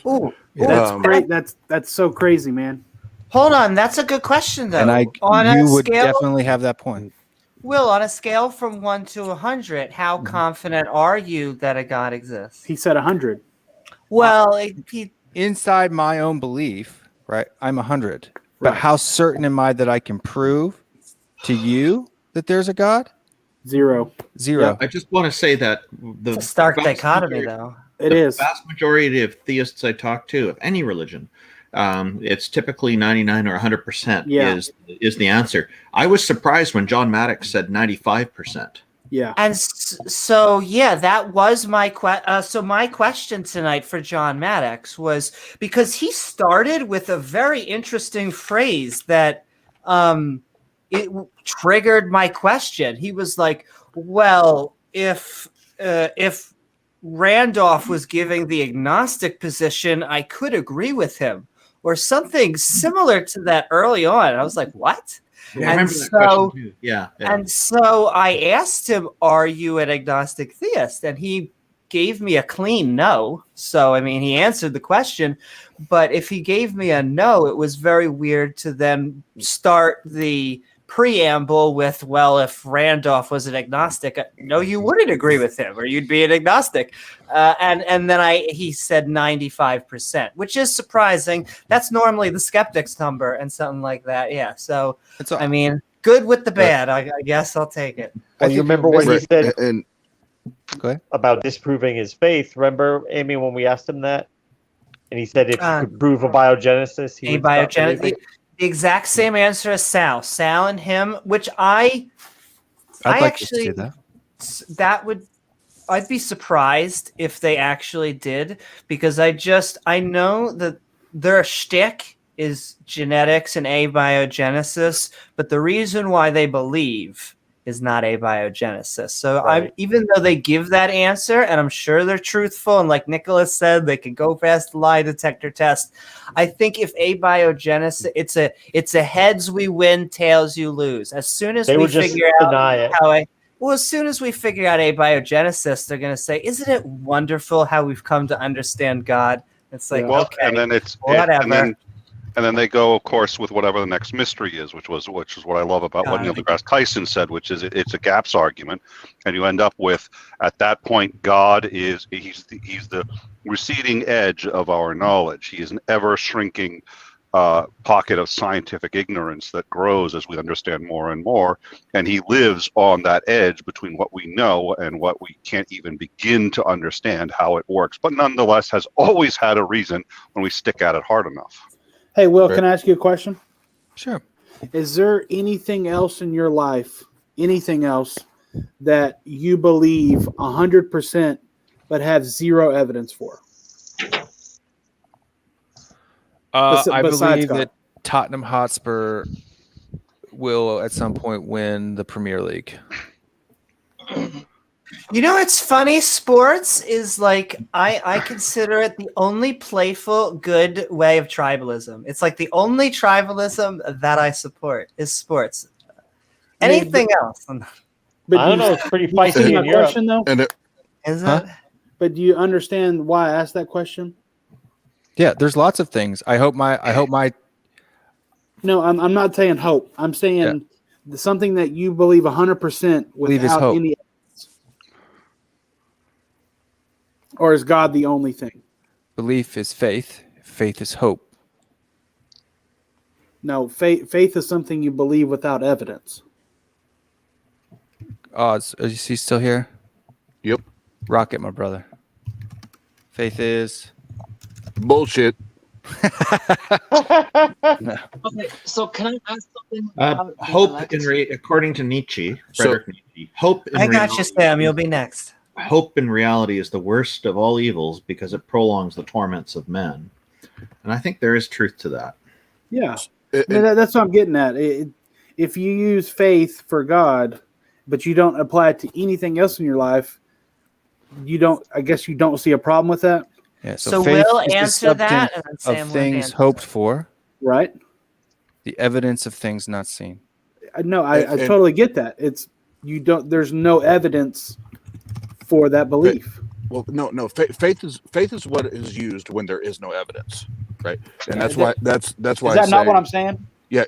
Ooh, that's great. That's so crazy, man. Hold on, that's a good question though. And you would definitely have that point. Will, on a scale from 1 to 100, how confident are you that a God exists? He said 100. Well, inside my own belief, right? I'm 100. But how certain am I that I can prove to you that there's a God? 0. Yeah, I just want to say that it's a stark dichotomy, though. It is. The vast majority of theists I talk to, of any religion, it's typically 99 or 100% is the answer. I was surprised when John Maddox said 95%. Yeah. And so, that was my so my question tonight for John Maddox was because he started with a very interesting phrase that it triggered my question. He was like, well, if Randolph was giving the agnostic position, I could agree with him, or something similar to that early on. I was like, what? Yeah, I remember that question too. Yeah. And so I asked him, are you an agnostic theist? And he gave me a clean no. So, I mean, he answered the question. But if he gave me a no, it was very weird to then start the preamble with, well, if Randolph was an agnostic, no, you wouldn't agree with him, or you'd be an agnostic. And then he said 95%, which is surprising. That's normally the skeptics number and something like that. Yeah. So, I mean, good with the bad. I guess I'll take it. Well, you remember what he said go ahead. About disproving his faith? Remember, Amy, when we asked him that? And he said if you could prove abiogenesis, he would stop believing? The exact same answer as Sal. Sal and him, which I'd like to see that. I'd be surprised if they actually did, because I know that their shtick is genetics and abiogenesis, but the reason why they believe is not abiogenesis. So even though they give that answer, and I'm sure they're truthful, and like Nicholas said, they can go past the lie detector test. I think if abiogenesis, it's a heads we win, tails you lose. As soon as we figure out as soon as we figure out abiogenesis, they're going to say, "Isn't it wonderful how we've come to understand God?" It's like, okay, and then it's whatever. And then they go, of course, with whatever the next mystery is, which is what I love about what Neil deGrasse Tyson said, which is it's a gaps argument, and you end up with, at that point, God he's the receding edge of our knowledge. He is an ever shrinking pocket of scientific ignorance that grows as we understand more and more, and he lives on that edge between what we know and what we can't even begin to understand how it works, but nonetheless has always had a reason when we stick at it hard enough. Hey, Will, can I ask you a question? Sure. Is there anything else in your life, anything else that you believe 100% but have zero evidence for? I besides believe God. that Tottenham Hotspur will at some point win the Premier League. You know, it's funny. Sports is like, I consider it the only playful, good way of tribalism. It's like the only tribalism that I support is sports. Anything else? But I don't know. It's pretty feisty in Europe. Question, though? Is it? But do you understand why I asked that question? Yeah, there's lots of things. I hope my. No, I'm not saying hope. I'm saying something that you believe 100% without hope. any evidence. Or is God the only thing? Belief is faith. Faith is hope. No, faith is something you believe without evidence. Is he still here? Yep. Rocket, my brother. Faith is bullshit. Okay, so can I ask something? Hope, according to Nietzsche, Friedrich Nietzsche, hope in I got reality, you, Sam. You'll be next. Hope in reality is the worst of all evils because it prolongs the torments of men. And I think there is truth to that. Yeah. That's what I'm getting at. If you use faith for God, but you don't apply it to anything else in your life, I guess you don't see a problem with that? Yeah, So faith we'll is the answer that, substance and then Sam of will things answer. hoped for, right? The evidence of things not seen. No, I totally get that. There's no evidence for that belief. Well, no. Faith is what is used when there is no evidence, right? And that's why. That's why. Is that not what I'm saying? Yeah,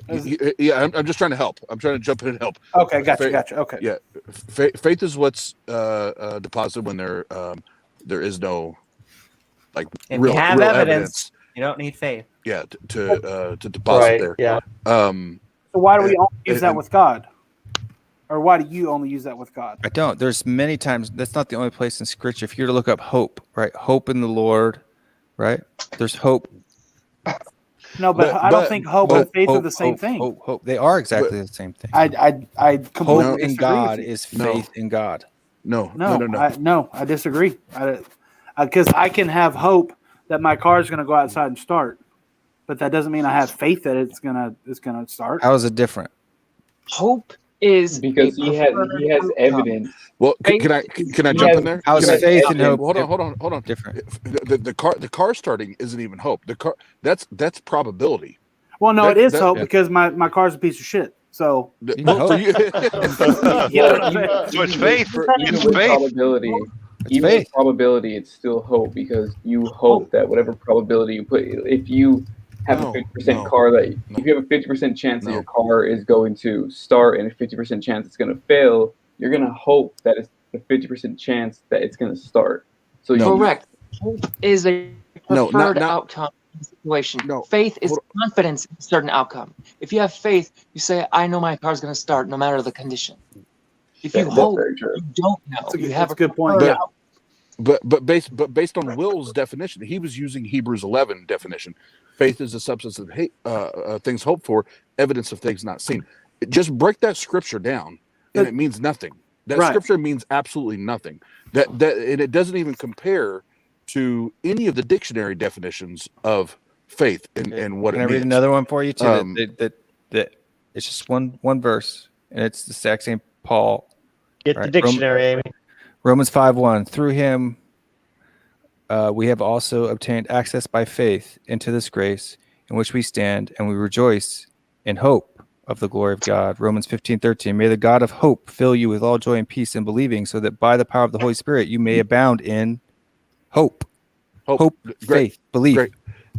yeah. I'm just trying to help. I'm trying to jump in and help. Okay, gotcha. Okay. Yeah, faith is what's deposited when there is no If real you have real evidence, you don't need faith. Yeah, to deposit there. Yeah. So why do we only use that with God? Or why do you only use that with God? I don't. There's many times. That's not the only place in Scripture. If you were to look up hope, right? Hope in the Lord, right? There's hope. No, but I don't think hope and faith are the same thing. Hope. They are exactly the same thing. I completely hope in disagree God with you. is faith in God. No. I disagree. Because I can have hope that my car is going to go outside and start, but that doesn't mean I have faith that it's gonna start. How is it different? Hope is because he has evidence. Well, can I jump in there? How is faith and hope? Hold on. Different. The car starting isn't even hope. The car that's probability. Well, no, it is hope because my car's a piece of shit. So So it's faith. It's faith. Probability. Even with probability, it's still hope because you hope that whatever probability you put, if you have a 50% car if you have a 50% chance that your car is going to start and a 50% chance it's going to fail, you're going to hope that it's the 50% chance that it's going to start. So correct. Hope is a preferred outcome in the situation. Faith is confidence in a certain outcome. If you have faith, you say, "I know my car's going to start no matter the condition." If you hope, you don't know. You have a good point. But based on Will's definition, he was using Hebrews 11 definition. Faith is the substance of things hoped for, evidence of things not seen. Just break that scripture down, and it means nothing. That scripture means absolutely nothing. That and it doesn't even compare to any of the dictionary definitions of faith and what it means. Can I read another one for you too? That it's just one verse, and it's the exact same Paul. Get the dictionary, Amy. Romans 5:1. Through him, we have also obtained access by faith into this grace in which we stand, and we rejoice in hope of the glory of God. Romans 15:13. May the God of hope fill you with all joy and peace in believing, so that by the power of the Holy Spirit you may abound in hope, faith, belief. Great.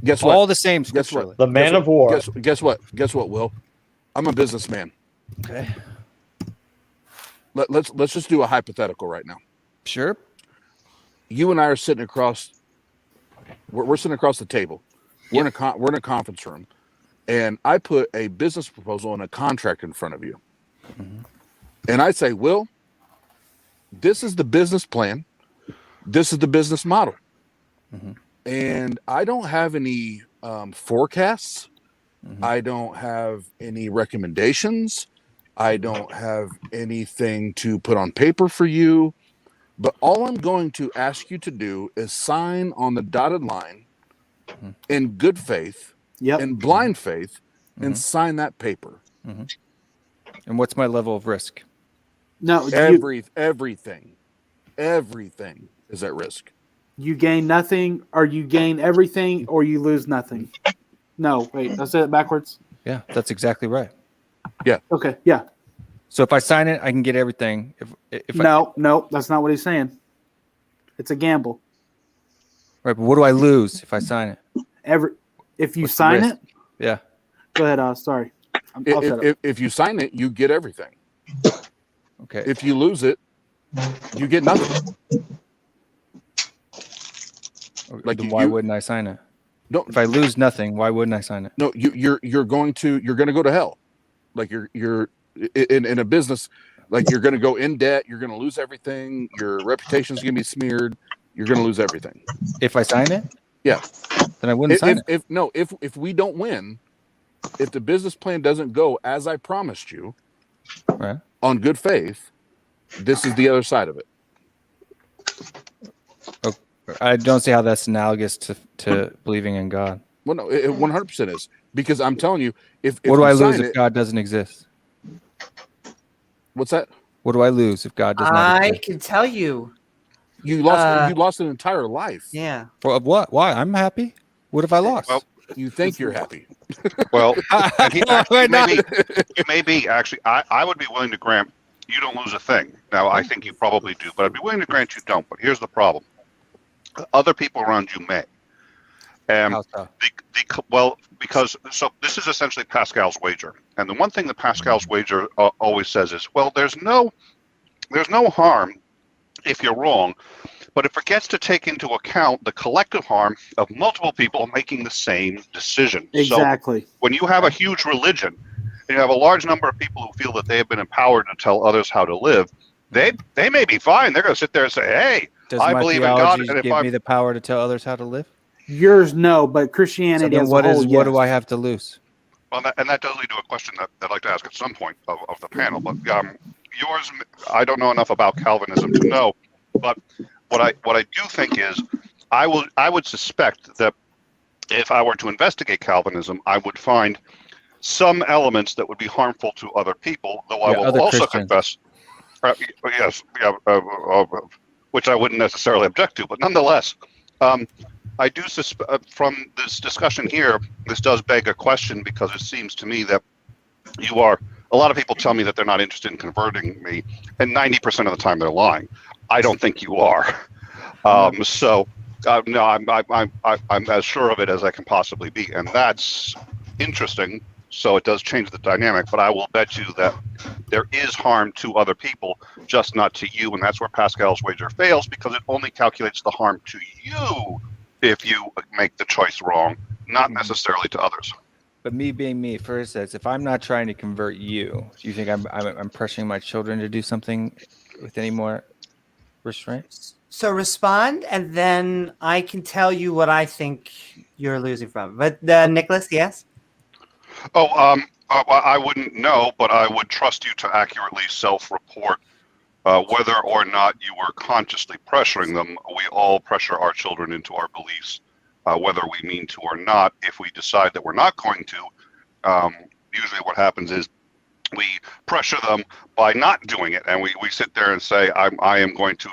Guess what? All the same Guess scripturally. what? The man of war. Guess what? Guess what, Will? I'm a businessman. Okay. Let's just do a hypothetical right now. Sure. You and I are sitting across. We're sitting across the table. We're in a conference room, and I put a business proposal and a contract in front of you, and I say, Will, this is the business plan. This is the business model, and I don't have any forecasts. I don't have any recommendations. I don't have anything to put on paper for you. But all I'm going to ask you to do is sign on the dotted line in good faith and blind faith and sign that paper. And what's my level of risk? No, everything is at risk. You gain nothing, or you gain everything, or you lose nothing. No, wait, I said it backwards. Yeah, that's exactly right. Yeah. Okay. Yeah. So if I sign it, I can get everything. If No, that's not what he's saying. It's a gamble. Right, but what do I lose if I sign it? If you sign it. Yeah. Go ahead. Sorry. If you sign it, you get everything. Okay. If you lose it, you get nothing. Like, then why wouldn't I sign it? No. If I lose nothing, why wouldn't I sign it? No, you're going to go to hell. Like you're in a business, like you're going to go in debt. You're going to lose everything. Your reputation's going to be smeared. You're going to lose everything. If I sign it? Yeah. Then I wouldn't sign it. If we don't win, if the business plan doesn't go as I promised you, right, on good faith, this is the other side of it. Okay. I don't see how that's analogous to believing in God. Well, no, it 100% is, because I'm telling you, if what do I lose if God doesn't exist? What's that? What do I lose if God does not exist? I can tell you. You lost an entire life. Yeah. Well, what? Why? I'm happy. What if I lost? Well, you think you're happy. Well, maybe actually, I would be willing to grant you don't lose a thing. Now, I think you probably do, but I'd be willing to grant you don't. But here's the problem. Other people around you may. How so? Because this is essentially Pascal's wager. And the one thing that Pascal's wager always says is, well, there's no harm if you're wrong, but it forgets to take into account the collective harm of multiple people making the same decision. Exactly. So when you have a huge religion and you have a large number of people who feel that they have been empowered to tell others how to live, they may be fine. They're going to sit there and say, hey, I believe in God. And if give me the power to tell others how to live? Yours, no, but Christianity as a whole, what do I have to lose? Well, and that does lead to a question that I'd like to ask at some point of the panel. But yours, I don't know enough about Calvinism to know. But what I do think is, I would suspect that if I were to investigate Calvinism, I would find some elements that would be harmful to other people. Though I will also confess, which I wouldn't necessarily object to, but nonetheless. I do suspect from this discussion here, this does beg a question, because it seems to me that a lot of people tell me that they're not interested in converting me, and 90% of the time they're lying. I don't think you are. No, I'm as sure of it as I can possibly be, and that's interesting. So it does change the dynamic, but I will bet you that there is harm to other people, just not to you, and that's where Pascal's wager fails, because it only calculates the harm to you if you make the choice wrong, not necessarily to others. But me being me, for instance, if I'm not trying to convert you, do you think I'm pressuring my children to do something with any more restraint? So respond, and then I can tell you what I think you're losing from. But Nicholas, yes? I wouldn't know, but I would trust you to accurately self-report whether or not you were consciously pressuring them. We all pressure our children into our beliefs, whether we mean to or not. If we decide that we're not going to, usually what happens is we pressure them by not doing it, and we sit there and say, I am going to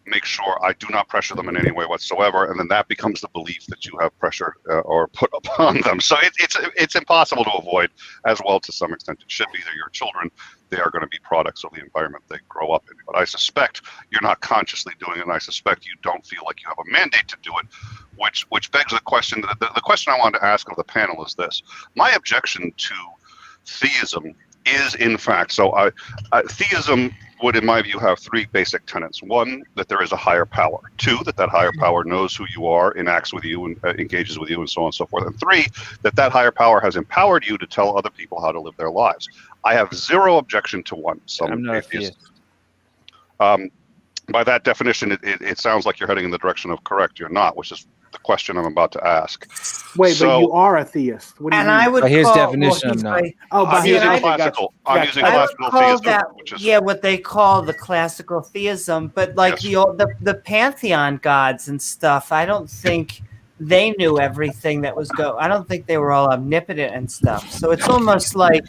make sure I do not pressure them in any way whatsoever, and then that becomes the belief that you have pressure or put upon them. So it's impossible to avoid as well to some extent. It should be that your children, they are going to be products of the environment they grow up in. But I suspect you're not consciously doing it, and I suspect you don't feel like you have a mandate to do it, which begs the question. The question I wanted to ask of the panel is this. My objection to theism is, in fact, so theism would, in my view, have three basic tenets. One, that there is a higher power. Two, that higher power knows who you are, interacts with you, and engages with you, and so on and so forth. And three, that higher power has empowered you to tell other people how to live their lives. I have zero objection to one. I'm not atheist. By that definition, it sounds like you're heading in the direction of correct. You're not, which is the question I'm about to ask. Wait, but you are a theist. What do you mean? I would by his call, definition, I'm not. I'm using classical. I'm using classical theism, which is what they call the classical theism. But like the pantheon gods and stuff, I don't think they knew everything that was I don't think they were all omnipotent and stuff. So it's almost like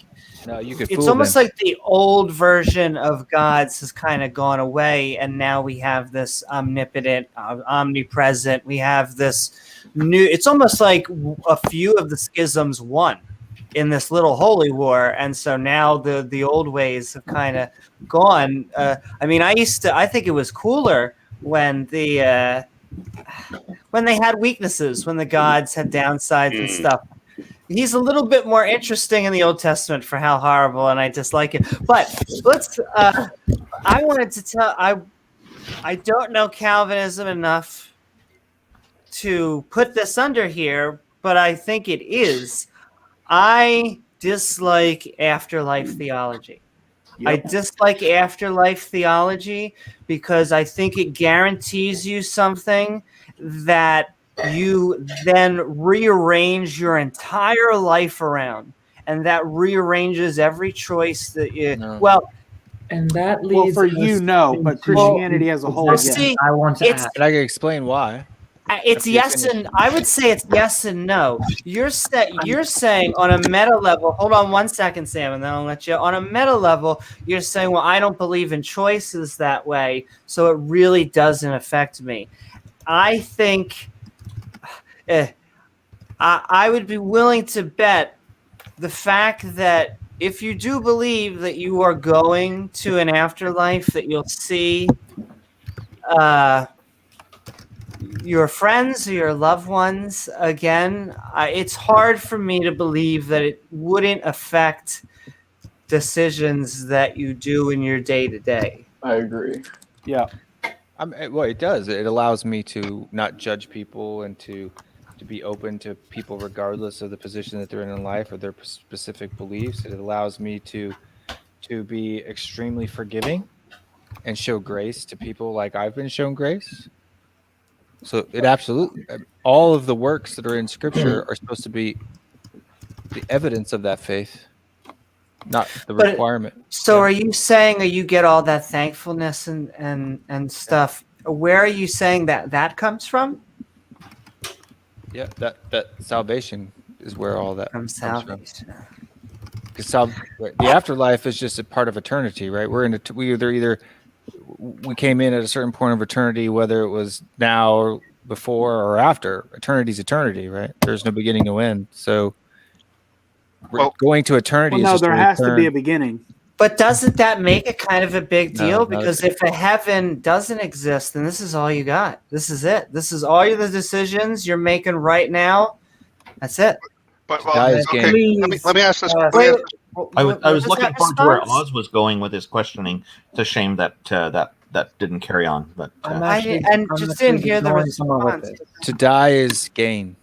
it's almost like the old version of gods has kind of gone away, and now we have this omnipotent, omnipresent. We have this new. It's almost like a few of the schisms won in this little holy war, and so now the old ways have kind of gone. I mean, I think it was cooler when they had weaknesses, when the gods had downsides and stuff. He's a little bit more interesting in the Old Testament for how horrible, and I dislike it. But let's. I wanted to tell. I don't know Calvinism enough to put this under here, but I think it is. I dislike afterlife theology. Yep. I dislike afterlife theology because I think it guarantees you something that you then rearrange your entire life around, and that rearranges every choice that you and that leads for you but Christianity as a whole, see, I want to ask. And I can explain why. It's yes and I would say it's yes and no. You're saying on a meta level. Hold on one second, Sam, and then I'll let you. On a meta level, you're saying, well, I don't believe in choices that way, so it really doesn't affect me. I think I would be willing to bet the fact that if you do believe that you are going to an afterlife, that you'll see your friends or your loved ones again, it's hard for me to believe that it wouldn't affect decisions that you do in your day-to-day. I agree. Yeah. Well, it does. It allows me to not judge people and to be open to people regardless of the position that they're in life or their specific beliefs. It allows me to be extremely forgiving and show grace to people like I've been shown grace. So it absolutely, all of the works that are in Scripture are supposed to be the evidence of that faith, not the requirement. So are you saying you get all that thankfulness and stuff? Where are you saying that comes from? Yeah, that salvation is where all that comes from. Because the afterlife is just a part of eternity, right? We came in at a certain point of eternity, whether it was now or before or after. Eternity's eternity, right? There's no beginning, no end. So going to eternity. Well, no, there has to be a beginning. But doesn't that make it kind of a big deal? Because if a heaven doesn't exist, then this is all you got. This is it. This is all the decisions you're making right now. That's it. But let me ask this. I was looking forward to where Oz was going with his questioning. It's a shame that that didn't carry on. But I just didn't hear the response. To die is gain.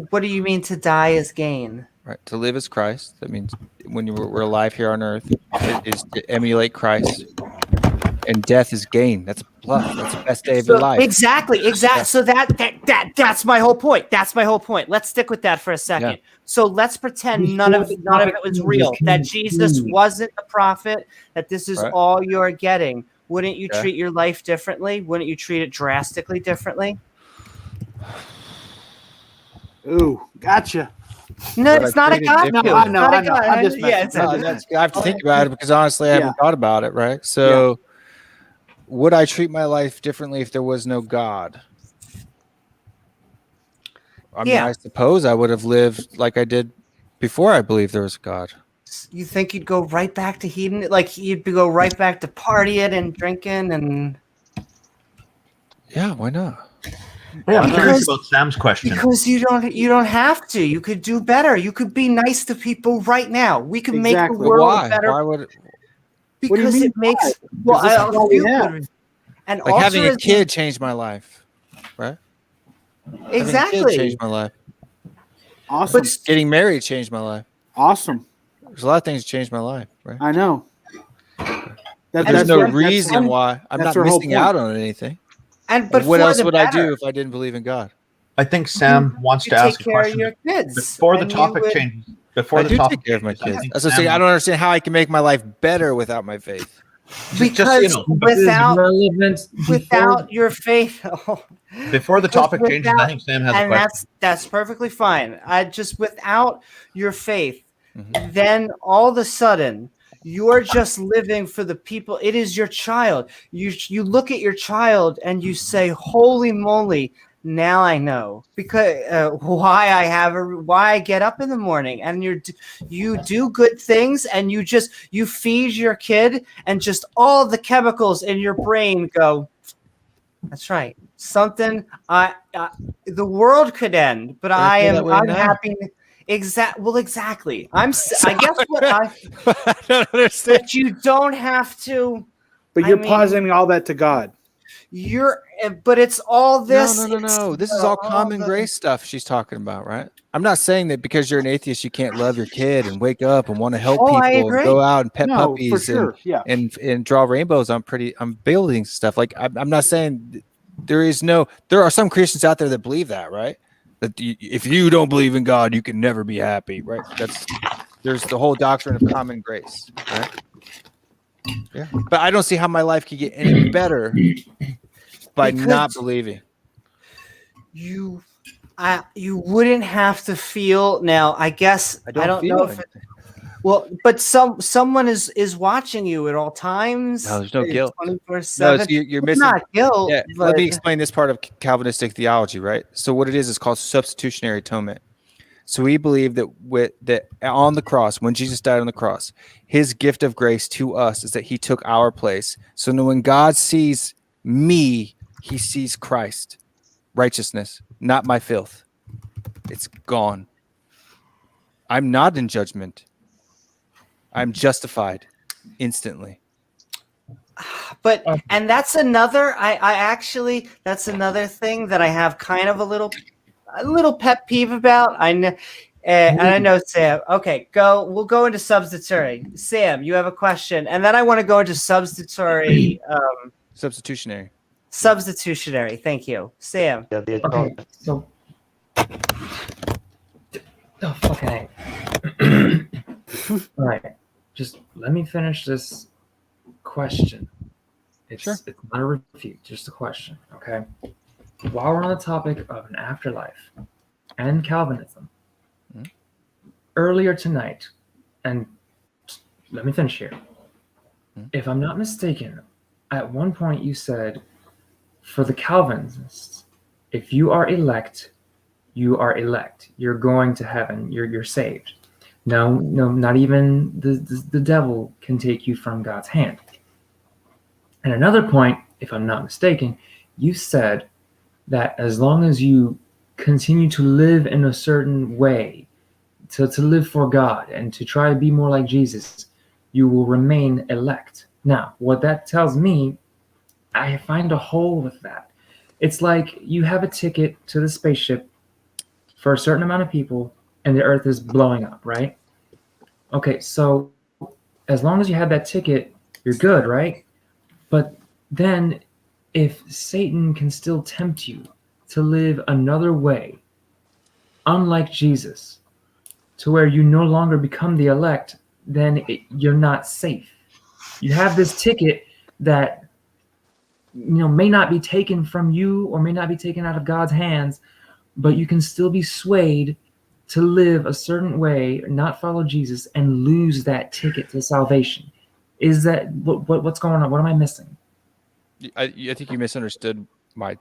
What do you mean to die is gain? Right. To live as Christ. That means when we're alive here on earth, it is to emulate Christ. And death is gain. That's a plus. That's the best day of your life. Exactly. Yeah. So that's my whole point. That's my whole point. Let's stick with that for a second. Yeah. So let's pretend none of it was real. That Jesus wasn't a prophet. That this is all you're getting. Wouldn't you treat your life differently? Wouldn't you treat it drastically differently? Ooh, gotcha. No, it's not a gotcha. No, I know. I have to think about it because honestly, I haven't thought about it. Right. So. would I treat my life differently if there was no God? I mean, I suppose I would have lived like I did before I believed there was a God. You think you'd go right back to hedonism? Like you'd go right back to partying and drinking and... Yeah, why not? Yeah, I'm curious about Sam's question. Because you don't have to. You could do better. You could be nice to people right now. We could make the world better. Why would it? Because it makes and like having a kid changed my life, right? Exactly. Having a kid changed my life. Awesome. But getting married changed my life. Awesome. There's a lot of things that changed my life, right? I know. There's no reason why I'm not missing out on anything. But what else would I do if I didn't believe in God? I think Sam wants to ask a question. Your kids before the topic changes. Before the topic take care of my kids. As I say, I don't understand how I can make my life better without my faith. Because without your faith, before the topic changes, I think Sam has a question. That's perfectly fine. Just without your faith, then all of a sudden you're just living for the people. It is your child. You look at your child and you say, "Holy moly! Now I know because why I get up in the morning." And you do good things, and you feed your kid, and just all the chemicals in your brain go, "That's right. Something the world could end, but I'm happy." Exactly. I guess what I don't understand. But you don't have to. But you're positing all that to God. But it's all this. No. This is all common grace stuff she's talking about, right? I'm not saying that because you're an atheist, you can't love your kid and wake up and want to help people and go out and pet puppies and draw rainbows. I'm building stuff. Like I'm not saying there are some Christians out there that believe that, right? That if you don't believe in God, you can never be happy, right? There's the whole doctrine of common grace, right? Yeah, but I don't see how my life could get any better by not believing. You wouldn't have to feel. Now, I guess I don't know if but someone is watching you at all times. No, there's no guilt. 24/7. No, you're missing. It's not guilt. Yeah, let me explain this part of Calvinistic theology, right? So what it is called substitutionary atonement. So we believe that on the cross, when Jesus died on the cross, his gift of grace to us is that he took our place. So when God sees me, he sees Christ, righteousness, not my filth. It's gone. I'm not in judgment. I'm justified instantly. But and that's another. That's another thing that I have kind of a little pet peeve about. I know, and I know Sam. Okay, we'll go into substitutory. Sam, you have a question, and then I want to go into substitutory. Substitutionary. Substitutionary. Thank you, Sam. Okay, so. Oh, fucking all right. Just let me finish this question. It's not a refute, just a question. Okay. While we're on the topic of an afterlife and Calvinism, earlier tonight, and let me finish here. If I'm not mistaken, at one point you said, for the Calvinists, if you are elect, you are elect. You're going to heaven. You're saved. No, not even the devil can take you from God's hand. And another point, if I'm not mistaken, you said that as long as you continue to live in a certain way, to live for God and to try to be more like Jesus, you will remain elect. Now, what that tells me, I find a hole with that. It's like you have a ticket to the spaceship for a certain amount of people and the earth is blowing up, right? Okay, so as long as you have that ticket, you're good, right? But then if Satan can still tempt you to live another way, unlike Jesus, to where you no longer become the elect, then you're not safe. You have this ticket that may not be taken from you or may not be taken out of God's hands, but you can still be swayed to live a certain way, not follow Jesus, and lose that ticket to salvation. Is that what's going on? What am I missing? I think you misunderstood my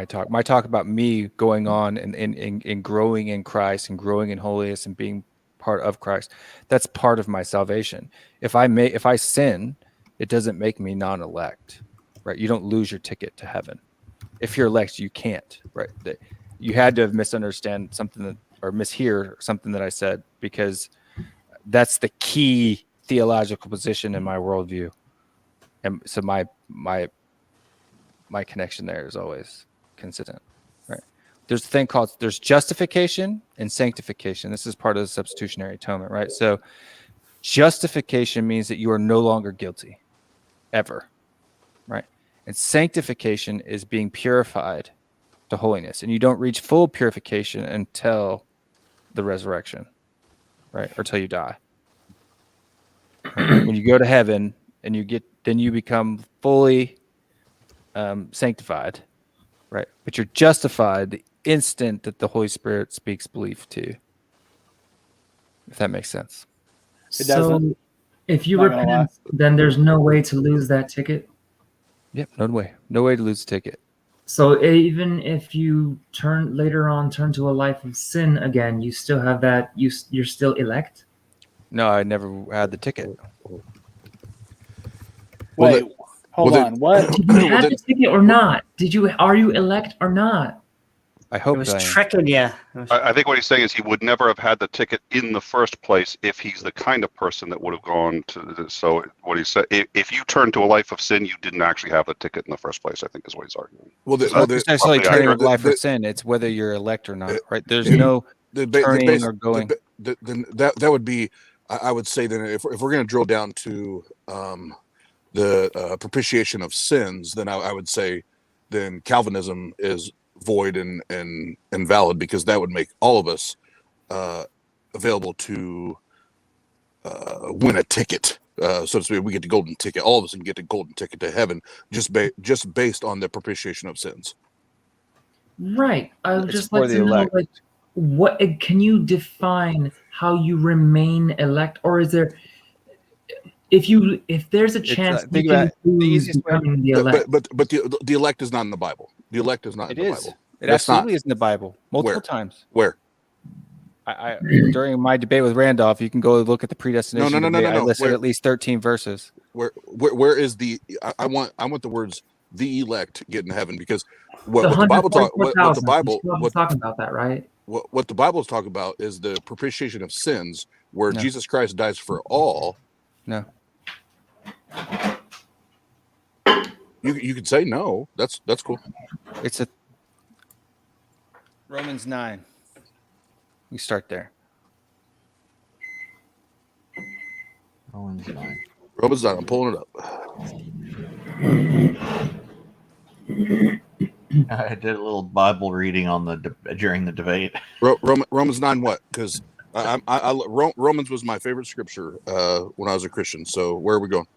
talk. My talk about me going on and growing in Christ and growing in holiness and being part of Christ. That's part of my salvation. If I sin, it doesn't make me non-elect, right? You don't lose your ticket to heaven. If you're elect, you can't, right? You had to have misunderstand something or mishear something that I said, because that's the key theological position in my worldview. And so my connection there is always consistent, right? There's a thing called, there's justification and sanctification. This is part of the substitutionary atonement, right? So justification means that you are no longer guilty ever, right? And sanctification is being purified to holiness, and you don't reach full purification until the resurrection, right? Or till you die. Right? When you go to heaven and then you become fully sanctified, right? But you're justified the instant that the Holy Spirit speaks belief to you. If that makes sense. It doesn't. So if you repent, then there's no way to lose that ticket? Yep, no way to lose a ticket. So even if you later on turn to a life of sin again, you still have that, you're still elect? No, I never had the ticket. Wait, hold on. What? Did you have the ticket or not? Are you elect or not? I hope it was tricking you. I think what he's saying is he would never have had the ticket in the first place if he's the kind of person that would have gone to this. So what he said, if you turn to a life of sin, you didn't actually have the ticket in the first place, I think is what he's arguing. Well, it's not necessarily turning a life of sin. It's whether you're elect or not, right? There's no turning or going. That would be, I would say that if we're going to drill down to the propitiation of sins, then I would say then Calvinism is void and invalid, because that would make all of us available to win a ticket, so to speak. We get the golden ticket. All of us can get the golden ticket to heaven just based on the propitiation of sins. Right. I would just like to know, like, what can you define how you remain elect, or is there? If there's a chance, think about the easiest way. The elect. But the elect is not in the Bible. The elect is not in the Bible. It absolutely is in the Bible multiple times. Where? I during my debate with Randolph, you can go look at the predestination. No. I listed at least 13 verses. Where is the? I want the words "the elect" get in heaven, because what the Bible talking about that, right? What the Bible is talking about is the propitiation of sins, where Jesus Christ dies for all. No. You could say no. That's cool. It's a Romans 9. We start there. Romans 9. Romans 9. I'm pulling it up. I did a little Bible reading during the debate. Romans 9. What? Because Romans was my favorite scripture when I was a Christian. So where are we going?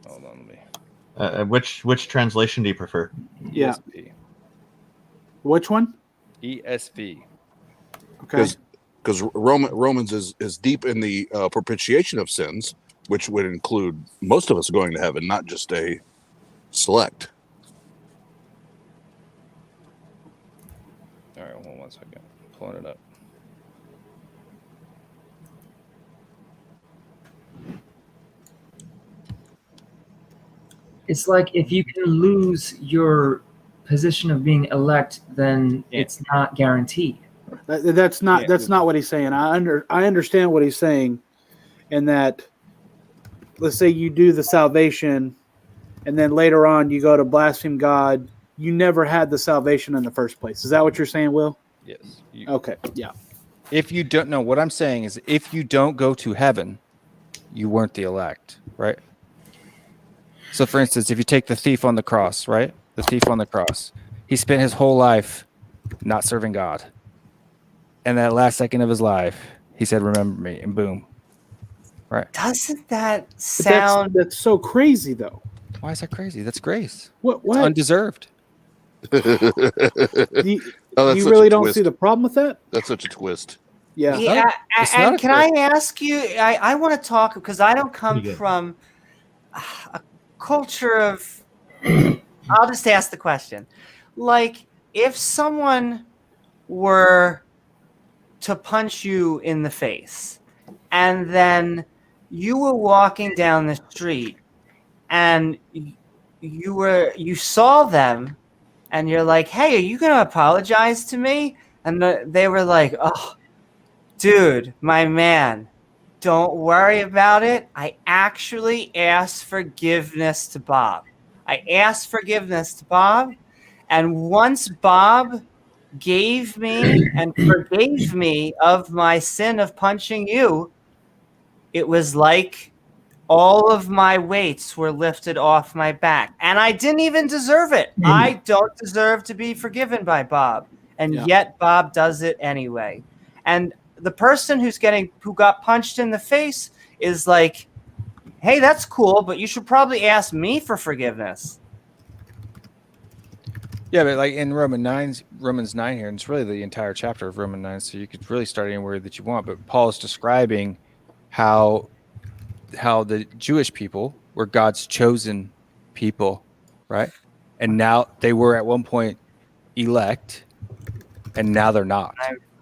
Hold on, Which translation do you prefer? Yeah. ESV. Which one? ESV. Okay. Because Romans is deep in the propitiation of sins, which would include most of us going to heaven, not just a select. All right, hold on 1 second. I'm pulling it up. It's like if you can lose your position of being elect, then it's not guaranteed. That's not what he's saying. I understand what he's saying, in that, let's say you do the salvation, and then later on you go to blaspheme God. You never had the salvation in the first place. Is that what you're saying, Will? Yes. Okay. Yeah. If you don't know, what I'm saying is, if you don't go to heaven, you weren't the elect, right? So, for instance, if you take the thief on the cross, right? The thief on the cross, he spent his whole life not serving God. And that last second of his life, he said, "Remember me," and boom. Right. Doesn't that sound... That's so crazy, though. Why is that crazy? That's grace. What? It's undeserved. You really don't see the problem with that? That's such a twist. Yeah. And can I ask you, I want to talk, because I don't come from a culture of, I'll just ask the question. Like, if someone were to punch you in the face, and then you were walking down the street, and you saw them, and you're like, "Hey, are you gonna apologize to me?" And they were like, "Oh, dude, my man, don't worry about it. I actually asked forgiveness to Bob. I asked forgiveness to Bob, and once Bob gave me and forgave me of my sin of punching you, it was like all of my weights were lifted off my back, and I didn't even deserve it. I don't deserve to be forgiven by Bob, and yet Bob does it anyway." And the person who got punched in the face is like, "Hey, that's cool, but you should probably ask me for forgiveness." Yeah, but like in Romans 9 here, and it's really the entire chapter of Romans 9, so you could really start anywhere that you want. But Paul is describing how the Jewish people were God's chosen people, right? And now they were at one point elect, and now they're not.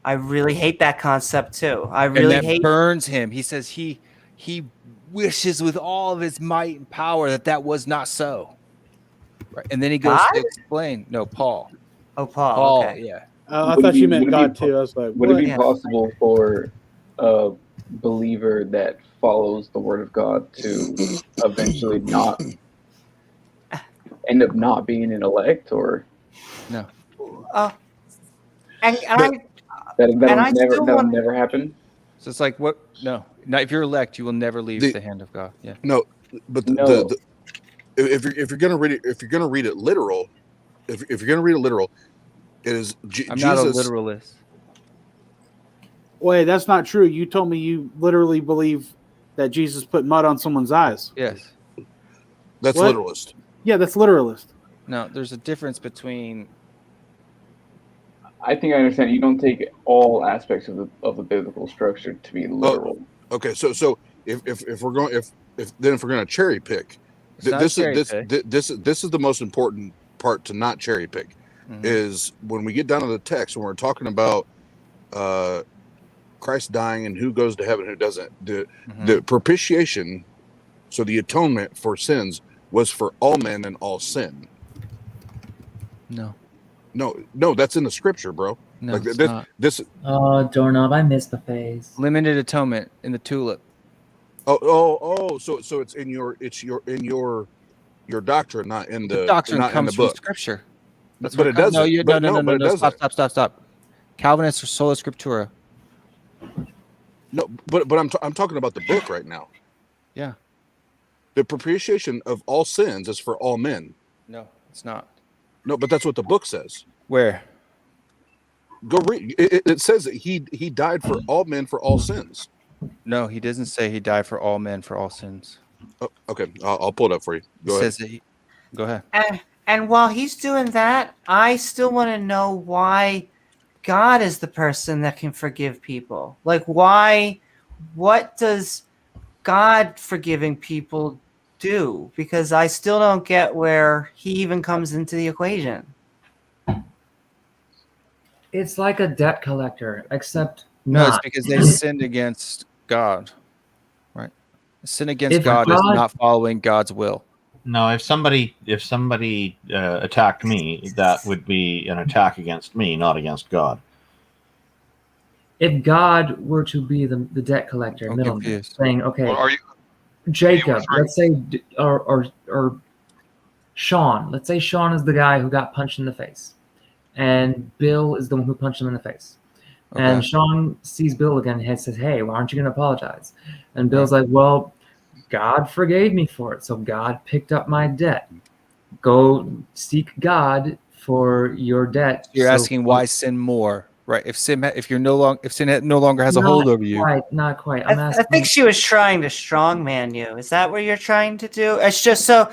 I really hate that concept too. And that burns him. He says he wishes with all of his might and power that was not so. Right. And then he goes to explain. No, Paul. Oh, Paul. Okay. Yeah. I thought you meant God too. I was like, would it be possible for a believer that follows the word of God to eventually not end up not being an elect, or no? That'll never happen. So it's like what? No, not if you're elect, you will never leave the hand of God. Yeah. No, but if you're gonna read it literal, if you're gonna read it literal, it is I'm Jesus. not a literalist. Wait, that's not true. You told me you literally believe that Jesus put mud on someone's eyes. Yes. That's literalist. Yeah, that's literalist. No, there's a difference between. I think I understand. You don't take all aspects of the biblical structure to be literal. Okay, so if we're going to cherry pick, this is the most important part to not cherry pick, is when we get down to the text when we're talking about Christ dying and who goes to heaven, who doesn't. The propitiation, so the atonement for sins, was for all men and all sin. No, that's in the scripture, bro. No, like it's not. Oh, doorknob, I missed the phase. Limited atonement in the tulip. So it's in your doctrine, not in the doctrine not comes in the book. From scripture. That's but it doesn't. No. Stop. Calvinists are sola scriptura. No, but I'm talking about the book right now. Yeah. The propitiation of all sins is for all men. No, it's not. No, but that's what the book says. Where? Go read. It says that he died for all men for all sins. No, he doesn't say he died for all men for all sins. Oh, okay, I'll pull it up for you. Go ahead. Go ahead. And while he's doing that, I still want to know why God is the person that can forgive people. Like, why? What does God forgiving people do? Because I still don't get where he even comes into the equation. It's like a debt collector, except no, not. it's because they sinned against God, right? Sin against God is not following God's will. No, if somebody attacked me, that would be an attack against me, not against God. If God were to be the debt collector, middleman, saying, "Okay, well, Jacob, let's say, or Sean, let's say Sean is the guy who got punched in the face, and Bill is the one who punched him in the face." Okay. And Sean sees Bill again and says, "Hey, why aren't you going to apologize?" And Bill's like, "Well, God forgave me for it, so God picked up my debt. Go seek God for your debt." You're asking why sin more? Right. If sin no longer has a hold over you. Not quite. I think she was trying to strongman you. Is that what you're trying to do? It's just so,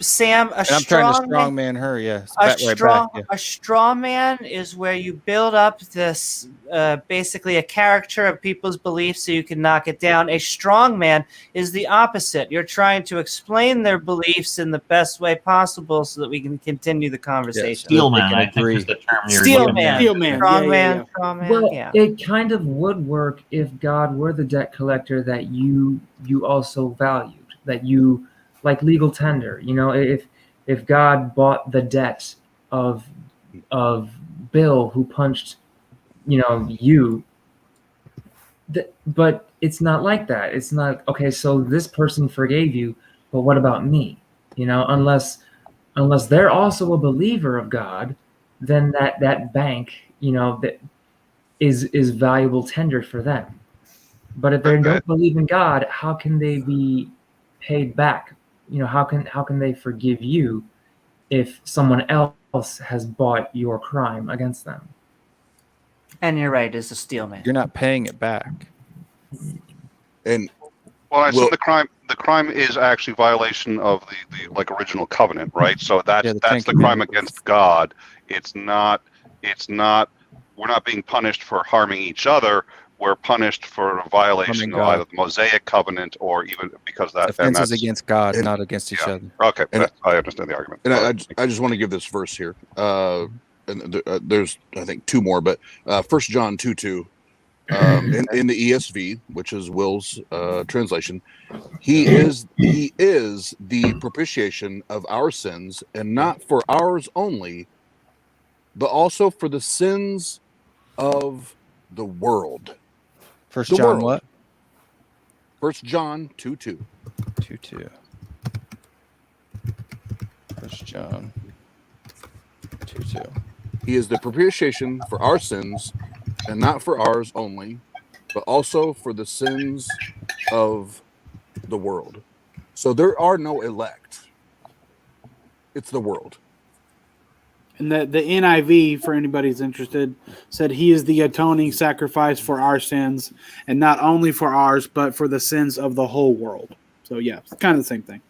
Sam. I'm trying to strongman her. Yeah. A straw man is where you build up this basically a character of people's beliefs so you can knock it down. A strong man is the opposite. You're trying to explain their beliefs in the best way possible so that we can continue the conversation. Steel man, I think, is the term you're Steel using. man. Steel man. Strong Yeah, man. yeah. Strong man. Well, Yeah. it kind of would work if God were the debt collector that you also valued, that you like legal tender. You know, if God bought the debt of Bill who punched, you. But it's not like that. It's not okay. So this person forgave you, but what about me? Unless they're also a believer of God, then that bank, that is valuable tender for them. But if they don't believe in God, how can they be paid back? How can they forgive you if someone else has bought your crime against them? And you're right, it's a steel man. You're not paying it back. And I assume the crime is actually violation of the original covenant, right? So that's the crime against God. It's not we're not being punished for harming each other. We're punished for a violation of either the Mosaic covenant or even because that offenses against God, not against each other. Okay, I understand the argument. And I just want to give this verse here. And there's I think two more, but 1 John 2:2 in the ESV, which is Will's translation, he is the propitiation of our sins, and not for ours only, but also for the sins of the world. First John what? 1 John 2:2. 2:2. 1 John 2:2. He is the propitiation for our sins, and not for ours only, but also for the sins of the world. So there are no elect. It's the world. And the NIV, for anybody who's interested, said he is the atoning sacrifice for our sins, and not only for ours, but for the sins of the whole world. So yeah, it's kind of the same thing.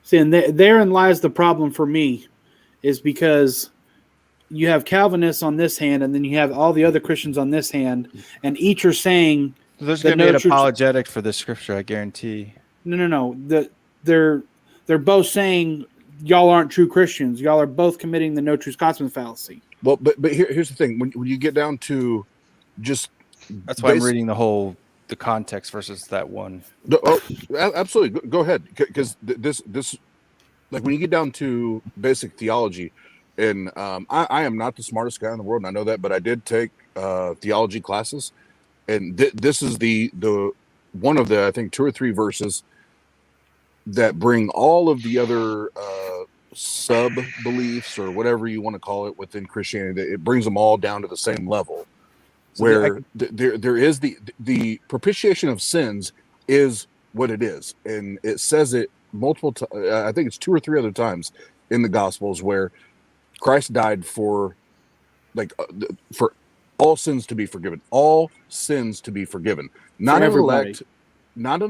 See, and therein lies the problem for me, is because you have Calvinists on this hand, and then you have all the other Christians on this hand, and each are saying there's going to be an apologetic for the scripture, I guarantee. No. They're both saying y'all aren't true Christians. Y'all are both committing the no truth constant fallacy. Well, but here's the thing: when you get down to just that's why I'm reading the context versus that one. Oh, absolutely. Go ahead, because this like when you get down to basic theology, and I am not the smartest guy in the world, and I know that, but I did take theology classes. And this is the one of the, I think, 2 or 3 verses that bring all of the other sub beliefs or whatever you want to call it within Christianity. It brings them all down to the same level, so where there is the propitiation of sins is what it is, and it says it multiple times. I think it's 2 or 3 other times in the Gospels where Christ died for all sins to be forgiven. All sins to be forgiven. Not an elect, not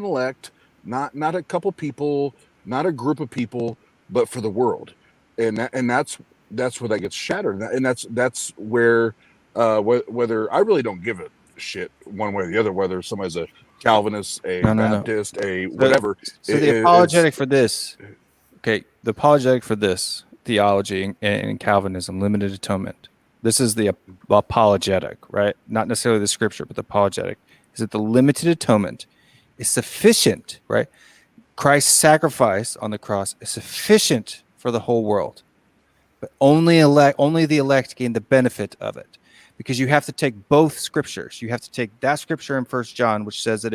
a couple people, not a group of people, but for the world. And that's where that gets shattered. And that's where whether I really don't give a shit one way or the other, whether somebody's a Calvinist, a Baptist, a whatever. So the apologetic for this, the apologetic for this theology and Calvinism, limited atonement. This is the apologetic, right? Not necessarily the scripture, but the apologetic. Is that the limited atonement is sufficient, right? Christ's sacrifice on the cross is sufficient for the whole world, but only the elect gain the benefit of it, because you have to take both scriptures. You have to take that scripture in 1 John, which says that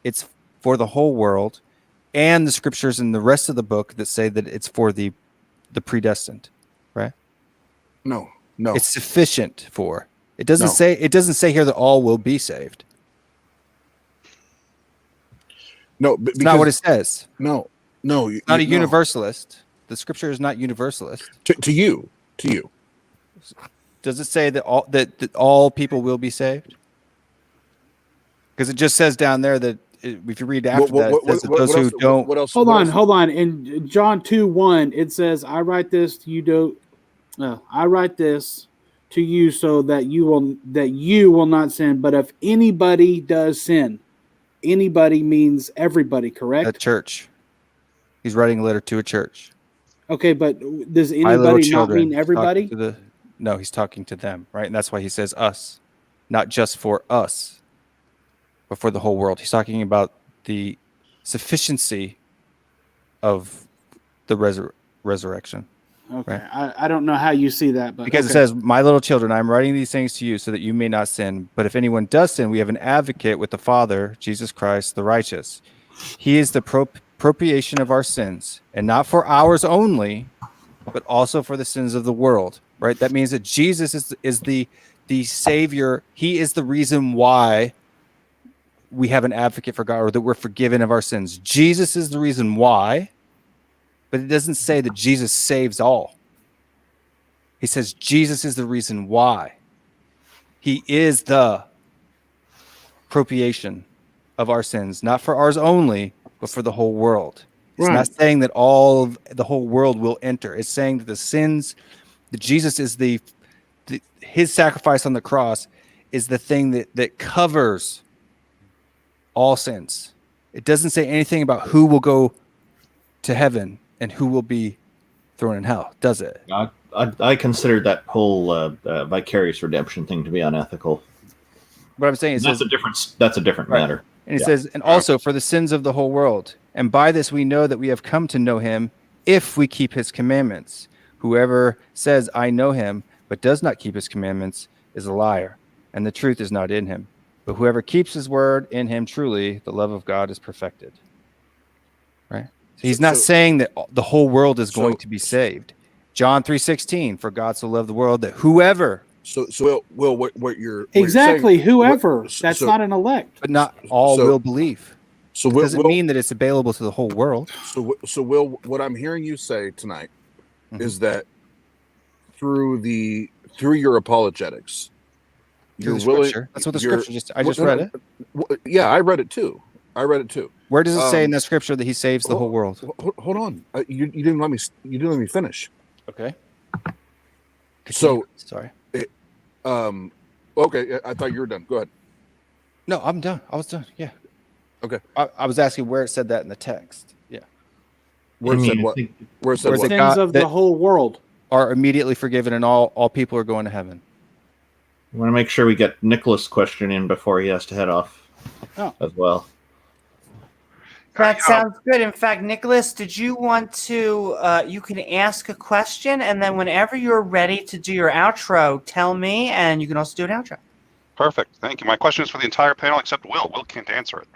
it's for the whole world, and the scriptures in the rest of the book that say that it's for the predestined, right? No. It's sufficient for. It doesn't say here that all will be saved. No, because, it's not what it says. No, No, not a universalist. The scripture is not universalist. To you. Does it say that all people will be saved? Because it just says down there that if you read after that, it says that those who don't. What else? Hold on. In John 2:1, it says, "I write this to you I write this to you so that you will not sin. But if anybody does sin," anybody means everybody, correct? A church. He's writing a letter to a church. Okay, but does anybody not mean everybody? No, he's talking to them, right? And that's why he says us, not just for us, but for the whole world. He's talking about the sufficiency of the resurrection. Okay, right? I don't know how you see that, but because it says, "My little children, I'm writing these things to you so that you may not sin. But if anyone does sin, we have an advocate with the Father, Jesus Christ, the righteous. He is the propitiation of our sins, and not for ours only, but also for the sins of the world." Right? That means that Jesus is the Savior. He is the reason why we have an advocate for God, or that we're forgiven of our sins. Jesus is the reason why, but it doesn't say that Jesus saves all. He says Jesus is the reason why. He is the propitiation of our sins, not for ours only, but for the whole world. It's not saying that the whole world will enter. It's saying that the sins, that Jesus is his sacrifice on the cross is the thing that covers all sins. It doesn't say anything about who will go to heaven and who will be thrown in hell, does it? I consider that whole vicarious redemption thing to be unethical. What I'm saying is that's a different matter. And it says, and also for the sins of the whole world. And by this we know that we have come to know him if we keep his commandments. Whoever says, "I know him," but does not keep his commandments is a liar, and the truth is not in him. But whoever keeps his word, in him truly the love of God is perfected. Right? So he's not saying that the whole world is going to be saved. John 3:16, for God so loved the world that whoever. So Will, what you're exactly saying, whoever that's not an elect, but not all will believe. So does it mean that it's available to the whole world? So Will, what I'm hearing you say tonight is that through your apologetics, you're willing. That's what the scripture I just read it. Yeah, I read it too. Where does it say in that scripture that he saves the whole world? Hold on, you didn't let me finish. Okay. So sorry. Okay, I thought you were done. Go ahead. No, I'm done. I was done. Yeah. Okay. I was asking where it said that in the text. Yeah. Where it said what? Where it said what? Sins of the whole world are immediately forgiven, and all people are going to heaven. I want to make sure we get Nicholas' question in before he has to head off as well. That sounds good. In fact, Nicholas, did you want to, you can ask a question, and then whenever you're ready to do your outro, tell me, and you can also do an outro. Perfect. Thank you. My question is for the entire panel except Will. Will can't answer it.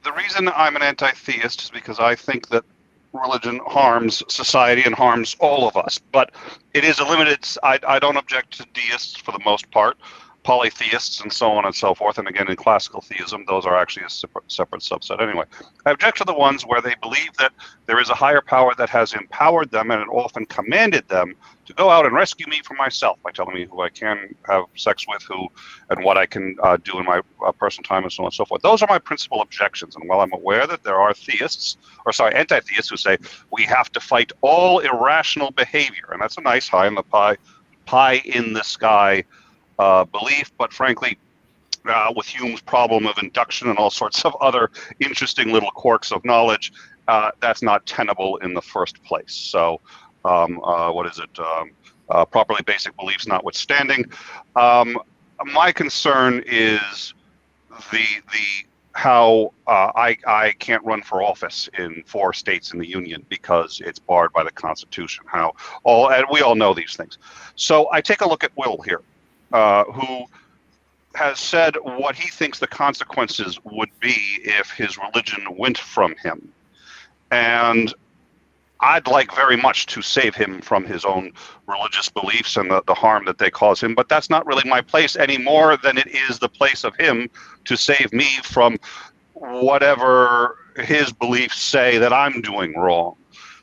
The reason I'm an anti-theist is because I think that religion harms society and harms all of us. But it is a limited. I don't object to deists for the most part, polytheists and so on and so forth. And again, in classical theism, those are actually a separate subset. Anyway, I object to the ones where they believe that there is a higher power that has empowered them and often commanded them to go out and rescue me from myself by telling me who I can have sex with, and what I can do in my personal time, and so on and so forth. Those are my principal objections. And while I'm aware that there are anti-theists who say we have to fight all irrational behavior, and that's a nice high in the pie in the sky belief, but frankly, with Hume's problem of induction and all sorts of other interesting little quirks of knowledge, that's not tenable in the first place. So, properly basic beliefs notwithstanding, my concern is how I can't run for office in 4 states in the Union because it's barred by the Constitution. And we all know these things. So I take a look at Will here, who has said what he thinks the consequences would be if his religion went from him. And I'd like very much to save him from his own religious beliefs and the harm that they cause him, but that's not really my place any more than it is the place of him to save me from whatever his beliefs say that I'm doing wrong.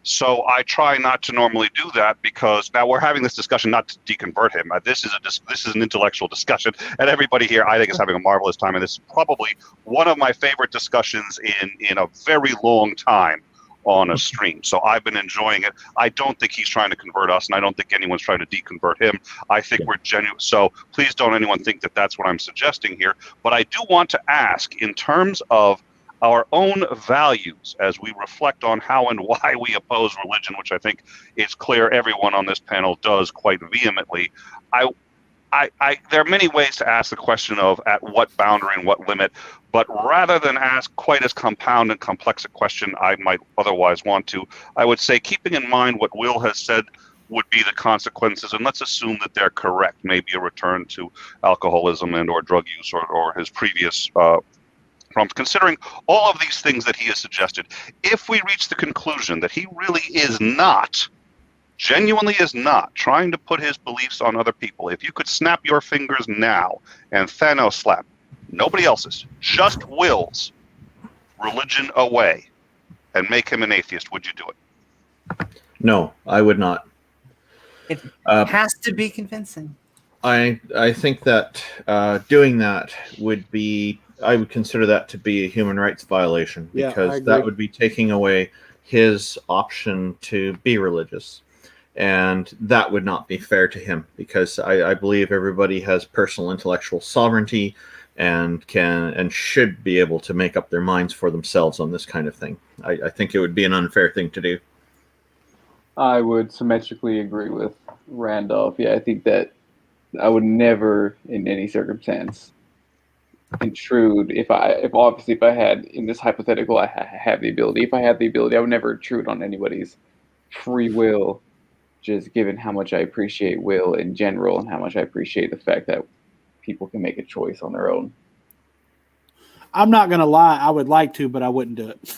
So I try not to normally do that, because now we're having this discussion not to deconvert him. This is an intellectual discussion, and everybody here, I think, is having a marvelous time. And this is probably one of my favorite discussions in a very long time on a stream. So I've been enjoying it. I don't think he's trying to convert us, and I don't think anyone's trying to deconvert him. I think we're genuine. So please don't anyone think that that's what I'm suggesting here. But I do want to ask, in terms of our own values, as we reflect on how and why we oppose religion, which I think is clear everyone on this panel does quite vehemently. There are many ways to ask the question of at what boundary and what limit, but rather than ask quite as compound and complex a question I might otherwise want to, I would say, keeping in mind what Will has said would be the consequences, and let's assume that they're correct, maybe a return to alcoholism and or drug use or his previous from considering all of these things that he has suggested. If we reach the conclusion that he really is not, genuinely is not, trying to put his beliefs on other people, if you could snap your fingers now and Thanos slap nobody else's, just Will's religion away and make him an atheist, would you do it? No, I would not. It has to be convincing. I think that doing that would be, I would consider that to be a human rights violation, because that would be taking away his option to be religious. And that would not be fair to him, because I believe everybody has personal intellectual sovereignty and can and should be able to make up their minds for themselves on this kind of thing. I think it would be an unfair thing to do. I would symmetrically agree with Randolph. Yeah, I think that I would never, in any circumstance, intrude. If I had, in this hypothetical, I have the ability. If I had the ability, I would never intrude on anybody's free will, just given how much I appreciate will in general and how much I appreciate the fact that people can make a choice on their own. I'm not gonna lie, I would like to, but I wouldn't do it.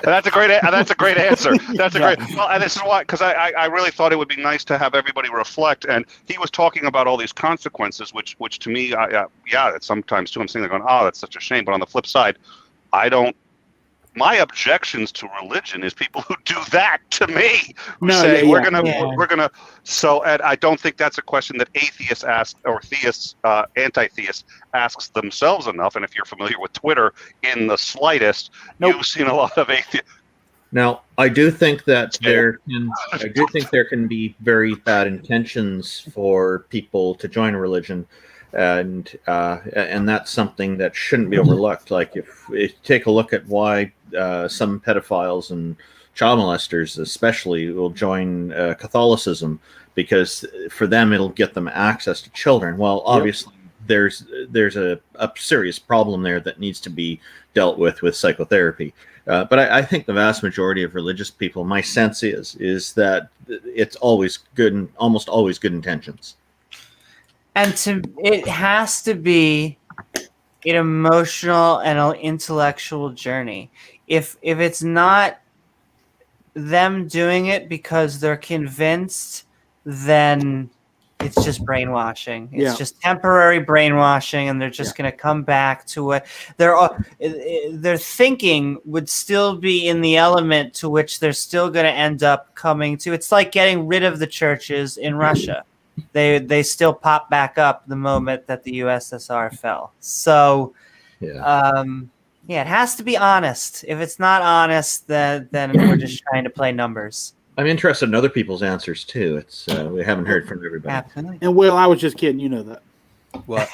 That's a great answer. That's a great. Well, and this is why, because I really thought it would be nice to have everybody reflect. And he was talking about all these consequences, which to me, it's sometimes too. I'm sitting there going, oh, that's such a shame. But on the flip side, my objections to religion is people who do that to me, who say we're gonna. So, and I don't think that's a question that atheists ask, or theists, anti-theists asks themselves enough. And if you're familiar with Twitter in the slightest, you've seen a lot of atheists. Now, I do think that there can be very bad intentions for people to join a religion. And that's something that shouldn't be overlooked. Like if you take a look at why some pedophiles and child molesters especially will join Catholicism, because for them it'll get them access to children. Well, obviously there's a serious problem there that needs to be dealt with psychotherapy. But I think the vast majority of religious people, my sense is that it's always good and almost always good intentions. And it has to be an emotional and an intellectual journey. If it's not them doing it because they're convinced, then it's just brainwashing. It's just temporary brainwashing, and they're just going to come back to it. Their thinking would still be in the element to which they're still going to end up coming to. It's like getting rid of the churches in Russia. They still pop back up the moment that the USSR fell. So, it has to be honest. If it's not honest, then we're just trying to play numbers. I'm interested in other people's answers too. It's we haven't heard from everybody. Absolutely. And Will, I was just kidding. You know that. What?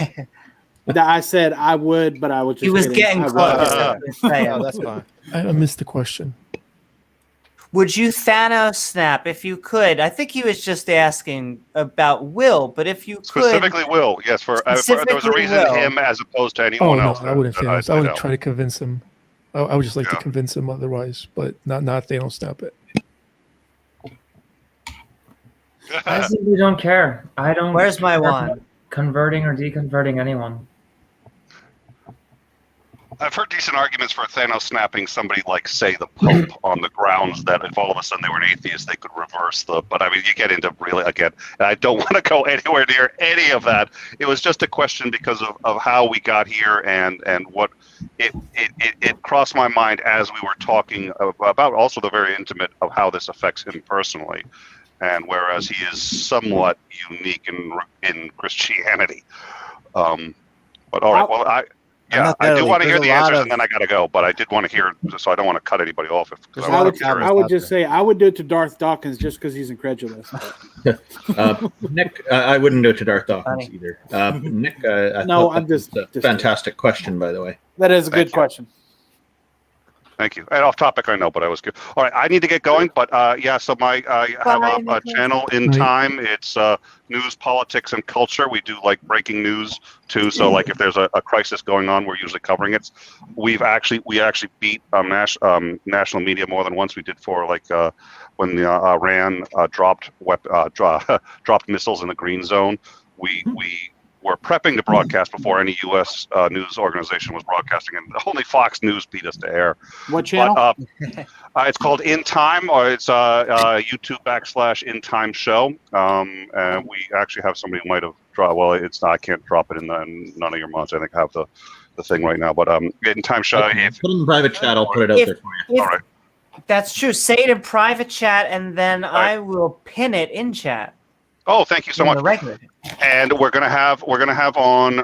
I said I would, but I was just. He was kidding. getting close. Oh, that's fine. I missed the question. Would you Thanos snap if you could? I think he was just asking about Will, but if you could... Specifically Will, yes. There was a reason him as opposed to anyone else. I wouldn't Thanos. I would try to convince him. I would just like to convince him otherwise, but not Thanos snap it. I simply don't care. I don't. Where's my wand? Converting or deconverting anyone. I've heard decent arguments for Thanos snapping somebody like, say, the Pope on the grounds that if all of a sudden they were an atheist, they could reverse the. But I mean, you get into really, again, and I don't want to go anywhere near any of that. It was just a question because of how we got here and what it crossed my mind as we were talking about also the very intimate of how this affects him personally. And whereas he is somewhat unique in Christianity. But all right, well, I do want to hear the answers, and then I got to go. But I did want to hear, so I don't want to cut anybody off. I would just say I would do it to Darth Dawkins just because he's incredulous. Nick, I wouldn't do it to Darth Dawkins either. Nick, I'm just fantastic question, by the way. That is a good question. Thank you. And off topic, I know, but I was good. All right, I need to get going, but yeah. So I have a channel in time. It's news, politics, and culture. We do like breaking news too. So like if there's a crisis going on, we're usually covering it. We actually beat national media more than once. We did for like when the Iran dropped missiles in the green zone. We were prepping to broadcast before any U.S. news organization was broadcasting, and only Fox News beat us to air. What channel? But, it's called In Time, or it's YouTube / In Time Show. And we actually have somebody who might have dropped. Well, it's not. I can't drop it in none of your months. I think I have the thing right now. But In Time Show. Okay. Put it in the private chat. I'll put it out there for you. All right. That's true. Say it in private chat, and then I will pin it in chat. Oh, thank you so much. And we're gonna have on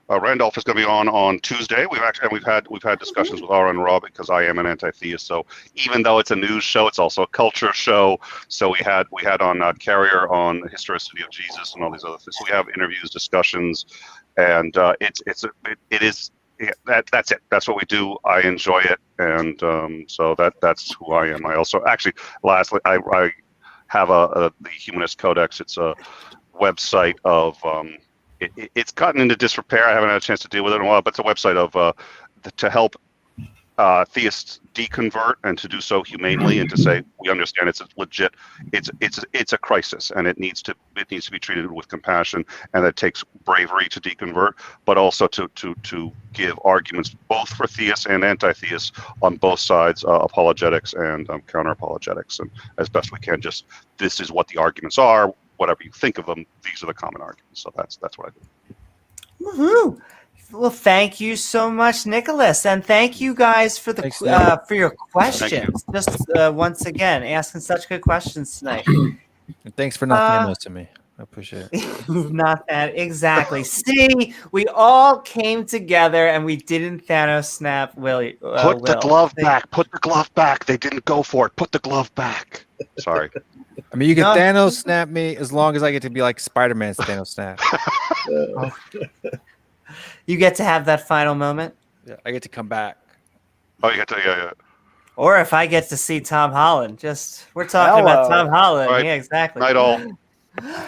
Randolph is gonna be on Tuesday. We've had discussions with Ara and Rob because I am an anti-theist. So even though it's a news show, it's also a culture show. So we had on Carrier on the historicity of Jesus and all these other things. So we have interviews, discussions, and it is. Yeah, that's it. That's what we do. I enjoy it, and so that's who I am. I also lastly I have the Humanist Codex. It's a website of it's gotten into disrepair. I haven't had a chance to deal with it in a while, but it's a website of to help theists deconvert and to do so humanely and to say we understand it's legit. It's a crisis and it needs to be treated with compassion, and it takes bravery to deconvert, but also to give arguments both for theists and anti-theists on both sides, apologetics and counter-apologetics, and as best we can. Just this is what the arguments are. Whatever you think of them, these are the common arguments. So that's what I do. Woohoo! Well, thank you so much, Nicholas, and thank you guys for the for your questions. Just once again, asking such good questions tonight. Thanks for not doing this to me. I appreciate it. Not that exactly. See, we all came together and we didn't Thanos snap Willie. Put the glove back. Put the glove back. They didn't go for it. Put the glove back. Sorry. I mean, you can Thanos snap me as long as I get to be like Spider-Man's Thanos snap. You get to have that final moment. Yeah, I get to come back. Oh, you get to, yeah. Or if I get to see Tom Holland, we're talking about Tom Holland. Right. Yeah, exactly. Night all.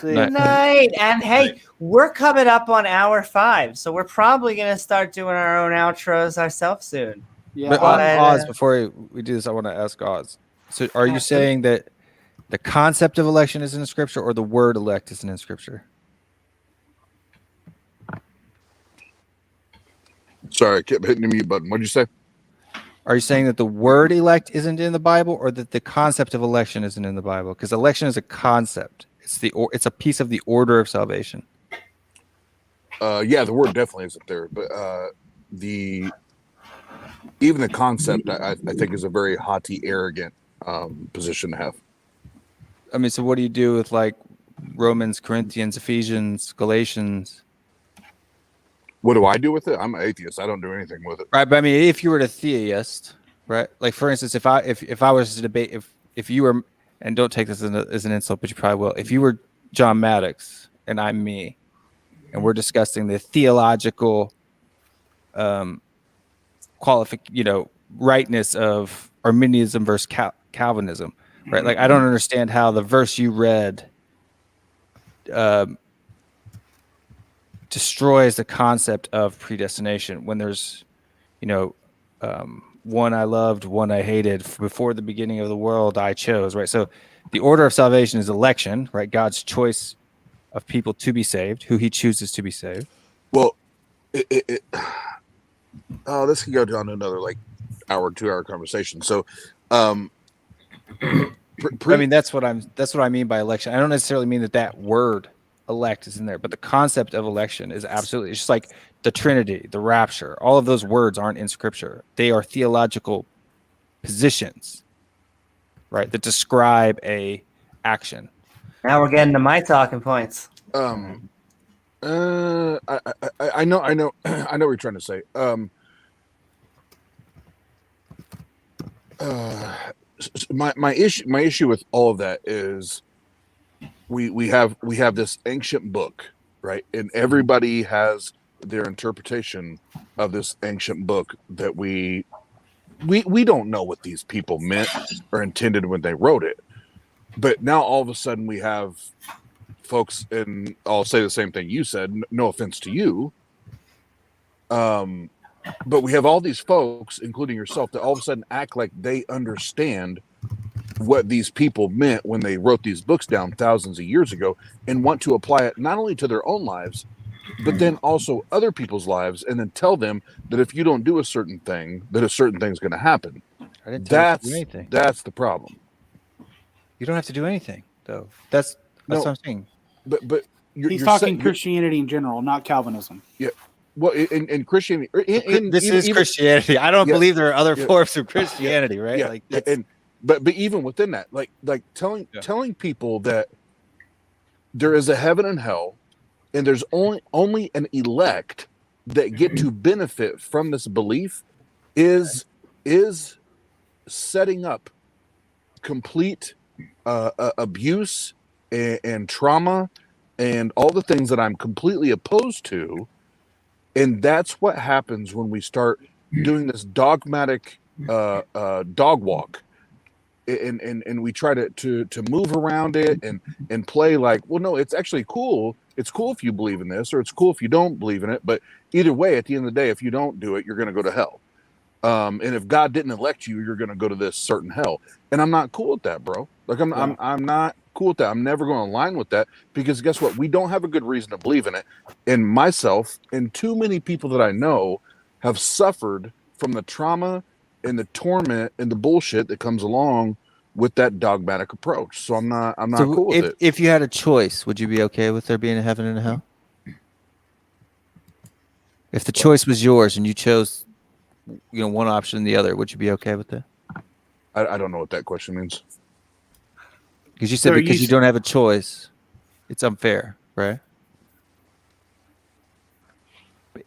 Night. And hey, we're coming up on hour 5, so we're probably going to start doing our own outros ourselves soon. Yeah. But Oz, before we do this, I want to ask Oz. So are you saying that the concept of election is in Scripture or the word elect isn't in Scripture? Sorry, I kept hitting the mute button. What did you say? Are you saying that the word elect isn't in the Bible, or that the concept of election isn't in the Bible? Because election is a concept. It's a piece of the order of salvation. Yeah, the word definitely isn't there, but even the concept I think is a very haughty, arrogant position to have. I mean, so what do you do with like Romans, Corinthians, Ephesians, Galatians? What do I do with it? I'm an atheist. I don't do anything with it. Right, but I mean, if you were a theist, right? Like for instance, if I was to debate, if you were, and don't take this as an insult, but you probably will. If you were John Maddox and I'm me, and we're discussing the theological rightness of Arminianism versus Calvinism, right? Like I don't understand how the verse you read destroys the concept of predestination when there's, one I loved, one I hated. Before the beginning of the world, I chose, right? So the order of salvation is election, right? God's choice of people to be saved, who he chooses to be saved. Well, this could go down to another like hour, 2 hour conversation. So, I mean, that's what I mean by election. I don't necessarily mean that word elect is in there, but the concept of election is absolutely, it's just like the Trinity, the rapture, all of those words aren't in scripture. They are theological positions, right? That describe a action. Now we're getting to my talking points. I know what you're trying to say. My issue with all of that is we have this ancient book, right? And everybody has their interpretation of this ancient book that we don't know what these people meant or intended when they wrote it. But now all of a sudden we have folks, and I'll say the same thing you said, no offense to you. But we have all these folks, including yourself, that all of a sudden act like they understand what these people meant when they wrote these books down thousands of years ago, and want to apply it not only to their own lives, but then also other people's lives, and then tell them that if you don't do a certain thing, that a certain thing's going to happen. I didn't tell you to do anything. That's the problem. You don't have to do anything, though. That's what I'm saying. But he's talking Christianity in general, not Calvinism. Yeah. Well, in Christianity, this is Christianity. I don't believe there are other forms of Christianity, right? Yeah. Like, but even within that, like telling people that there is a heaven and hell, and there's only an elect that get to benefit from this belief, is setting up complete abuse and trauma and all the things that I'm completely opposed to. And that's what happens when we start doing this dogmatic dog walk, and we try to move around it and play like, well, no, it's actually cool. It's cool if you believe in this, or it's cool if you don't believe in it. But either way, at the end of the day, if you don't do it, you're going to go to hell. And if God didn't elect you, you're going to go to this certain hell. And I'm not cool with that, bro. Like I'm not cool with that. I'm never going to align with that, because guess what? We don't have a good reason to believe in it. And myself and too many people that I know have suffered from the trauma and the torment and the bullshit that comes along with that dogmatic approach. So I'm not cool with it. If you had a choice, would you be okay with there being a heaven and a hell? If the choice was yours and you chose, one option and the other, would you be okay with that? I don't know what that question means. Because you said because you don't have a choice, it's unfair, right?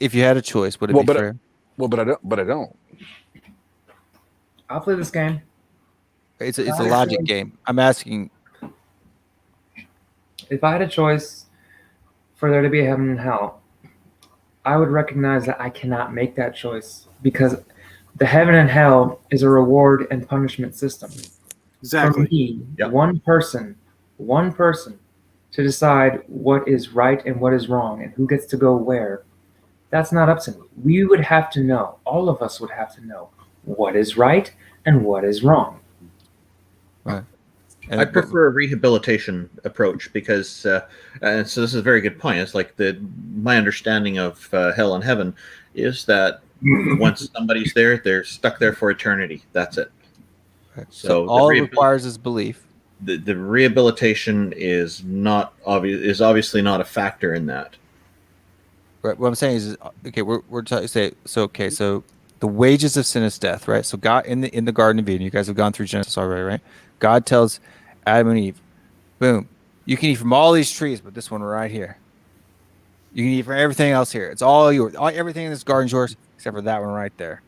If you had a choice, would it be fair? But I don't. I'll play this game. It's a logic game. I'm asking. If I had a choice for there to be a heaven and hell, I would recognize that I cannot make that choice, because the heaven and hell is a reward and punishment system. Exactly. For me, one person to decide what is right and what is wrong and who gets to go where, that's not up to me. We would have to know, all of us would have to know what is right and what is wrong. Right. I prefer a rehabilitation approach, because, and so this is a very good point. It's like my understanding of hell and heaven is that once somebody's there, they're stuck there for eternity. That's it. So all it requires is belief. The rehabilitation is not obvious. Is obviously not a factor in that. Right. What I'm saying is, okay, we're say so. Okay, so the wages of sin is death, right? So God in the Garden of Eden, you guys have gone through Genesis already, right? God tells Adam and Eve, boom, you can eat from all these trees, but this one right here, you can eat from everything else here. It's all yours. Everything in this garden's yours except for that one right there.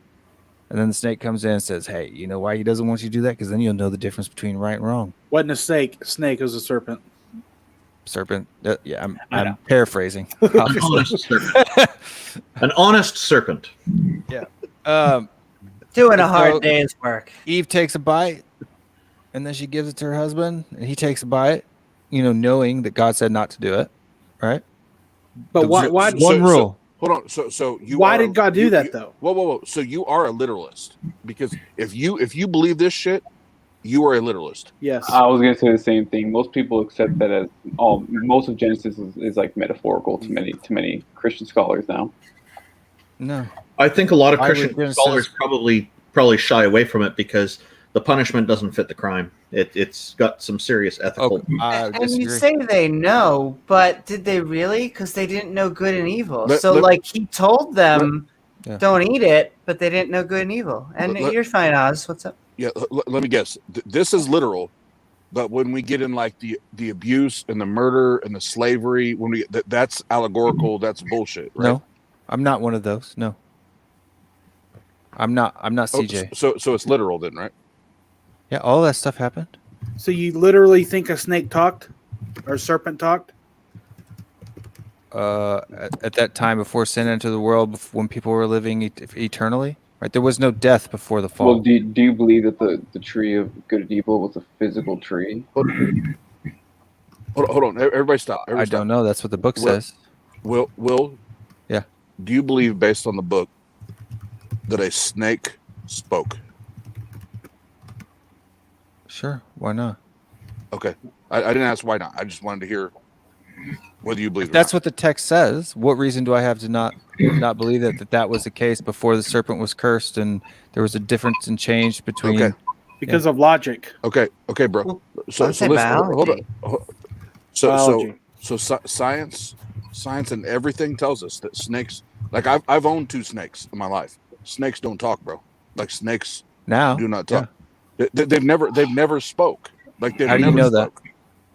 And then the snake comes in and says, hey, you know why he doesn't want you to do that? Because then you'll know the difference between right and wrong. Wasn't a snake. A snake was a serpent. Serpent. Yeah, I'm paraphrasing. An honest serpent. An honest serpent. Yeah. Doing a hard day's work. Eve takes a bite, and then she gives it to her husband, and he takes a bite, knowing that God said not to do it, right? But why one rule. Hold on. So you. Why did God do that though? Whoa. So you are a literalist, because if you believe this shit, you are a literalist. Yes. I was gonna say the same thing. Most people accept that as most of Genesis is like metaphorical to many Christian scholars now. No. I think a lot of I would Christian then scholars says- probably shy away from it because the punishment doesn't fit the crime. It's got some serious ethical. And you say they know, but did they really? Because they didn't know good and evil. Let- So, let- like, he told them, Yeah. don't eat it, but they didn't know good and evil. And you're fine, Oz. What's up? Yeah, let me guess. This is literal, but when we get in like the abuse and the murder and the slavery, when we that's allegorical, that's bullshit, right? No, I'm not one of those. No, I'm not CJ. So it's literal then, right? Yeah, all that stuff happened. So you literally think a snake talked or a serpent talked? At that time before sin entered the world, when people were living eternally, right? There was no death before the fall. Well, do you believe that the tree of good and evil was a physical tree? Hold on. Everybody stop. I don't know. That's what the book says. Will? Yeah. Do you believe, based on the book, that a snake spoke? Sure. Why not? Okay. I didn't ask why not. I just wanted to hear whether you believe it. That's what the text says. What reason do I have to not believe that was the case before the serpent was cursed and there was a difference and change between? Okay. Because of logic. Okay, bro. So listen, hold on. So science and everything tells us that snakes. Like I've owned 2 snakes in my life. Snakes don't talk, bro. Like snakes now do not talk. Yeah. They've never spoke. Like they've How do never you know spoke. that?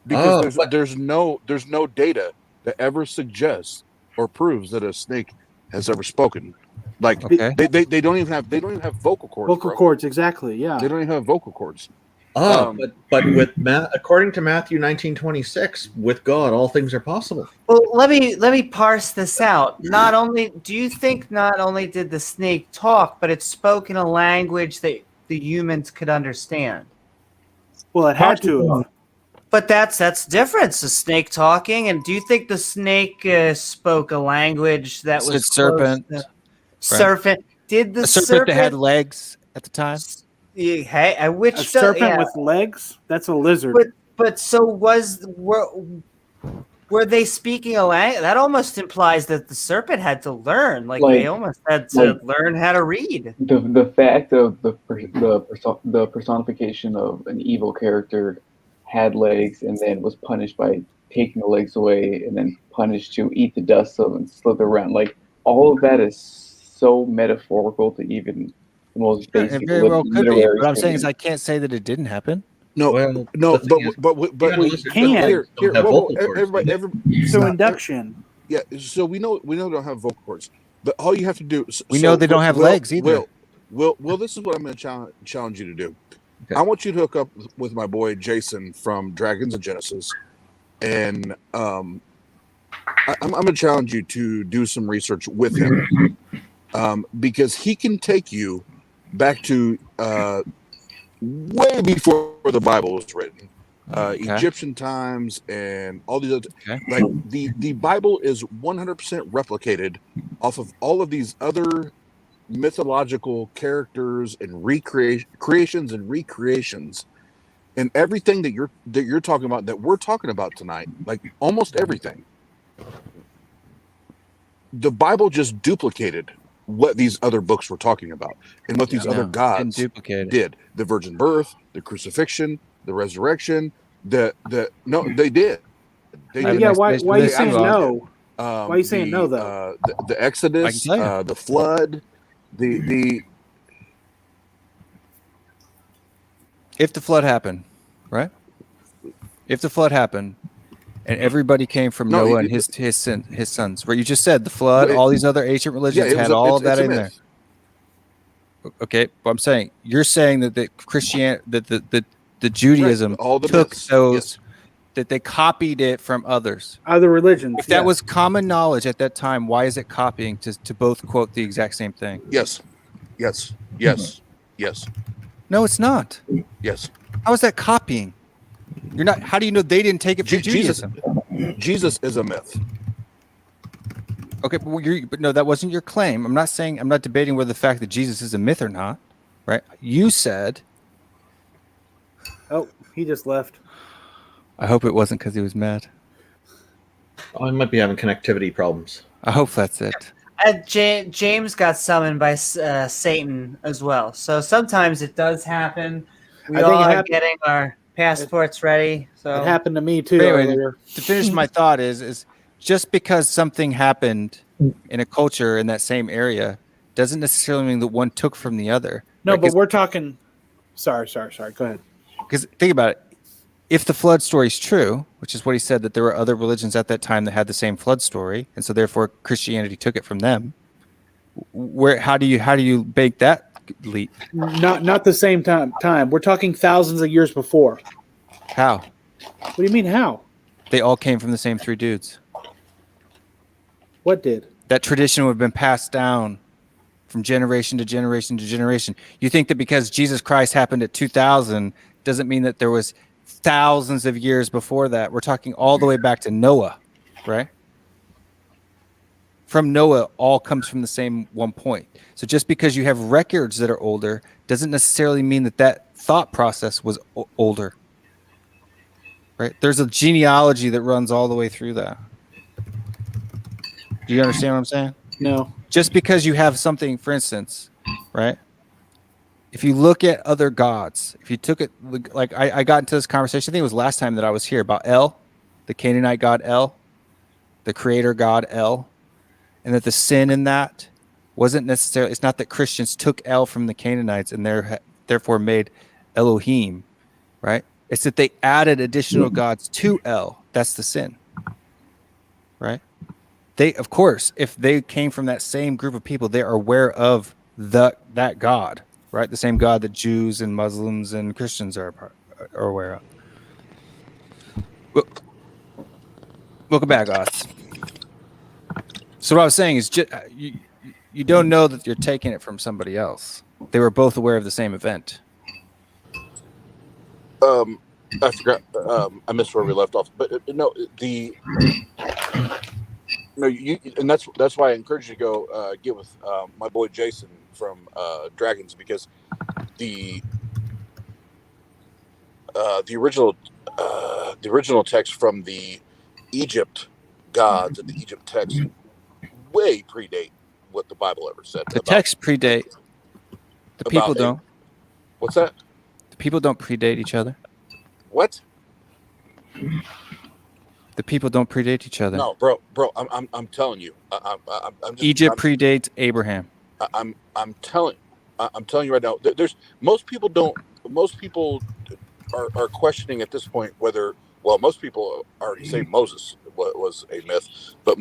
Because there's no data that ever suggests or proves that a snake has ever spoken. Like they don't even have vocal cords. Vocal cords, exactly. Yeah. They don't even have vocal cords. But with according to Matthew 19:26, with God all things are possible. Well, let me parse this out. Do you think not only did the snake talk, but it spoke in a language that the humans could understand? Well, it had to. But that's different. The snake talking, and do you think the snake spoke a language that It's was a serpent? close to- Serpent. Did the a serpent that had legs at the time? Hey, I wish A serpent with legs? That's a lizard. But so were they speaking a language? That almost implies that the serpent had to learn. Like they almost had to learn how to read. The fact of the personification of an evil character had legs and then was punished by taking the legs away and then punished to eat the dust of and slither around. Like all of that is so metaphorical to even the most basic. It very well could be. What I'm saying is I can't say that it didn't happen. But we can. Everybody, so induction. Yeah, so we know they don't have vocal cords, but all you have to do. We know they don't have legs either. Well, this is what I'm going to challenge you to do. Okay. I want you to hook up with my boy Jason from Dragons of Genesis, and I'm going to challenge you to do some research with him, because he can take you back to way before the Bible was written, Egyptian times, and all these other. Like the Bible is 100% replicated off of all of these other mythological characters and creations and recreations, and everything that you're talking about, that we're talking about tonight, like almost everything. The Bible just duplicated what these other books were talking about and what these other gods did. The virgin birth, the crucifixion, the resurrection, they did. They did. Why are you saying no? Why are you saying no though? The Exodus, the flood, the if the flood happened, right? If the flood happened, and everybody came from Noah and his sons, right? You just said the flood. All these other ancient religions had all of that in there. Okay, but I'm saying you're saying that the Christianity, that the Judaism took those, that they copied it from other religions. If that was common knowledge at that time, why is it copying to both quote the exact same thing? Yes. No, it's not. Yes. How is that copying? You're not. How do you know they didn't take it from Judaism? Jesus is a myth. Okay, but no, that wasn't your claim. I'm not debating whether the fact that Jesus is a myth or not, right? You said. Oh, he just left. I hope it wasn't because he was mad. I might be having connectivity problems. I hope that's it. James got summoned by Satan as well. So sometimes it does happen. We all are getting our passports ready. So it happened to me too. Anyway, to finish my thought is just because something happened in a culture in that same area doesn't necessarily mean that one took from the other. No, right? but we're talking. Sorry. Go ahead. Because think about it. If the flood story is true, which is what he said, that there were other religions at that time that had the same flood story, and so therefore Christianity took it from them. How do you bake that leap? Not the same time. We're talking thousands of years before. How? What do you mean how? They all came from the same three dudes. What did? That tradition would have been passed down from generation to generation to generation. You think that because Jesus Christ happened at 2000 doesn't mean that there was thousands of years before that. We're talking all the way back to Noah, right? From Noah, all comes from the same one point. So just because you have records that are older doesn't necessarily mean that thought process was older, right? There's a genealogy that runs all the way through that. Do you understand what I'm saying? No. Just because you have something, for instance, right? If you look at other gods, if you took it, like I got into this conversation, I think it was last time that I was here, about El, the Canaanite god El, the creator god El, and that the sin in that wasn't necessarily, it's not that Christians took El from the Canaanites and therefore made Elohim, right? It's that they added additional gods to El. That's the sin, right? They, of course, if they came from that same group of people, they are aware of that God, right? The same God that Jews and Muslims and Christians are aware of. Welcome back, Oz. So what I was saying is, you don't know that you're taking it from somebody else. They were both aware of the same event. I forgot. I missed where we left off. But and that's why I encourage you to go get with my boy Jason from Dragons, because the original text from the Egypt gods and the Egypt text way predate what the Bible ever said. The text predate. The people don't. What's that? The people don't predate each other. What? The people don't predate each other. No, bro, I'm telling you. Egypt predates Abraham. I'm telling you right now. There's most people are questioning at this point whether. Well, most people already say Moses was a myth, but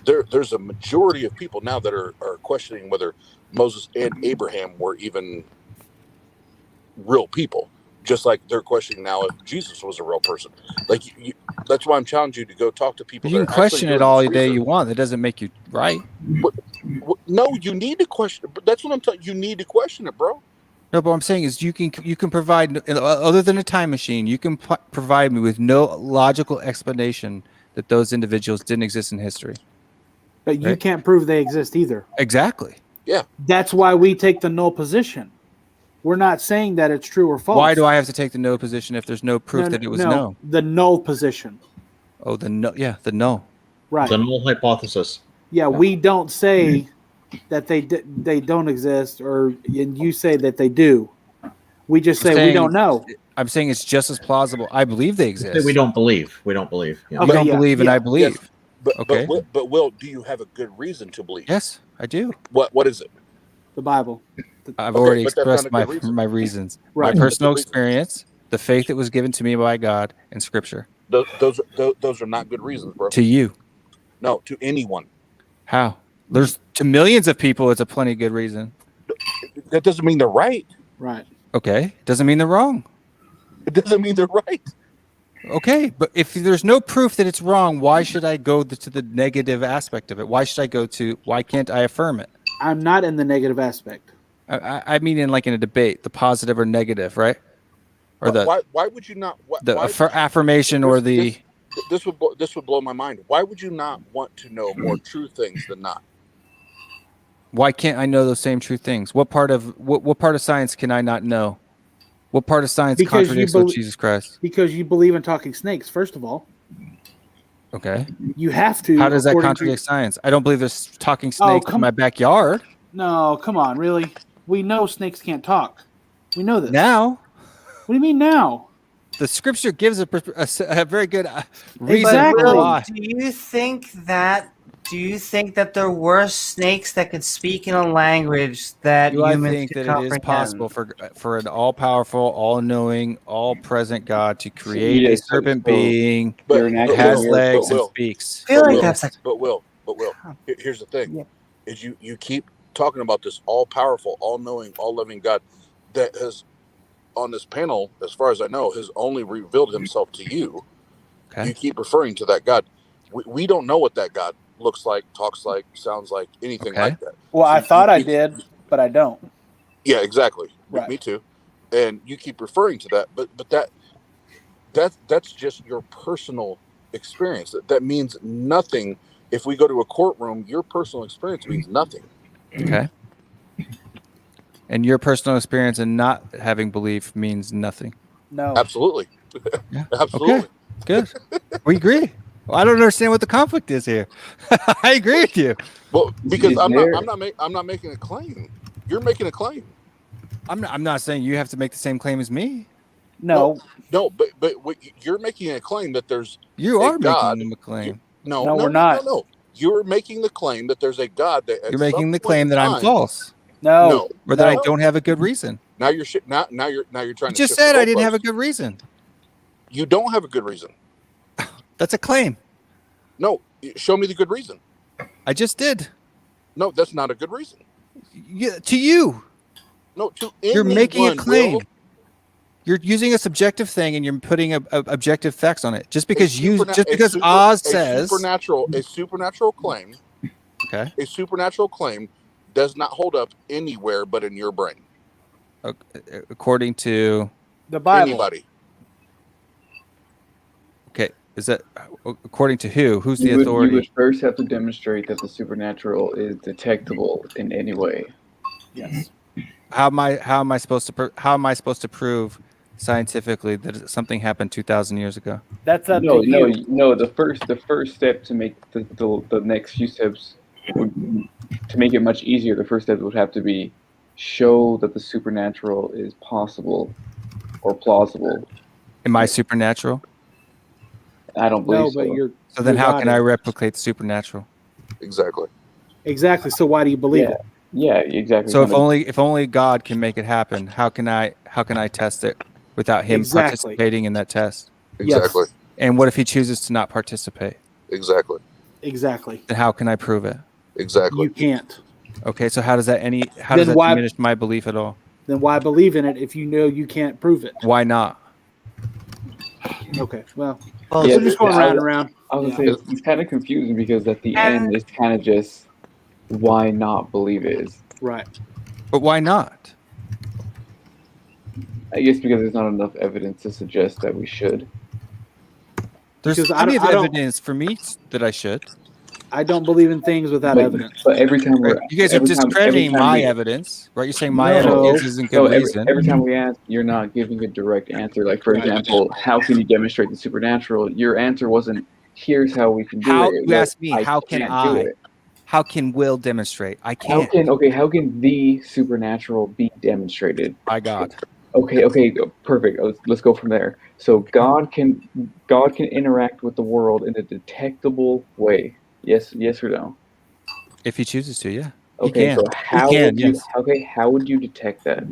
there's a majority of people now that are questioning whether Moses and Abraham were even real people. Just like they're questioning now if Jesus was a real person. Like that's why I'm challenging you to go talk to people. You can question it all day you want. That doesn't make you right. No, you need to question. But that's what I'm telling you. You need to question it, bro. No, but what I'm saying is you can provide, other than a time machine, you can provide me with no logical explanation that those individuals didn't exist in history. But you can't prove they exist either. Exactly. Yeah. That's why we take the null position. We're not saying that it's true or false. Why do I have to take the no position if there's no proof that it was no? The null position. Oh, the no. Yeah, the no. Right. The null hypothesis. Yeah, we don't say that they don't exist, and you say that they do. We just say we don't know. I'm saying it's just as plausible. I believe they exist. We don't believe. We don't believe. Yeah. You don't believe, and I believe. Yes. But Will, do you have a good reason to believe? Yes, I do. What is it? The Bible. I've already expressed my reasons. Right. My personal experience, the faith that was given to me by God, and Scripture. Those are not good reasons, bro. To you. No, to anyone. How? There's to millions of people, it's a plenty good reason. That doesn't mean they're right. Right. Okay. Doesn't mean they're wrong. It doesn't mean they're right. Okay, but if there's no proof that it's wrong, why should I go to the negative aspect of it? Why can't I affirm it? I'm not in the negative aspect. I mean in a debate, the positive or negative, right? Or why would you not? Affirmation or the... This would blow my mind. Why would you not want to know more true things than not? Why can't I know those same true things? What part of science can I not know? What part of science contradicts with Jesus Christ? Because you believe in talking snakes, first of all. Okay. You have to. How does that according contradict to... science? I don't believe there's talking snakes in my backyard. No, come on, really? We know snakes can't talk. We know this. Now? What do you mean now? The scripture gives a very good reason Exactly. for why. Do you think that there were snakes that could speak in a language that Do I humans think could that it is comprehend? possible for an all-powerful, all-knowing, all-present God to create a serpent being that has legs and speaks? But Will, here's the thing: is you keep talking about this all-powerful, all-knowing, all-loving God that has, on this panel, as far as I know, has only revealed himself to you. Okay. You keep referring to that God. We don't know what that God looks like, talks like, sounds like, anything like that. Well, I thought I did, but I don't. Yeah, exactly. Right. Me too. And you keep referring to that, but that's just your personal experience. That means nothing. If we go to a courtroom, your personal experience means nothing. Okay. And your personal experience in not having belief means nothing. No. Absolutely. Yeah. Absolutely. Okay. Good. We agree. Well, I don't understand what the conflict is here. I agree with you. Well, because I'm not making a claim. You're making a claim. I'm not saying you have to make the same claim as me. No, but you're making a claim that there's you are God. making a claim. No, we're not. No. You're making the claim that there's a God that You're making the claim that I'm false. No. Or that I don't have a good reason. Now you're now you're trying You to just shift said the I didn't goalpost. have a good reason. You don't have a good reason. That's a claim. No, show me the good reason. I just did. No, that's not a good reason. Yeah, to you. No, to You're making a anyone, claim. Will. You're using a subjective thing and you're putting objective facts on it. Just because A Oz says a supernatural claim. Okay. A supernatural claim does not hold up anywhere but in your brain. According to the Bible. Anybody. Okay. Is that according to who? Who's the authority? You would first have to demonstrate that the supernatural is detectable in any way. Yes. How am I supposed to prove scientifically that something happened 2,000 years ago? That's up no, to you. No. The first step to make the next few steps to make it much easier. The first step would have to be show that the supernatural is possible or plausible. Am I supernatural? I don't believe so. But you're. So then, you're how God can I is. replicate the supernatural? Exactly. Exactly. So why do you believe it? Yeah, exactly. So if only God can make it happen, how can I test it without Him participating in that test? Exactly. Yes. And what if He chooses to not participate? Exactly. Exactly. Then how can I prove it? Exactly. You can't. Okay, so how does that diminish my belief at all? Then why believe in it if you know you can't prove it? Why not? Okay. Well, we're just going round and round. I was gonna say it's kind of confusing because at the end it's kind of just why not believe it is. Right. But why not? I guess because there's not enough evidence to suggest that we should. There's plenty of evidence for me that I should. I don't believe in things without evidence. But every time you guys are discrediting my evidence, right? You're saying my evidence isn't good reason. Every time we ask, you're not giving a direct answer. Like, for example, how can you demonstrate the supernatural? Your answer wasn't, here's how we can do it. You asked me, how can do it. How can Will demonstrate? I can't. How can the supernatural be demonstrated? By God. Okay, perfect. Let's go from there. So God can interact with the world in a detectable way. Yes or no? If he chooses to, yeah. Okay, so how would you detect that?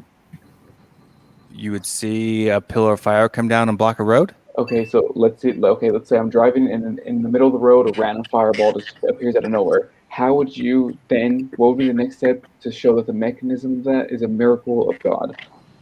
You would see a pillar of fire come down and block a road. Okay, so let's say I'm driving in the middle of the road, a random fireball just appears out of nowhere. How would you then? What would be the next step to show that the mechanism of that is a miracle of God?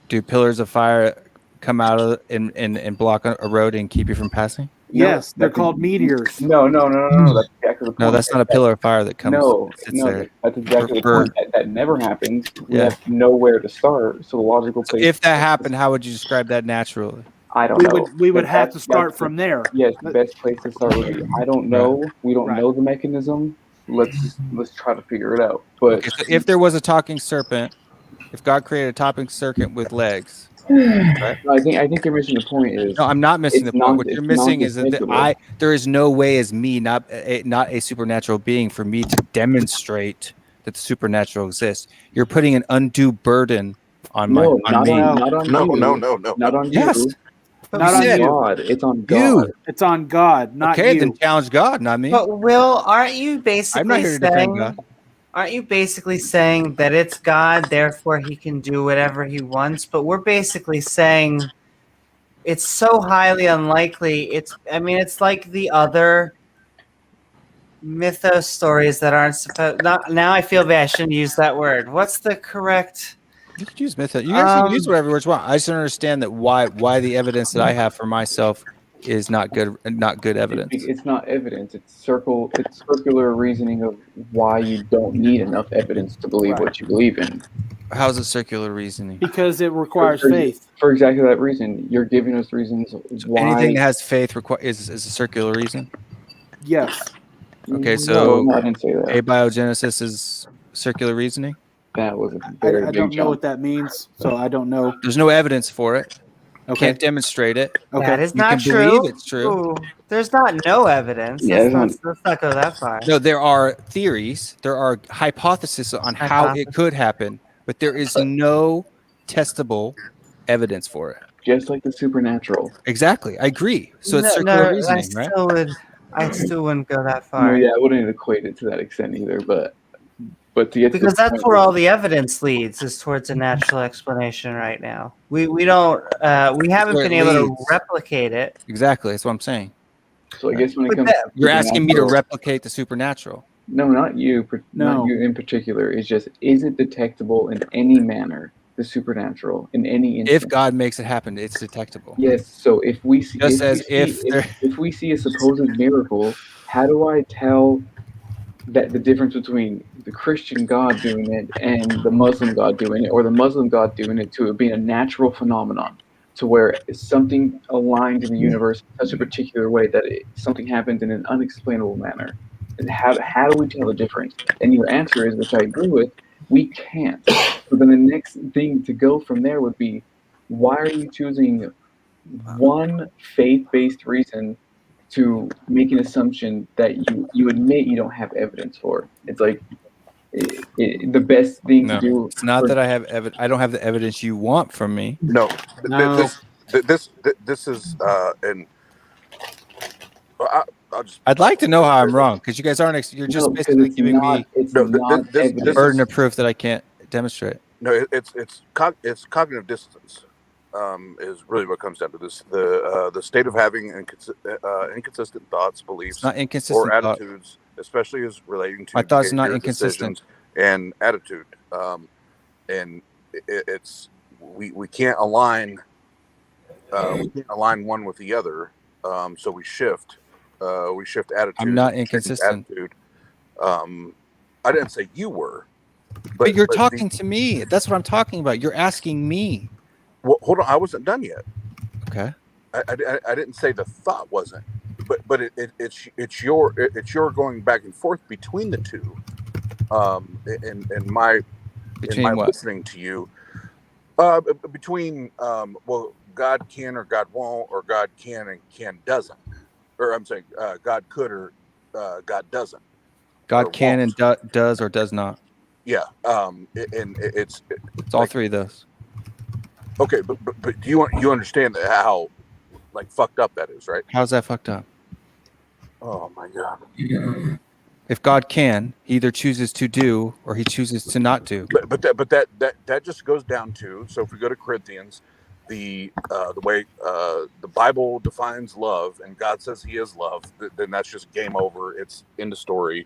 Do pillars of fire come out of and block a road and keep you from passing? Yes, they're called meteors. No. That's exactly the point. No, that's not a pillar of fire that comes. No, there. that's exactly the point. That never happens. We have nowhere to start. So the logical place. If that happened, how would you describe that naturally? I don't know. We would have to start from there. Yes, the best place to start would be. I don't know. Right. We don't know the mechanism. Let's try to figure it out. But so if there was a talking serpent If God created a topping circuit with legs, right? I think you're missing the point. Is No, I'm not missing the point. What you're missing is that non-detectable. there is no way as me, not a supernatural being, for me to demonstrate that the supernatural exists. You're putting an undue burden on me. Not on you. Not on Yes. you. Not on you. God. It's on You. God. It's on God, not Okay, you. then challenge God, not me. But Will, aren't you I'm not basically here to defend saying? God. Aren't you basically saying that it's God, therefore he can do whatever he wants? But we're basically saying it's so highly unlikely. It's like the other mythos stories that aren't supposed. Now I feel bad. I shouldn't use that word. What's the correct? You could use mythos. You guys can use whatever words you want. I just don't understand that why the evidence that I have for myself is not good evidence. It's not evidence. It's circular reasoning of why you don't need enough evidence to believe what you believe in. How is it circular reasoning? Because it requires faith. For exactly that reason, you're giving us reasons why. Anything that has faith is a circular reason. Yes. Okay, so No, I didn't say that. abiogenesis is circular reasoning. That was a I very don't big know jump. what that means, so I don't know. There's no evidence for it. Okay. Can't demonstrate it. Okay. That is You not can true. believe it's true. Ooh, there's not no evidence. Yeah, Let's not go that far. No, there are theories. There are hypotheses on how it could happen, but there is no testable evidence for it. Just like the supernatural. Exactly, I agree. So it's circular reasoning, right? I still wouldn't go that No, far. yeah, I wouldn't equate it to that extent either, but to get Because to the that's point where all the evidence leads, is towards a natural explanation right now. We haven't where it been able to leads. replicate it. Exactly, that's what I'm saying. So I guess when it But comes that- to You're asking me to supernatural- replicate the supernatural. No, not you. No. Not you in particular. It's just, is it detectable in any manner, the supernatural, in any instance? If God makes it happen, it's detectable. Yes. So if we see, Just if we see a supposed miracle, how do I tell that the difference between the Christian God doing it and the Muslim God doing it, or the Muslim God doing it, to it being a natural phenomenon, to where something aligned in the universe in such a particular way that something happened in an unexplainable manner? And how do we tell the difference? And your answer is, which I agree with, we can't. So then the next thing to go from there would be, why are you choosing one faith-based reason to make an assumption that you admit you don't have evidence for? It's like the best thing to do. It's not that I have I don't have the evidence you want from me. No, No. this is and I'll just. I'd like to know how I'm wrong, because you guys aren't. You're just basically giving me this burden is- of proof that I can't demonstrate. No, it's cognitive dissonance. Is really what comes down to this. The state of having inconsistent thoughts, beliefs, It's not inconsistent or thought. attitudes, especially as relating to My thoughts are not behavior, inconsistent. decisions, and attitude. And it's we can't align. We can't align one with the other. So we shift. We shift attitude. I'm not we change inconsistent. Attitude. I didn't say you were. But you're talking to me. That's what I'm talking about. You're asking me. Well, hold on. I wasn't done yet. Okay. I didn't say the thought wasn't, but it's your going back and forth between the two. In my what? listening to you, between well, God can or God won't, or God can and can doesn't, or I'm saying God could or God doesn't. God Or can won't. and does or does not. Yeah. And it's all three of those. Okay, but do you understand how like fucked up that is, right? How's that fucked up? Oh my god. If God can, he either chooses to do or he chooses to not do. But that just goes down to, so if we go to Corinthians, the way the Bible defines love, and God says He is love, then that's just game over. It's in the story.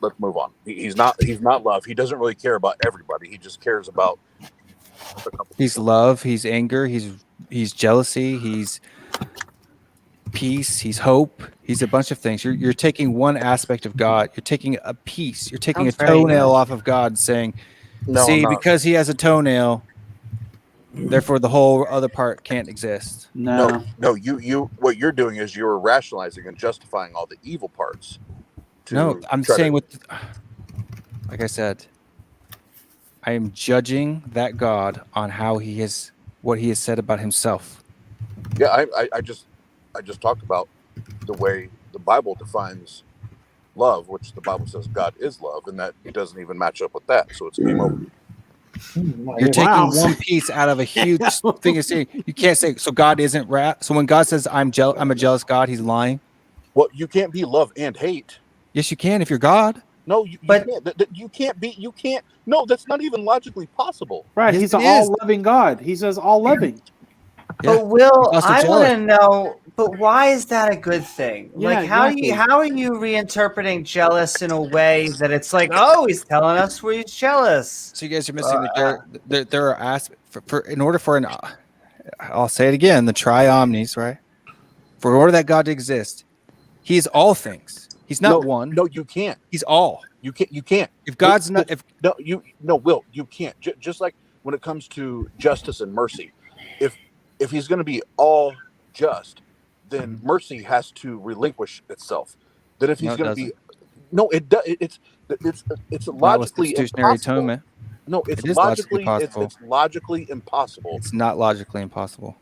Let's move on. He's not love. He doesn't really care about everybody. He just cares about. He's love. He's anger. He's jealousy. He's peace. He's hope. He's a bunch of things. You're taking one aspect of God. You're taking a piece. You're taking Sounds a very toenail good. off of God, and saying, No, "See, I'm not. because he has a toenail, therefore the whole other part can't exist." No. You. What you're doing is you're rationalizing and justifying all the evil parts. No, I'm saying like I said, I am judging that God on how he has what he has said about himself. Yeah, I just talked about the way the Bible defines love, which the Bible says God is love, and that doesn't even match up with that. So it's game over. You're taking one piece out of a huge thing and saying you can't say so God isn't wrath. So when God says I'm a jealous God, he's lying. Well, you can't be love and hate. Yes, you can if you're God. No, you can't. You can't be. You can't. No, that's not even logically possible. Right. Yes, He's it an is. all-loving God. He says all loving. But Will, also I jealous. want to know. But why is that a good thing? Yeah, Like, how exactly. are you reinterpreting jealous in a way that it's like, oh, he's telling us he's jealous? So you guys are missing there are aspects for in order for I'll say it again, the tri-omnis, right? For order that God to exist, he is all things. He's not one. No, you can't. He's all. You can't. You can't. If God's not, if Will, you can't. Just like when it comes to justice and mercy, if he's going to be all just, then mercy has to relinquish itself. Then if he's going to be, it does. It's logically impossible. No, it's logically impossible. It's logically impossible. It's not logically impossible.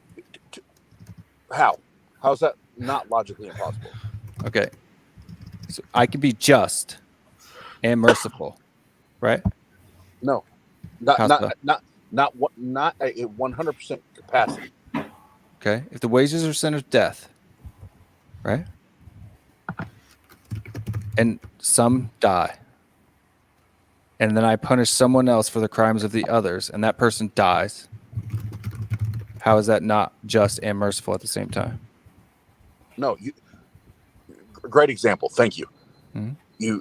How? How's that not logically impossible? Okay. So I can be just and merciful, right? No, not a 100% capacity. Okay. If the wages are sin of death, right? And some die. And then I punish someone else for the crimes of the others, and that person dies. How is that not just and merciful at the same time? No, great example. Thank you. Mm-hmm.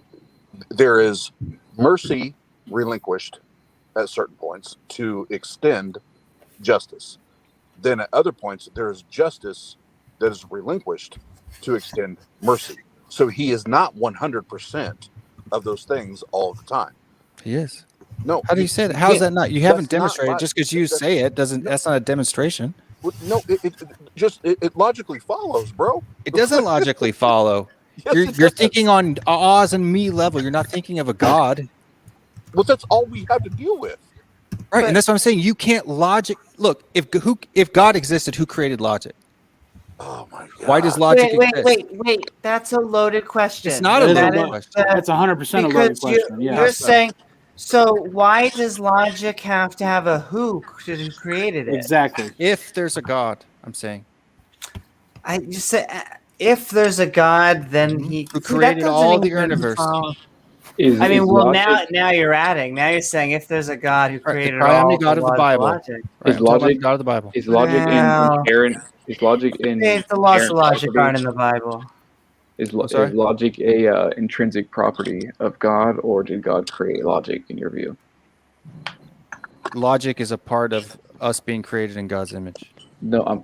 There is mercy relinquished at certain points to extend justice. Then at other points, there is justice that is relinquished to extend mercy. So he is not 100% of those things all the time. He is. No. How do you say that? How is that not? You haven't demonstrated. Just because you say it doesn't. That's not a demonstration. No, it logically follows, bro. It doesn't logically follow. Yes, you're thinking on Oz and me level. You're not thinking of a God. Well, that's all we have to deal with. Right, and that's what I'm saying. You can't logic. Look, if God existed, who created logic? Oh my God! Why does logic exist? Wait. That's a loaded question. It's not a loaded question. That's 100% a loaded question. You're saying. So why does logic have to have a who created it? Exactly. If there's a God, I'm saying. I just say if there's a God, then he who created all the universe. Now you're adding. Now you're saying if there's a God who created all the God of the Bible. Logic. Is logic God of the Bible? Is logic inherent? Is logic in? The laws of logic aren't in the Bible. Is logic a intrinsic property of God, or did God create logic in your view? Logic is a part of us being created in God's image. No,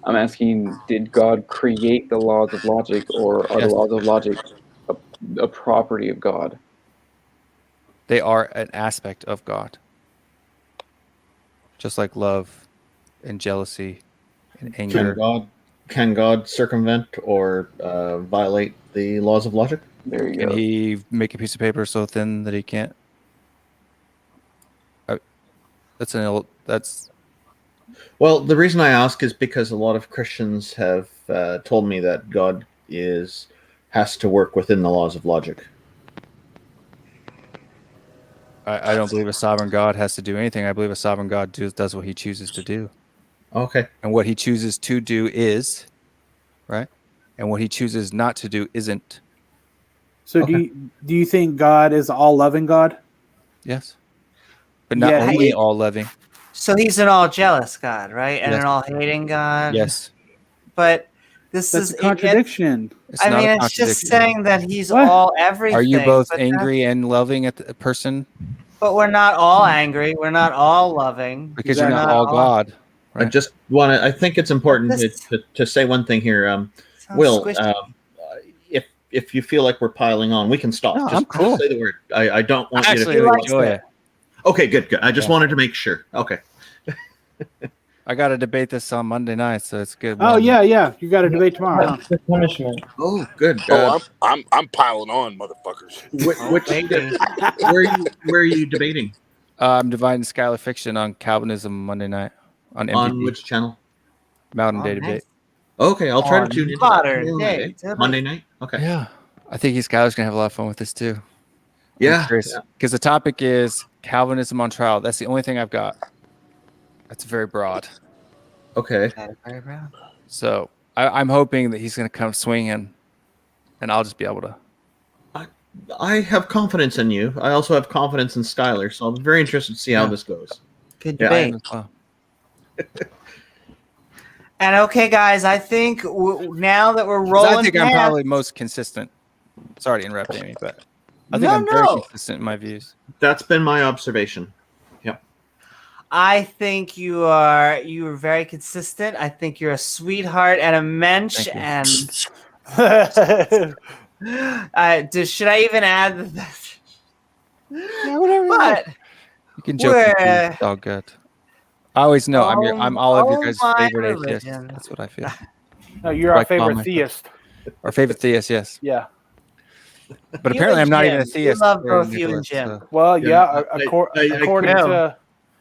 I'm asking, did God create the laws of logic, or are the laws of logic a property of God? They are an aspect of God. Just like love and jealousy and anger. Can God circumvent or violate the laws of logic? There you Can go. he make a piece of paper so thin that he can't? That's. Well, the reason I ask is because a lot of Christians have told me that God has to work within the laws of logic. I don't believe a sovereign God has to do anything. I believe a sovereign God does what he chooses to do. Okay. And what he chooses to do is, right? And what he chooses not to do isn't. So do you think God is all loving God? Yes. But not only all loving. So he's an all jealous God, right? And an all hating God. Yes. But that's a contradiction. It's just saying that he's all everything. Are you both angry and loving at the person? But we're not all angry. We're not all loving. Because you're not all God. Right? I just want to. I think it's important to say one thing here. Will, if you feel like we're piling on, we can stop. No, just, I'm cool. Just say the word. I don't want you to feel enjoy it. Okay, good. I just wanted to make sure. Okay. I got to debate this on Monday night, so it's good. Oh yeah. You got a debate tomorrow. Huh? The punishment. Oh, good. I'm piling on, motherfuckers. Where are you debating? I'm dividing Skylar Fiction on Calvinism Monday night on MVP. On which channel? Modern Day Debate. Okay, I'll try to tune in. Modern Monday night. Okay. Yeah, I think Skylar's gonna have a lot of fun with this too. Yeah, because the topic is Calvinism on trial. That's the only thing I've got. That's very broad. Okay. Very broad. So I'm hoping that he's gonna come swinging, and I'll just be able to. I have confidence in you. I also have confidence in Skylar, so I'm very interested to see how this goes. Good debate. And okay, guys, I think now that we're rolling, I think I'm probably most consistent. Sorry to interrupt, Amy, but I think I'm very consistent in my views. That's been my observation. Yep. I think you are very consistent. I think you're a sweetheart and a mensch. And should I even add that? Yeah, whatever. But you can joke. It's all good. I always know I'm all of your guys' favorite atheist. That's what I feel. No, you're our favorite theist. Our favorite theist, yes. Yeah. But apparently, I'm not even a theist. We love both you and Jim. So. Well, yeah. According to,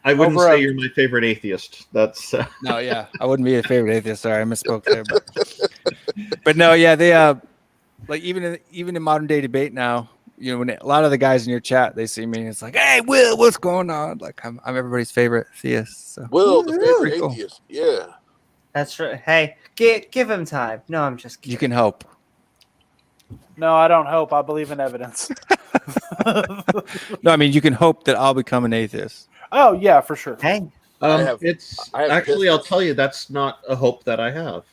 I wouldn't say you're my favorite atheist. That's no, yeah. I wouldn't be a favorite atheist. Sorry, I misspoke there. But no, yeah. They like even in modern day debate now. You know, when a lot of the guys in your chat, they see me and it's like, "Hey, Will, what's going on?" Like, I'm everybody's favorite theist. So. Will, the favorite atheist. Yeah, that's right. Hey, give him time. No, I'm just kidding. You can help. No, I don't hope. I believe in evidence. No, I mean you can hope that I'll become an atheist. Oh yeah, for sure. Hey, I'll tell you that's not a hope that I have.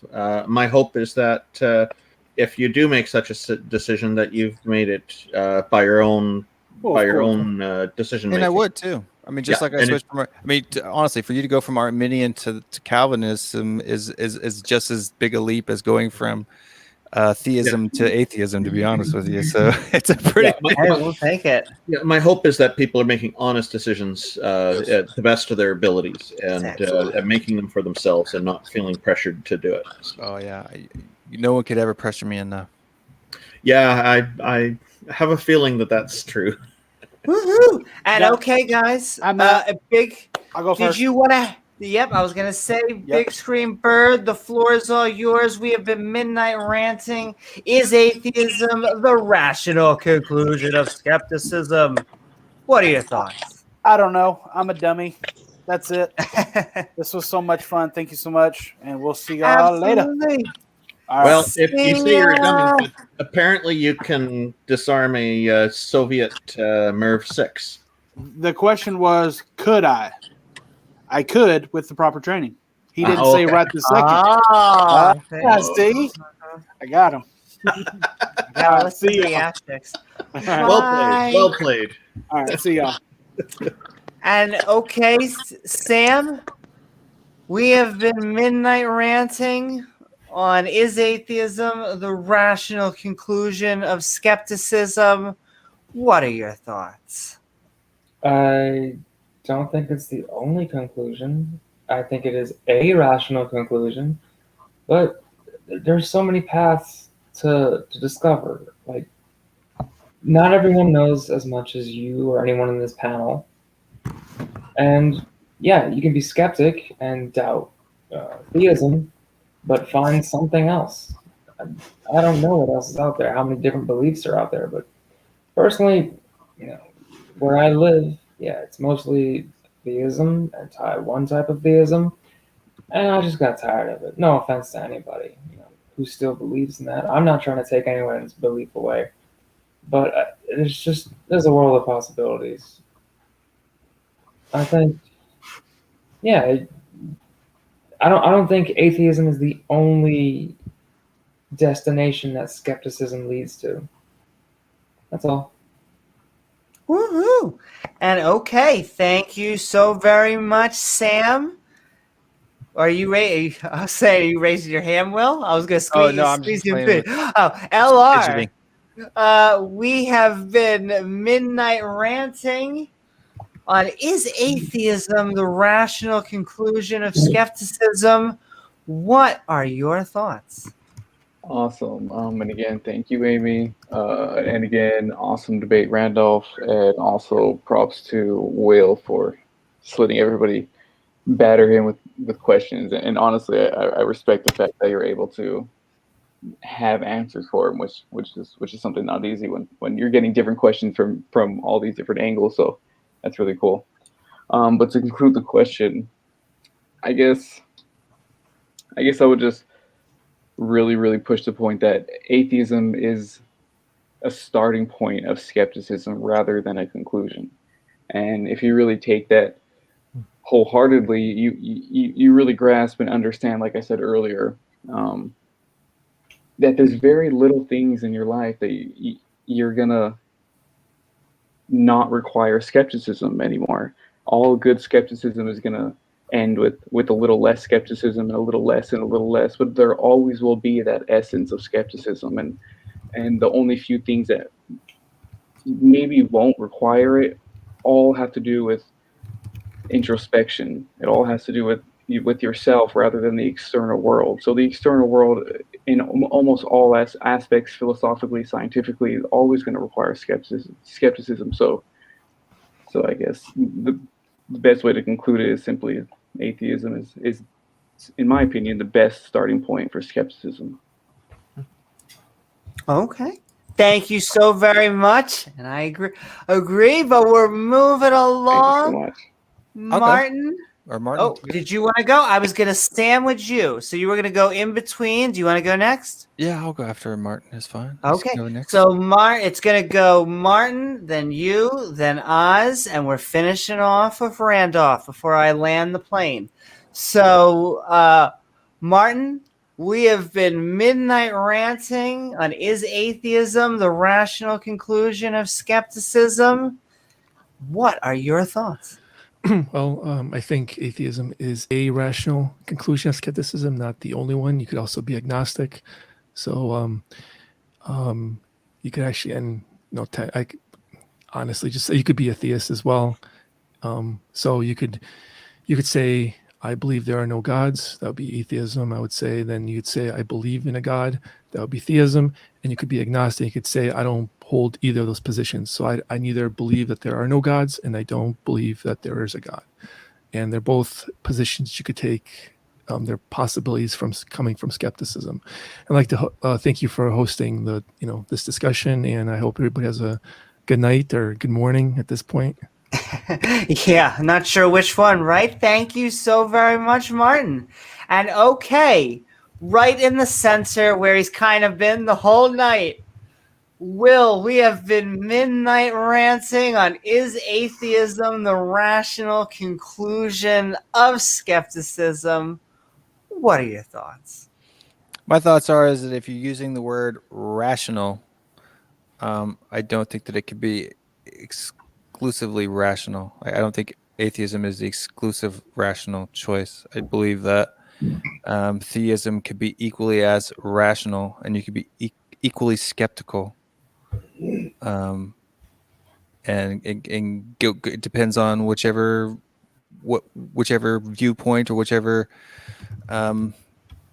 My hope is that if you do make such a decision, that you've made it by your own decision making. And I would too. I mean, just like I switched from. Honestly, for you to go from Arminian to Calvinism is just as big a leap as going from theism to atheism. To be honest with you, so it's a pretty. We'll take it. Yeah, my hope is that people are making honest decisions at the best of their abilities and making them for themselves and not feeling pressured to do it. Oh yeah. No one could ever pressure me enough. Yeah, I have a feeling that that's true. Woohoo! And okay, guys, a big. I'll go first. Did you want to? Yep, I was gonna say, Big Screen Bird. The floor is all yours. We have been midnight ranting. Is atheism the rational conclusion of skepticism? What are your thoughts? I don't know. I'm a dummy. That's it. This was so much fun. Thank you so much, and we'll see y'all later. Well, if you say you're a dummy, apparently you can disarm a Soviet MERV 6. The question was, could I? I could with the proper training. He didn't say right this second. See? I got him. Let's see the asterisks. Well played. All right, see y'all. And okay, Sam, we have been midnight ranting on is atheism the rational conclusion of skepticism? What are your thoughts? I don't think it's the only conclusion. I think it is a rational conclusion, but there's so many paths to discover. Like, not everyone knows as much as you or anyone in this panel. And yeah, you can be skeptic and doubt theism, but find something else. I don't know what else is out there, how many different beliefs are out there, but personally, where I live, it's mostly theism and one type of theism, and I just got tired of it. No offense to anybody who still believes in that. I'm not trying to take anyone's belief away, but there's a world of possibilities. I think, I don't think atheism is the only destination that skepticism leads to. That's all. Woohoo! And okay, thank you so very much, Sam. Are you ready? I'll say, are you raising your hand, Will? I was going to squeeze, squeeze you in. LR. We have been midnight ranting on Is Atheism the Rational Conclusion of Skepticism? What are your thoughts? Awesome. And again, thank you, Amy. And again, awesome debate, Randolph. And also props to Will for just letting everybody batter him with questions. And honestly, I respect the fact that you're able to have answers for him, which is something not easy when you're getting different questions from all these different angles. So that's really cool. But to conclude the question, I guess I would just really push the point that atheism is a starting point of skepticism rather than a conclusion. And if you really take that wholeheartedly, you really grasp and understand, like I said earlier, that there's very little things in your life that you're gonna not require skepticism anymore. All good skepticism is gonna end with a little less skepticism and a little less and a little less, but there always will be that essence of skepticism. And the only few things that maybe won't require it all have to do with introspection. It all has to do with yourself rather than the external world. So the external world, in almost all aspects, philosophically, scientifically, is always going to require skepticism. So I guess the best way to conclude it is simply atheism is, in my opinion, the best starting point for skepticism. Okay. Thank you so very much. And I agree, but we're moving along. Thank you so much. Martin? Or Martin? Oh, did you want to go? I was going to sandwich you. So you were going to go in between. Do you want to go next? Yeah, I'll go after Martin. It's fine. Okay. So it's going to go Martin, then you, then Oz, and we're finishing off with Randolph before I land the plane. So, Martin, we have been midnight ranting on Is Atheism the Rational Conclusion of Skepticism? What are your thoughts? Well, I think atheism is a rational conclusion of skepticism, not the only one. You could also be agnostic. So you could actually, and I honestly just say you could be a theist as well. So you could say, I believe there are no gods. That would be atheism. I would say, then you'd say, I believe in a God. That would be theism. And you could be agnostic. You could say, I don't hold either of those positions. So I neither believe that there are no gods, and I don't believe that there is a God. And they're both positions you could take. They're possibilities coming from skepticism. I'd like to thank you for hosting this discussion, and I hope everybody has a good night or good morning at this point. Yeah, I'm not sure which one, right? Thank you so very much, Martin. And okay, right in the center where he's kind of been the whole night, Will, we have been midnight ranting on Is Atheism the Rational Conclusion of Skepticism? What are your thoughts? My thoughts is that if you're using the word rational, I don't think that it could be exclusively rational. I don't think atheism is the exclusive rational choice. I believe that theism could be equally as rational, and you could be equally skeptical. And it depends on whichever viewpoint or whichever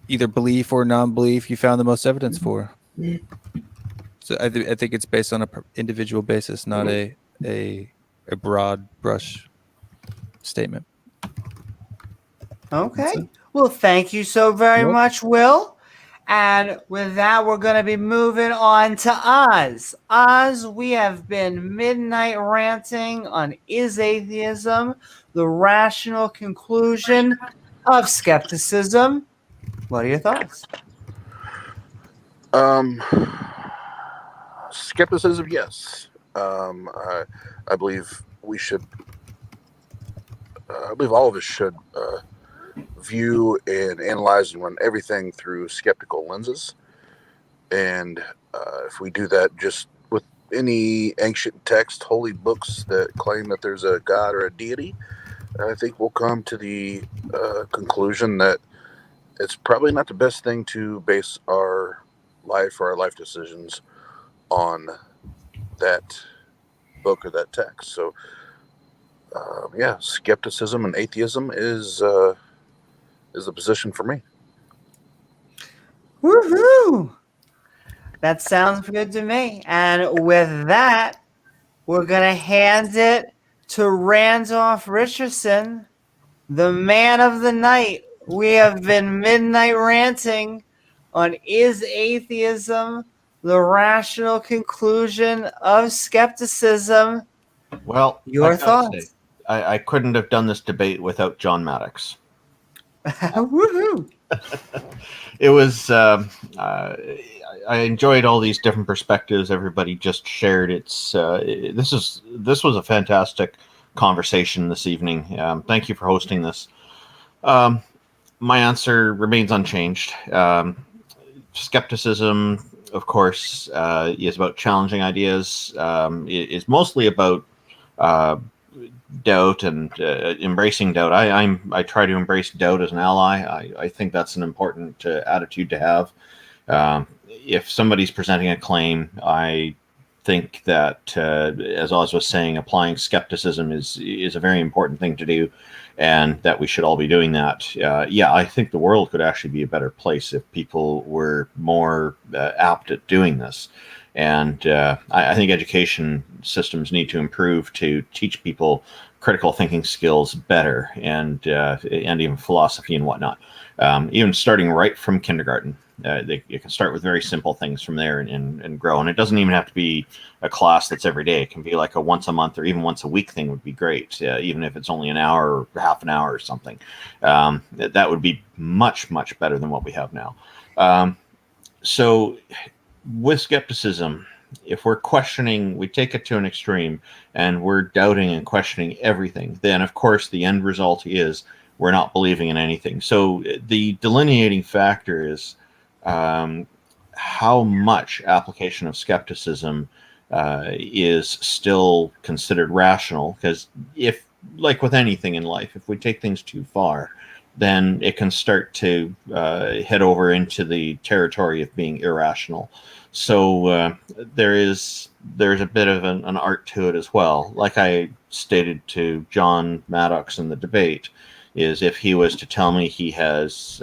either belief or non-belief you found the most evidence for. So I think it's based on an individual basis, not a broad brush statement. Okay. Well, thank you so very much, Will. And with that, we're going to be moving on to Oz. Oz, we have been midnight ranting on Is Atheism the Rational Conclusion of Skepticism? What are your thoughts? Skepticism, yes. I believe we should. I believe all of us should view and analyze and run everything through skeptical lenses. And if we do that just with any ancient text, holy books that claim that there's a God or a deity, I think we'll come to the conclusion that it's probably not the best thing to base our life or our life decisions on that book or that text. So yeah, skepticism and atheism is the position for me. Woohoo! That sounds good to me. And with that, we're going to hand it to Randolph Richardson, the man of the night. We have been midnight ranting on Is Atheism the Rational Conclusion of Skepticism? Well, Your I gotta say, thoughts? I couldn't have done this debate without John Maddox. Woohoo! It was. I enjoyed all these different perspectives everybody just shared. This was a fantastic conversation this evening. Thank you for hosting this. My answer remains unchanged. Skepticism, of course, is about challenging ideas. It is mostly about doubt and embracing doubt. I try to embrace doubt as an ally. I think that's an important attitude to have. If somebody's presenting a claim, I think that, as Oz was saying, applying skepticism is a very important thing to do, and that we should all be doing that. Yeah, I think the world could actually be a better place if people were more apt at doing this. And I think education systems need to improve to teach people critical thinking skills better, and even philosophy and whatnot. Even starting right from kindergarten, you can start with very simple things from there and grow. And it doesn't even have to be a class that's every day. It can be like a once a month or even once a week thing would be great, even if it's only an hour or half an hour or something. That would be much, much better than what we have now. So with skepticism, if we're questioning, we take it to an extreme and we're doubting and questioning everything, then of course the end result is we're not believing in anything. So the delineating factor is how much application of skepticism is still considered rational. Because if, like with anything in life, if we take things too far, then it can start to head over into the territory of being irrational. So there's a bit of an art to it as well. Like I stated to John Maddox in the debate, is if he was to tell me he has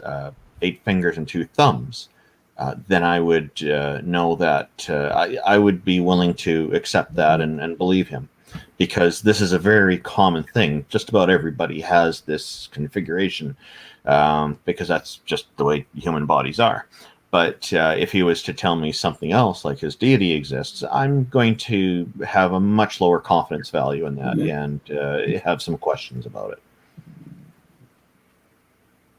8 fingers and 2 thumbs, then I would know that I would be willing to accept that and believe him. Because this is a very common thing. Just about everybody has this configuration, because that's just the way human bodies are. But if he was to tell me something else, like his deity exists, I'm going to have a much lower confidence value in that and have some questions about it.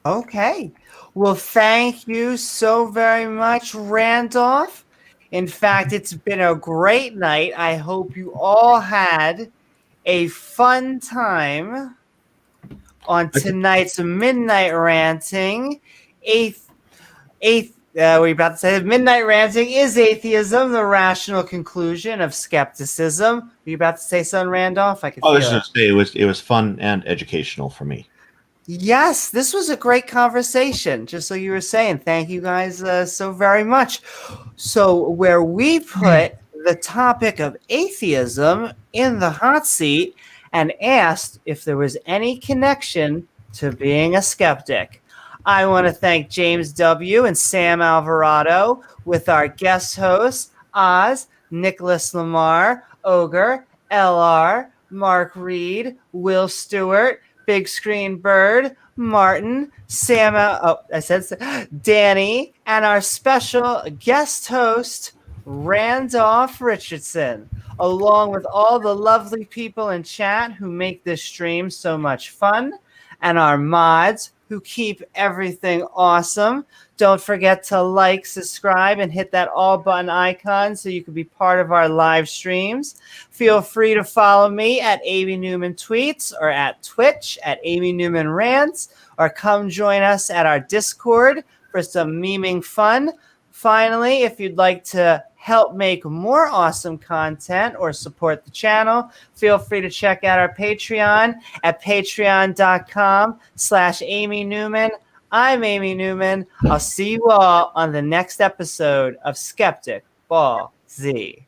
Okay. Well, thank you so very much, Randolph. In fact, it's been a great night. I hope you all had a fun time on tonight's Midnight Ranting. What are you about to say? Midnight Ranting is Atheism, the Rational Conclusion of Skepticism. Were you about to say something, Randolph? I could feel it. It was fun and educational for me. Yes, this was a great conversation, just like you were saying. Thank you guys so very much. So where we put the topic of atheism in the hot seat and asked if there was any connection to being a skeptic. I want to thank James W. and Sam Alvarado with our guest hosts, Oz, Nicholas Lamar, Ogre, LR, Mark Reed, Will Stewart, Big Screen Bird, Martin, Sam, Danny, and our special guest host, Randolph Richardson, along with all the lovely people in chat who make this stream so much fun, and our mods who keep everything awesome. Don't forget to like, subscribe, and hit that all button icon so you can be part of our live streams. Feel free to follow me at Amy Newman Tweets or at Twitch at Amy Newman Rants, or come join us at our Discord for some memeing fun. Finally, if you'd like to help make more awesome content or support the channel, feel free to check out our Patreon at patreon.com/Amy Newman. I'm Amy Newman. I'll see you all on the next episode of Skeptic Ball Z.